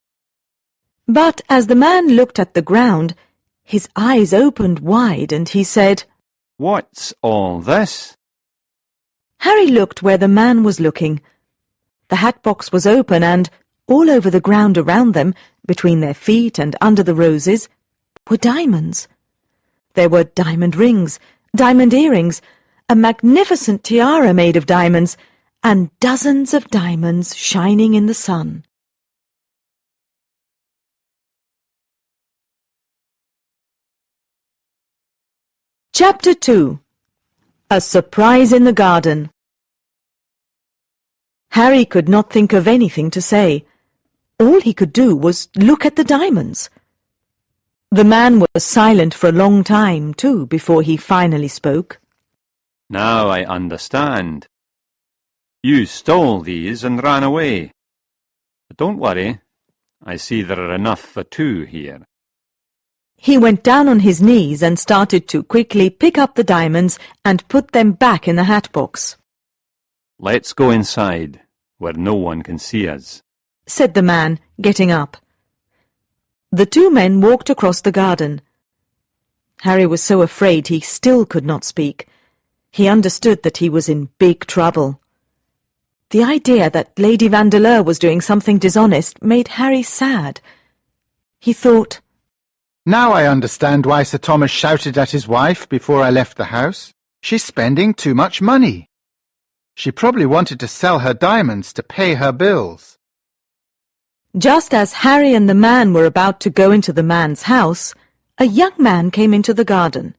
But as the man looked at the ground, his eyes opened wide and he said, "What's all this?" Harry looked where the man was looking. The hat box was open and, all over the ground around them, between their feet and under the roses, were diamonds. There were diamond rings, diamond earrings, a magnificent tiara made of diamonds, and dozens of diamonds shining in the sun. Chapter 2. A Surprise in the Garden. Harry could not think of anything to say. All he could do was look at the diamonds. The man was silent for a long time, too, before he finally spoke. "Now I understand. You stole these and ran away. But don't worry. I see there are enough for two here." He went down on his knees and started to quickly pick up the diamonds and put them back in the hat box. "Let's go inside, where no one can see us," said the man, getting up. The two men walked across the garden. Harry was so afraid he still could not speak. He understood that he was in big trouble. The idea that Lady Vandeleur was doing something dishonest made Harry sad. He thought, Now I understand why Sir Thomas shouted at his wife before I left the house. She's spending too much money. She probably wanted to sell her diamonds to pay her bills. Just as Harry and the man were about to go into the man's house, a young man came into the garden.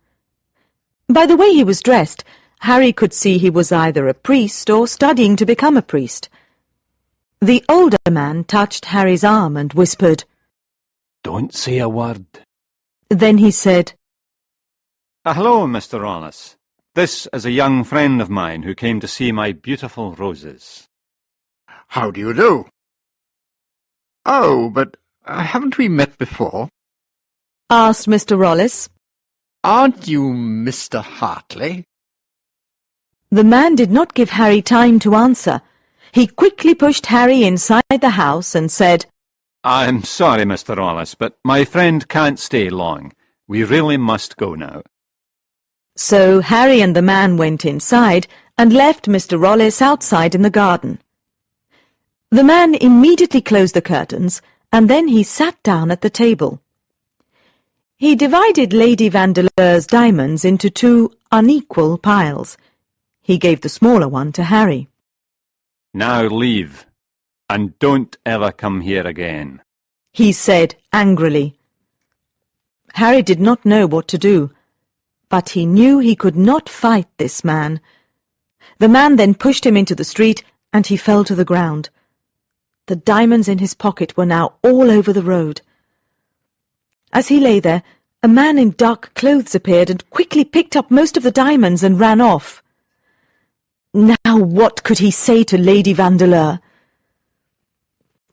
By the way he was dressed, Harry could see he was either a priest or studying to become a priest. The older man touched Harry's arm and whispered, "Don't say a word." Then he said, "Hello, Mr. Rollis. This is a young friend of mine who came to see my beautiful roses." "How do you do?" "Oh, but haven't we met before?" asked Mr. Rollis. "Aren't you Mr. Hartley?" The man did not give Harry time to answer. He quickly pushed Harry inside the house and said, "I'm sorry, Mr. Rollis, but my friend can't stay long. We really must go now." So Harry and the man went inside and left Mr. Rollis outside in the garden. The man immediately closed the curtains, and then he sat down at the table. He divided Lady Vandeleur's diamonds into two unequal piles. He gave the smaller one to Harry. "Now leave, and don't ever come here again," he said angrily. Harry did not know what to do, but he knew he could not fight this man. The man then pushed him into the street, and he fell to the ground. The diamonds in his pocket were now all over the road. As he lay there, a man in dark clothes appeared and quickly picked up most of the diamonds and ran off. Now what could he say to Lady Vandeleur?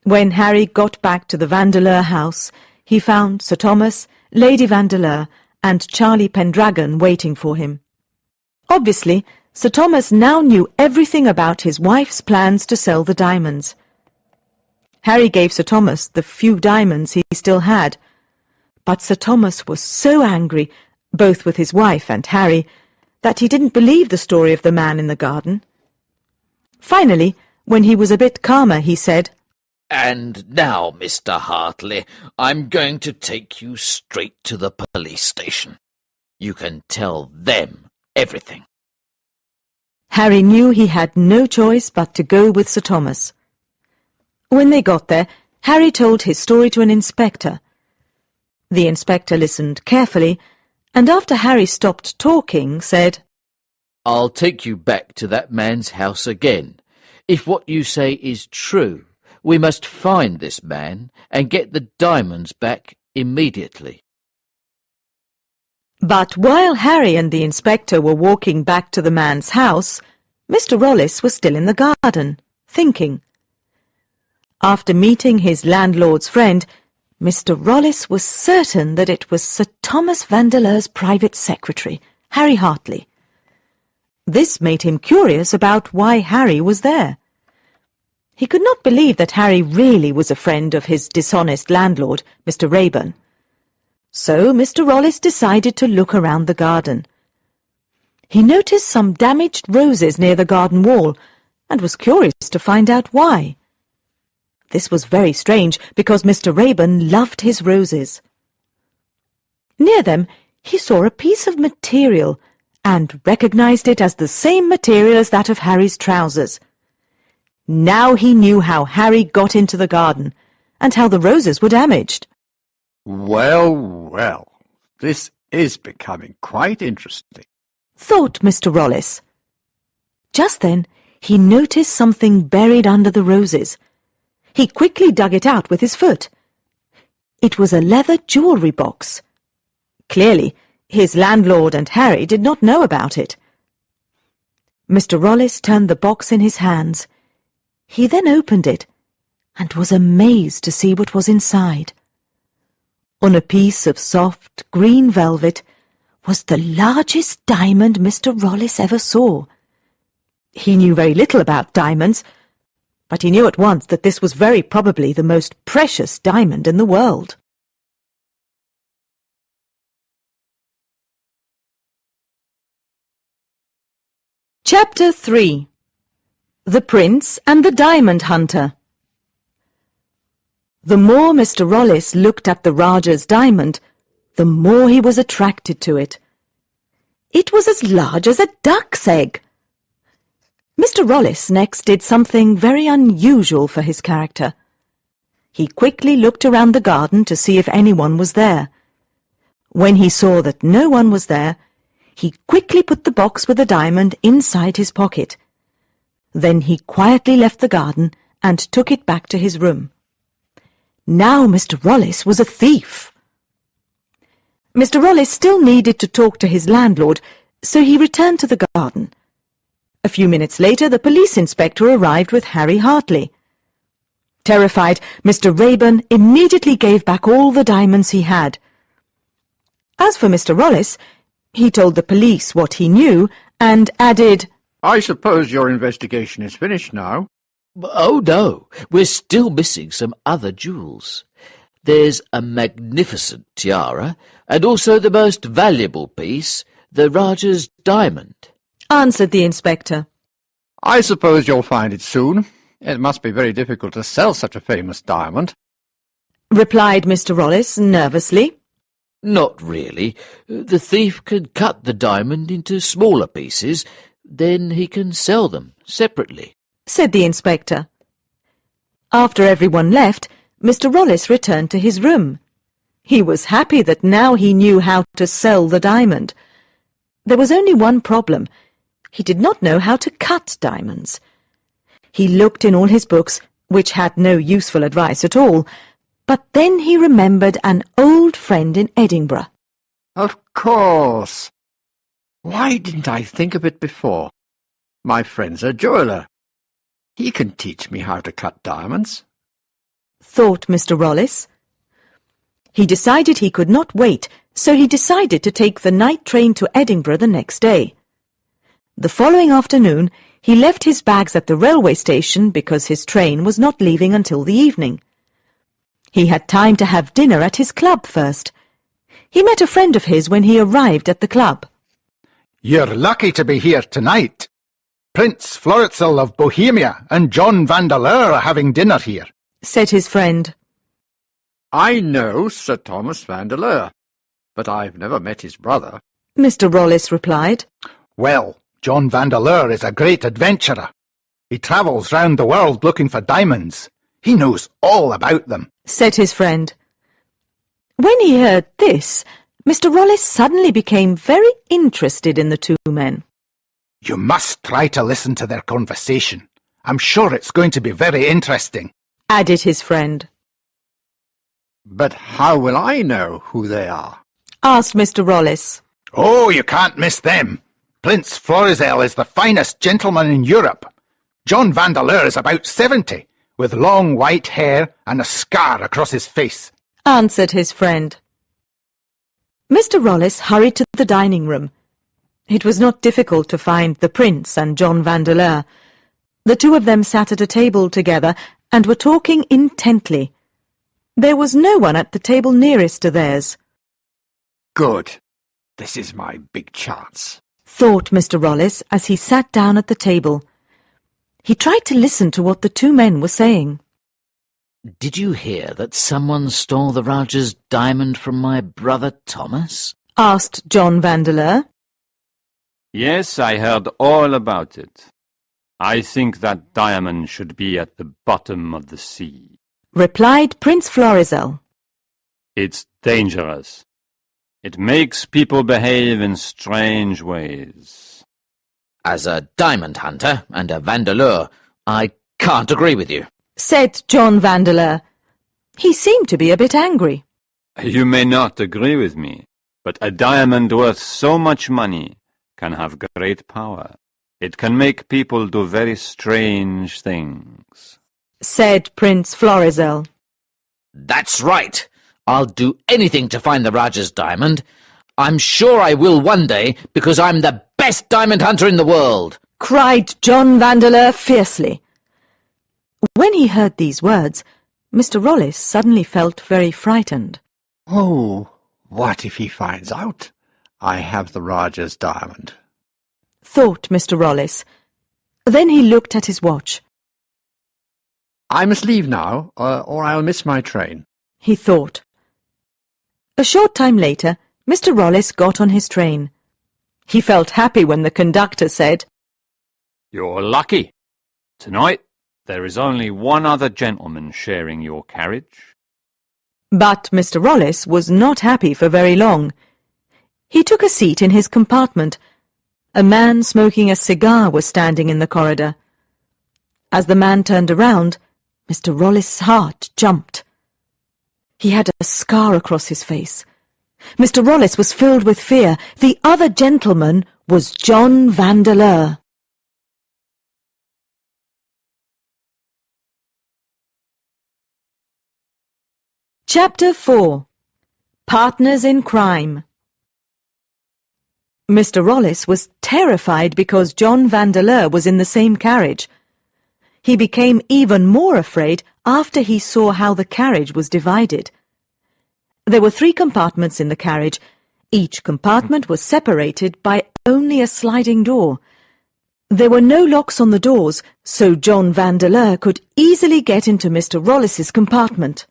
When Harry got back to the Vandeleur house, he found Sir Thomas, Lady Vandeleur, and Charlie Pendragon waiting for him. Obviously, Sir Thomas now knew everything about his wife's plans to sell the diamonds. Harry gave Sir Thomas the few diamonds he still had, but Sir Thomas was so angry, both with his wife and Harry, that he didn't believe the story of the man in the garden. Finally, when he was a bit calmer, he said, "And now, Mr. Hartley, I'm going to take you straight to the police station. You can tell them everything." Harry knew he had no choice but to go with Sir Thomas. When they got there, Harry told his story to an inspector. The inspector listened carefully, and after Harry stopped talking, said, "I'll take you back to that man's house again. If what you say is true, we must find this man and get the diamonds back immediately." But while Harry and the inspector were walking back to the man's house, Mr. Rollis was still in the garden, thinking. After meeting his landlord's friend, Mr. Rollis was certain that it was Sir Thomas Vandeleur's private secretary, Harry Hartley. This made him curious about why Harry was there. He could not believe that Harry really was a friend of his dishonest landlord, Mr. Raeburn. So Mr. Rollis decided to look around the garden. He noticed some damaged roses near the garden wall and was curious to find out why. This was very strange because Mr. Raeburn loved his roses. Near them he saw a piece of material and recognized it as the same material as that of Harry's trousers. Now he knew how Harry got into the garden and how the roses were damaged. Well, well, this is becoming quite interesting, thought Mr. Rollis. Just then he noticed something buried under the roses. He quickly dug it out with his foot. It was a leather jewellery box. Clearly, his landlord and Harry did not know about it. Mr. Rollis turned the box in his hands. He then opened it and was amazed to see what was inside. On a piece of soft green velvet was the largest diamond Mr. Rollis ever saw. He knew very little about diamonds, but he knew at once that this was very probably the most precious diamond in the world. Chapter 3. The Prince and the Diamond Hunter. The more Mr. Rollis looked at the Rajah's diamond, the more he was attracted to it. It was as large as a duck's egg. Mr. Rollis next did something very unusual for his character. He quickly looked around the garden to see if anyone was there. When he saw that no one was there, he quickly put the box with the diamond inside his pocket. Then he quietly left the garden and took it back to his room. Now Mr. Rollis was a thief. Mr. Rollis still needed to talk to his landlord, so he returned to the garden. A few minutes later, the police inspector arrived with Harry Hartley. Terrified, Mr. Raeburn immediately gave back all the diamonds he had. As for Mr. Rollis, he told the police what he knew and added, I suppose your investigation is finished now. Oh, no, we're still missing some other jewels. There's a magnificent tiara, and also the most valuable piece, the Rajah's diamond, answered the inspector. I suppose you'll find it soon. It must be very difficult to sell such a famous diamond, replied Mr. Rollis nervously. Not really. The thief can cut the diamond into smaller pieces, then he can sell them separately, said the inspector. After everyone left, Mr. Rollis returned to his room. He was happy that now he knew how to sell the diamond. There was only one problem. He did not know how to cut diamonds. He looked in all his books, which had no useful advice at all, but then he remembered an old friend in Edinburgh. Of course. Why didn't I think of it before? My friend's a jeweller. He can teach me how to cut diamonds, thought Mr. Rollis. He decided he could not wait, so he decided to take the night train to Edinburgh the next day. The following afternoon, he left his bags at the railway station because his train was not leaving until the evening. He had time to have dinner at his club first. He met a friend of his when he arrived at the club. You're lucky to be here tonight. Prince Florizel of Bohemia and John Vandeleur are having dinner here, said his friend. I know Sir Thomas Vandeleur, but I've never met his brother, Mr. Rollis replied. Well, John Vandeleur is a great adventurer. He travels round the world looking for diamonds. He knows all about them, said his friend. When he heard this, Mr. Rollis suddenly became very interested in the two men. You must try to listen to their conversation. I'm sure it's going to be very interesting, added his friend. But how will I know who they are? Asked Mr. Rollis. Oh, you can't miss them. Prince Florizel is the finest gentleman in Europe. John Vandeleur is about 70, with long white hair and a scar across his face, answered his friend. Mr. Rollis hurried to the dining room. It was not difficult to find the Prince and John Vandeleur. The two of them sat at a table together and were talking intently. There was no one at the table nearest to theirs. Good. This is my big chance, thought Mr. Rollis as he sat down at the table. He tried to listen to what the two men were saying. Did you hear that someone stole the Rajah's diamond from my brother Thomas? Asked John Vandeleur. Yes, I heard all about it. I think that diamond should be at the bottom of the sea, replied Prince Florizel. It's dangerous. It makes people behave in strange ways. As a diamond hunter and a Vandeleur, I can't agree with you, said John Vandeleur. He seemed to be a bit angry. You may not agree with me, but a diamond worth so much money can have great power. It can make people do very strange things, said Prince Florizel. That's right. I'll do anything to find the Rajah's diamond. I'm sure I will one day, because I'm the best diamond hunter in the world, cried John Vandeleur fiercely. When he heard these words, Mr. Rollis suddenly felt very frightened. Oh, what if he finds out I have the Rajah's diamond? Thought Mr. Rollis. Then he looked at his watch. I must leave now, or I'll miss my train, he thought. A short time later, Mr. Rollis got on his train. He felt happy when the conductor said, You're lucky. Tonight there is only one other gentleman sharing your carriage. But Mr. Rollis was not happy for very long. He took a seat in his compartment. A man smoking a cigar was standing in the corridor. As the man turned around, Mr. Rollis' heart jumped. He had a scar across his face. Mr. Rollis was filled with fear. The other gentleman was John Vandeleur. Chapter 4. Partners in Crime. Mr. Rollis was terrified because John Vandeleur was in the same carriage. He became even more afraid after he saw how the carriage was divided. There were 3 compartments in the carriage. Each compartment was separated by only a sliding door. There were no locks on the doors, so John Vandeleur could easily get into Mr. Rollis's compartment.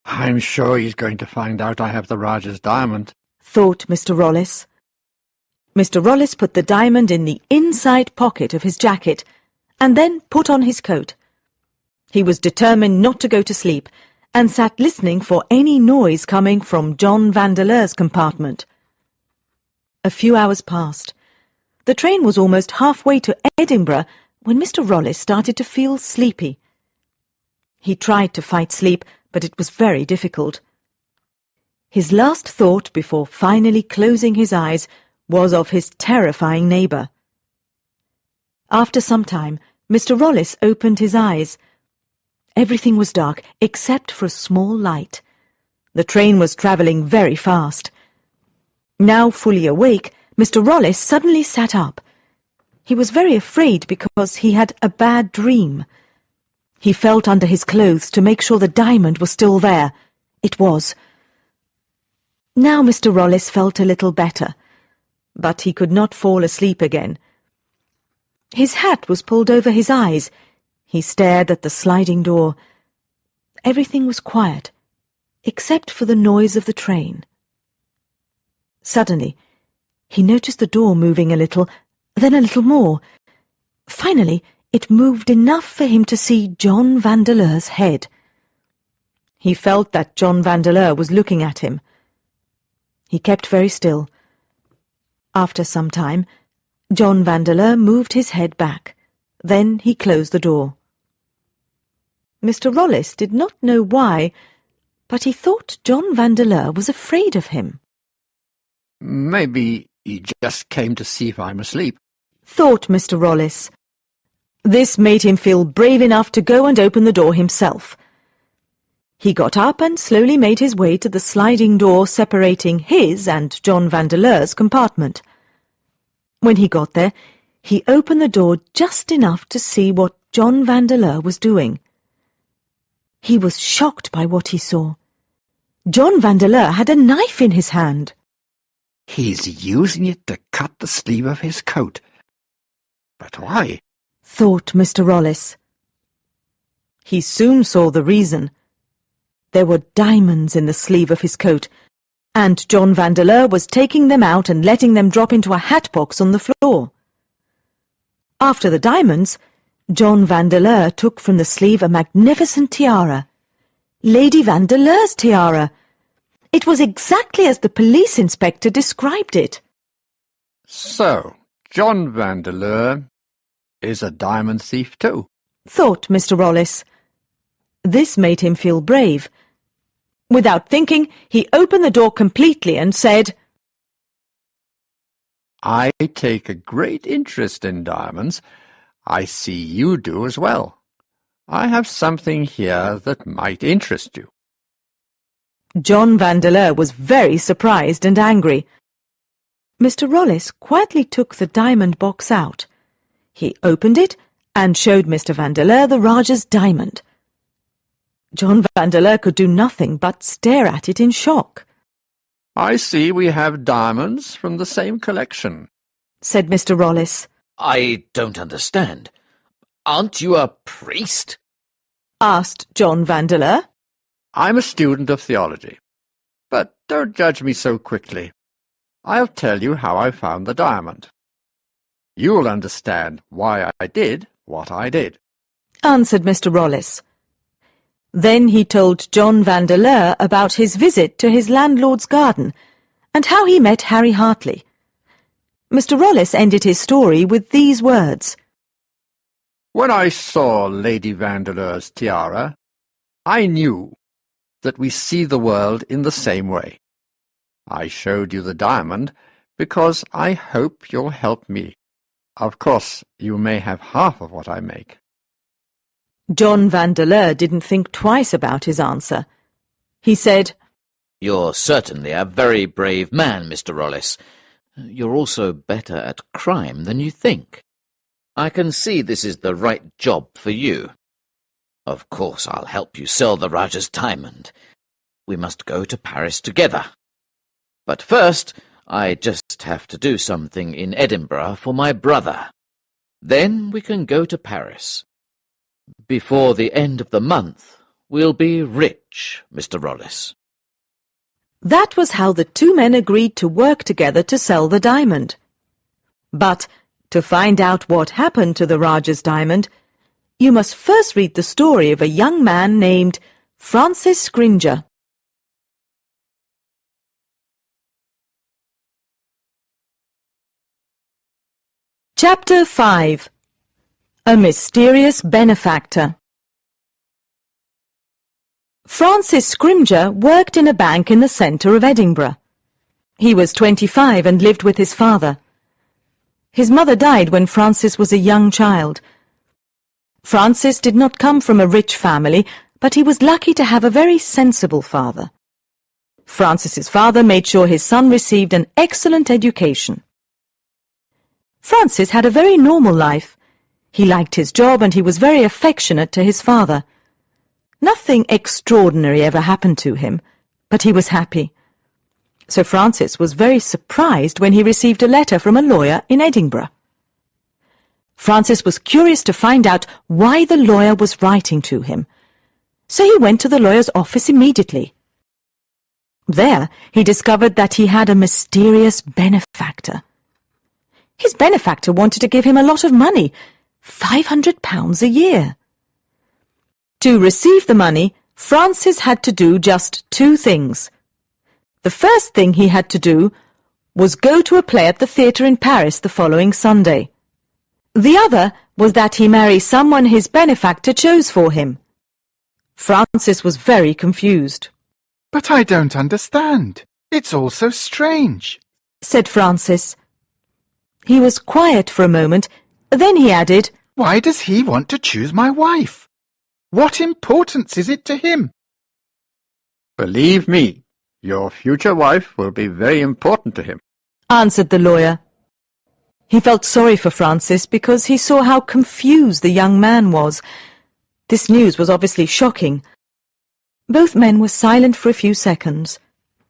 I'm sure he's going to find out I have the Rajah's diamond, thought Mr. Rollis. Mr. Rollis put the diamond in the inside pocket of his jacket and then put on his coat. He was determined not to go to sleep and sat listening for any noise coming from John Vandeleur's compartment. A few hours passed. The train was almost halfway to Edinburgh when Mr. Rollis started to feel sleepy. He tried to fight sleep, but it was very difficult. His last thought before finally closing his eyes was of his terrifying neighbour. After some time, Mr. Rollis opened his eyes. Everything was dark except for a small light. The train was travelling very fast. Now fully awake, Mr. Rollis suddenly sat up. He was very afraid because he had a bad dream. He felt under his clothes to make sure the diamond was still there. It was. Now Mr. Rollis felt a little better, but he could not fall asleep again. His hat was pulled over his eyes. He stared at the sliding door. Everything was quiet, except for the noise of the train. Suddenly, he noticed the door moving a little, then a little more. Finally, it moved enough for him to see John Vandeleur's head. He felt that John Vandeleur was looking at him. He kept very still. After some time, John Vandeleur moved his head back. Then he closed the door. Mr. Rollis did not know why, but he thought John Vandeleur was afraid of him. Maybe he just came to see if I'm asleep, thought Mr. Rollis. This made him feel brave enough to go and open the door himself. He got up and slowly made his way to the sliding door separating his and John Vandeleur's compartment. When he got there, he opened the door just enough to see what John Vandeleur was doing. He was shocked by what he saw. John Vandeleur had a knife in his hand. He's using it to cut the sleeve of his coat. But why? Thought Mr. Rollis. He soon saw the reason. There were diamonds in the sleeve of his coat, and John Vandeleur was taking them out and letting them drop into a hat box on the floor. After the diamonds, John Vandeleur took from the sleeve a magnificent tiara. Lady Vandeleur's tiara. It was exactly as the police inspector described it. So, John Vandeleur is a diamond thief too, thought Mr. Rollis. This made him feel brave. Without thinking, he opened the door completely and said, I take a great interest in diamonds. I see you do as well. I have something here that might interest you. John Vandeleur was very surprised and angry. Mr. Rollis quietly took the diamond box out. He opened it and showed Mr. Vandeleur the Rajah's diamond. John Vandeleur could do nothing but stare at it in shock. I see we have diamonds from the same collection, said Mr. Rollis. I don't understand. Aren't you a priest? Asked John Vandeleur. I'm a student of theology. But don't judge me so quickly. I'll tell you how I found the diamond. You'll understand why I did what I did, answered Mr. Rollis. Then he told John Vandeleur about his visit to his landlord's garden and how he met Harry Hartley. Mr. Rollis ended his story with these words. When I saw Lady Vandeleur's tiara, I knew that we see the world in the same way. I showed you the diamond because I hope you'll help me. Of course, you may have half of what I make. John Vandeleur didn't think twice about his answer. He said, You're certainly a very brave man, Mr. Rollis. You're also better at crime than you think. I can see this is the right job for you. Of course, I'll help you sell the Rajah's diamond. We must go to Paris together. But first, I just have to do something in Edinburgh for my brother. Then we can go to Paris. Before the end of the month, we'll be rich, Mr. Rollis. That was how the two men agreed to work together to sell the diamond. But to find out what happened to the Rajah's diamond, you must first read the story of a young man named Francis Scrimger. Chapter 5. A Mysterious Benefactor. Francis Scrimger worked in a bank in the centre of Edinburgh. He was 25 and lived with his father. His mother died when Francis was a young child. Francis did not come from a rich family, but he was lucky to have a very sensible father. Francis's father made sure his son received an excellent education. Francis had a very normal life. He liked his job and he was very affectionate to his father. Nothing extraordinary ever happened to him, but he was happy. So Francis was very surprised when he received a letter from a lawyer in Edinburgh. Francis was curious to find out why the lawyer was writing to him, so he went to the lawyer's office immediately. There he discovered that he had a mysterious benefactor. His benefactor wanted to give him a lot of money, £500 a year. To receive the money, Francis had to do just two things. The first thing he had to do was go to a play at the theatre in Paris the following Sunday. The other was that he marry someone his benefactor chose for him. Francis was very confused. But I don't understand. It's all so strange, said Francis. He was quiet for a moment, then he added, Why does he want to choose my wife? What importance is it to him? Believe me, your future wife will be very important to him, answered the lawyer. He felt sorry for Francis because he saw how confused the young man was. This news was obviously shocking. Both men were silent for a few seconds.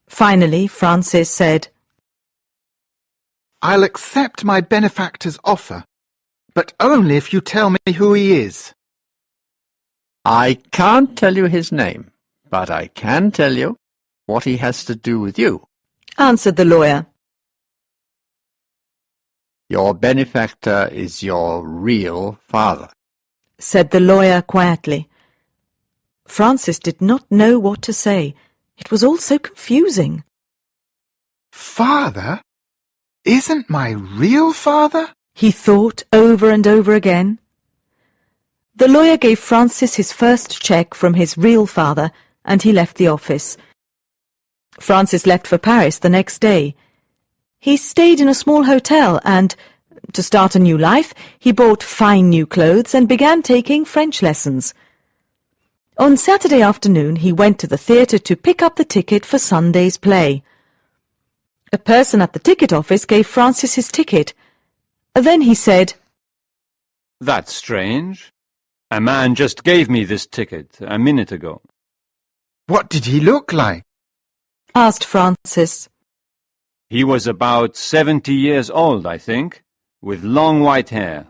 Finally, Francis said, "I'll accept my benefactor's offer, but only if you tell me who he is." I can't tell you his name, but I can tell you what he has to do with you. answered the lawyer. Your benefactor is your real father. Said the lawyer quietly. Francis did not know what to say. It was all so confusing. "Father? Isn't my real father?" He thought over and over again. The lawyer gave Francis his first cheque from his real father, and he left the office. Francis left for Paris the next day. He stayed in a small hotel and, to start a new life, he bought fine new clothes and began taking French lessons. On Saturday afternoon he went to the theatre to pick up the ticket for Sunday's play. A person at the ticket office gave Francis his ticket. Then he said, That's strange. A man just gave me this ticket a minute ago. "What did he look like?" asked Francis. He was about 70 years old, I think, with long white hair.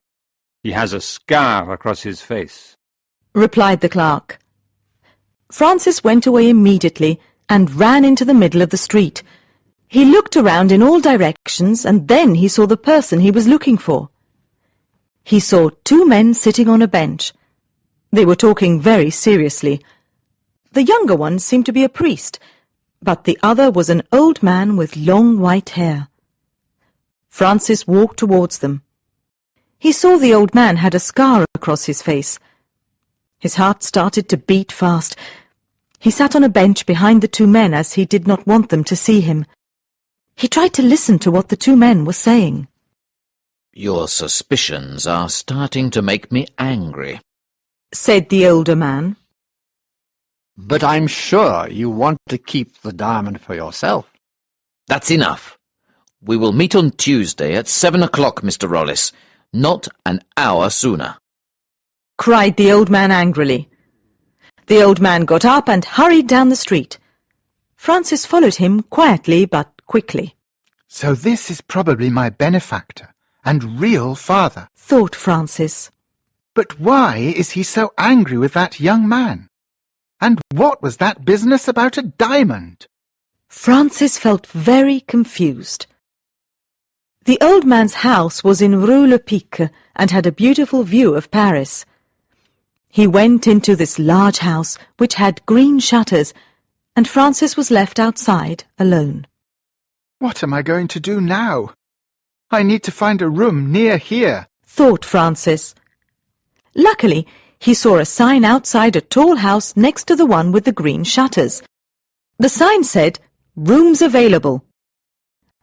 He has a scar across his face, replied the clerk. Francis went away immediately and ran into the middle of the street. He looked around in all directions and then he saw the person he was looking for. He saw two men sitting on a bench. They were talking very seriously. The younger one seemed to be a priest, but the other was an old man with long white hair. Francis walked towards them. He saw the old man had a scar across his face. His heart started to beat fast. He sat on a bench behind the two men as he did not want them to see him. He tried to listen to what the two men were saying. Your suspicions are starting to make me angry, said the older man. But I'm sure you want to keep the diamond for yourself. That's enough. We will meet on Tuesday at 7 o'clock, Mr. Rollis, not an hour sooner, cried the old man angrily. The old man got up and hurried down the street. Francis followed him quietly but quickly. "So this is probably my benefactor and real father," thought Francis. "But why is he so angry with that young man? And what was that business about a diamond?" Francis felt very confused. The old man's house was in Rue Le Pic and had a beautiful view of Paris. He went into this large house which had green shutters, and Francis was left outside alone. "What am I going to do now? I need to find a room near here," thought Francis. Luckily, he saw a sign outside a tall house next to the one with the green shutters. The sign said, "Rooms available."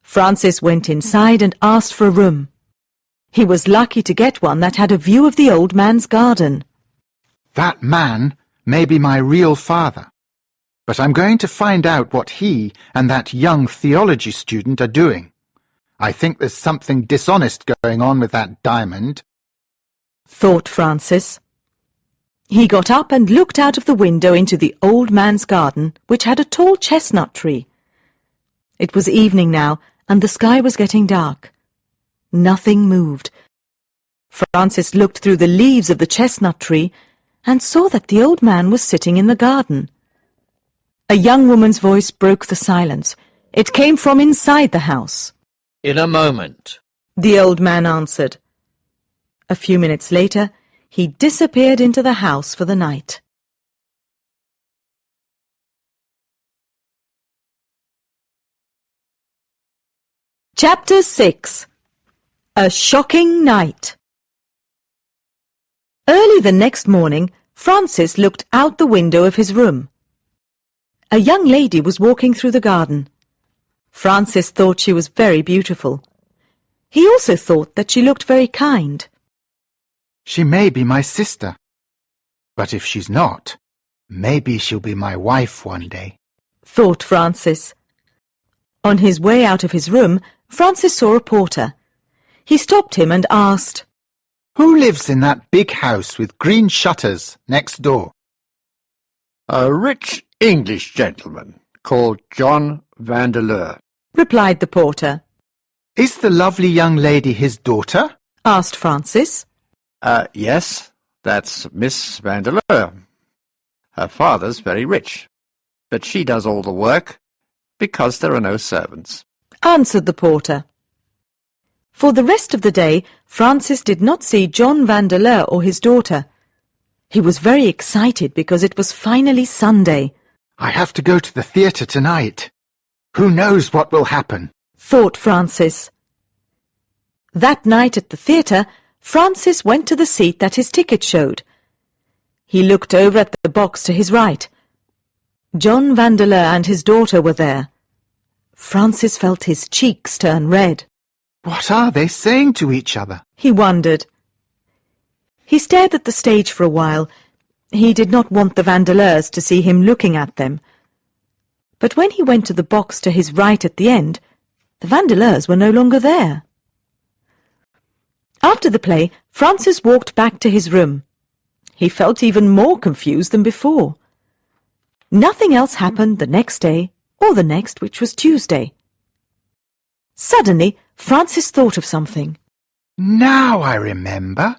Francis went inside and asked for a room. He was lucky to get one that had a view of the old man's garden. "That man may be my real father, but I'm going to find out what he and that young theology student are doing. I think there's something dishonest going on with that diamond," thought Francis. He got up and looked out of the window into the old man's garden, which had a tall chestnut tree. It was evening now, and the sky was getting dark. Nothing moved. Francis looked through the leaves of the chestnut tree and saw that the old man was sitting in the garden. A young woman's voice broke the silence. It came from inside the house. In a moment, the old man answered. A few minutes later, he disappeared into the house for the night. Chapter 6. A Shocking Night. Early the next morning, Francis looked out the window of his room. A young lady was walking through the garden. Francis thought she was very beautiful. He also thought that she looked very kind. "She may be my sister, but if she's not, maybe she'll be my wife one day," thought Francis. On his way out of his room, Francis saw a porter. He stopped him and asked, Who lives in that big house with green shutters next door? A rich English gentleman called John Vandeleur. replied the porter. Is the lovely young lady his daughter? Asked Francis. Yes, that's Miss Vandeleur. Her father's very rich, but she does all the work because there are no servants. Answered the porter. For the rest of the day, Francis did not see John Vandeleur or his daughter. He was very excited because it was finally Sunday. I have to go to the theatre tonight. Who knows what will happen? Thought Francis. That night at the theatre, Francis went to the seat that his ticket showed. He looked over at the box to his right. John Vandeleur and his daughter were there. Francis felt his cheeks turn red. What are they saying to each other? He wondered. He stared at the stage for a while. He did not want the Vandeleurs to see him looking at them. But when he went to the box to his right at the end, the Vandeleurs were no longer there. After the play, Francis walked back to his room. He felt even more confused than before. Nothing else happened the next day or the next, which was Tuesday. Suddenly, Francis thought of something. Now I remember.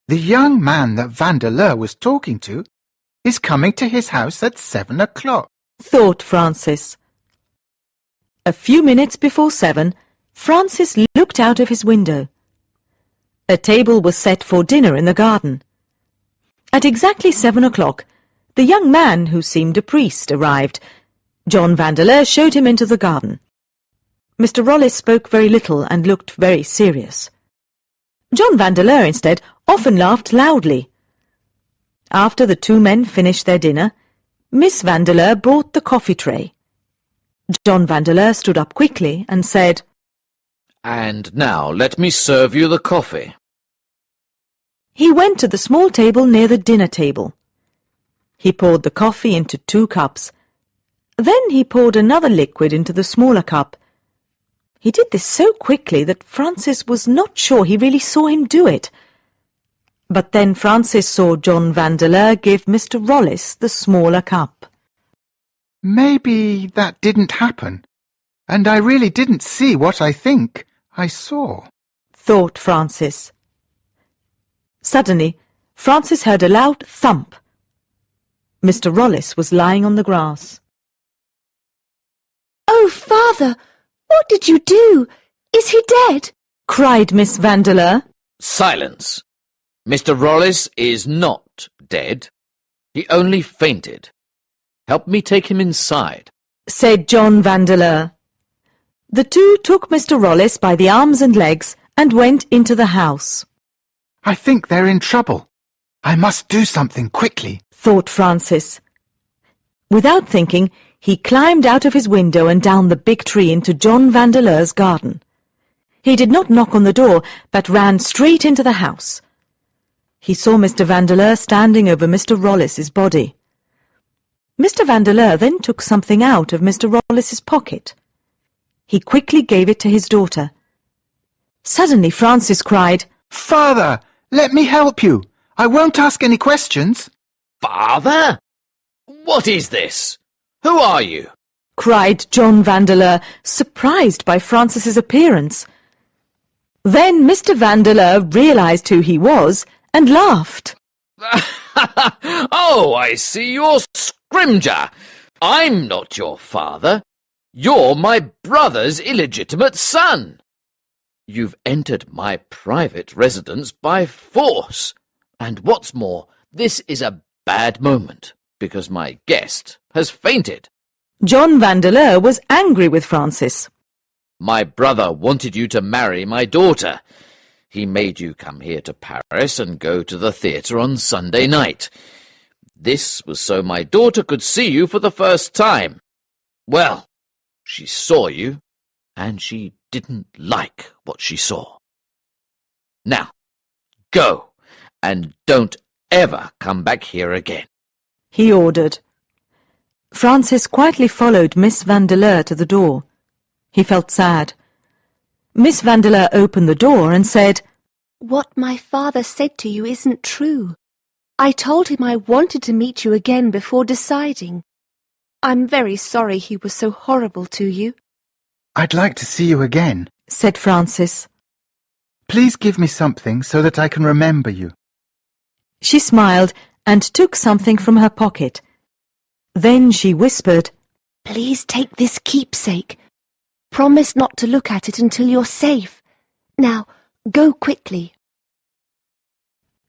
The young man that Vandeleur was talking to is coming to his house at 7 o'clock. Thought Francis. A few minutes before 7, Francis looked out of his window. A table was set for dinner in the garden. At exactly 7 o'clock, the young man, who seemed a priest, arrived. John Vandeleur showed him into the garden. Mr. Rollis spoke very little and looked very serious. John Vandeleur, instead, often laughed loudly. After the two men finished their dinner, Miss Vandeleur brought the coffee tray. John Vandeleur stood up quickly and said, And now let me serve you the coffee. He went to the small table near the dinner table. He poured the coffee into 2 cups. Then he poured another liquid into the smaller cup. He did this so quickly that Francis was not sure he really saw him do it. But then Francis saw John Vandeleur give Mr. Rollis the smaller cup. Maybe that didn't happen, and I really didn't see what I think I saw, thought Francis. Suddenly, Francis heard a loud thump. Mr. Rollis was lying on the grass. Oh, Father, what did you do? Is he dead? Cried Miss Vandeleur. Silence. Mr. Rollis is not dead. He only fainted. Help me take him inside, said John Vandeleur. The two took Mr. Rollis by the arms and legs and went into the house. I think they're in trouble. I must do something quickly, thought Francis. Without thinking, he climbed out of his window and down the big tree into John Vandeleur's garden. He did not knock on the door, but ran straight into the house. He saw Mr. Vandeleur standing over Mr. Rollis's body. Mr. Vandeleur then took something out of Mr. Rollis's pocket. He quickly gave it to his daughter. Suddenly Francis cried, Father, let me help you. I won't ask any questions. Father? What is this? Who are you? cried John Vandeleur, surprised by Francis's appearance. Then Mr. Vandeleur realized who he was and laughed. Oh, I see you're Scrimger. I'm not your father. You're my brother's illegitimate son. You've entered my private residence by force. And what's more, this is a bad moment, because my guest has fainted. John Vandeleur was angry with Francis. My brother wanted you to marry my daughter. He made you come here to Paris and go to the theatre on Sunday night. This was so my daughter could see you for the first time. Well, she saw you, and she didn't like what she saw. Now, go, and don't ever come back here again, he ordered. Francis quietly followed Miss Vandeleur to the door. He felt sad. Miss Vandeleur opened the door and said, What my father said to you isn't true. I told him I wanted to meet you again before deciding. I'm very sorry he was so horrible to you. I'd like to see you again. said Frances. Please give me something so that I can remember you. She smiled and took something from her pocket. Then she whispered, Please take this keepsake. Promise not to look at it until you're safe. Now, go quickly.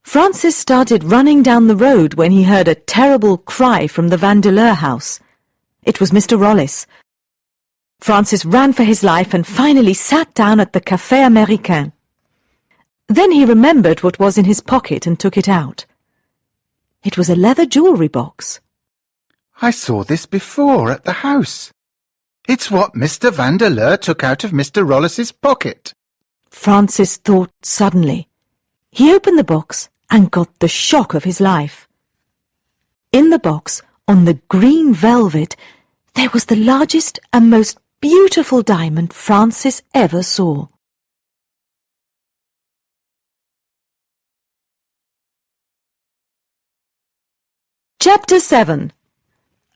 Francis started running down the road when he heard a terrible cry from the Vandeleur house. It was Mr. Rollis. Francis ran for his life and finally sat down at the Café Américain. Then he remembered what was in his pocket and took it out. It was a leather jewellery box. I saw this before at the house. It's what Mr. Vandeleur took out of Mr. Rollis's pocket. Francis thought suddenly. He opened the box and got the shock of his life. In the box, on the green velvet, there was the largest and most beautiful diamond Francis ever saw. Chapter 7.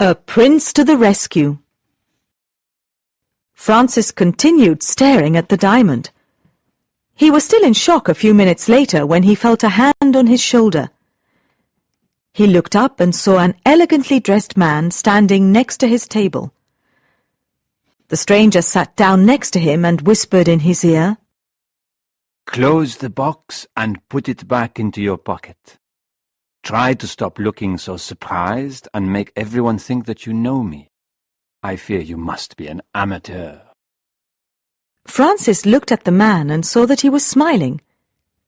A Prince to the Rescue. Francis continued staring at the diamond. He was still in shock a few minutes later when he felt a hand on his shoulder. He looked up and saw an elegantly dressed man standing next to his table. The stranger sat down next to him and whispered in his ear, Close the box and put it back into your pocket. Try to stop looking so surprised and make everyone think that you know me. I fear you must be an amateur. Francis looked at the man and saw that he was smiling.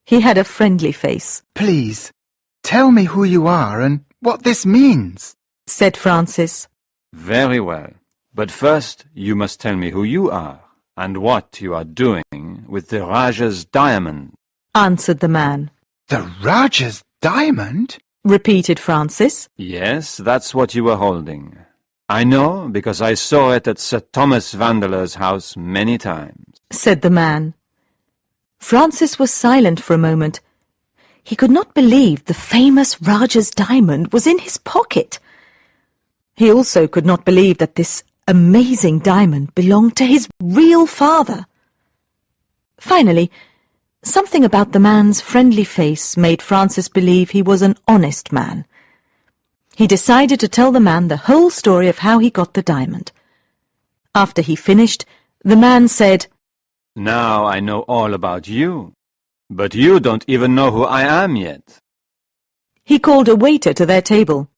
He had a friendly face. Please, tell me who you are and what this means, said Francis. Very well. But first you must tell me who you are and what you are doing with the Rajah's diamond, answered the man. The Rajah's diamond? Repeated Francis. Yes, that's what you were holding. I know, because I saw it at Sir Thomas Vandeleur's house many times, said the man. Francis was silent for a moment. He could not believe the famous Rajah's diamond was in his pocket. He also could not believe that this amazing diamond belonged to his real father. Finally, something about the man's friendly face made Francis believe he was an honest man. He decided to tell the man the whole story of how he got the diamond. After he finished, the man said, Now I know all about you, but you don't even know who I am yet. He called a waiter to their table.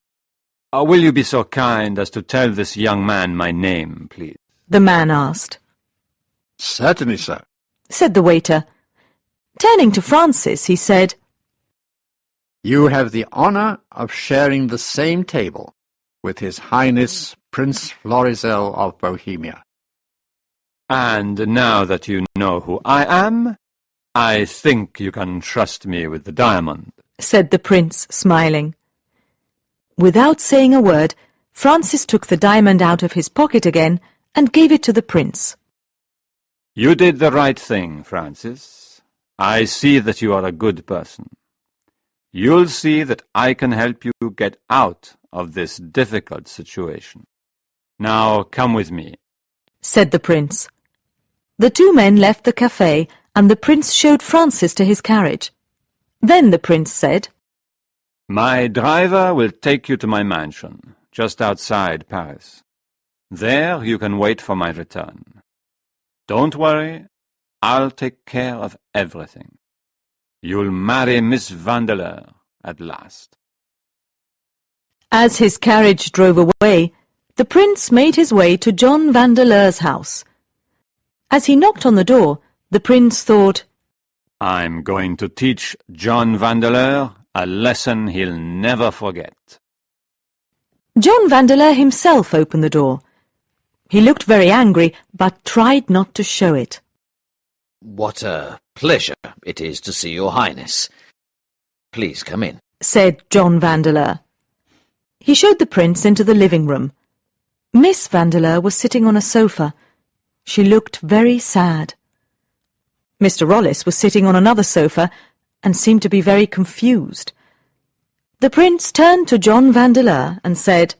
Will you be so kind as to tell this young man my name, please? The man asked. Certainly, sir, said the waiter. Turning to Francis, he said, You have the honour of sharing the same table with His Highness Prince Florizel of Bohemia. And now that you know who I am, I think you can trust me with the diamond, said the prince, smiling. Without saying a word, Francis took the diamond out of his pocket again and gave it to the prince. You did the right thing, Francis. I see that you are a good person. You'll see that I can help you get out of this difficult situation. Now come with me, said the prince. The two men left the café, and the prince showed Francis to his carriage. Then the prince said, My driver will take you to my mansion, just outside Paris. There you can wait for my return. Don't worry, I'll take care of everything. You'll marry Miss Vandeleur at last. As his carriage drove away, the prince made his way to John Vandeleur's house. As he knocked on the door, the prince thought, I'm going to teach John Vandeleur a lesson he'll never forget. John Vandeleur himself opened the door. He looked very angry, but tried not to show it. What a pleasure it is to see your Highness. Please come in, said John Vandeleur. He showed the prince into the living room. Miss Vandeleur was sitting on a sofa. She looked very sad. Mr. Rollis was sitting on another sofa and seemed to be very confused. The prince turned to John Vandeleur and said,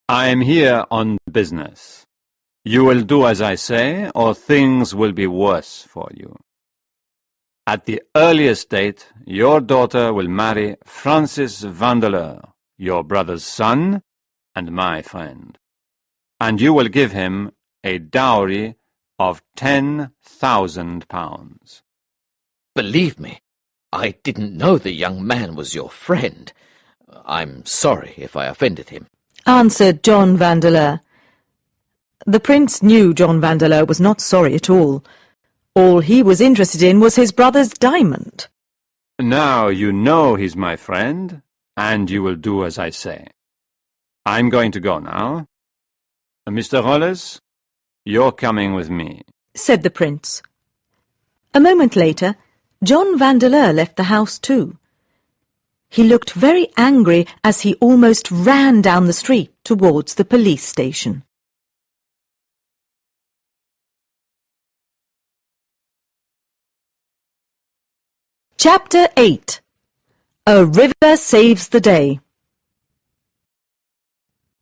I am here on business. You will do as I say, or things will be worse for you. At the earliest date, your daughter will marry Francis Vandeleur, your brother's son and my friend, and you will give him a dowry of £10,000. Believe me, I didn't know the young man was your friend. I'm sorry if I offended him, answered John Vandeleur. The prince knew John Vandeleur was not sorry at all. All he was interested in was his brother's diamond. Now you know he's my friend, and you will do as I say. I'm going to go now. Mr. Rollis, you're coming with me, said the prince. A moment later, John Vandeleur left the house too. He looked very angry as he almost ran down the street towards the police station. Chapter 8. A River Saves the Day.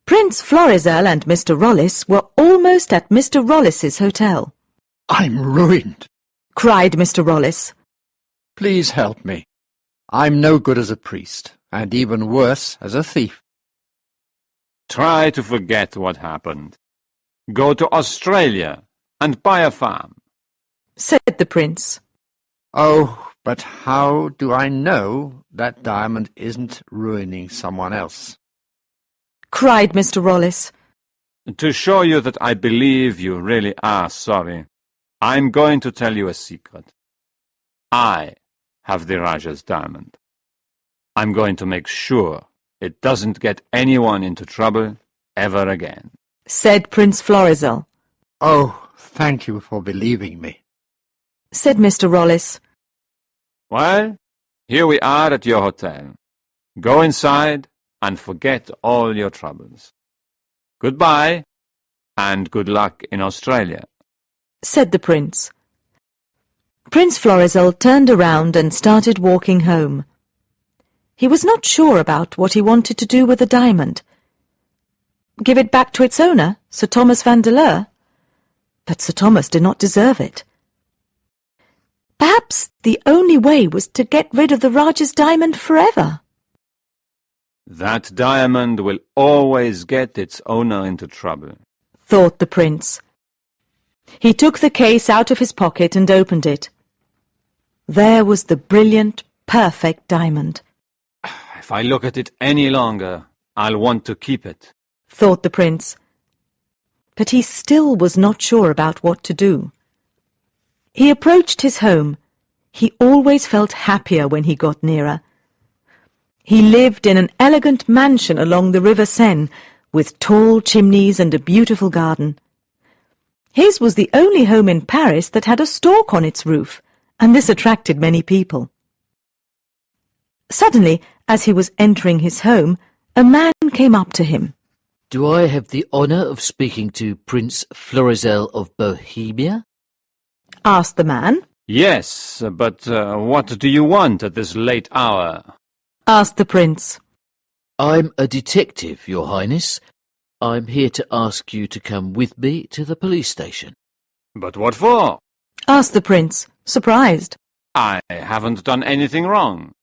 Prince Florizel and Mr. Rollis were almost at Mr. Rollis's hotel. I'm ruined. Cried Mr. Rollis. Please help me. I'm no good as a priest, and even worse as a thief. Try to forget what happened. Go to Australia and buy a farm, said the prince. Oh, but how do I know that diamond isn't ruining someone else? Cried Mr. Rollis. To show you that I believe you really are sorry, I'm going to tell you a secret. I have the Raja's diamond. I'm going to make sure it doesn't get anyone into trouble ever again, said Prince Florizel. Oh, thank you for believing me, said Mr. Rollis. Well, here we are at your hotel. Go inside and forget all your troubles. Goodbye, and good luck in Australia, said the prince. Prince Florizel turned around and started walking home. He was not sure about what he wanted to do with the diamond. Give it back to its owner, Sir Thomas Vandeleur? But Sir Thomas did not deserve it. Perhaps the only way was to get rid of the Raja's diamond forever. That diamond will always get its owner into trouble, thought the prince. He took the case out of his pocket and opened it. There was the brilliant, perfect diamond. If I look at it any longer, I'll want to keep it, thought the prince. But he still was not sure about what to do. He approached his home. He always felt happier when he got nearer. He lived in an elegant mansion along the River Seine, with tall chimneys and a beautiful garden. His was the only home in Paris that had a stork on its roof, and this attracted many people. Suddenly, as he was entering his home, a man came up to him. Do I have the honour of speaking to Prince Florizel of Bohemia? Asked the man. Yes, but what do you want at this late hour? Asked the prince. I'm a detective, Your Highness. I'm here to ask you to come with me to the police station. But what for? Asked the prince, surprised. I haven't done anything wrong.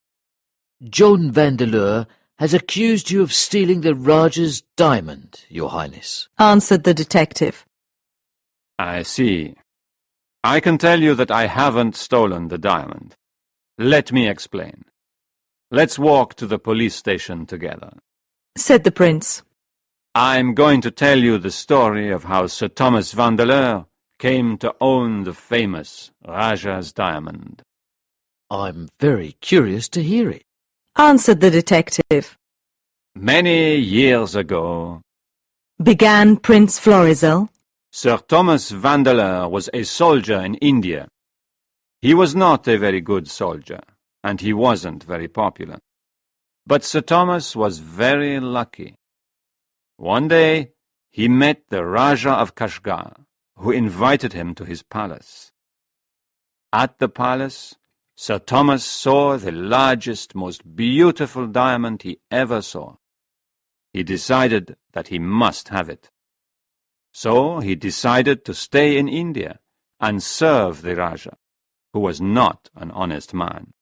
John Vandeleur has accused you of stealing the Raja's diamond, Your Highness, answered the detective. I see. I can tell you that I haven't stolen the diamond. Let me explain. Let's walk to the police station together, said the prince. I'm going to tell you the story of how Sir Thomas Vandeleur came to own the famous Raja's diamond. I'm very curious to hear it, answered the detective. Many years ago, began Prince Florizel, Sir Thomas Vandeleur was a soldier in India. He was not a very good soldier, and he wasn't very popular. But Sir Thomas was very lucky. One day, he met the Raja of Kashgar, who invited him to his palace. At the palace, Sir Thomas saw the largest, most beautiful diamond he ever saw. He decided that he must have it. So he decided to stay in India and serve the Rajah, who was not an honest man.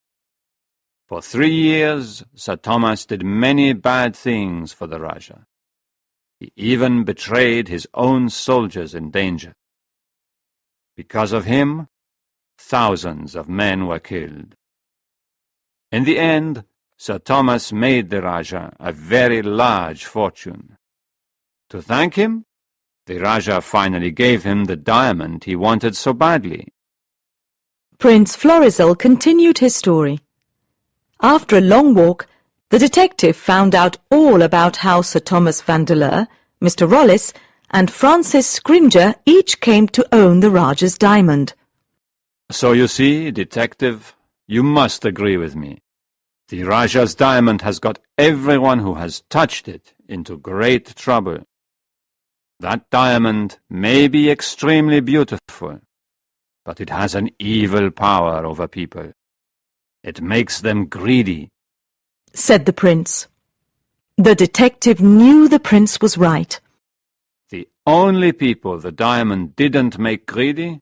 For 3 years, Sir Thomas did many bad things for the Rajah. He even betrayed his own soldiers in danger. Because of him, thousands of men were killed. In the end, Sir Thomas made the Rajah a very large fortune. To thank him, the Rajah finally gave him the diamond he wanted so badly. Prince Florizel continued his story. After a long walk, the detective found out all about how Sir Thomas Vandeleur, Mr. Rollis, and Francis Scrimger each came to own the Rajah's diamond. So you see, detective, you must agree with me. The Rajah's diamond has got everyone who has touched it into great trouble. That diamond may be extremely beautiful, but it has an evil power over people. It makes them greedy, said the prince. The detective knew the prince was right. The only people the diamond didn't make greedy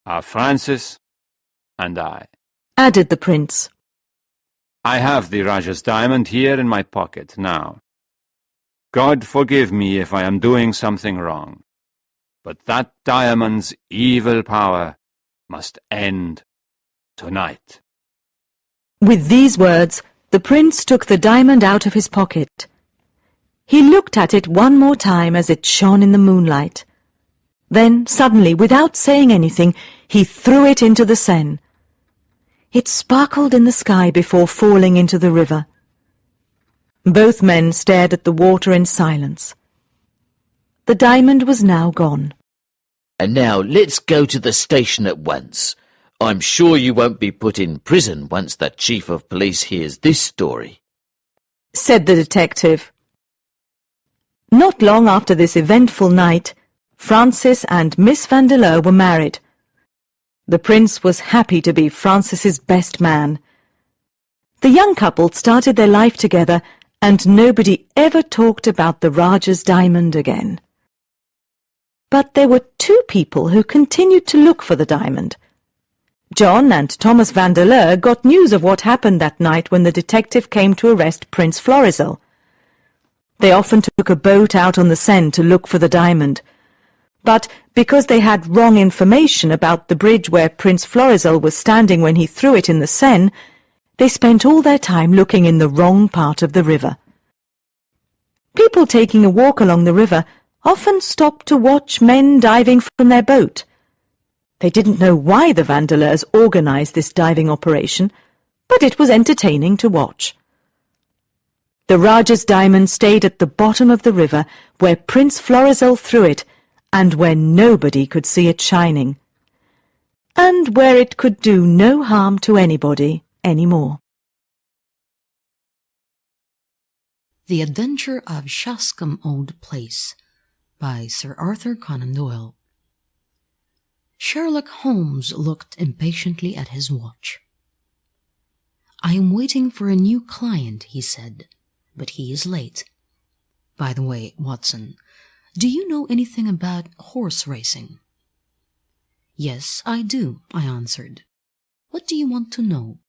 are Francis and I, added the prince. I have the Rajah's diamond here in my pocket now. God forgive me if I am doing something wrong, but that diamond's evil power must end tonight. With these words, the prince took the diamond out of his pocket. He looked at it one more time as it shone in the moonlight. Then, suddenly, without saying anything, he threw it into the Seine. It sparkled in the sky before falling into the river. Both men stared at the water in silence. The diamond was now gone. And now let's go to the station at once. I'm sure you won't be put in prison once the chief of police hears this story, said the detective. Not long after this eventful night, Francis and Miss Vandeleur were married. The prince was happy to be Francis's best man. The young couple started their life together, and nobody ever talked about the Rajah's diamond again. But there were 2 people who continued to look for the diamond. John and Thomas Vandeleur got news of what happened that night when the detective came to arrest Prince Florizel. They often took a boat out on the Seine to look for the diamond. But because they had wrong information about the bridge where Prince Florizel was standing when he threw it in the Seine, they spent all their time looking in the wrong part of the river. People taking a walk along the river often stopped to watch men diving from their boat. They didn't know why the Vandeleurs organized this diving operation, but it was entertaining to watch. The Rajah's diamond stayed at the bottom of the river where Prince Florizel threw it, and where nobody could see it shining, and where it could do no harm to anybody anymore. The Adventure of Shascombe Old Place by Sir Arthur Conan Doyle. Sherlock Holmes looked impatiently at his watch. "I am waiting for a new client," he said, "but he is late. By the way, Watson, do you know anything about horse racing?" "Yes, I do," I answered. "What do you want to know?"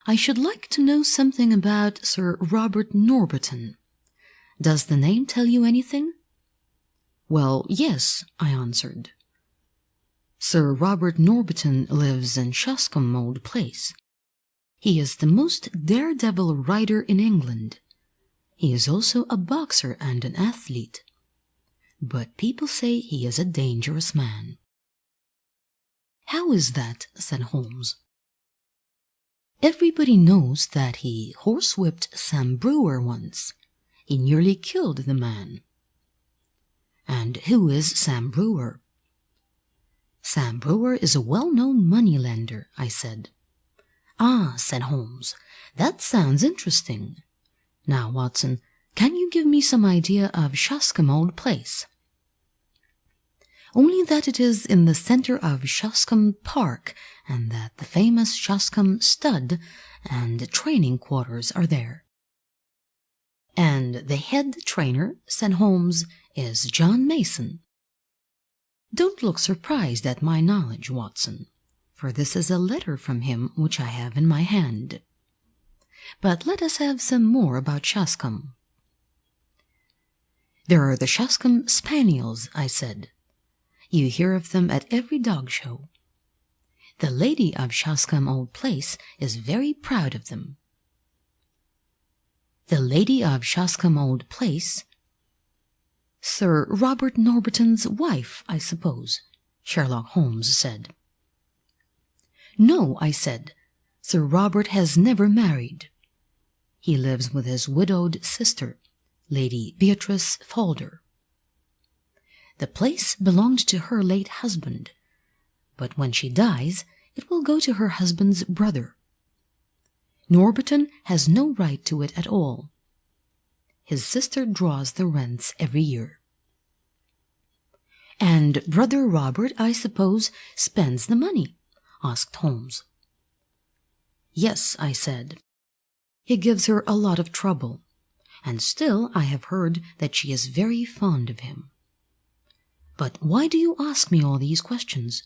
"I should like to know something about Sir Robert Norberton. Does the name tell you anything?" "Well, yes," I answered. "Sir Robert Norberton lives in Shascombe Old Place. He is the most daredevil rider in England. He is also a boxer and an athlete. But people say he is a dangerous man." "How is that?" said Holmes. "Everybody knows that he horsewhipped Sam Brewer once. He nearly killed the man." "And who is Sam Brewer?" "Sam Brewer is a well-known moneylender," I said. "Ah," said Holmes, "that sounds interesting. Now, Watson, can you give me some idea of Shascombe Old Place?" only that it is in the center of Shoscombe Park, and that the famous Shoscombe stud and training quarters are there. And the head trainer, said Holmes, is John Mason. Don't look surprised at my knowledge, Watson, for this is a letter from him which I have in my hand. But let us have some more about Shoscombe. There are the Shoscombe Spaniels, I said. You hear of them at every dog show. The lady of Shoscombe Old Place is very proud of them. The lady of Shoscombe Old Place? Sir Robert Norbiton's wife, I suppose, Sherlock Holmes said. No, I said. Sir Robert has never married. He lives with his widowed sister, Lady Beatrice Falder. The place belonged to her late husband, but when she dies, it will go to her husband's brother. Norbiton has no right to it at all. His sister draws the rents every year. And Brother Robert, I suppose, spends the money? Asked Holmes. Yes, I said. He gives her a lot of trouble, and still I have heard that she is very fond of him. But why do you ask me all these questions?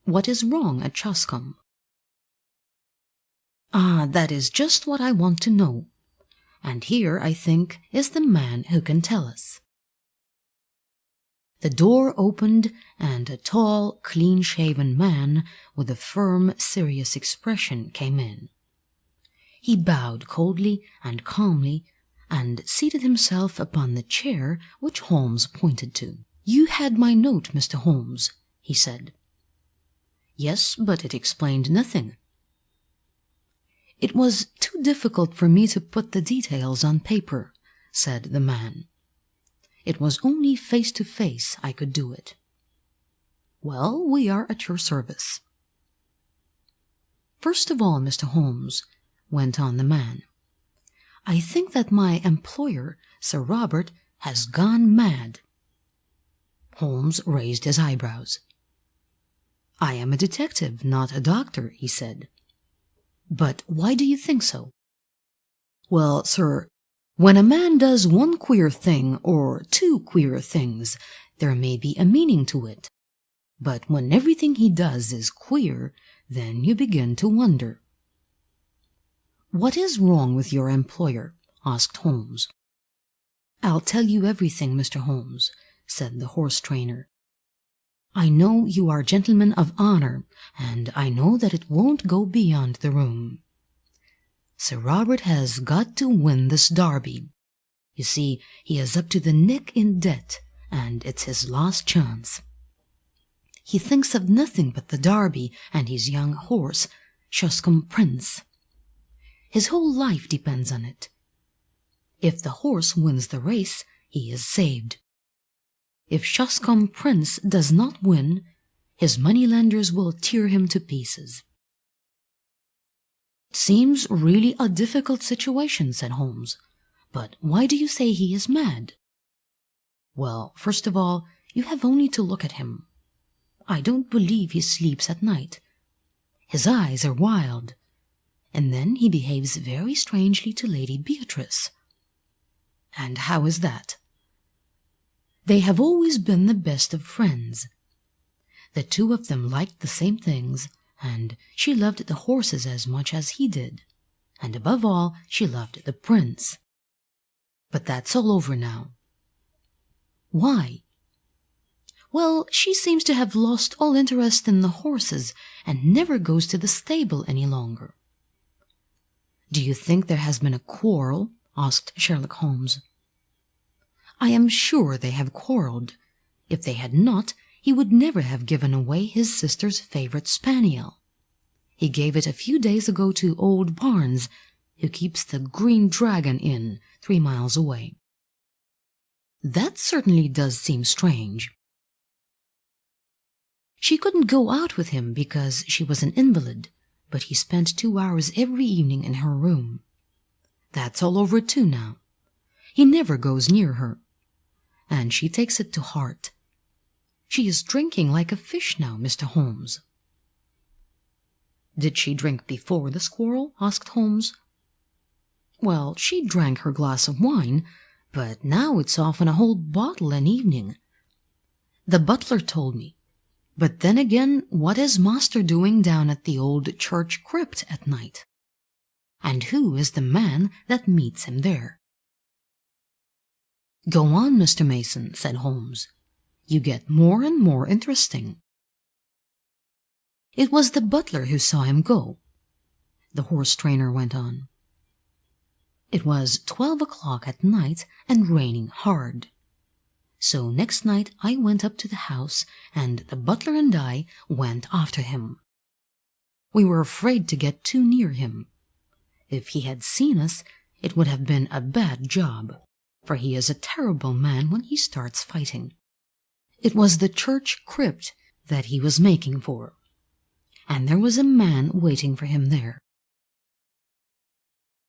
What is wrong at Shoscombe? Ah, that is just what I want to know. And here, I think, is the man who can tell us. The door opened, and a tall, clean-shaven man with a firm, serious expression came in. He bowed coldly and calmly, and seated himself upon the chair which Holmes pointed to. You had my note, Mr. Holmes, he said. Yes, but it explained nothing. It was too difficult for me to put the details on paper, said the man. It was only face to face I could do it. Well, we are at your service. First of all, Mr. Holmes, went on the man, I think that my employer, Sir Robert, has gone mad. Holmes raised his eyebrows. I am a detective, not a doctor, he said. But why do you think so? Well, sir, when a man does one queer thing or two queer things, there may be a meaning to it. But when everything he does is queer, then you begin to wonder. What is wrong with your employer? Asked Holmes. I'll tell you everything, Mr. Holmes, said the horse trainer. I know you are gentlemen of honor, and I know that it won't go beyond the room. Sir Robert has got to win this derby. You see, he is up to the neck in debt, and it's his last chance. He thinks of nothing but the derby and his young horse, Shoscombe Prince. His whole life depends on it. If the horse wins the race, he is saved. If Shoscombe Prince does not win, his moneylenders will tear him to pieces. It seems really a difficult situation, said Holmes. But why do you say he is mad? Well, first of all, you have only to look at him. I don't believe he sleeps at night. His eyes are wild. And then he behaves very strangely to Lady Beatrice. And how is that? They have always been the best of friends. The two of them liked the same things, and she loved the horses as much as he did, and above all, she loved the prince. But that's all over now. Why? Well, she seems to have lost all interest in the horses and never goes to the stable any longer. Do you think there has been a quarrel? Asked Sherlock Holmes. I am sure they have quarreled. If they had not, he would never have given away his sister's favorite spaniel. He gave it a few days ago to old Barnes, who keeps the Green Dragon Inn 3 miles away. That certainly does seem strange. She couldn't go out with him because she was an invalid, but he spent 2 hours every evening in her room. That's all over too now. He never goes near her, and she takes it to heart. She is drinking like a fish now, Mr. Holmes." "Did she drink before the squirrel?" asked Holmes. "Well, she drank her glass of wine, but now it's often a whole bottle an evening. The butler told me. But then again, what is master doing down at the old church crypt at night? And who is the man that meets him there?" "Go on, Mr. Mason," said Holmes. "You get more and more interesting." "It was the butler who saw him go," the horse trainer went on. "It was 12 o'clock at night and raining hard. So next night I went up to the house, and the butler and I went after him. We were afraid to get too near him. If he had seen us, it would have been a bad job, for he is a terrible man when he starts fighting. It was the church crypt that he was making for, and there was a man waiting for him there."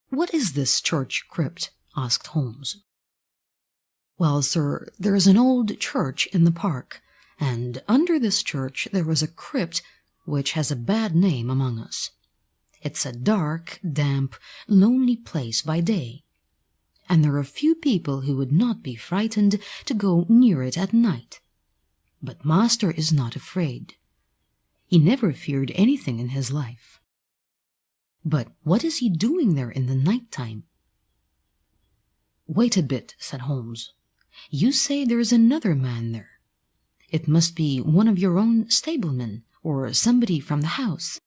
"What is this church crypt?" asked Holmes. "Well, sir, there is an old church in the park, and under this church there was a crypt which has a bad name among us. It's a dark, damp, lonely place by day, and there are few people who would not be frightened to go near it at night. But master is not afraid. He never feared anything in his life. But what is he doing there in the night time?" "Wait a bit," said Holmes. "You say there is another man there. It must be one of your own stablemen, or somebody from the house.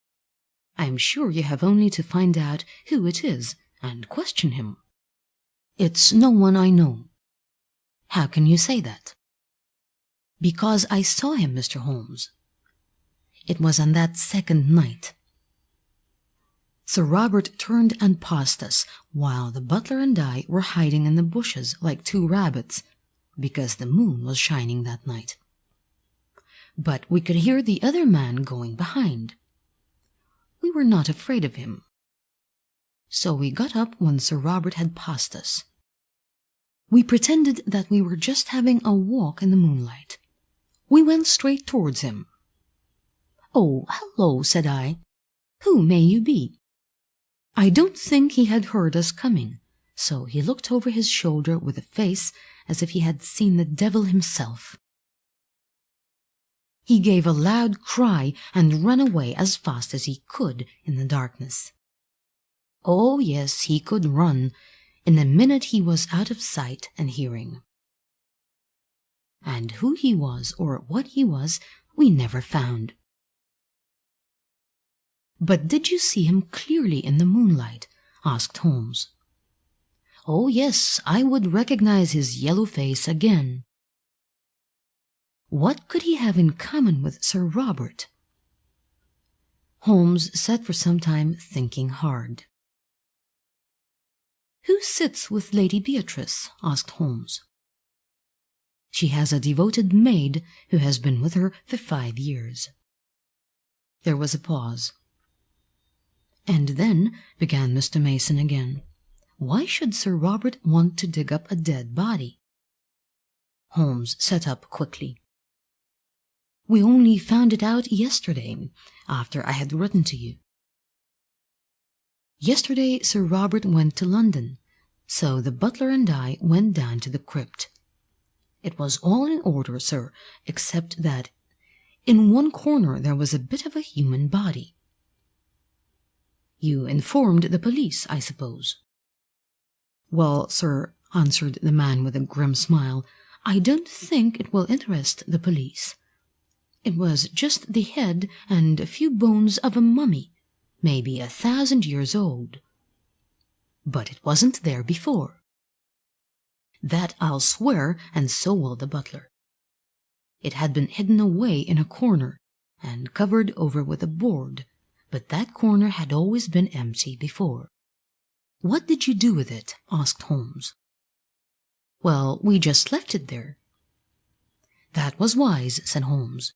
I am sure you have only to find out who it is and question him." "It's no one I know." "How can you say that?" "Because I saw him, Mr. Holmes. It was on that second night." Sir Robert turned and passed us, while the butler and I were hiding in the bushes like two rabbits, because the moon was shining that night. But we could hear the other man going behind. We were not afraid of him. So we got up when Sir Robert had passed us. We pretended that we were just having a walk in the moonlight. We went straight towards him. "Oh, hello," said I. "Who may you be?" I don't think he had heard us coming, so he looked over his shoulder with a face as if he had seen the devil himself. He gave a loud cry and ran away as fast as he could in the darkness. Oh, yes, he could run. In a minute he was out of sight and hearing. And who he was or what he was, we never found. "But did you see him clearly in the moonlight?" asked Holmes. "Oh, yes, I would recognize his yellow face again." "What could he have in common with Sir Robert?" Holmes sat for some time thinking hard. "Who sits with Lady Beatrice?" asked Holmes. "She has a devoted maid who has been with her for 5 years." There was a pause. "And then," began Mr. Mason again, "why should Sir Robert want to dig up a dead body?" Holmes sat up quickly. "We only found it out yesterday, after I had written to you. Yesterday Sir Robert went to London, so the butler and I went down to the crypt. It was all in order, sir, except that in one corner there was a bit of a human body." "You informed the police, I suppose?" "Well, sir," answered the man with a grim smile, "I don't think it will interest the police. It was just the head and a few bones of a mummy, maybe 1,000 years old. But it wasn't there before. That I'll swear, and so will the butler. It had been hidden away in a corner and covered over with a board, but that corner had always been empty before." "What did you do with it?" asked Holmes. "Well, we just left it there." "That was wise," said Holmes.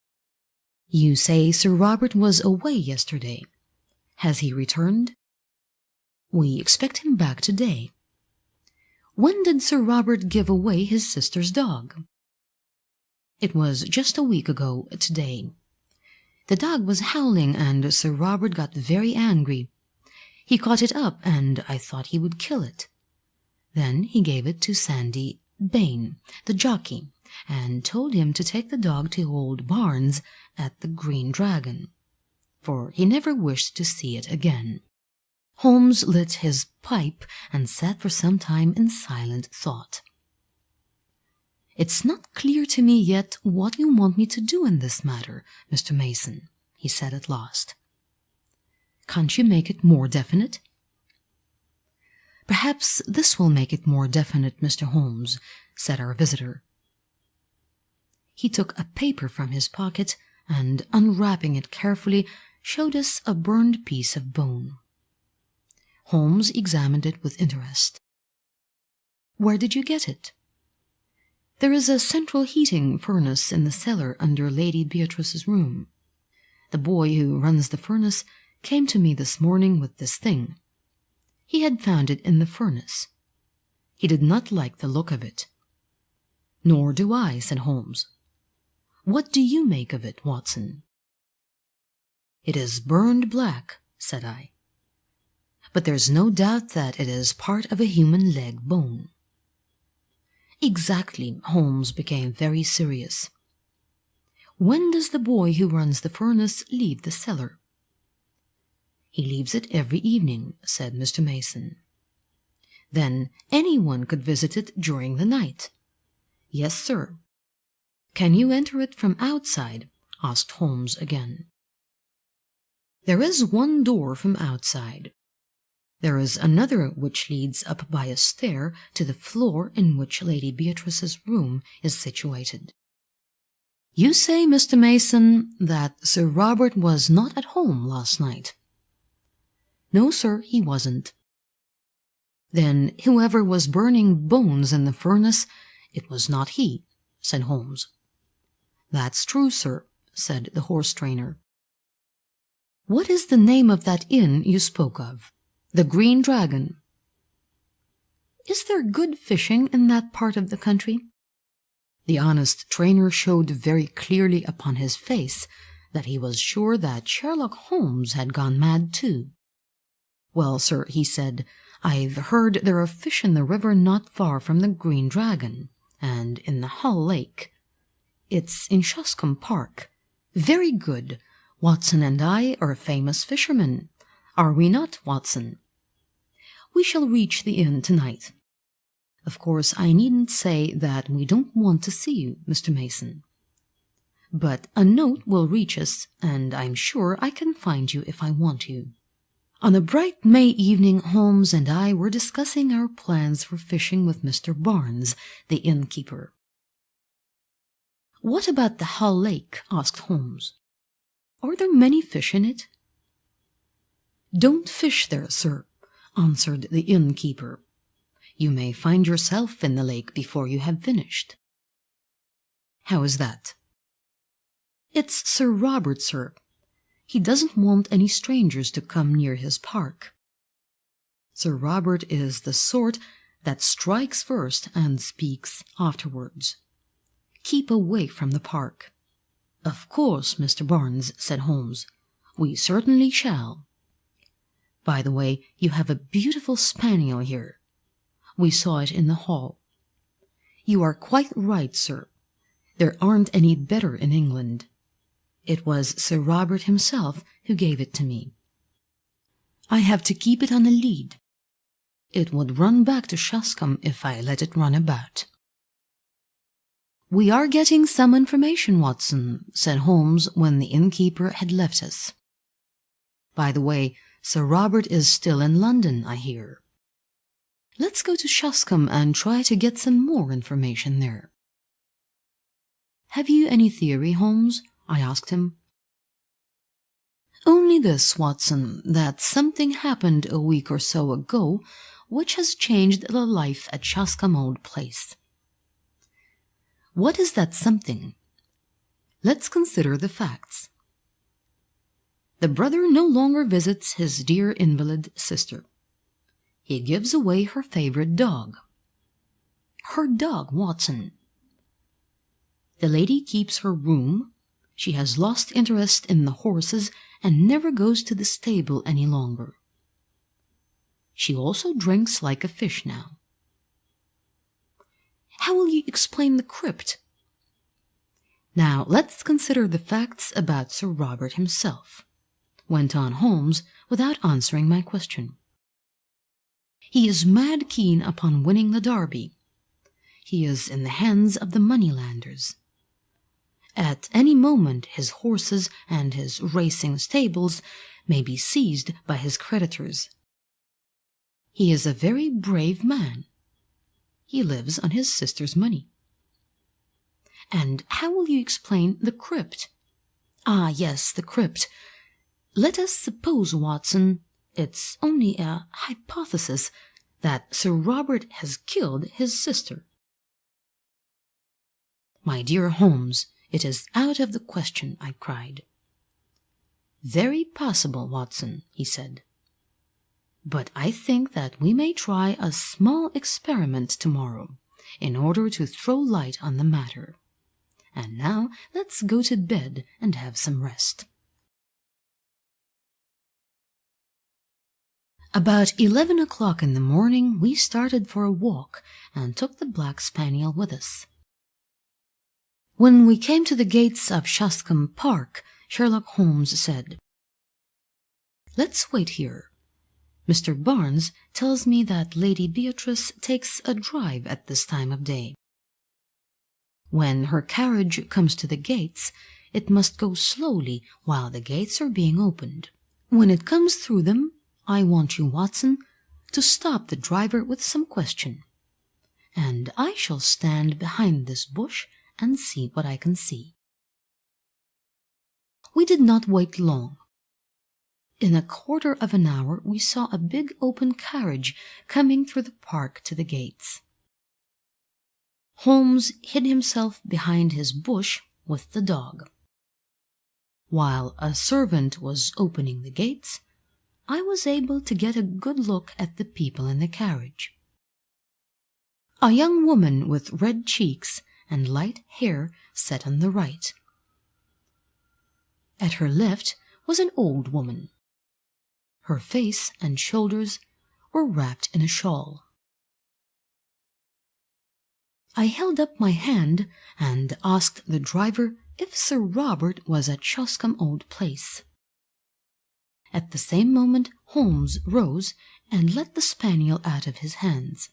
"You say Sir Robert was away yesterday. Has he returned?" "We expect him back today." "When did Sir Robert give away his sister's dog?" It was just a week ago today. The dog was howling and Sir Robert got very angry. He caught it up and I thought he would kill it. Then he gave it to Sandy Bain, the jockey, and told him to take the dog to old Barnes at the Green Dragon, for he never wished to see it again. Holmes lit his pipe and sat for some time in silent thought. "It's not clear to me yet what you want me to do in this matter, Mr. Mason," he said at last. "Can't you make it more definite?" "Perhaps this will make it more definite, Mr. Holmes," said our visitor. He took a paper from his pocket and, unwrapping it carefully, showed us a burned piece of bone. Holmes examined it with interest. "Where did you get it?" "There is a central heating furnace in the cellar under Lady Beatrice's room. The boy who runs the furnace came to me this morning with this thing. He had found it in the furnace. He did not like the look of it." "Nor do I," said Holmes. "What do you make of it, Watson?" "It is burned black," said I. "But there's no doubt that it is part of a human leg bone." "Exactly." Holmes became very serious. "When does the boy who runs the furnace leave the cellar?" "He leaves it every evening," said Mr. Mason. "Then anyone could visit it during the night?" "Yes, sir." "Can you enter it from outside?" asked Holmes again. "There is one door from outside. There is another which leads up by a stair to the floor in which Lady Beatrice's room is situated." "You say, Mr. Mason, that Sir Robert was not at home last night?" "No, sir, he wasn't." "Then whoever was burning bones in the furnace, it was not he," said Holmes. "That's true, sir," said the horse-trainer. "What is the name of that inn you spoke of? The Green Dragon?" "Is there good fishing in that part of the country?" The honest trainer showed very clearly upon his face that he was sure that Sherlock Holmes had gone mad too. "Well, sir," he said, "I've heard there are fish in the river not far from the Green Dragon, and in the Hull Lake. It's in Shoscombe Park. Very good. Watson and I are famous fishermen. Are we not, Watson? We shall reach the inn tonight. Of course, I needn't say that we don't want to see you, Mr. Mason. But a note will reach us, and I'm sure I can find you if I want you." On a bright May evening, Holmes and I were discussing our plans for fishing with Mr. Barnes, the innkeeper. "What about the Hull Lake?" asked Holmes. "Are there many fish in it?" "Don't fish there, sir," answered the innkeeper. "You may find yourself in the lake before you have finished." "How is that?" "It's Sir Robert, sir. He doesn't want any strangers to come near his park. Sir Robert is the sort that strikes first and speaks afterwards. Keep away from the park." "Of course, Mr. Barnes," said Holmes. "We certainly shall. By the way, you have a beautiful spaniel here. We saw it in the hall. You are quite right, sir. There aren't any better in England. It was Sir Robert himself who gave it to me. I have to keep it on a lead. It would run back to Shoscombe if I let it run about." "We are getting some information, Watson," said Holmes when the innkeeper had left us. "By the way, Sir Robert is still in London, I hear. Let's go to Shoscombe and try to get some more information there." "Have you any theory, Holmes?" I asked him. "Only this, Watson, that something happened a week or so ago which has changed the life at Shoscombe Old Place." "What is that something?" "Let's consider the facts. The brother no longer visits his dear invalid sister. He gives away her favorite dog." "Her dog, Watson?" The lady keeps her room. She has lost interest in the horses and never goes to the stable any longer. She also drinks like a fish now. How will you explain the crypt? Now let's consider the facts about Sir Robert himself, went on Holmes without answering my question. He is mad keen upon winning the Derby. He is in the hands of the moneylanders. At any moment his horses and his racing stables may be seized by his creditors. He is a very brave man. He lives on his sister's money. And how will you explain the crypt? Ah, yes, the crypt. Let us suppose, Watson, it's only a hypothesis, that Sir Robert has killed his sister. My dear Holmes, it is out of the question, I cried. Very possible, Watson, he said. But I think that we may try a small experiment tomorrow, in order to throw light on the matter. And now let's go to bed and have some rest. About 11 o'clock in the morning we started for a walk and took the black spaniel with us. When we came to the gates of Shoscombe Park, Sherlock Holmes said, "Let's wait here. Mr. Barnes tells me that Lady Beatrice takes a drive at this time of day. When her carriage comes to the gates, it must go slowly while the gates are being opened. When it comes through them, I want you, Watson, to stop the driver with some question, and I shall stand behind this bush and see what I can see." We did not wait long. In a quarter of an hour we saw a big open carriage coming through the park to the gates. Holmes hid himself behind his bush with the dog. While a servant was opening the gates, I was able to get a good look at the people in the carriage. A young woman with red cheeks and light hair sat on the right. At her left was an old woman. Her face and shoulders were wrapped in a shawl. I held up my hand and asked the driver if Sir Robert was at Shoscombe Old Place. At the same moment Holmes rose and let the spaniel out of his hands.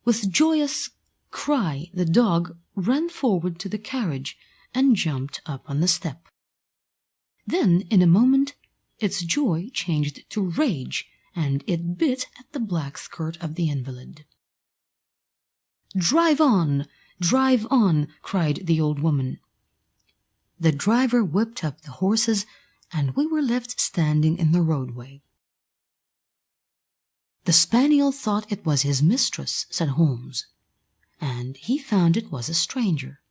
With joyous cry the dog ran forward to the carriage and jumped up on the step. Then, in a moment, its joy changed to rage, and it bit at the black skirt of the invalid. "Drive on! Drive on!" cried the old woman. The driver whipped up the horses, and we were left standing in the roadway. "The spaniel thought it was his mistress," said Holmes, "and he found it was a stranger.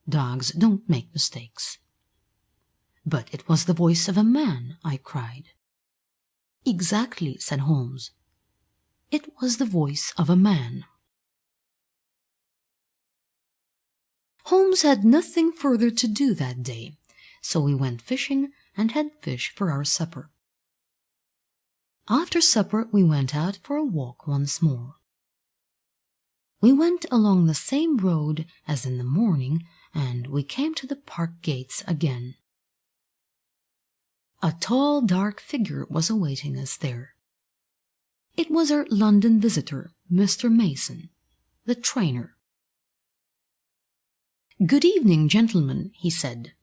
Dogs don't make mistakes." "But it was the voice of a man," I cried. "Exactly," said Holmes. "It was the voice of a man." Holmes had nothing further to do that day, so we went fishing and had fish for our supper. After supper we went out for a walk once more. We went along the same road as in the morning, and we came to the park gates again. A tall, dark figure was awaiting us there. It was our London visitor, Mr. Mason, the trainer. "Good evening, gentlemen," he said.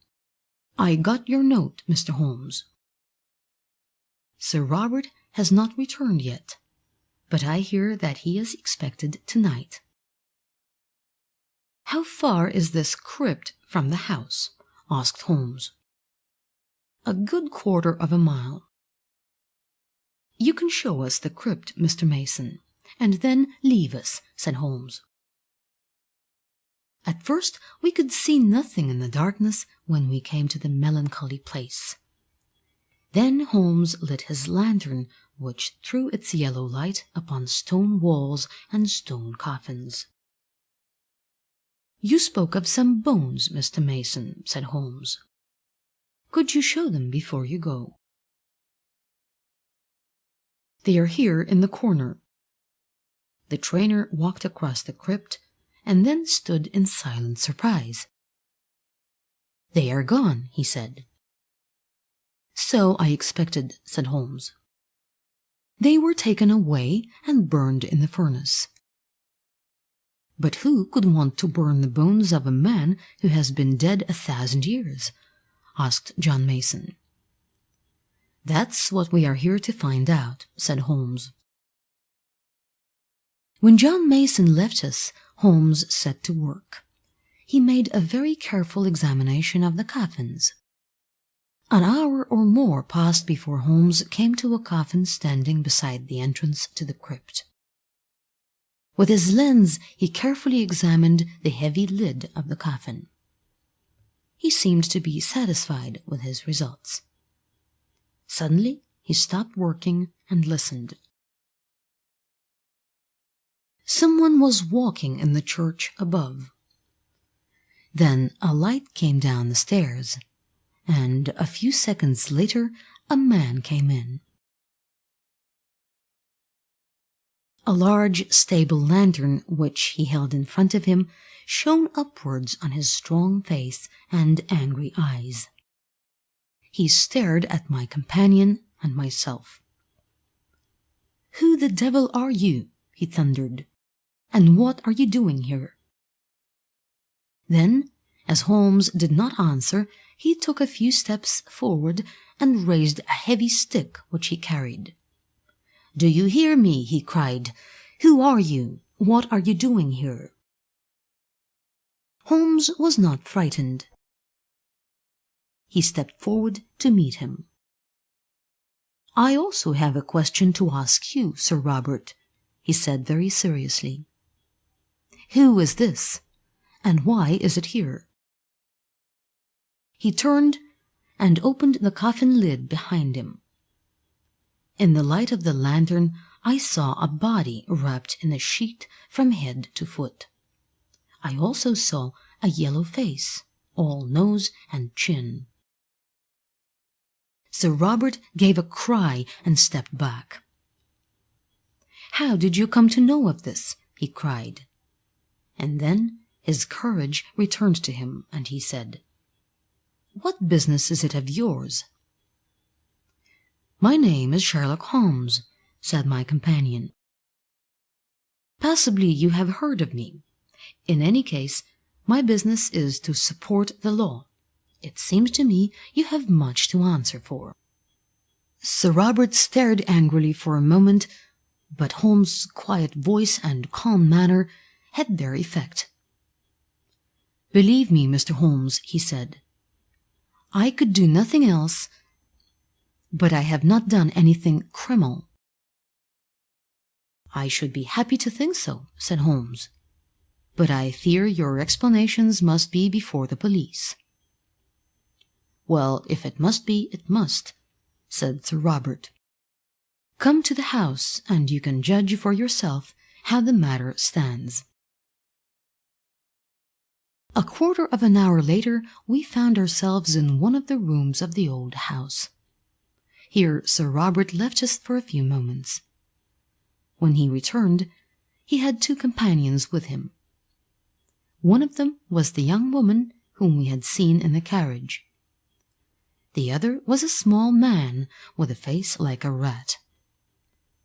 "I got your note, Mr. Holmes. Sir Robert has not returned yet, but I hear that he is expected tonight." "How far is this crypt from the house?" asked Holmes. "A good quarter of a mile." "You can show us the crypt, Mr. Mason, and then leave us," said Holmes. At first we could see nothing in the darkness when we came to the melancholy place. Then Holmes lit his lantern, which threw its yellow light upon stone walls and stone coffins. "You spoke of some bones, Mr. Mason," said Holmes. "Could you show them before you go?" "They are here in the corner." The trainer walked across the crypt and then stood in silent surprise. "They are gone," he said. "So I expected," said Holmes. "They were taken away and burned in the furnace." "But who could want to burn the bones of a man who has been dead 1,000 years?" asked John Mason. "That's what we are here to find out," said Holmes. When John Mason left us, Holmes set to work. He made a very careful examination of the coffins. An hour or more passed before Holmes came to a coffin standing beside the entrance to the crypt. With his lens, he carefully examined the heavy lid of the coffin. He seemed to be satisfied with his results. Suddenly, he stopped working and listened. Someone was walking in the church above. Then a light came down the stairs, and a few seconds later a man came in. A large stable lantern, which he held in front of him, shone upwards on his strong face and angry eyes. He stared at my companion and myself. "Who the devil are you?" he thundered. "And what are you doing here?" Then, as Holmes did not answer, he took a few steps forward and raised a heavy stick which he carried. "Do you hear me?" he cried. "Who are you? What are you doing here?" Holmes was not frightened. He stepped forward to meet him. "I also have a question to ask you, Sir Robert," he said very seriously. "Who is this, and why is it here?" He turned and opened the coffin lid behind him. In the light of the lantern, I saw a body wrapped in a sheet from head to foot. I also saw a yellow face, all nose and chin. Sir Robert gave a cry and stepped back. "How did you come to know of this?" he cried. And then his courage returned to him, and he said, "What business is it of yours?" "My name is Sherlock Holmes," said my companion. "Possibly you have heard of me. In any case, my business is to support the law. It seems to me you have much to answer for." Sir Robert stared angrily for a moment, but Holmes' quiet voice and calm manner had their effect. "Believe me, Mr. Holmes," he said, "I could do nothing else, but I have not done anything criminal." "I should be happy to think so," said Holmes, "but I fear your explanations must be before the police." "Well, if it must be, it must," said Sir Robert. "Come to the house, and you can judge for yourself how the matter stands." A quarter of an hour later, we found ourselves in one of the rooms of the old house. Here Sir Robert left us for a few moments. When he returned, he had two companions with him. One of them was the young woman whom we had seen in the carriage. The other was a small man with a face like a rat.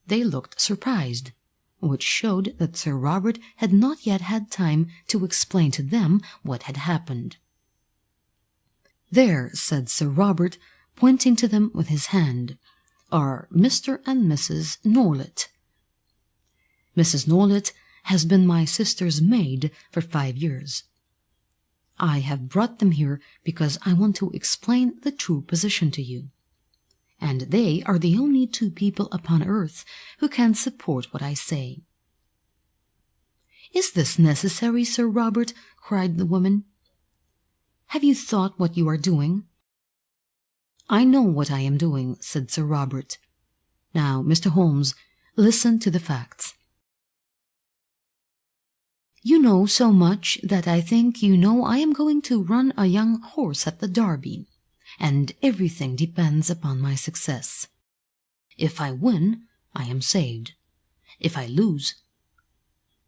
They looked surprised, which showed that Sir Robert had not yet had time to explain to them what had happened. "There," said Sir Robert, pointing to them with his hand, "are Mr. and Mrs. Norlett. Mrs. Norlett has been my sister's maid for 5 years. I have brought them here because I want to explain the true position to you, and they are the only two people upon earth who can support what I say." "Is this necessary, Sir Robert?" cried the woman. "Have you thought what you are doing?" "I know what I am doing," said Sir Robert. "Now, Mr. Holmes, listen to the facts. You know so much that I think you know I am going to run a young horse at the Derby, and everything depends upon my success. If I win, I am saved. If I lose,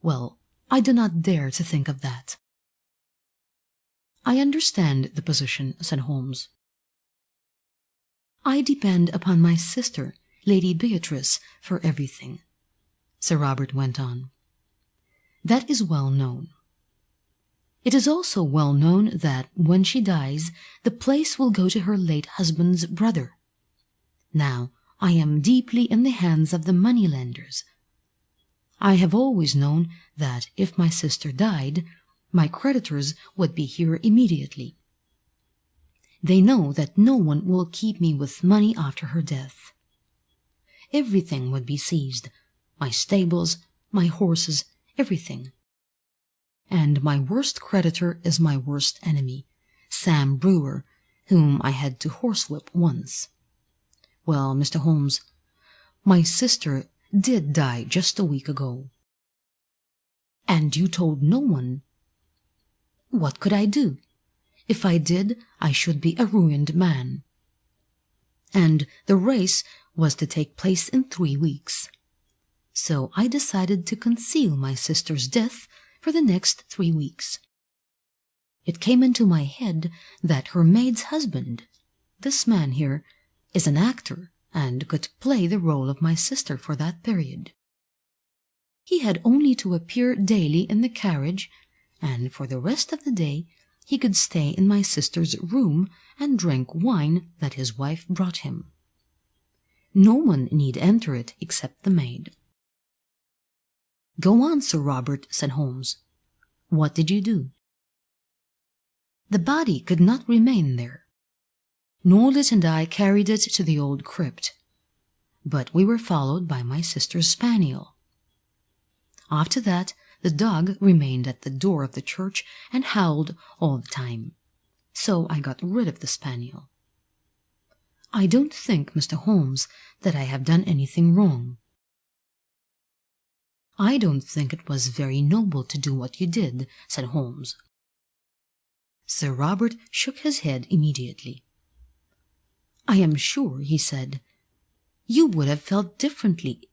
well, I do not dare to think of that." "I understand the position," said Holmes. "I depend upon my sister, Lady Beatrice, for everything," Sir Robert went on. "That is well known. It is also well known that when she dies, the place will go to her late husband's brother. Now, I am deeply in the hands of the money-lenders. I have always known that if my sister died, my creditors would be here immediately. They know that no one will keep me with money after her death. Everything would be seized, my stables, my horses, everything. And my worst creditor is my worst enemy, Sam Brewer, whom I had to horsewhip once. Well, Mr. Holmes, my sister did die just a week ago." "And you told no one?" "What could I do? If I did, I should be a ruined man. And the race was to take place in 3 weeks. So I decided to conceal my sister's death for the next 3 weeks. It came into my head that her maid's husband, this man here, is an actor and could play the role of my sister for that period. He had only to appear daily in the carriage, and for the rest of the day he could stay in my sister's room and drink wine that his wife brought him. No one need enter it except the maid." "Go on, Sir Robert," said Holmes. "What did you do?" "The body could not remain there. Norlet and I carried it to the old crypt, but we were followed by my sister's spaniel. After that, the dog remained at the door of the church and howled all the time, so I got rid of the spaniel. I don't think, Mr. Holmes, that I have done anything wrong." "I don't think it was very noble to do what you did," said Holmes. Sir Robert shook his head immediately. "I am sure," he said, "you would have felt differently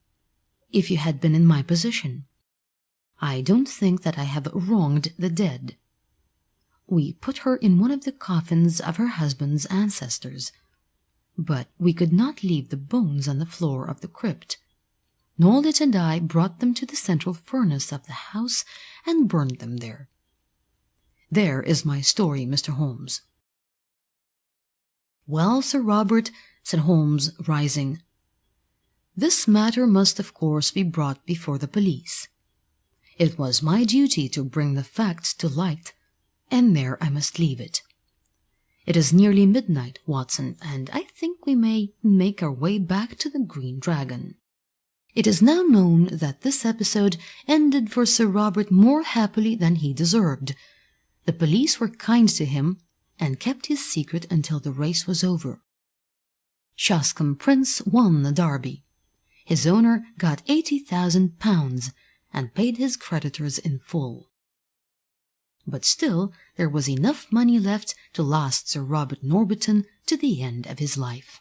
if you had been in my position. I don't think that I have wronged the dead. We put her in one of the coffins of her husband's ancestors, but we could not leave the bones on the floor of the crypt. Norlet and I brought them to the central furnace of the house and burned them there. There is my story, Mr. Holmes." "Well, Sir Robert," said Holmes, rising, "this matter must of course be brought before the police. It was my duty to bring the facts to light, and there I must leave it. It is nearly midnight, Watson, and I think we may make our way back to the Green Dragon. It is now known that this episode ended for Sir Robert more happily than he deserved. The police were kind to him, and kept his secret until the race was over. Shoscombe Prince won the Derby. His owner got £80,000 and paid his creditors in full. But still there was enough money left to last Sir Robert Norbiton to the end of his life.